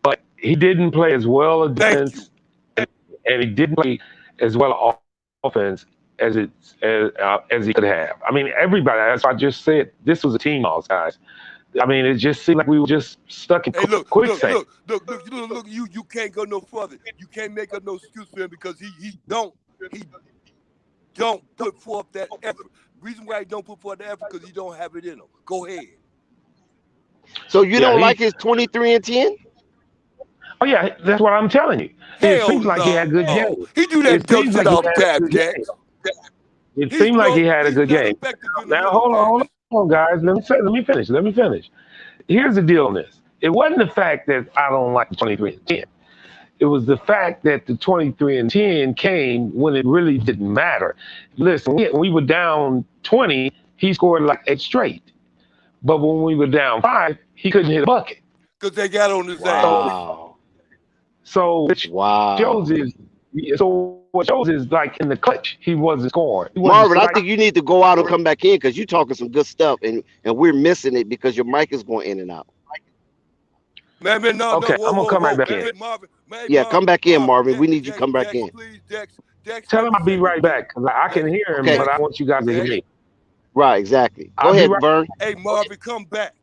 But he didn't play as well a defense, and he didn't play as well offense as he could have. I mean, everybody. As I just said, this was a team loss, guys. I mean, it just seemed like we were just stuck in quicksand. Look, you can't go no further. You can't make up no excuse for him because he don't put forth that effort. Reason why he don't put forth the effort because he don't have it in him. Go ahead. So you don't like his 23 and 10? Oh yeah, that's what I'm telling you. It seems like he had a good game. He do that dumb shit off tap, Jack. It seemed like he had a good game. Now hold on, guys. Let me finish. Here's the deal on this. It wasn't the fact that I don't like the 23 and 10. It was the fact that the 23 and 10 came when it really didn't matter. Listen, when we were down 20, he scored like 8 straight. But when we were down 5, he couldn't hit a bucket. Because they got on his ass. So what shows is like in the clutch, he wasn't scoring. Marvin, I think you need to go out and come back in because you're talking some good stuff and we're missing it because your mic is going in and out. Man, no. Okay, I'm going to come right back in. Come back in, Marvin. We need you to come back in. Dex, tell him I'll be right back because I can hear him, but I want you guys to hear me. Right, exactly. Go ahead, Vern. Hey, Marvin, come back.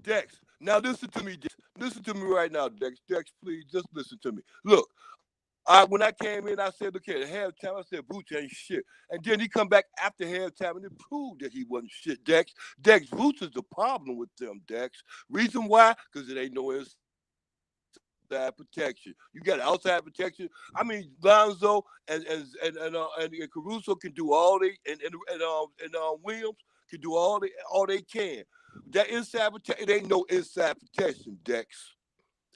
Dex, now listen to me. Listen to me right now, Dex. Dex, please, just listen to me. Look. When I came in, I said, look at halftime. I said, Vooch ain't shit. And then he come back after halftime and it proved that he wasn't shit, Dex. Vooch is the problem with them, Dex. Reason why? Because it ain't no inside protection. You got outside protection. I mean, Lonzo and Caruso can do all they and Williams can do all they can. That inside protection, it ain't no inside protection, Dex.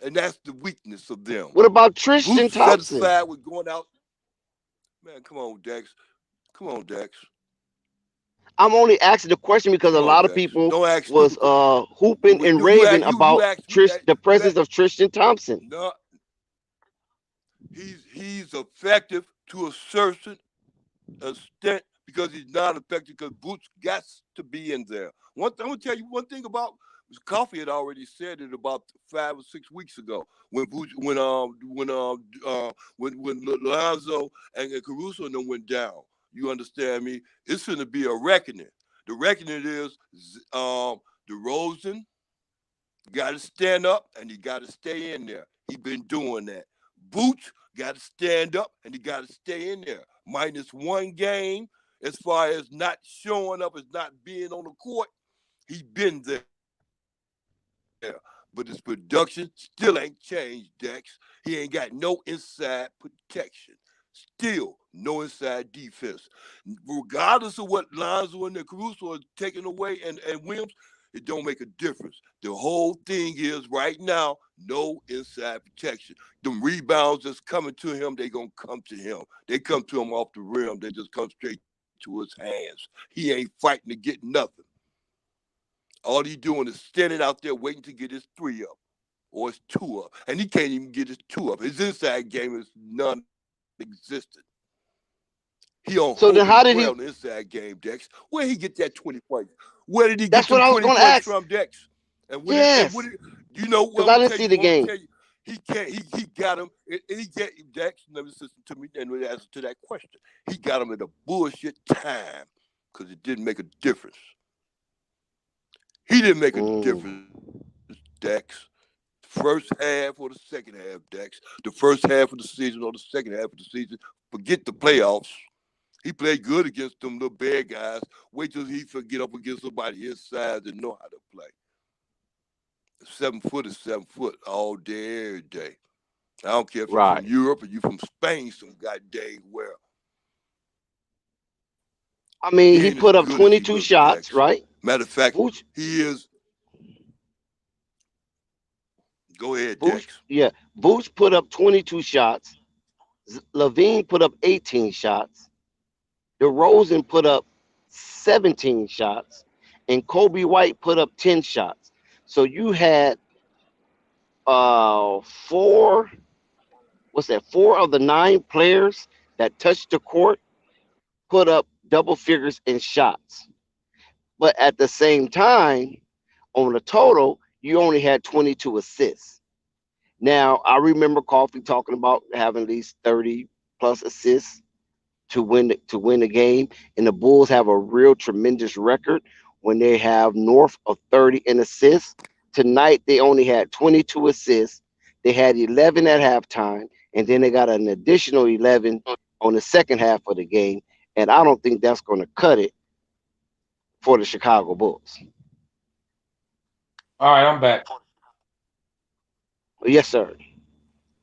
And that's the weakness of them. What about Tristan Thompson? Satisfied with going out. Man, come on, Dex. I'm only asking the question because a lot of people was hooping and raving about the presence of Tristan Thompson. No, he's effective to a certain extent because he's not effective because Vooch got to be in there. I'm gonna tell you one thing about. Coffee had already said it about 5 or 6 weeks ago when Lonzo and Caruso and them went down. You understand me? It's going to be a reckoning. The reckoning is DeRozan got to stand up and he got to stay in there. He been doing that. Vooch Got to stand up and he got to stay in there. Minus one game as far as not showing up, as not being on the court. He been there. But his production still ain't changed, Dex. He ain't got no inside protection. Still no inside defense. Regardless of what Lonzo and the Caruso are taking away and Williams, it don't make a difference. The whole thing is right now, no inside protection. Them rebounds that's coming to him, they gonna come to him. They come to him off the rim. They just come straight to his hands. He ain't fighting to get nothing. All he doing is standing out there waiting to get his 3 up or his 2 up. And he can't even get his 2 up. His inside game is non-existent. He on So then how did he? On the inside game, Dex. Where he get that 20 points? Where did he That's get them what I was 20 going to points ask. from, Dex? And when Yes. You know what? Because I didn't see the game. He can't. He got him. And he get Dex. Let me listen to me and answer to that question. He got him at a bullshit time because it didn't make a difference. He didn't make a difference, Dex. First half or the second half, Dex. The first half of the season or the second half of the season. Forget the playoffs. He played good against them little bad guys. Wait till he get up against somebody his size and know how to play. 7 foot is 7 foot all day, every day. I don't care if you're from Europe or you from Spain, some goddamn well. I mean, he put up 22 shots, Dex. right? Matter of fact, he is. Go ahead, Vooch, Dex. yeah, Vooch put up 22 shots. Levine put up 18 shots. DeRozan put up 17 shots. And Kobe White put up 10 shots. So you had 4 of the 9 players that touched the court put up double figures in shots. But at the same time, on the total, you only had 22 assists. Now, I remember Coffee talking about having at least 30 plus assists to win the game, and the Bulls have a real tremendous record when they have north of 30 in assists. Tonight, they only had 22 assists. They had 11 at halftime, and then they got an additional 11 on the second half of the game, and I don't think that's going to cut it for the Chicago Bulls. All right, I'm back. Yes, sir.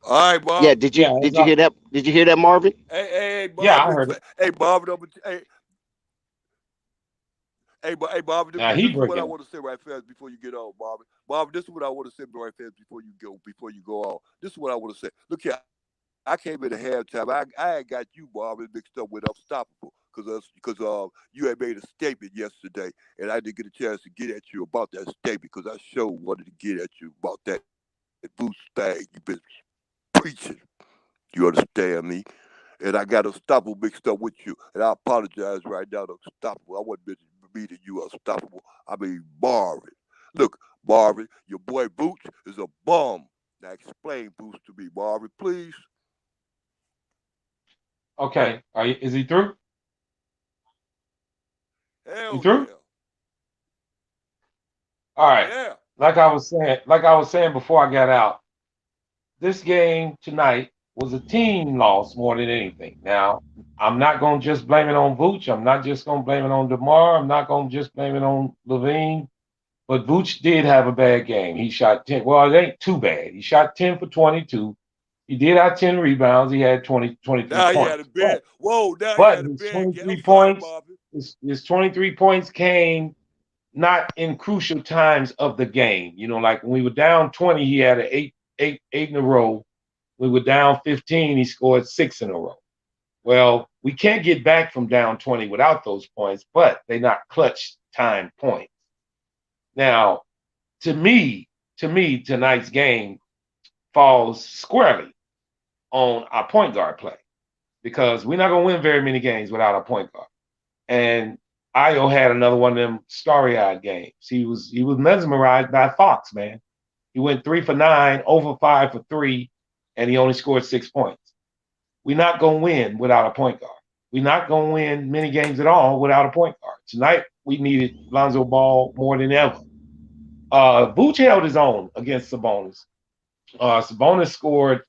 All right, Bob. Yeah, did you hear that? Did you hear that, Marvin? Hey, Bob. Yeah, I heard it. Hey, Bob. Hey, Bob. This is what I want to say right fast before you get on, Bob. Bob, this is what I want to say right fast before you go on. This is what I want to say. Look here, I came in at halftime. I had got you, Bob, mixed up with Unstoppable because you had made a statement yesterday, and I didn't get a chance to get at you about that statement because I sure wanted to get at you about that boost thing you've been preaching. You understand me? And I got Unstoppable mixed up with you. And I apologize right now to Unstoppable. I wasn't meaning you Unstoppable. I mean Marvin. Look, Marvin, your boy Boots is a bum. Now explain Boots to me, Marvin, please. Okay. Is he through? Hell you through? Yeah. All right. Yeah. Like I was saying before I got out, this game tonight was a team loss more than anything. Now, I'm not going to just blame it on Vooch. I'm not just going to blame it on DeMar. I'm not going to just blame it on Levine. But Vooch did have a bad game. He shot 10. Well, it ain't too bad. He shot 10 for 22. He did have 10 rebounds. He had 23 now points. He had a bad, now but he had a his bad 23 game. points, his 23 points came not in crucial times of the game. You know, like when we were down 20, he had an eight in a row. We were down 15, he scored 6 in a row. Well, we can't get back from down 20 without those points, but they're not clutch time points. Now, to me, tonight's game falls squarely on our point guard play because we're not going to win very many games without a point guard. And Io had another one of them starry-eyed games. He was mesmerized by Fox, man. He went 3 for 9, over 5 for 3, and he only scored 6 points. We're not going to win without a point guard. We're not going to win many games at all without a point guard. Tonight, we needed Lonzo Ball more than ever. Vooch held his own against Sabonis. Sabonis scored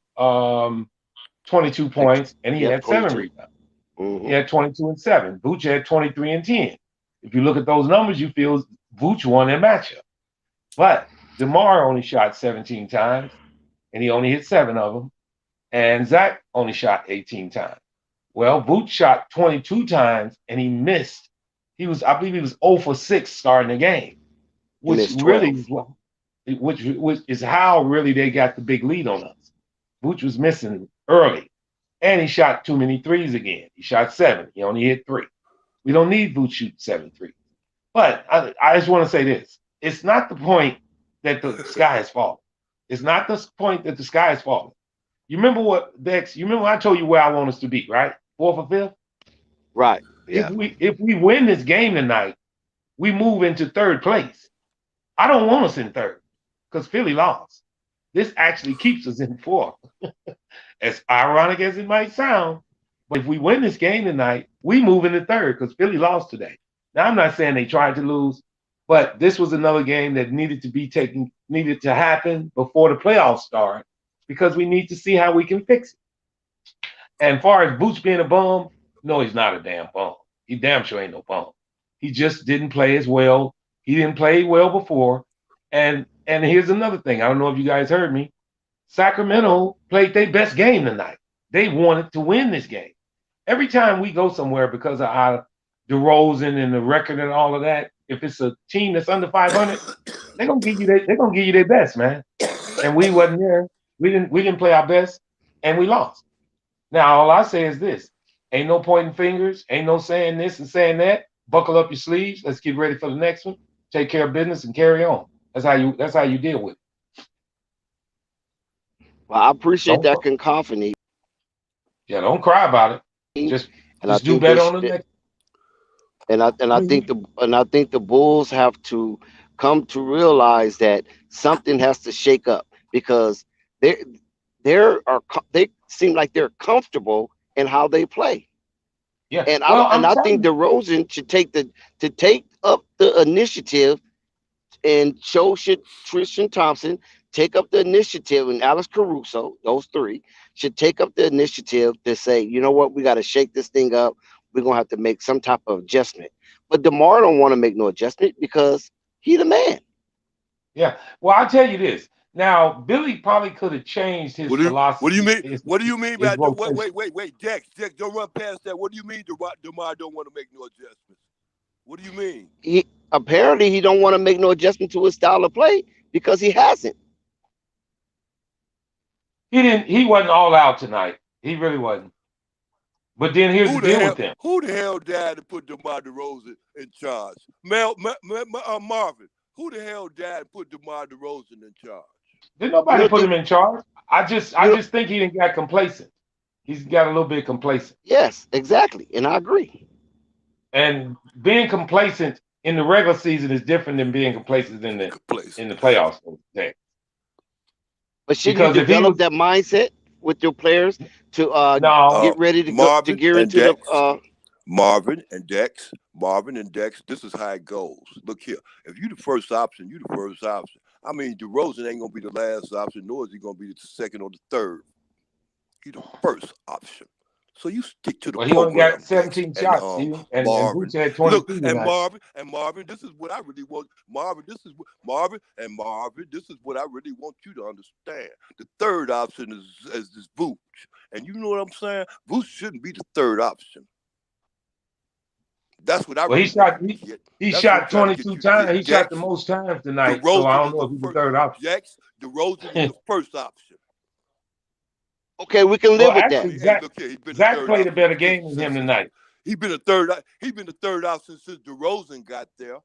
22 points, and he Yep, had 7 22. rebounds. Mm-hmm. He had 22 and 7. Vooch had 23 and 10. If you look at those numbers, you feel Vooch won that matchup. But DeMar only shot 17 times, and he only hit 7 of them. And Zach only shot 18 times. Well, Vooch shot 22 times, and he missed. I believe he was 0 for 6 starting the game, which really which is how really they got the big lead on us. Vooch was missing early, and he shot too many threes again. He shot 7. He only hit 3. We don't need Vooch shooting 7 threes. But I just want to say this. It's not the point that the sky is falling. It's not the point that the sky is falling. You remember what, Dex, I told you where I want us to be, right? 4th or 5th? Right. Yeah. If we win this game tonight, we move into 3rd place. I don't want us in 3rd because Philly lost. This actually keeps us in 4th. As ironic as it might sound, but if we win this game tonight, we move into 3rd because Philly lost today. Now, I'm not saying they tried to lose, but this was another game that needed to happen before the playoffs start because we need to see how we can fix it. And as far as Vooch being a bum, no, he's not a damn bum. He damn sure ain't no bum. He just didn't play as well. He didn't play well before. And here's another thing. I don't know if you guys heard me. Sacramento played their best game tonight. They wanted to win this game. Every time we go somewhere because of our DeRozan and the record and all of that, if it's a team that's under 500, they're gonna give you their best, man. And we wasn't there. We didn't play our best, and we lost. Now all I say is this: ain't no pointing fingers, ain't no saying this and saying that. Buckle up your sleeves. Let's get ready for the next one. Take care of business and carry on. That's how you deal with it. Well, I appreciate that cacophony. Yeah, don't cry about it. Just do better on the next. And I think the Bulls have to come to realize that something has to shake up because they seem like they're comfortable in how they play. Yeah, and I think DeRozan should take up the initiative and should Tristan Thompson take up the initiative, and Alex Caruso, those 3 should take up the initiative to say, you know what, we got to shake this thing up. We're gonna have to make some type of adjustment. But DeMar don't want to make no adjustment because he the man. Yeah. Well, I'll tell you this. Now, Billy probably could have changed his philosophy. What do you mean? What do you mean by wait, Dex, don't run past that. What do you mean DeMar don't want to make no adjustments? What do you mean? He don't want to make no adjustment to his style of play because he hasn't. He wasn't all out tonight. He really wasn't. But then here's the deal with them. Who the hell died to put DeMar DeRozan in charge? Marvin. Who the hell died to put DeMar DeRozan in charge? Did nobody put him in charge? I just think he didn't get complacent. He's got a little bit complacent. Yes, exactly. And I agree. And being complacent in the regular season is different than being complacent in the playoffs. But should you develop that mindset with your players to get ready to gear into the Marvin and Dex, this is how it goes. Look here. If you the first option, you the first option. I mean, DeRozan ain't gonna be the last option, nor is he gonna be the second or the third. He's the first option. So you stick to the program. He only got 17 shots, and Vooch had 22. Look, and Marvin, this is what I really want. Marvin, this is what I really want you to understand. The third option is this Vooch. And you know what I'm saying? Vooch shouldn't be the third option. That's what I really he shot 22 times. He shot the most times tonight. So I don't know if he's the third option. DeRozan is the first option. Okay, we can live with that. Zach played a better game than him tonight. He's been the third option since DeRozan got there.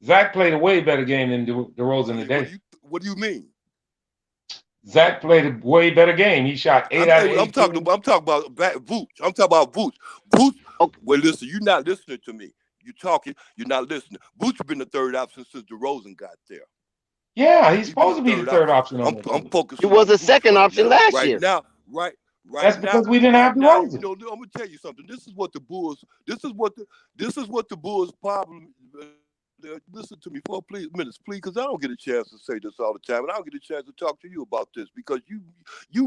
Zach played a way better game than DeRozan today. What do you mean? Zach played a way better game. He shot 8 out of 8. I'm talking about Vooch. I'm talking about Vooch. Vooch. Okay. Well, listen, you're not listening to me. You're talking. You're not listening. Vooch has been the third option since DeRozan got there. Yeah, he's supposed to be the third option. I'm focused. He was a second option last year. Right That's because we didn't have DeRozan. I'm gonna tell you something. This is what the Bulls' problem listen to me for minutes, please, because I don't get a chance to say this all the time, and I don't get a chance to talk to you about this because you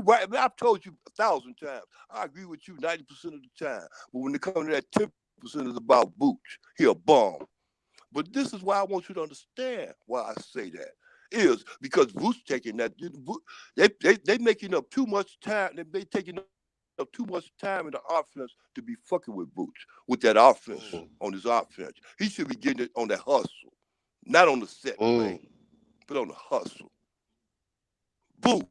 right. I mean, I've told you 1,000 times. I agree with you 90% of the time, but when it comes to that 10% is about Vooch, he a bomb. But this is why I want you to understand why I say that is because Vooch taking that they making up too much time. They taking up too much time in the offense to be fucking with Vooch with that offense on his offense. He should be getting it on that hustle, not on the set play, but on the hustle. Vooch.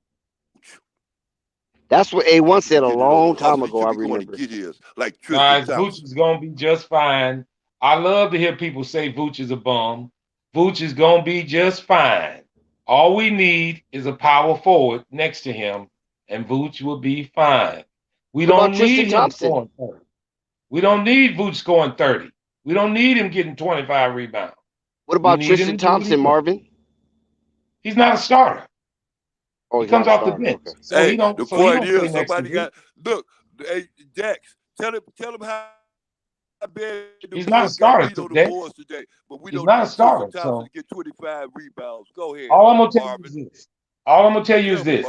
That's what A1 said a long time ago. I remember. Get his like Guys, Vooch is gonna be just fine. I love to hear people say Vooch is a bum. Vooch is gonna be just fine. All we need is a power forward next to him, and Vooch will be fine. We don't need him scoring 30. We don't need Vooch scoring 30. We don't need him getting 25 rebounds. What about Tristan Thompson, Marvin? He's not a starter. Oh, he comes off the bench. Okay. So he don't. The so point he don't is, somebody got look. Hey, Dex, tell him how bad he's not a starter today. Today, but we he's don't not a starter. So to get 25 rebounds. Go ahead. All I'm gonna tell you is this. All I'm gonna tell you is this.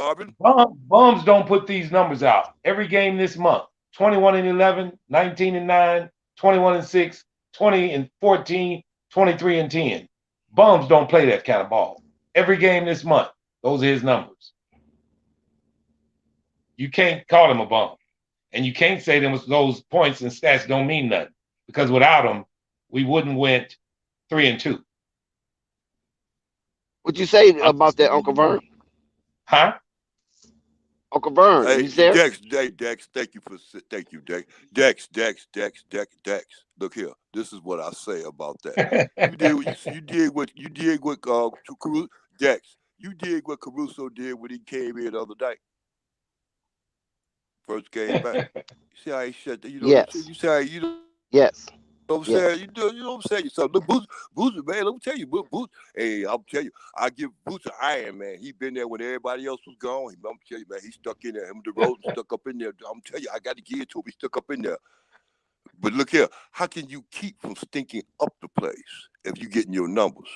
Bums don't put these numbers out every game this month. 21-11, 19-9, 21-6, 20-14, 23-10. Bums don't play that kind of ball. Every game this month, those are his numbers. You can't call him a bum. And you can't say those points and stats don't mean nothing. Because without them, we wouldn't went 3-2. What'd you say about that, Uncle Vern? Huh? Uncle Vern, hey, he's there? Dex, thank you, Dex. Dex. Look here. This is what I say about that. you did what Caruso, Dex. You did what Caruso did when he came in the other night. First game back. You see how he shut the, yes. You see how yes. You know what I'm saying? You know what I'm saying? So look, Boots, man, let me tell you, Boots. Hey, I'll tell you, I give Boots an iron, man. He been there when everybody else was gone. I'm tell you, man, he stuck in there. Him, the road stuck up in there. I'm tell you, I got to give it to him. He stuck up in there. But look here, how can you keep from stinking up the place if you getting your numbers?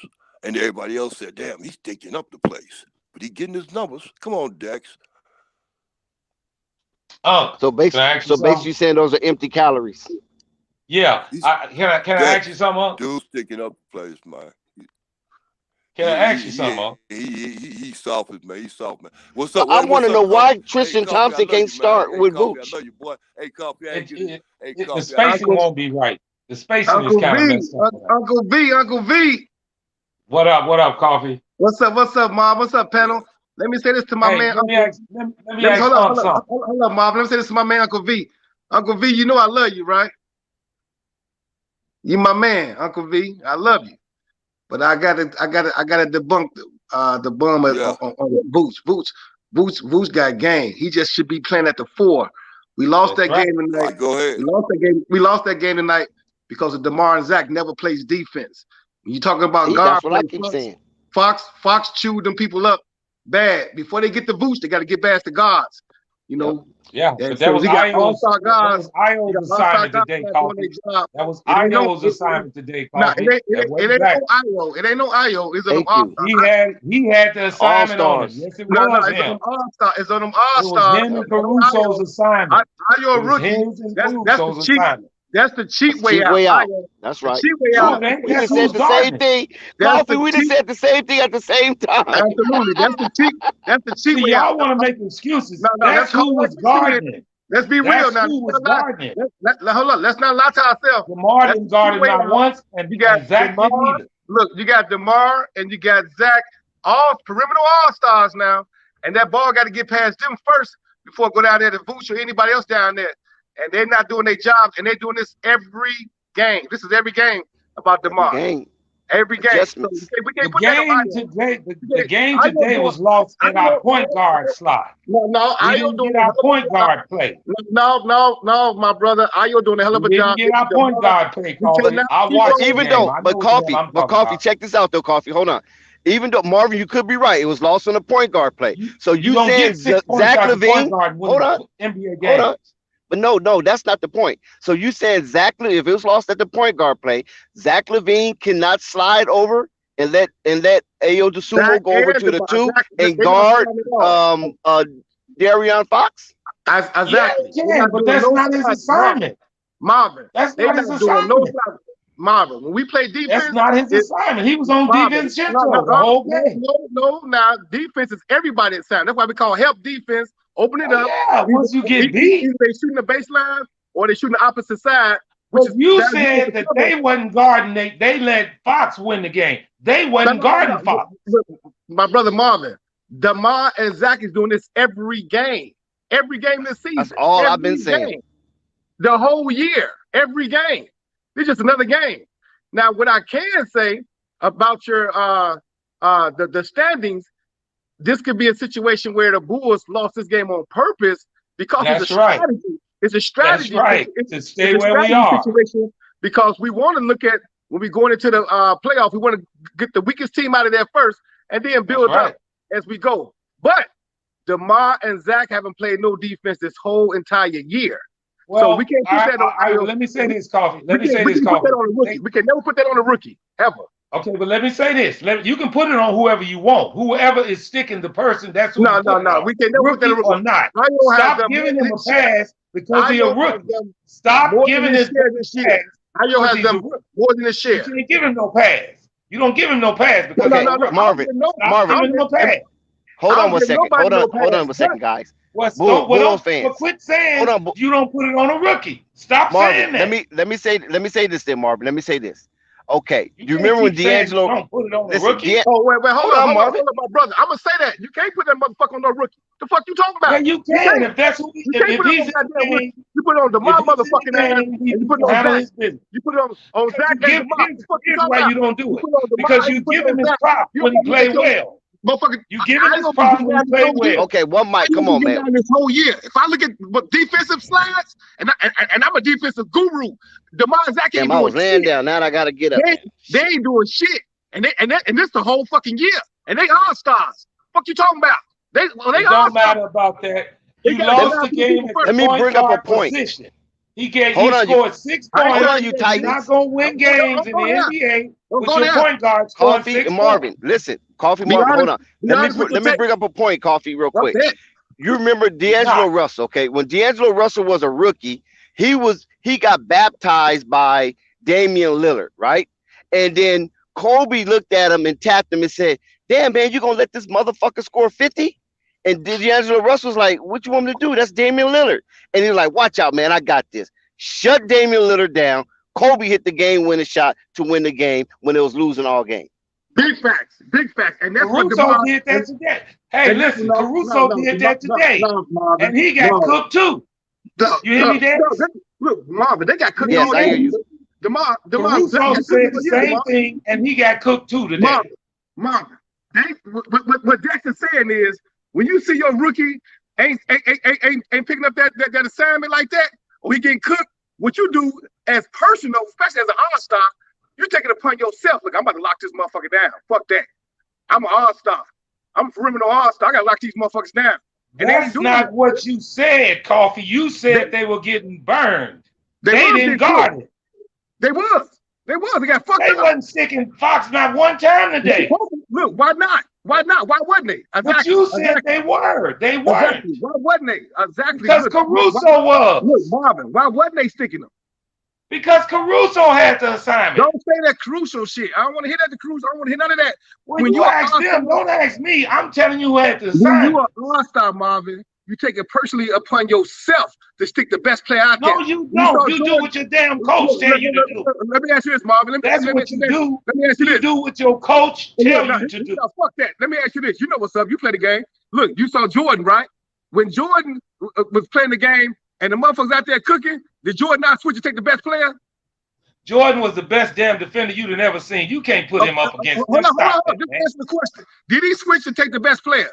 And everybody else said, damn, he's stinking up the place. But he getting his numbers. Come on, Dex. So basically, you saying those are empty calories. Yeah. Can I ask you something? Dude's sticking up the place, man. Can I ask you something? He's soft, man. He's soft, man. What's up? I want to know why Tristan Thompson can't start with Vooch. I love you, boy. Hey, Coffee. The spacing won't be right. The spacing is kind of messed up. Uncle V. What up, Coffee? What's up, Mom? What's up, panel? Let me say this to my man. Let me ask hold up, Mom. Let me say this to my man, Uncle V. Uncle V, you know I love you, right? You my man, Uncle V. I love you. But I gotta debunk the bum on Vooch. Vooch got game. He just should be playing at the 4. We lost that game tonight. Right, go ahead. We lost that game tonight because of DeMar and Zach never plays defense. When you talking about guard, that's what I keep saying. Fox chewed them people up bad. Before they get the Vooch, they got to get past the guards. You know. Yeah, but that was Io's assignment today, Coffee. That was Io's assignment today, Coffee. It ain't no Io. It's on them All-Stars. He had the assignment on him. Yes, it was him. It's on them All-Stars. It was him and Caruso's assignment. Io rookie. That's the cheap way out. That's right. Cheap way out. We just said the same thing. Coffee, we just said the same thing at the same time. Absolutely. That's the cheap way out. Y'all want to make excuses. That's who was guarding. Let's be real now. Who was guarding. Hold on. Let's not lie to ourselves. DeMar didn't guard him not once, and you got Zach didn't either. Look, you got DeMar and you got Zach, all perimeter All-Stars now, and that ball got to get past them first before it go down there to Vooch or anybody else down there. And they're not doing their job, and they're doing this every game. This is every game about DeMar. Every game. So the game today was lost in our point guard slot. No, we didn't get our point guard play. No, my brother. Ayo doing a hell of a job. We didn't get our point guard play, Coffee. I watched even though, but Coffee, check this out though, Coffee. Hold on. Even though Marvin, you could be right. It was lost on the point guard play. So you saying Zach LaVine? Hold on. NBA games. But no, that's not the point. So you said if it was lost at the point guard play, Zach Levine cannot slide over and let Ayo DeSumo Zach go over and to the DeMar. 2 Zach, and they're not guard sliding at all. Darion Fox? As, Yeah, exactly. he They're can, not but doing that's no not his sliding. assignment. Marvin. That's They're not his not doing no assignment. sliding. Marvin, when we play That's defense, not his it's assignment. He was on Marvin. defense the whole game. No. Now defense is everybody's assignment. That's why we call help defense. Open it up. Yeah, once you get beat. Either they shooting the baseline or they shooting the opposite side. But you said that they wasn't guarding. They let Fox win the game. They wasn't guarding Fox. My brother Marvin, DeMar and Zach is doing this every game. Every game this season. That's all I've been saying. The whole year. Every game. It's just another game. Now, what I can say about your the standings, this could be a situation where the Bulls lost this game on purpose because it's a strategy. It's a strategy. That's right. To stay where we are. Situation because we want to look at when we're going into the playoff, we want to get the weakest team out of there first and then build up as we go. But DeMar and Zach haven't played no defense this whole entire year. Well, so we can't put that on. Let me say this, Coffee. Let me say this, Coffee. We can never put that on a rookie, ever. Okay, but let me say this. You can put it on whoever you want. Whoever is sticking the person, that's who No. We can never put that on a rookie. Or not. Stop giving him a pass because he's a rookie. Stop giving this pass. Ayo has them more than a share. You can't give him no pass. You don't give him no pass because Marvin. Stop giving him no pass. Hold on one second. Hold on one second, guys. Bulls fans. Quit saying you don't put it on a rookie. Stop Marvin, saying that. Let me say this then, Marvin. Let me say this. Okay, you remember when LiAngelo? Don't put it on a Listen, rookie. Hold on, Marvin. Hold on, my brother. I'm gonna say that you can't put that motherfucker on no rookie. The fuck you talking about? Yeah, you can. If that's who if he's you put it on DeMar motherfucking ass, and you put it on Zach. You put it on Zach and DeMar. Here's why you don't do it. Because you give him his props when he play well. Motherfucker, you give him his props when he play well. Okay, one mic. Come on, man. This whole year, if I look at defensive slides, and I'm a defensive guru, DeMar and Zach ain't I was doing laying shit. down. Now I gotta get up. They ain't doing shit, and this the whole fucking year, and they all stars. Fuck you talking about? It don't matter about that. You lost the game. Let me bring up a point. Position. He scored 6 points. Hold on, you Titans. You're not gonna win games in the NBA with your point guard scoring 6 points. Marvin, listen. Coffee, Marvin, hold on. Let me bring up a point, Coffee, real quick. You remember D'Angelo Russell, okay? When D'Angelo Russell was a rookie, he got baptized by Damian Lillard, right? And then Kobe looked at him and tapped him and said, "Damn, man, you gonna let this motherfucker score 50?" And D'Angelo Russell was like, "What you want me to do? That's Damian Lillard." And he was like, "Watch out, man, I got this." Shut Damian Lillard down. Kobe hit the game-winning shot to win the game when it was losing all game. Big facts. And that's Caruso did that today. Hey, listen, Caruso did that today, and he got cooked too. You hear me, Dan? Look, Marvin, they got cooked. Yes, I hear you. Caruso said the same thing, and he got cooked too today. Marvin, what Dex is saying is, when you see your rookie ain't picking up that assignment like that, or he getting cooked, what you do as personal, especially as an all-star, you take it upon yourself. Look, I'm about to lock this motherfucker down. Fuck that. I'm an all-star. I'm a perimeter all-star. I gotta lock these motherfuckers down. And that's not what you said, Coffee. You said they were getting burned. They didn't guard it. They was. They got fucked up. They wasn't sticking Fox not one time today. Look, why not? Why wasn't they? Exactly. But you said they were. They weren't. Exactly. Why wasn't they? Exactly. Because Caruso was. Look, Marvin, why wasn't they sticking them? Because Caruso had the assignment. Don't say that Caruso shit. I don't want to hear that the Caruso. I don't want to hear none of that. When you ask them, don't ask me. I'm telling you who had the assignment. When you are an all-star, Marvin, you take it personally upon yourself to stick the best player out there. No, you don't. You do what your damn coach tell you to do. Let me ask you this, Marvin. That's what you do. Let me ask you this. You do what your coach tell you to do. Fuck that. Let me ask you this. You know what's up. You play the game. Look, you saw Jordan, right? When Jordan was playing the game and the motherfuckers out there cooking, did Jordan not switch to take the best player? Jordan was the best damn defender you'd have ever seen. You can't put him up against him. Hold on. Just answer the question. Did he switch to take the best player?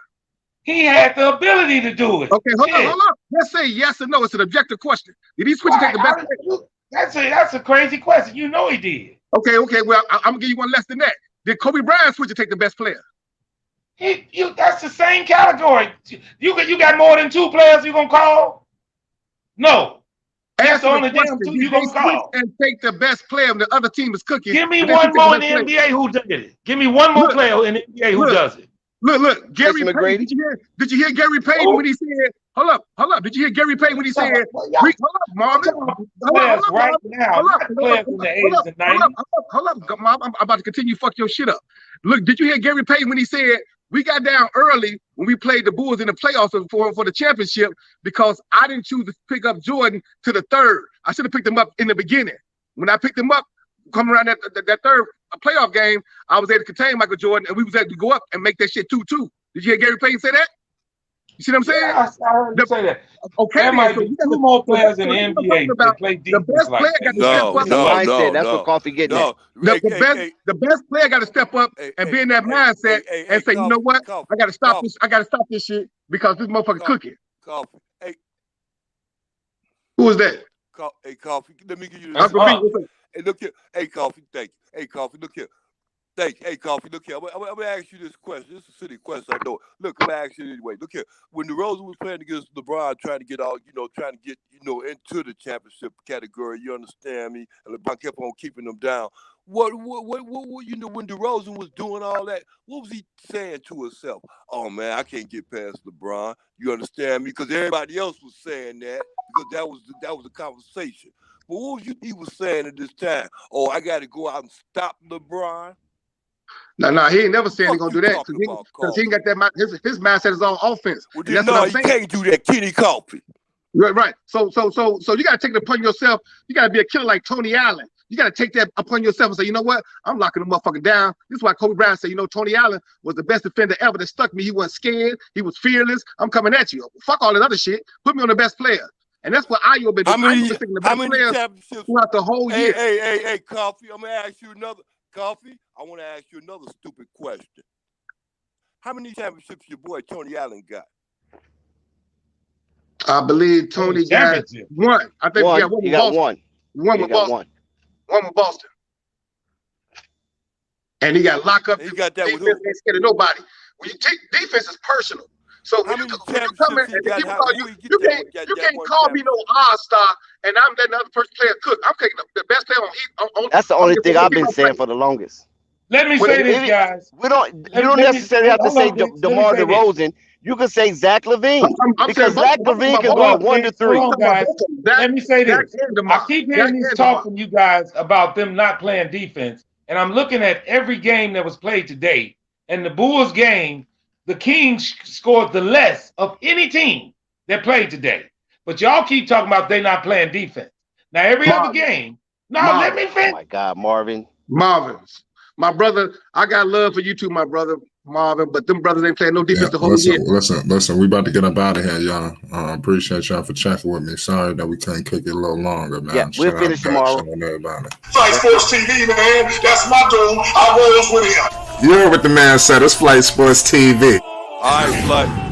He had the ability to do it. Okay, hold on. Let's say yes or no. It's an objective question. Did he switch to take the best player? That's a crazy question. You know he did. Okay. Well, I'm gonna give you one less than that. Did Kobe Bryant switch to take the best player? That's the same category. You got more than 2 players you gonna call? No. answer only the damn question. two you They gonna switch call. and take the best player and the other team is cooking. Give me and they one pick the more in best the player. NBA who did it. Give me one more Look, player in the NBA who look, does it. Look, Gary Jason Payton. McGrady? Did you hear Gary Payton Who? when he said, hold up. Did you hear Gary Payton when he said, Well, y'all- hold up, Marvin. I'm talking about the Hold players up, right Marvin. now, Hold not up, the players in the 80s and 90s. hold up, Mom. I'm about to continue to fuck your shit up. Look, did you hear Gary Payton when he said, we got down early when we played the Bulls in the playoffs for the championship because I didn't choose to pick up Jordan to the third. I should have picked him up in the beginning. When I picked him up, coming around that third playoff game, I was able to contain Michael Jordan, and we was able to go up and make that shit 2-2. Did you hear Gary Payton say that? You see what I'm saying? Yeah, I heard him say that. Okay, there might so be you got two more players in the that's what I'm NBA talking that about. play The defense best like player that. got to step up. That's the mindset. That's what Coffee getting at. The best player got to step up and be in that mindset and say, you know what? I got to stop this. I got to stop this shit because this motherfucker cooking. Coffee. Hey, who is that? Hey, Coffee. Let me give you this. Hey, look here. Hey, Coffee. Thank you. Hey, Coffee. Look here. Thank you. Hey, Coffee. Look here. I'm gonna ask you this question. This is a silly question. I know. Look, I'm gonna ask you anyway. Look here. When DeRozan was playing against LeBron, trying to get into the championship category, you understand me? And LeBron kept on keeping them down. What when DeRozan was doing all that, what was he saying to himself? Oh man, I can't get past LeBron. You understand me? Because everybody else was saying that because that was the conversation. But what was he was saying at this time? Oh, I got to go out and stop LeBron. No, he ain't never saying he's gonna do that because he ain't got that. His mindset is on offense. Well, that's what I'm saying. Can't do that, Kenny Coffee. Right. So you gotta take it upon yourself. You gotta be a killer like Tony Allen. You gotta take that upon yourself and say, you know what? I'm locking the motherfucker down. This is why Kobe Bryant said, Tony Allen was the best defender ever that stuck me. He wasn't scared. He was fearless. I'm coming at you. Fuck all that other shit. Put me on the best player. And that's what Ayo been doing. How many championships throughout the whole year? Hey, Coffee. I'm gonna ask you another. Coffee, I want to ask you another stupid question. How many championships your boy Tony Allen got? I believe Tony got one. I think he got one. One with Boston. One with Boston. And he got locked up. He got that with who? Ain't scared of nobody. When you take defense is personal. So when you come in and people call you can't call me no all-star and I'm letting the other person player cook. I'm taking the best player on. That's the only thing I've been saying for the longest. Let me say this, guys. You don't necessarily have to say DeMar DeRozan. You can say Zach LaVine because Zach LaVine can go 1 to 3. Hold on, guys. Let me say this. I keep hearing these talk from you guys about them not playing defense, and I'm looking at every game that was played today. And the Bulls game, the Kings scored the less of any team that played today. But y'all keep talking about they not playing defense. Now, every other game. Let me finish. Oh, my God, Marvin. My brother, I got love for you too, my brother, Marvin, but them brothers ain't playing no defense the whole year. Listen, we about to get up out of here, y'all. Appreciate y'all for checking with me. Sorry that we couldn't kick it a little longer, man. Yeah, we'll finish tomorrow. Flight Sports TV, man. That's my dude. I rolls with him. You heard what the man said. It's Flight Sports TV. All right, Flight.